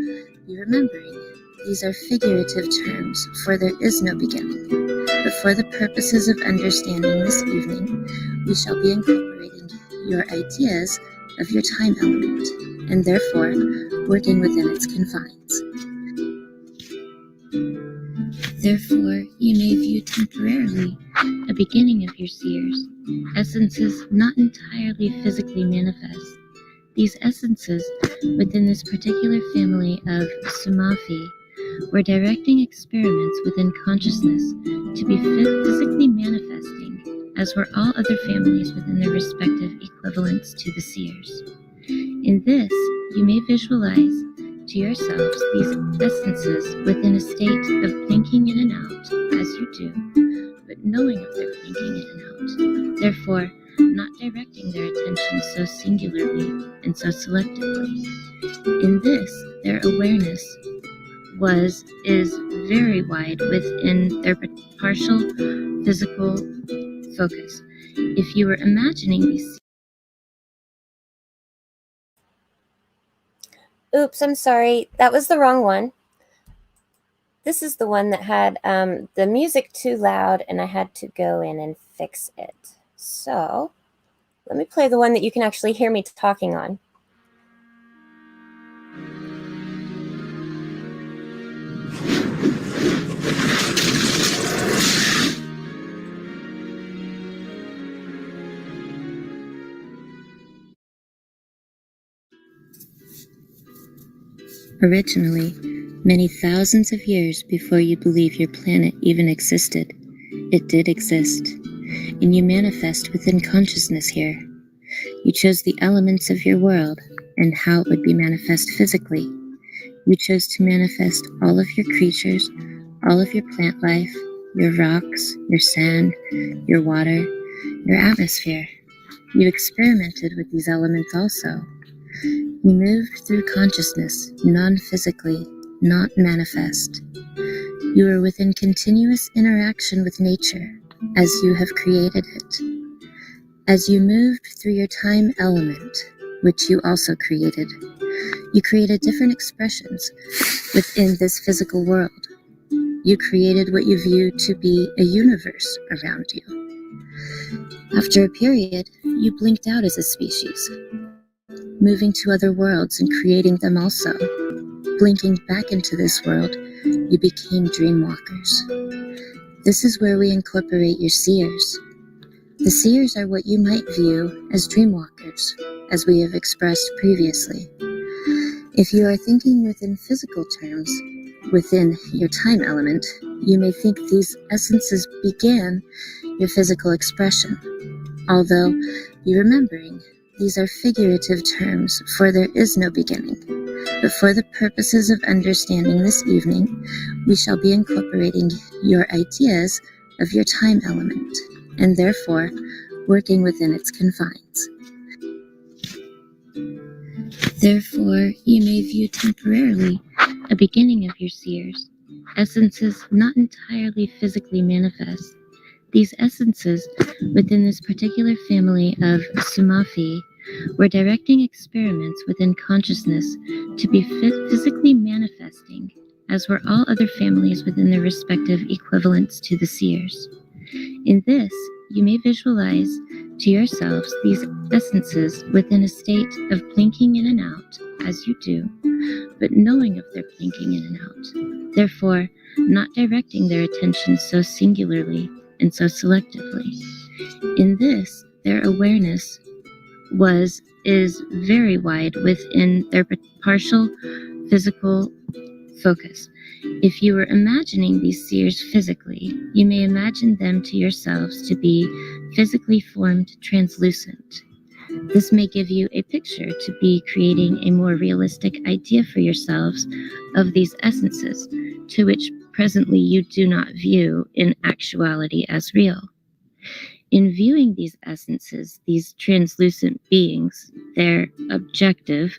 be remembering, these are figurative terms, for there is no beginning. But for the purposes of understanding this evening, we shall be incorporating your ideas of your time element, and therefore working within its confines. Therefore, you may view temporarily a beginning of your seers, essences not entirely physically manifest. These essences, within this particular family of Sumafi, were directing experiments within consciousness to be physically manifesting, as were all other families within their respective equivalents to the seers. In this, you may visualize to yourselves these essences within a state of blinking in and out, as you do, but knowing of their blinking in and out, therefore not directing their attention so singularly and so selectively. In this, their awareness is very wide within their partial physical focus. If you were imagining these... Oops, I'm sorry. That was the wrong one. This is the one that had the music too loud, and I had to go in and fix it. So let me play the one that you can actually hear me talking on. Originally, many thousands of years before you believe your planet even existed, it did exist, and you manifest within consciousness here. You chose the elements of your world and how it would be manifest physically. You chose to manifest all of your creatures, all of your plant life, your rocks, your sand, your water, your atmosphere. You experimented with these elements also. You moved through consciousness, non-physically, not manifest. You are within continuous interaction with nature, as you have created it. As you moved through your time element, which you also created, you created different expressions within this physical world. You created what you view to be a universe around you. After a period, you blinked out as a species, moving to other worlds and creating them also. Blinking back into this world, you became dreamwalkers. This is where we incorporate your seers. The seers are what you might view as dreamwalkers, as we have expressed previously. If you are thinking within physical terms, within your time element, you may think these essences began your physical expression. Although, be remembering, these are figurative terms, for there is no beginning. But for the purposes of understanding this evening, we shall be incorporating your ideas of your time element, and therefore working within its confines. Therefore, you may view temporarily a beginning of your seers, essences not entirely physically manifest. These essences within this particular family of Sumafi were directing experiments within consciousness to be physically manifesting, as were all other families within their respective equivalents to the seers. In this, you may visualize to yourselves these essences within a state of blinking in and out, as you do, but knowing of their blinking in and out, therefore not directing their attention so singularly and so selectively. In this, their awareness is very wide within their partial physical focus. If you were imagining these seers physically, you may imagine them to yourselves to be physically formed translucent. This may give you a picture to be creating a more realistic idea for yourselves of these essences, to which presently you do not view in actuality as real. In viewing these essences, these translucent beings, their objective,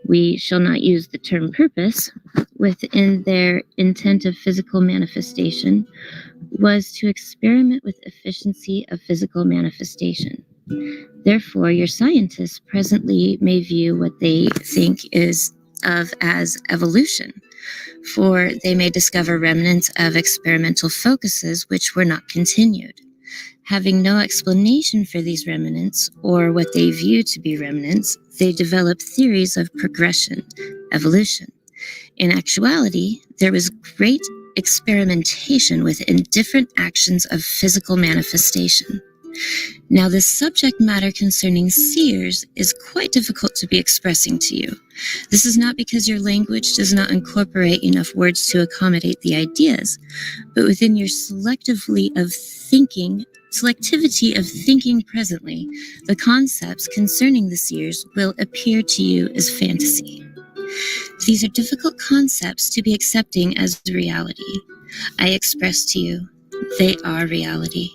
we shall not use the term purpose, within their intent of physical manifestation, was to experiment with efficiency of physical manifestation. Therefore, your scientists presently may view what they think is of as evolution, for they may discover remnants of experimental focuses which were not continued. Having no explanation for these remnants, or what they view to be remnants, they develop theories of progression, evolution. In actuality, there was great experimentation within different actions of physical manifestation. Now, the subject matter concerning seers is quite difficult to be expressing to you. This is not because your language does not incorporate enough words to accommodate the ideas, but within your selectivity of thinking presently, the concepts concerning the seers will appear to you as fantasy. These are difficult concepts to be accepting as reality. I express to you, they are reality.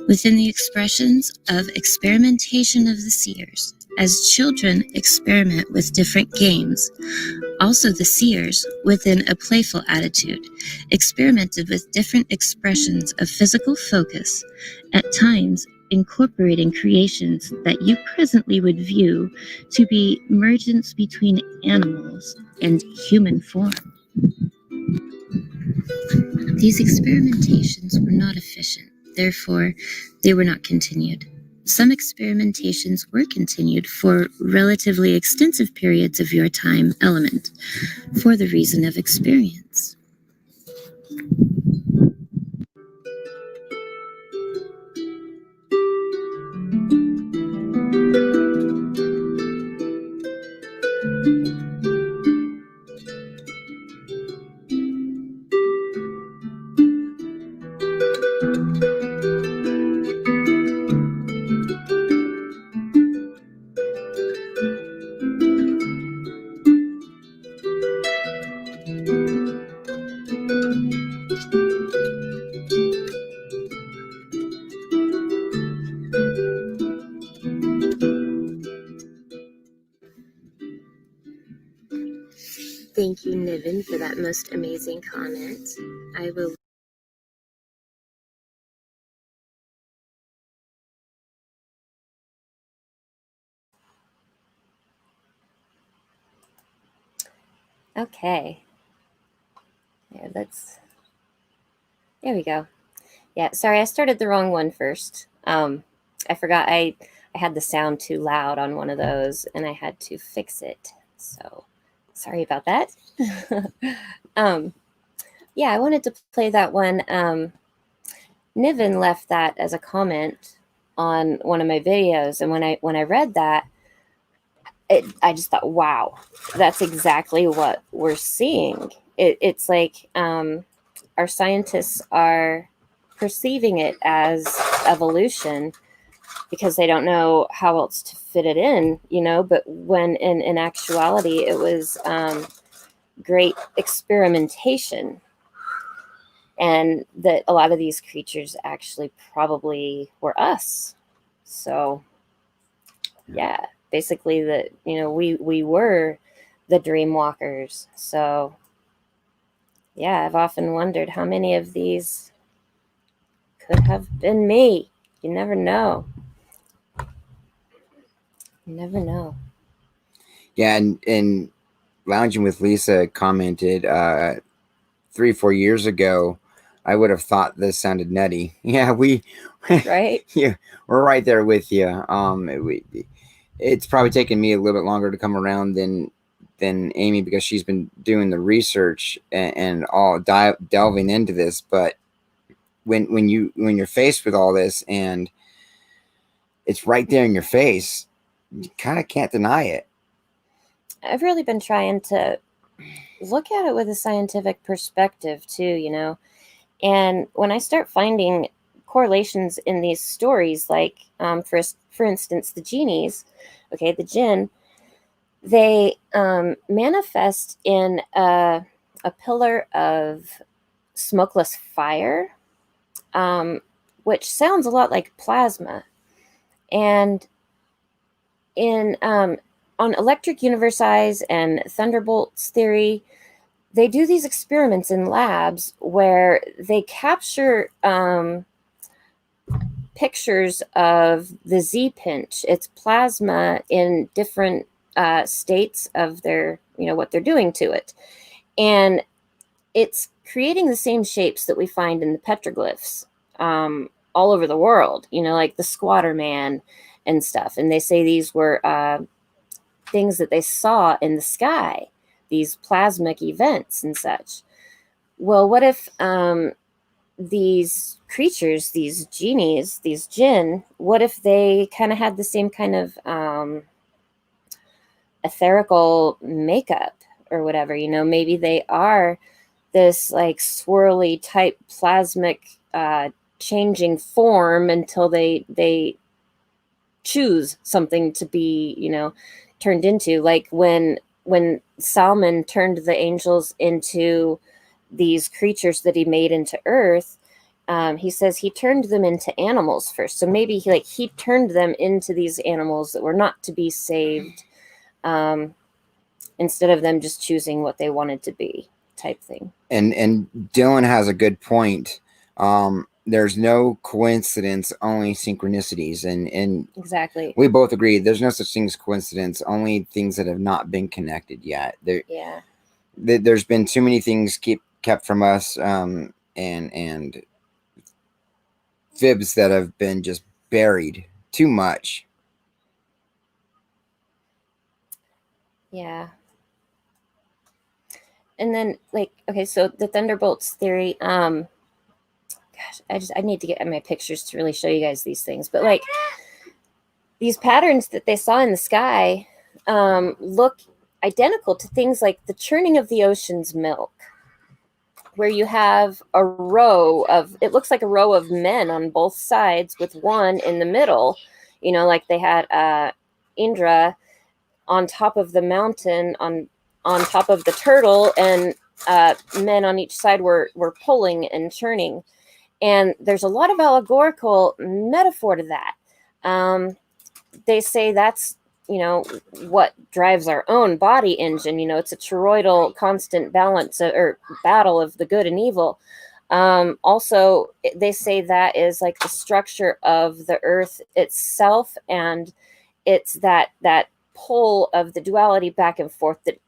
Within the expressions of experimentation of the seers, as children experiment with different games, also the seers, within a playful attitude, experimented with different expressions of physical focus, at times incorporating creations that you presently would view to be mergence between animals and human form. These experimentations were not efficient, therefore they were not continued. Some experimentations were continued for relatively extensive periods of your time element, for the reason of experience. Thank you, Niven, for that most amazing comment. I will. Okay. Yeah, that's. There we go. Yeah, sorry, I started the wrong one first. I forgot I had the sound too loud on one of those, and I had to fix it. So, sorry about that. Yeah, I wanted to play that one. Niven left that as a comment on one of my videos, and when I read that, I just thought, wow, that's exactly what we're seeing. It's like our scientists are perceiving it as evolution because they don't know how else to fit it in, but when in actuality it was great experimentation, and that a lot of these creatures actually probably were us. So yeah, basically that, we were the dream walkers. So yeah, I've often wondered how many of these could have been me. You never know. You never know. Yeah, and Lounging with Lisa commented 3-4 years ago, I would have thought this sounded nutty. Yeah, Right? Yeah, we're right there with you. It's probably taken me a little bit longer to come around than Amy, because she's been doing the research and all delving into this. But when you're faced with all this and it's right there in your face, you kind of can't deny it. I've really been trying to look at it with a scientific perspective too, and when I start finding correlations in these stories, like for instance, the genies, okay, the jinn, they manifest in a pillar of smokeless fire, which sounds a lot like plasma. And in on electric universe eyes and thunderbolts theory, they do these experiments in labs where they capture pictures of the Z pinch. It's plasma in different states of their, what they're doing to it. And it's creating the same shapes that we find in the petroglyphs all over the world, like the squatter man and stuff. And they say these were things that they saw in the sky, these plasmic events and such. Well, what if these creatures, these genies, these jinn, what if they kind of had the same kind of etherical makeup or whatever? Maybe they are this like swirly type plasmic changing form until they choose something to be, turned into, like when Salman turned the angels into these creatures that he made into earth. He says he turned them into animals first. So maybe he turned them into these animals that were not to be saved, instead of them just choosing what they wanted to be, type thing. And Dylan has a good point. There's no coincidence, only synchronicities. And exactly. We both agree there's no such thing as coincidence, only things that have not been connected yet. Yeah. There's been too many things kept from us, and fibs that have been just buried too much. Yeah. And then okay, so the thunderbolts theory, gosh, I need to get my pictures to really show you guys these things. But these patterns that they saw in the sky look identical to things like the churning of the ocean's milk. where you have a row of, it looks like a row of men on both sides with one in the middle, you know, like they had Indra on top of the mountain on top of the turtle, and men on each side were pulling and churning. And there's a lot of allegorical metaphor to that. They say that's, you know, what drives our own body engine. You know, it's a toroidal constant balance or battle of the good and evil. Also, they say that is like the structure of the earth itself, and it's that pull of the duality back and forth that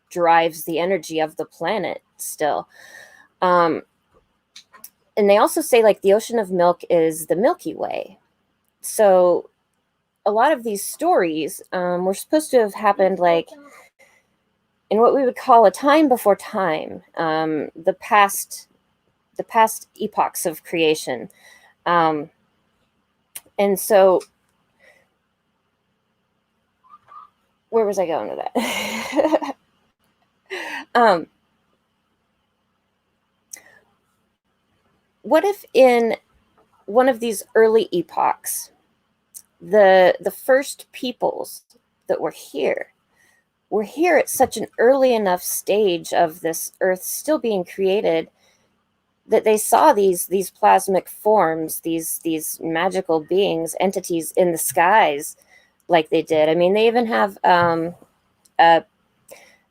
drives the energy of the planet still. And they also say like the ocean of milk is the Milky Way. So a lot of these stories were supposed to have happened like in what we would call a time before time, the past epochs of creation. And so where was I going with that? What if in one of these early epochs, the first peoples that were here at such an early enough stage of this earth still being created that they saw these plasmic forms, these magical beings, entities in the skies like they did. I mean, they even have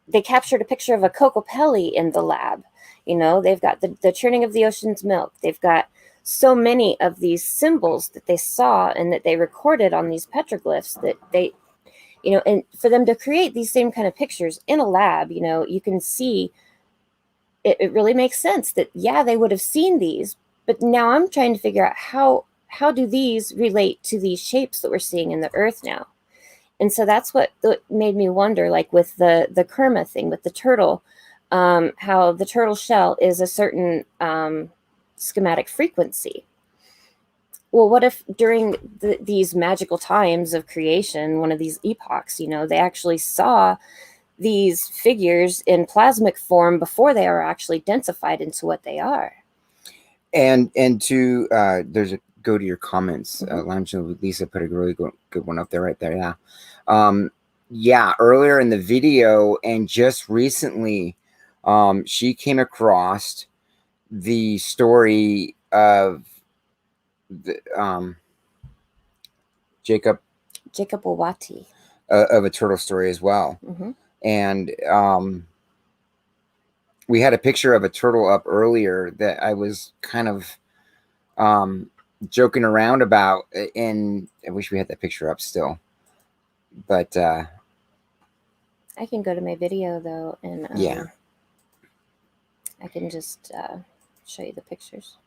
they captured a picture of a Kokopelli in the lab. You know, they've got the churning of the ocean's milk. They've got so many of these symbols that they saw and that they recorded on these petroglyphs that they, you know, and for them to create these same kind of pictures in a lab, you know, you can see it really makes sense that, yeah, they would have seen these, but now I'm trying to figure out how do these relate to these shapes that we're seeing in the earth now? And so that's what made me wonder, like with the Kerma thing, with the turtle, how the turtle shell is a certain schematic frequency. Well, what if during these magical times of creation, one of these epochs, you know, they actually saw these figures in plasmic form before they are actually densified into what they are? And to there's a go to your comments. Lisa put a really good one up there, right there. Yeah. Yeah, earlier in the video and just recently, she came across the story of the Jacob Owati. Of a turtle story as well. And we had a picture of a turtle up earlier that I was kind of joking around about, and I wish we had that picture up still, but I can go to my video though, and yeah, I can just show you the pictures.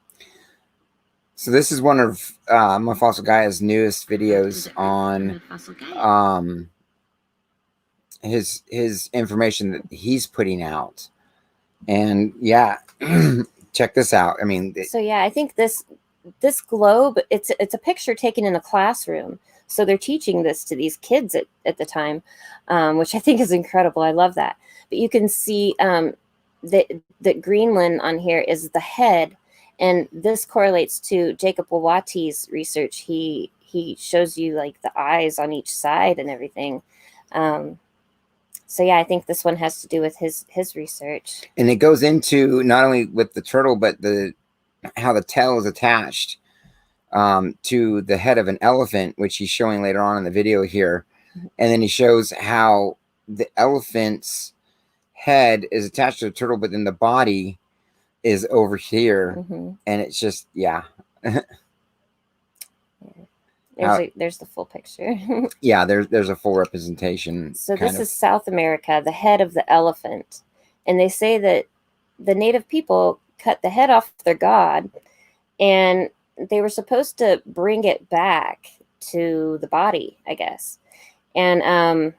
So this is one of Mudfossil Gaia's newest videos on his information that he's putting out. And yeah, check this out. I mean, so yeah, I think this globe, it's a picture taken in a classroom. So they're teaching this to these kids at the time, which I think is incredible. I love that. But you can see that Greenland on here is the head, and this correlates to Jacob Owati's research. He shows you like the eyes on each side and everything. So yeah, I think this one has to do with his research. And it goes into not only with the turtle, but how the tail is attached to the head of an elephant, which he's showing later on in the video here. And then he shows how the elephant's head is attached to the turtle, but then the body is over here. And it's just, yeah. There's the full picture. Yeah, there's a full representation. So this is South America, the head of the elephant. And they say that the native people cut the head off their god, and they were supposed to bring it back to the body, I guess. And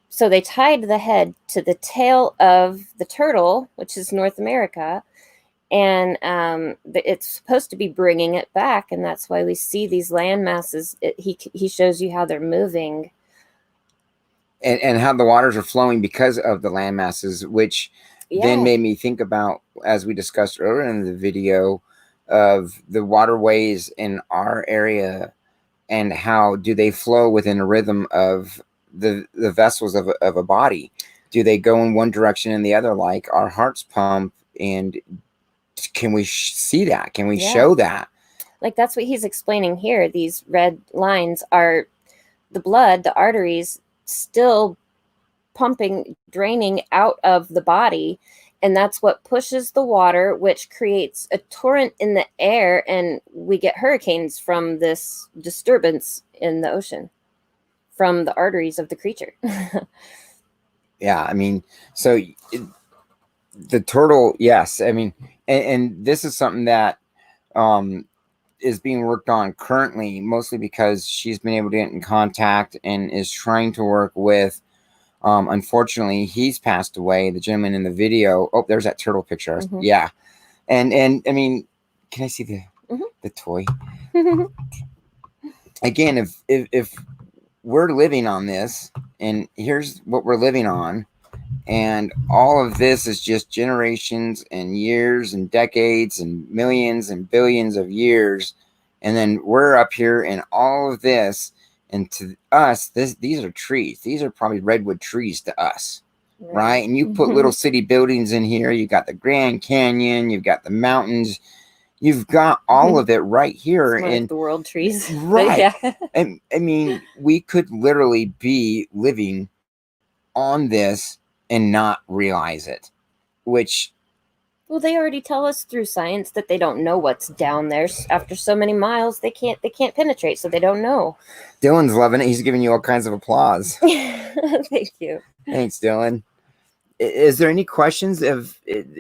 so they tied the head to the tail of the turtle, which is North America, and it's supposed to be bringing it back, and that's why we see these land masses. He shows you how they're moving. And how the waters are flowing because of the land masses, which then made me think about, as we discussed earlier in the video, of the waterways in our area and how do they flow within a rhythm of the vessels of a body. Do they go in one direction and the other, like our hearts pump? And can we see that? Can we show that? Like, that's what he's explaining here. These red lines are the blood, the arteries still pumping, draining out of the body. And that's what pushes the water, which creates a torrent in the air. And we get hurricanes from this disturbance in the ocean from the arteries of the creature. Yeah, I mean, so the turtle, yes. I mean, and this is something that is being worked on currently, mostly because she's been able to get in contact and is trying to work with, unfortunately, he's passed away, the gentleman in the video. Oh, there's that turtle picture. Yeah. And I mean, can I see the toy? Again, if we're living on this, and here's what we're living on, and all of this is just generations and years and decades and millions and billions of years, and then we're up here in all of this, and to us, these are trees. These are probably redwood trees to us, right? And you put little city buildings in here. You got the Grand Canyon. You've got the mountains. You've got all of it right here in the world trees. Right. And I mean, we could literally be living on this and not realize it, which... Well, they already tell us through science that they don't know what's down there. After so many miles, they can't penetrate, so they don't know. Dylan's loving it. He's giving you all kinds of applause. Thank you. Thanks, Dylan. Is there any questions of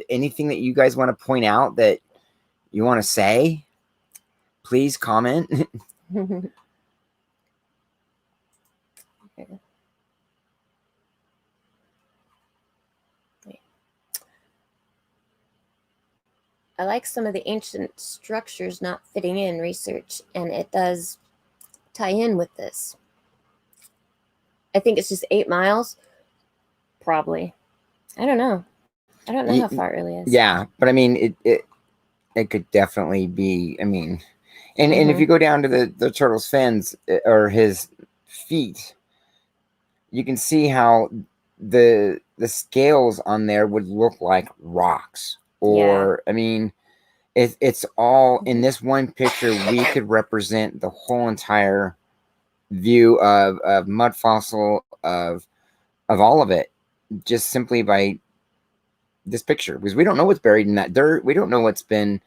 anything that you guys want to point out that you want to say? Please comment. I like some of the ancient structures not fitting in research, and it does tie in with this. I think it's just 8 miles. Probably. I don't know. I don't know how far it really is. Yeah, but I mean, it could definitely be, I mean, and if you go down to the turtle's fins or his feet, you can see how the scales on there would look like rocks. Or, I mean, it's all in this one picture. We could represent the whole entire view of Mudfossil, of all of it, just simply by this picture, because we don't know what's buried in that dirt. We don't know what's been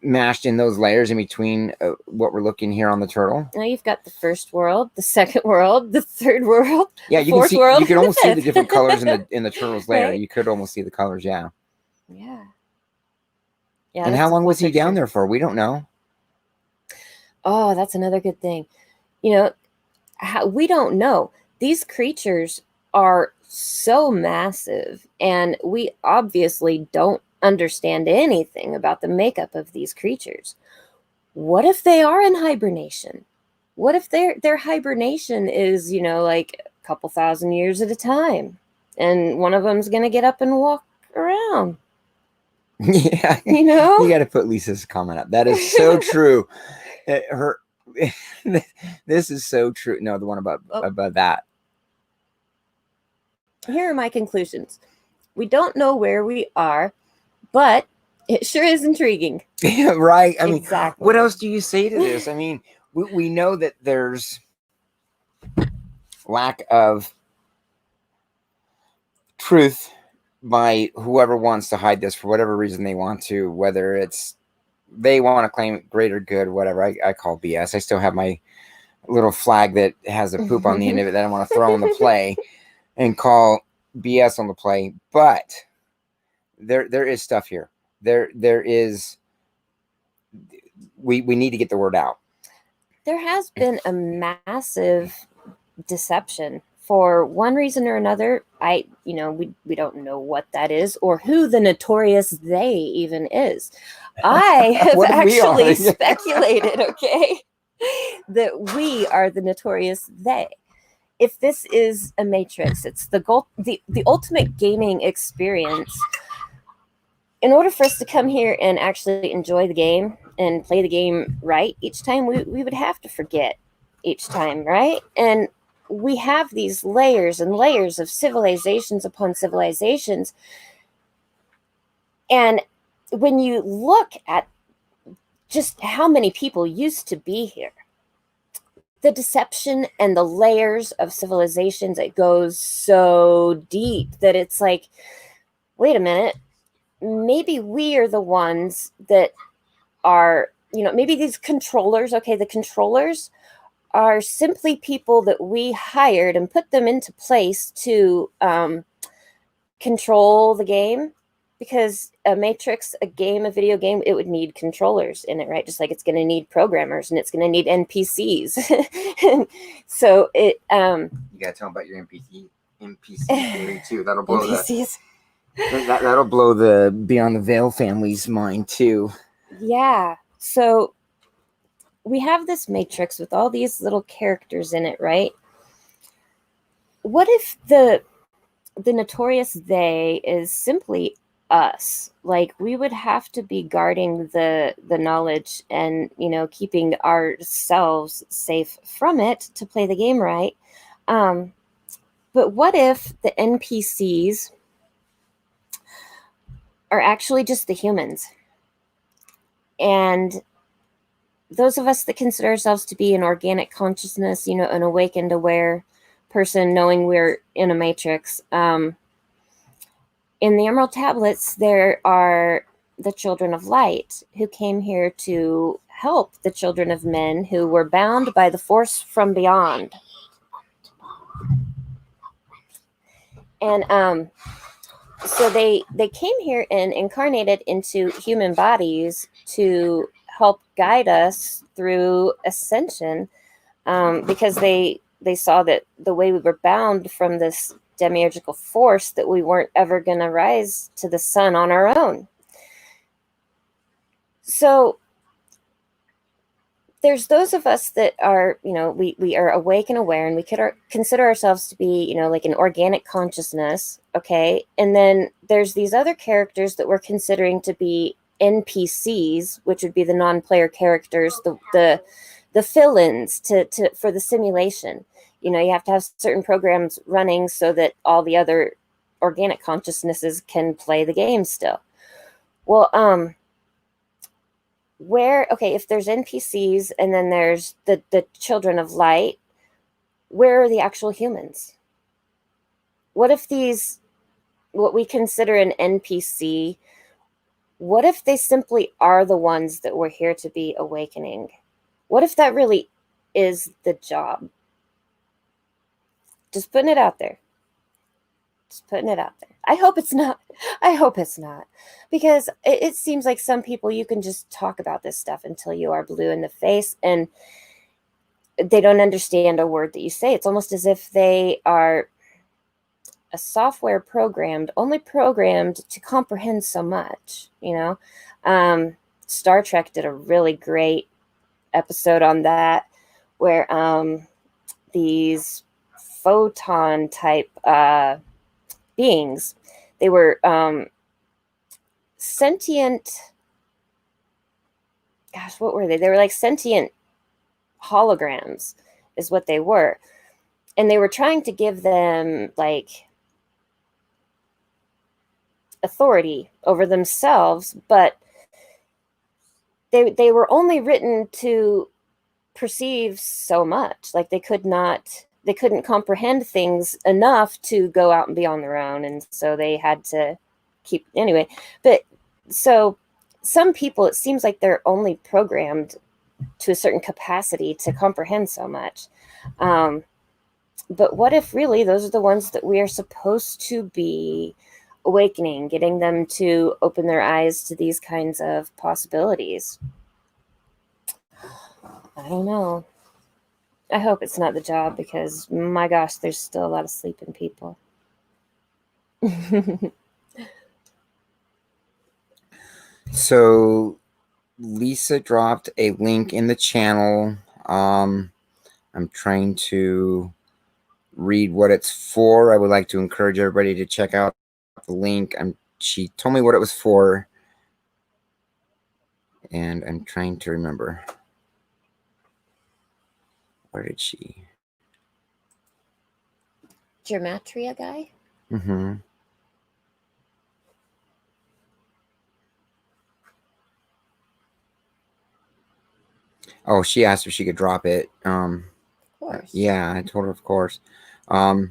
mashed in those layers in between what we're looking here on the turtle. Now you've got the first world, the second world, the third world. Yeah, you can see. World, you can almost see the different colors in the turtle's layer. Right? You could almost see the colors. Yeah. Yeah. And how long was he down there for? We don't know. Oh, that's another good thing. You know, we don't know. These creatures are so massive, and we obviously don't understand anything about the makeup of these creatures. What if they are in hibernation? What if their hibernation is, you know, like a couple thousand years at a time, and one of them's going to get up and walk around? Yeah, you know, you got to put Lisa's comment up. That is so true. This is so true. No, the one about that. Here are my conclusions. We don't know where we are, but it sure is intriguing. Yeah, right. I mean, exactly. What else do you say to this? I mean, we know that there's lack of truth by whoever wants to hide this for whatever reason they want to, whether it's they want to claim greater good, whatever. I call BS. I still have my little flag that has a poop on the end of it that I want to throw on the play and call BS on the play. But there is stuff here. There is. We need to get the word out. There has been a massive deception. For one reason or another, we don't know what that is or who the notorious they even is. I have actually speculated, okay, that we are the notorious they. if this is a matrix, it's the goal, the ultimate gaming experience. In order for us to come here and actually enjoy the game and play the game right each time, we would have to forget each time, right? And we have these layers and layers of civilizations upon civilizations. And when you look at just how many people used to be here, the deception and the layers of civilizations, it goes so deep that it's like, wait a minute, maybe we are the ones that are, maybe these controllers, okay, the controllers are simply people that we hired and put them into place to control the game, because a matrix, a game, a video game, it would need controllers in it, right? Just like it's going to need programmers and it's going to need NPCs. So it you gotta tell them about your NPC theory too. That'll blow NPCs. That'll blow the Beyond the Veil family's mind too. Yeah. So we have this matrix with all these little characters in it, right? What if the notorious they is simply us? Like, we would have to be guarding the knowledge and, keeping ourselves safe from it to play the game right. But what if the NPCs are actually just the humans? And those of us that consider ourselves to be an organic consciousness, an awakened, aware person, knowing we're in a matrix. In the Emerald Tablets, there are the children of light who came here to help the children of men who were bound by the force from beyond. And so they came here and incarnated into human bodies to help guide us through ascension, because they saw that the way we were bound from this demiurgical force, that we weren't ever going to rise to the sun on our own. So there's those of us that are, we are awake and aware, and we could consider ourselves to be, like an organic consciousness, okay? And then there's these other characters that we're considering to be NPCs, which would be the non-player characters, the fill-ins for the simulation. You have to have certain programs running so that all the other organic consciousnesses can play the game still. Well, if there's NPCs and then there's the children of light, where are the actual humans? What if what we consider an NPC, what if they simply are the ones that we're here to be awakening? What if that really is the job? Just putting it out there. I hope it's not. Because it seems like some people, you can just talk about this stuff until you are blue in the face, and they don't understand a word that you say. It's almost as if they are a software only programmed to comprehend so much, Star Trek did a really great episode on that, where these photon type beings, they were sentient, what were they? They were like sentient holograms is what they were. And they were trying to give them like authority over themselves, but they were only written to perceive so much. Like they couldn't comprehend things enough to go out and be on their own. And so they had to keep anyway. But so some people, it seems like they're only programmed to a certain capacity to comprehend so much. But what if really those are the ones that we are supposed to be awakening, getting them to open their eyes to these kinds of possibilities? I don't know. I hope it's not the job, because my gosh, there's still a lot of sleeping people. So Lisa dropped a link in the channel. I'm trying to read what it's for, I would like to encourage everybody to check out the link. She told me what it was for, and I'm trying to remember. Where did she? Gematria guy? Mm-hmm. Oh, she asked if she could drop it. Of course. Yeah, I told her, of course. But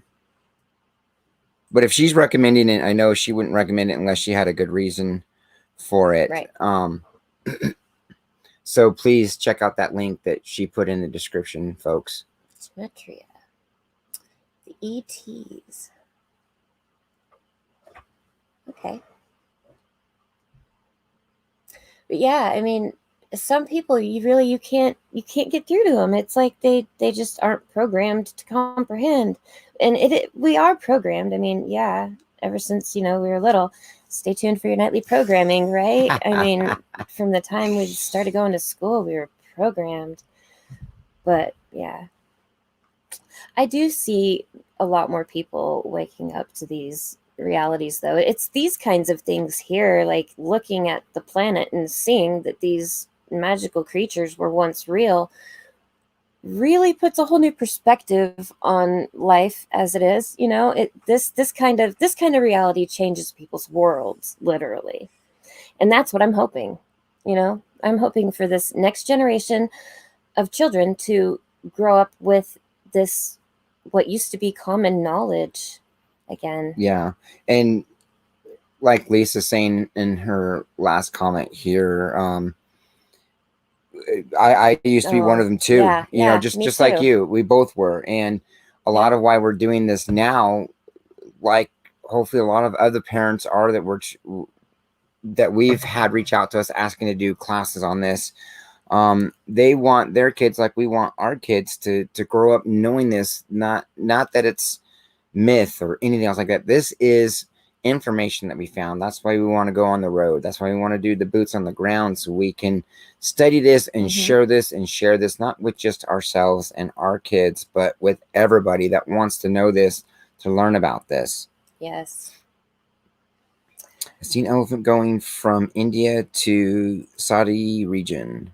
if she's recommending it, I know she wouldn't recommend it unless she had a good reason for it. Right. So please check out that link that she put in the description, folks. Gematria. The ETs. Okay. But yeah, I mean, some people you can't get through to them. It's like they just aren't programmed to comprehend. And we are programmed. I mean, yeah, ever since, we were little. Stay tuned for your nightly programming, right? I mean, from the time we started going to school, we were programmed. But yeah. I do see a lot more people waking up to these realities, though. It's these kinds of things here, like looking at the planet and seeing that these magical creatures were once real, really puts a whole new perspective on life as it is. This kind of reality changes people's worlds, literally. And that's what I'm hoping. I'm hoping for this next generation of children to grow up with this, what used to be common knowledge again. Yeah. And like Lisa's saying in her last comment here, I used to be one of them too. Yeah, just like you, we both were. And a lot of why we're doing this now, like hopefully a lot of other parents are that we've had reach out to us asking to do classes on this. They want their kids, like we want our kids, to grow up knowing this, not that it's myth or anything else like that. This is information that we found. That's why we want to go on the road. That's why we want to do the boots on the ground, so we can study this and share this, not with just ourselves and our kids, but with everybody that wants to know this, to learn about this. Yes. I've seen elephant going from India to Saudi region.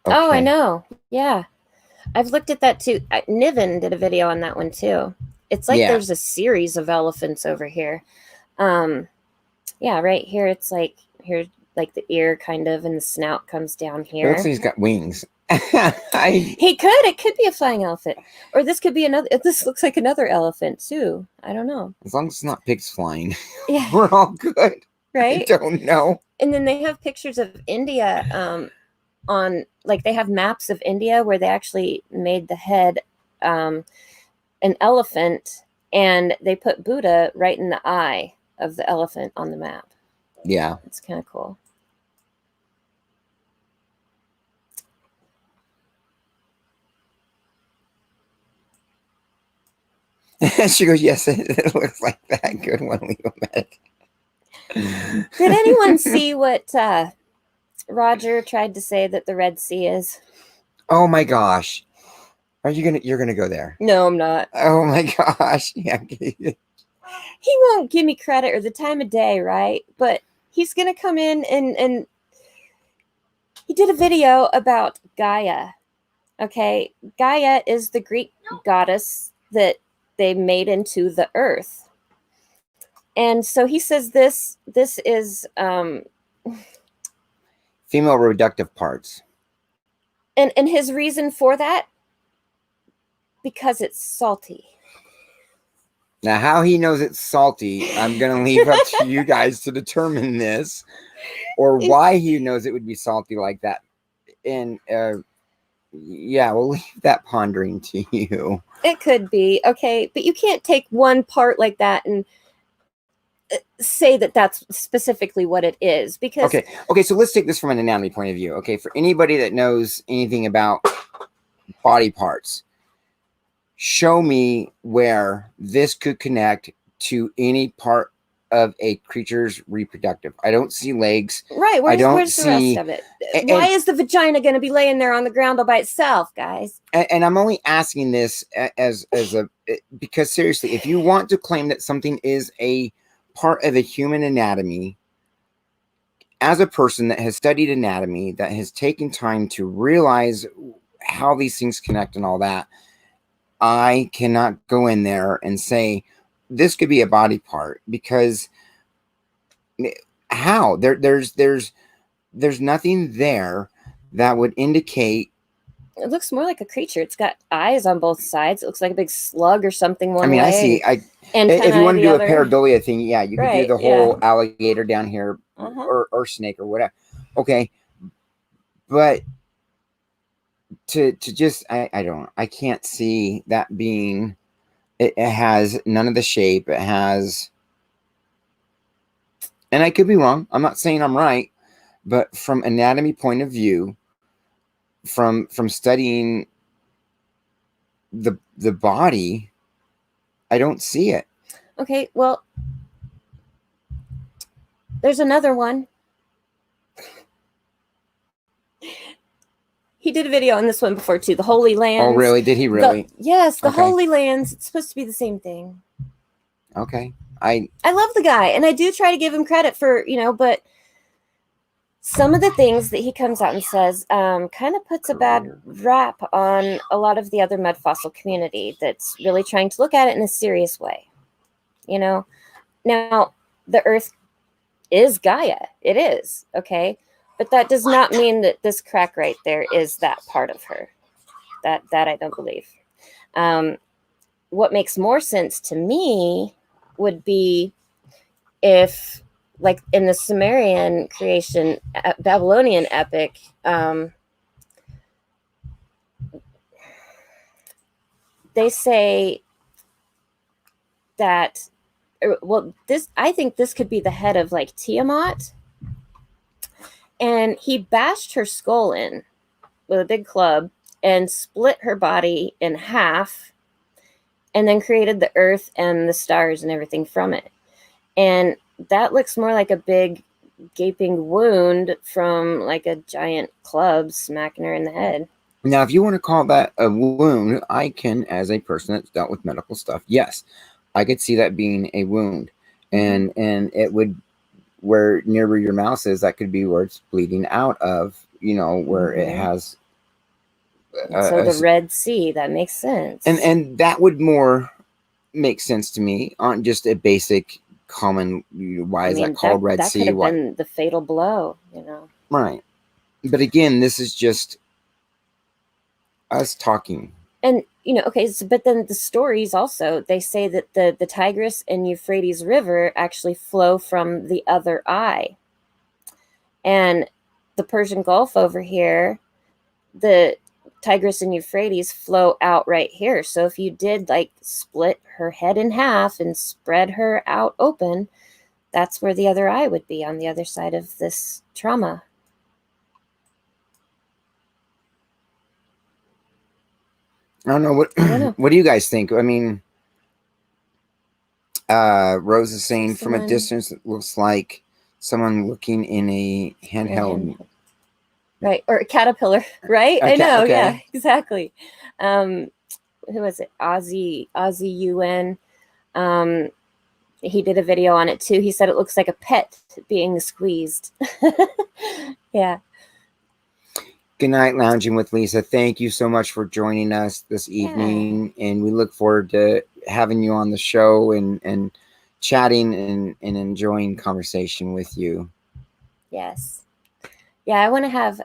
Okay. Oh, I know. Yeah. I've looked at that too. Niven did a video on that one too. It's like there's a series of elephants over here. Yeah, right here it's like the ear kind of, and the snout comes down here. It looks like he's got wings. It could be a flying elephant, or this could be another. This looks like another elephant too. I don't know. As long as it's not pigs flying, yeah, we're all good. Right? I don't know. And then they have pictures of India. On, like, they have maps of India where they actually made the head an elephant, and they put Buddha right in the eye of the elephant on the map. Yeah, it's kind of cool. She goes, yes, it looks like that. Good one, Leo Medic. Did anyone see what Roger tried to say that the Red Sea is? Oh my gosh. You're gonna go there? No, I'm not. Oh my gosh. Yeah. He won't give me credit or the time of day, right? But he's gonna come in and he did a video about Gaia. Okay. Gaia is the Greek goddess that they made into the earth. And so he says this is female reproductive parts. And his reason for that, because it's salty. Now, how he knows it's salty, I'm going to leave up to you guys to determine this, or why he knows it would be salty like that. And yeah, we'll leave that pondering to you. It could be. Okay, but you can't take one part like that and say that that's specifically what it is, because okay, so let's take this from an anatomy point of view. Okay, for anybody that knows anything about body parts, show me where this could connect to any part of a creature's reproductive. I don't see legs. Right. I don't Where's the see, rest of it? and- Why is the vagina going to be laying there on the ground all by itself, guys? and I'm only asking this because seriously, if you want to claim that something is a part of the human anatomy, as a person that has studied anatomy, that has taken time to realize how these things connect and all that, I cannot go in there and say this could be a body part, because how there's nothing there that would indicate. It looks more like a creature. It's got eyes on both sides. It looks like a big slug or something one I mean, way. I see. And If you want to the do other. a pareidolia thing, yeah, you could do Right, the whole alligator down here, or snake or whatever. Okay, but to just I can't see that being. It has none of the shape. It has, and I could be wrong. I'm not saying I'm right, but from anatomy point of view, from studying the body, I don't see it. Okay, well, there's another one. He did a video on this one before too. The Holy Lands. Oh, really? Did he really? Yes, the Okay. Holy Lands. It's supposed to be the same thing. Okay. I love the guy, and I do try to give him credit for, but some of the things that he comes out and says kind of puts a bad rap on a lot of the other mud fossil community that's really trying to look at it in a serious way. Now, the Earth is Gaia. It is, okay? But that does not mean that this crack right there is that part of her. That I don't believe. What makes more sense to me would be if, like in the Sumerian creation, Babylonian epic, they say that, I think this could be the head of like Tiamat, and he bashed her skull in with a big club and split her body in half, and then created the earth and the stars and everything from it. And that looks more like a big gaping wound from like a giant club smacking her in the head. Now, if you want to call that a wound, I can, as a person that's dealt with medical stuff, yes, I could see that being a wound. And it would, where near where your mouse is, that could be where it's bleeding out of, where it has. So the Red Sea, that makes sense. And that would more make sense to me on just a basic common, why is that called Red Sea? That could have been the fatal blow, Right. But again, this is just us talking. And, okay, but then the stories also, they say that the Tigris and Euphrates River actually flow from the other eye. And the Persian Gulf over here, the Tigris and Euphrates flow out right here. So if you did like split her head in half and spread her out open, that's where the other eye would be, on the other side of this trauma. I don't know. What do you guys think? I mean, Rose is saying from a distance, it looks like someone looking in a handheld. Right. Or a caterpillar, right? I know. Okay. Yeah, exactly. Who was it? Ozzy UN. He did a video on it too. He said it looks like a pet being squeezed. Yeah. Good night, Lounging with Lisa. Thank you so much for joining us this evening. Yeah. And we look forward to having you on the show and chatting and enjoying conversation with you. Yes. Yeah, I want to have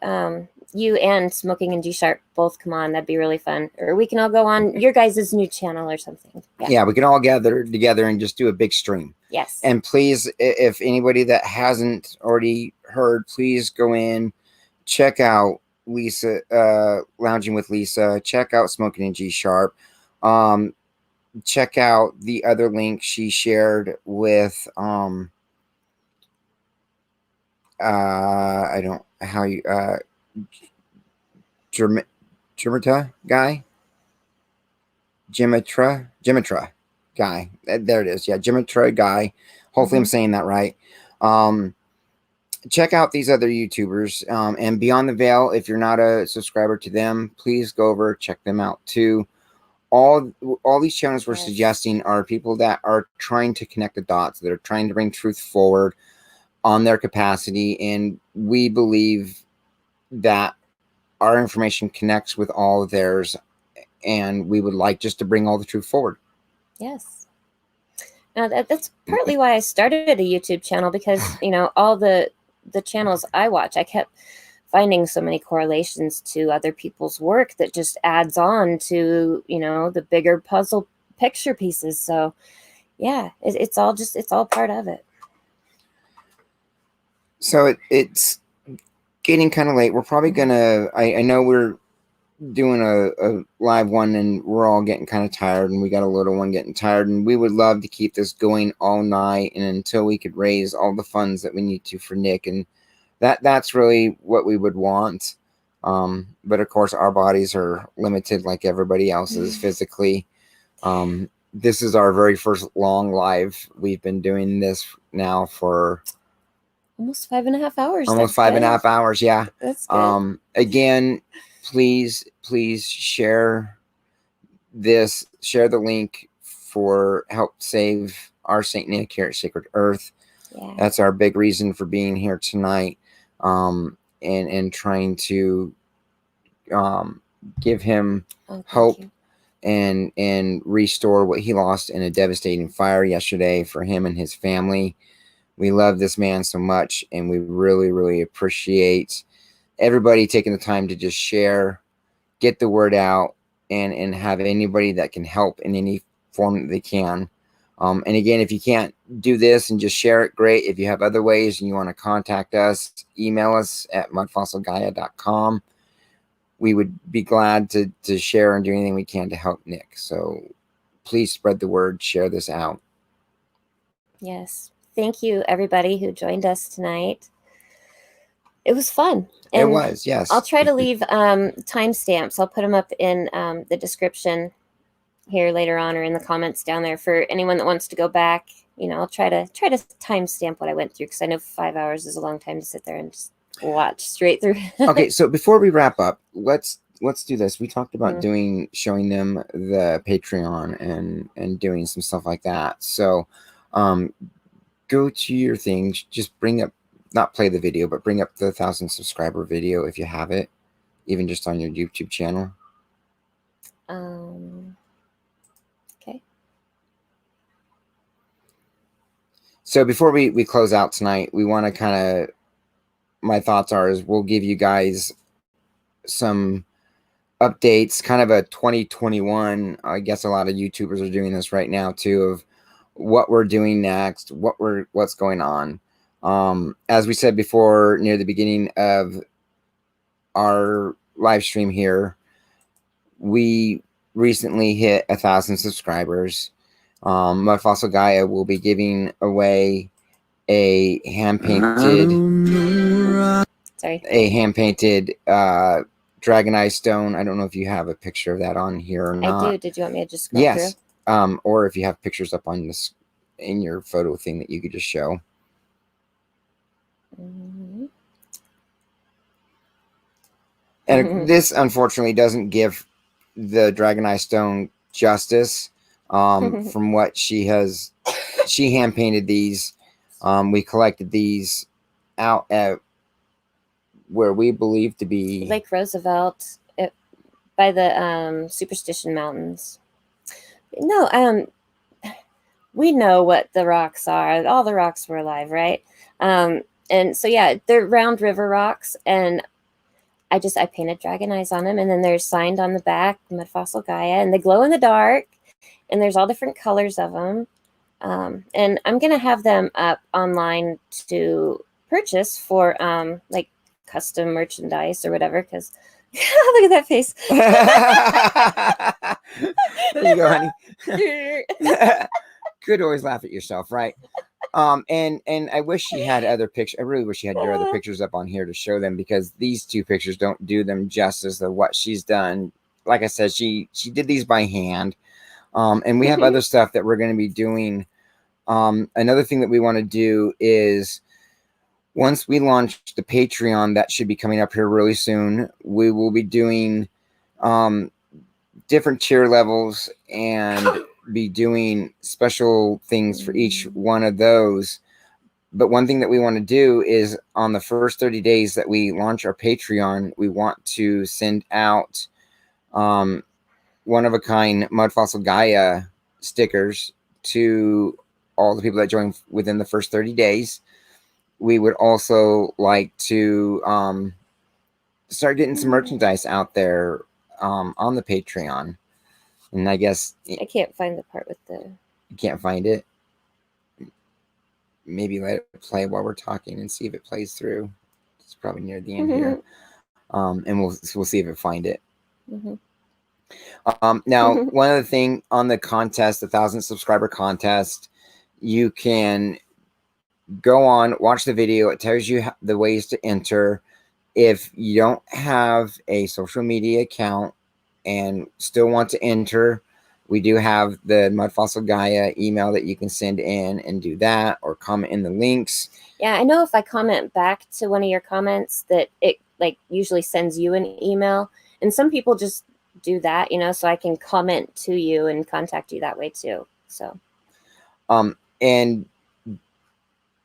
you and Smoking and G-Sharp both come on. That'd be really fun. Or we can all go on your guys' new channel or something. Yeah, we can all gather together and just do a big stream. Yes. And please, if anybody that hasn't already heard, please go in, check out Lisa, Lounging with Lisa, check out Smoking and G-Sharp. Check out the other link she shared with I don't how you Gemitra guy. Gemitra. Guy. There it is. Yeah, Geometroid Guy. Hopefully I'm saying that right. Check out these other YouTubers. And Beyond the Veil, if you're not a subscriber to them, please go over, check them out too. All these channels we're suggesting are people that are trying to connect the dots, that are trying to bring truth forward on their capacity. And we believe that our information connects with all of theirs. And we would like just to bring all the truth forward. Yes. Now that's partly why I started a YouTube channel, because, you know, all the channels I watch, I kept finding so many correlations to other people's work that just adds on to, you know, the bigger puzzle picture pieces. So yeah, it's all part of it. So it's getting kind of late. We're probably gonna, I know we're doing a live one and we're all getting kind of tired, and we got a little one getting tired, and we would love to keep this going all night and until we could raise all the funds that we need to for Nick. And that's really what we would want. But of course our bodies are limited like everybody else's physically. This is our very first long live. We've been doing this now for almost 5.5 hours. Almost 5.5 hours. Yeah. That's good. Again, please share this, share the link for help save our Saint Nick here at Sacred Earth. Yeah. That's our big reason for being here tonight. And trying to give him hope and restore what he lost in a devastating fire yesterday for him and his family. We love this man so much, and we really, really appreciate everybody taking the time to just share, get the word out, and have anybody that can help in any form that they can. And again, if you can't do this and just share it, great. If you have other ways and you want to contact us, email us at mudfossilgaia.com. We would be glad to share and do anything we can to help Nick. So please spread the word, share this out. Yes. Thank you, everybody who joined us tonight. It was fun. And it was, yes. I'll try to leave timestamps. I'll put them up in the description here later on, or in the comments down there for anyone that wants to go back. You know, I'll try to timestamp what I went through, because I know 5 hours is a long time to sit there and just watch straight through. Okay, so before we wrap up, let's do this. We talked about showing them the Patreon and doing some stuff like that. So go to your things, just bring up, not play the video, but bring up the 1,000 subscriber video if you have it, even just on your YouTube channel. Okay. So before we close out tonight, we want to kind of, my thoughts are, is we'll give you guys some updates, kind of a 2021. I guess a lot of YouTubers are doing this right now too, of what we're doing next, what's going on. As we said before, near the beginning of our live stream here, we recently hit 1,000 subscribers. Mudfossil Gaia will be giving away a hand-painted dragon eye stone. I don't know if you have a picture of that on here or not. I do. Did you want me to just scroll yes through? Or if you have pictures up on this in your photo thing that you could just show. And this unfortunately doesn't give the dragon eye stone justice. From what she hand painted these. We collected these out at where we believe to be Lake Roosevelt, by the Superstition Mountains. No, we know what the rocks are. All the rocks were alive, right? And so yeah, they're round river rocks, and I painted dragon eyes on them, and then they're signed on the back, Mudfossil Gaia, and they glow in the dark, and there's all different colors of them. And I'm gonna have them up online to purchase for like custom merchandise or whatever, because look at that face. There you go, honey. Could always laugh at yourself, right? And I wish she had other pictures. I really wish she had your other pictures up on here to show them, because these two pictures don't do them justice of what she's done. Like I said, she did these by hand. And we have other stuff that we're going to be doing. Another thing that we want to do is once we launch the Patreon, that should be coming up here really soon. We will be doing different tier levels and be doing special things for each one of those. But one thing that we want to do is on the first 30 days that we launch our Patreon, we want to send out one-of-a-kind Mudfossil Gaia stickers to all the people that join within the first 30 days. We would also like to start getting some merchandise out there on the Patreon. And I guess I can't find the part with the... You can't find it? Maybe let it play while we're talking and see if it plays through. It's probably near the end here. And we'll see if it find it. Now, one other thing on the contest, the 1,000 subscriber contest, you can go on, watch the video. It tells you the ways to enter. If you don't have a social media account and still want to enter, we do have the Mudfossil Gaia email that you can send in and do that, or comment in the links. Yeah, I know if I comment back to one of your comments that it like usually sends you an email, and some people just do that, you know, so I can comment to you and contact you that way too. So, and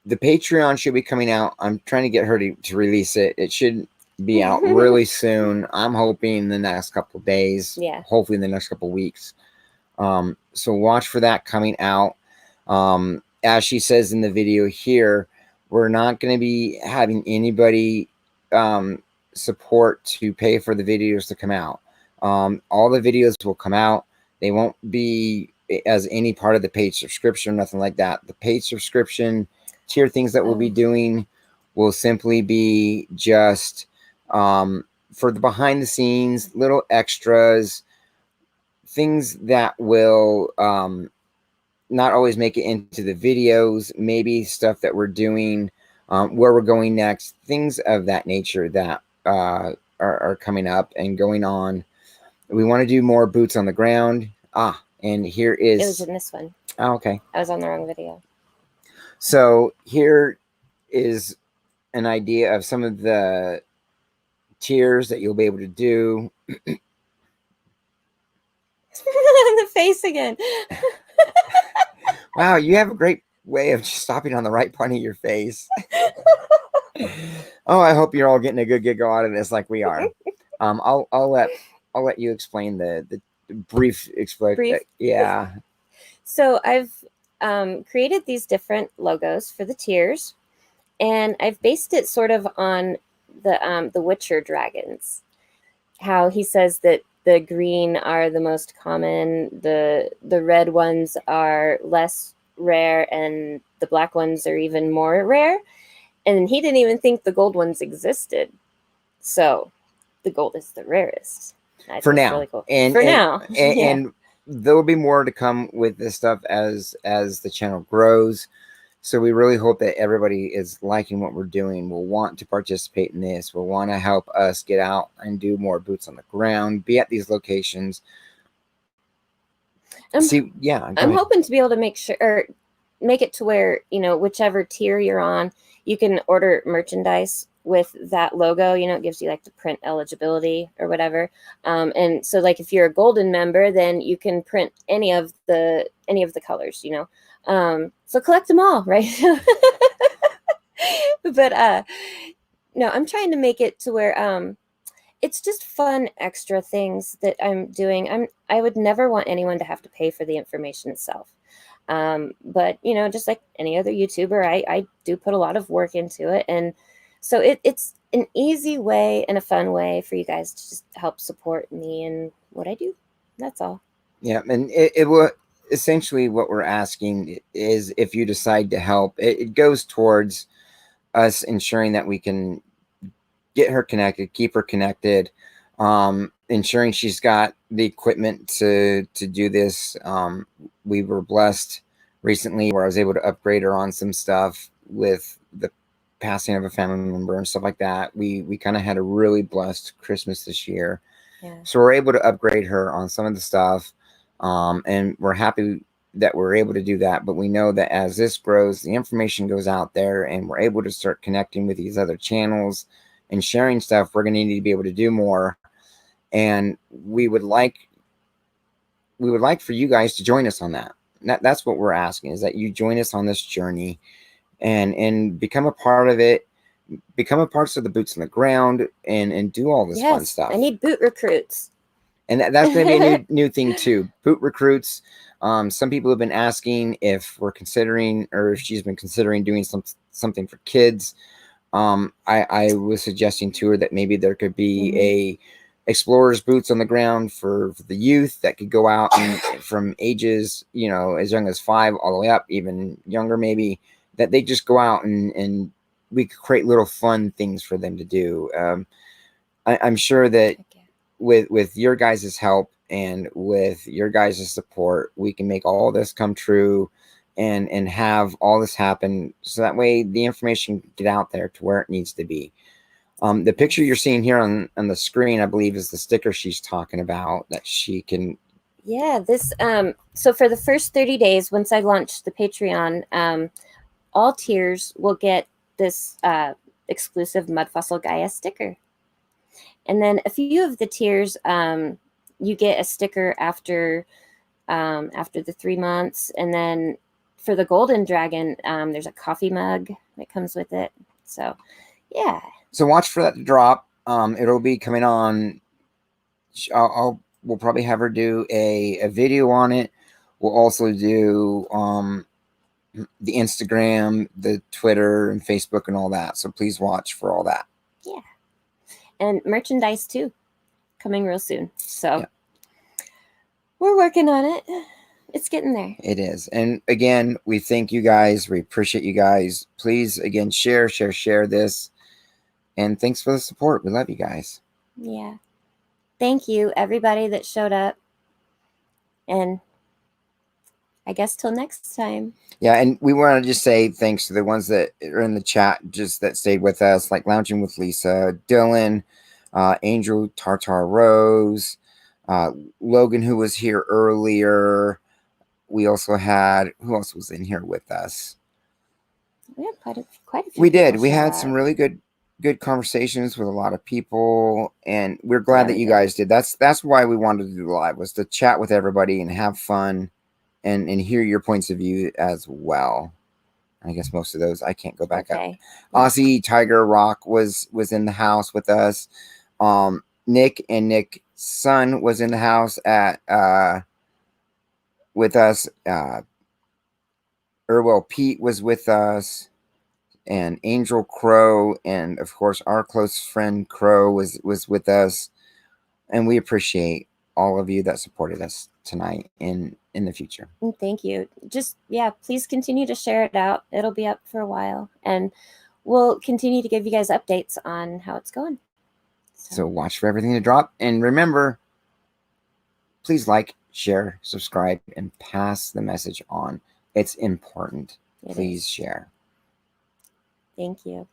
the Patreon should be coming out. I'm trying to get her to release it. It should be out really soon. I'm hoping the next couple of days. Yeah. Hopefully in the next couple of weeks. So watch for that coming out. As she says in the video here, we're not going to be having anybody support to pay for the videos to come out. All the videos will come out. They won't be as any part of the paid subscription, nothing like that. The paid subscription tier things that we'll be doing will simply be just for the behind the scenes, little extras, things that will not always make it into the videos, maybe stuff that we're doing, where we're going next, things of that nature that are coming up and going on. We want to do more boots on the ground. And here is... It was in this one. Oh, okay. I was on the wrong video. So here is an idea of some of the tiers that you'll be able to do. The face again. Wow, you have a great way of just stopping on the right part of your face. Oh, I hope you're all getting a good giggle out of this like we are. I'll let you explain the brief explanation. Yeah. So I've created these different logos for the tiers, and I've based it sort of on the Witcher dragons. How he says that the green are the most common, the red ones are less rare, and the black ones are even more rare. And he didn't even think the gold ones existed. So the gold is the rarest. For now. Really cool. And there will be more to come with this stuff as the channel grows. So we really hope that everybody is liking what we're doing, will want to participate in this, will want to help us get out and do more boots on the ground, be at these locations. I'm hoping to be able to make it to where, you know, whichever tier you're on, you can order merchandise with that logo. You know, it gives you like the print eligibility or whatever. And so like if you're a golden member, then you can print any of the colors, you know. So collect them all, right? But no, I'm trying to make it to where it's just fun extra things that I'm doing. I would never want anyone to have to pay for the information itself. But you know, just like any other YouTuber, I do put a lot of work into it, and so it's an easy way and a fun way for you guys to just help support me and what I do. That's all. Yeah, and it will essentially what we're asking is if you decide to help, it goes towards us ensuring that we can get her connected, keep her connected, ensuring she's got the equipment to do this. We were blessed recently where I was able to upgrade her on some stuff with the passing of a family member and stuff like that. We kind of had a really blessed Christmas this year. Yeah. So we're able to upgrade her on some of the stuff. And we're happy that we're able to do that. But we know that as this grows, the information goes out there and we're able to start connecting with these other channels and sharing stuff. We're going to need to be able to do more. And we would like for you guys to join us on that. That's what we're asking, is that you join us on this journey and become a part of it, become a part of the boots on the ground, and do all this fun stuff. I need boot recruits. And that's going to be a new thing too. Boot recruits. Some people have been asking if we're considering, or if she's been considering doing something for kids. I was suggesting to her that maybe there could be a explorer's boots on the ground for the youth that could go out and from ages, you know, as young as 5 all the way up, even younger maybe, that they just go out and we could create little fun things for them to do. I'm sure that with your guys' help and with your guys' support, we can make all this come true and have all this happen, so that way the information can get out there to where it needs to be. The picture you're seeing here on the screen, I believe, is the sticker she's talking about that she can. Yeah, this so for the first 30 days, once I launch the Patreon, all tiers will get this exclusive Mudfossil Gaia sticker. And then a few of the tiers, you get a sticker after the 3 months. And then for the Golden Dragon, there's a coffee mug that comes with it. So, yeah. So watch for that to drop. It'll be coming on. We'll probably have her do a video on it. We'll also do the Instagram, the Twitter, and Facebook, and all that. So please watch for all that. Yeah. And merchandise too, coming real soon. So we're working on it. It's getting there. It is. And again, we thank you guys. We appreciate you guys. Please, again, share this. And thanks for the support. We love you guys. Yeah. Thank you, everybody that showed up. And I guess till next time. Yeah, and we want to just say thanks to the ones that are in the chat, just that stayed with us, like Lounging with Lisa, Dylan, Angel Tartar Rose, Logan, who was here earlier. We also had, who else was in here with us? We had quite a few. We did. We had some really good conversations with a lot of people, and we're glad that you guys did. That's why we wanted to do the live, was to chat with everybody and have fun and hear your points of view as well. I guess most of those I can't go back up. Aussie Tiger Rock was in the house with us. Nick and Nick's son was in the house with us. Erwell Pete was with us. And Angel Crow, and of course our close friend Crow was with us, and we appreciate all of you that supported us tonight in the future. And thank you. Just please continue to share it out. It'll be up for a while, and we'll continue to give you guys updates on how it's going. So watch for everything to drop, and remember, please like, share, subscribe, and pass the message on. It's important. Please share. Thank you.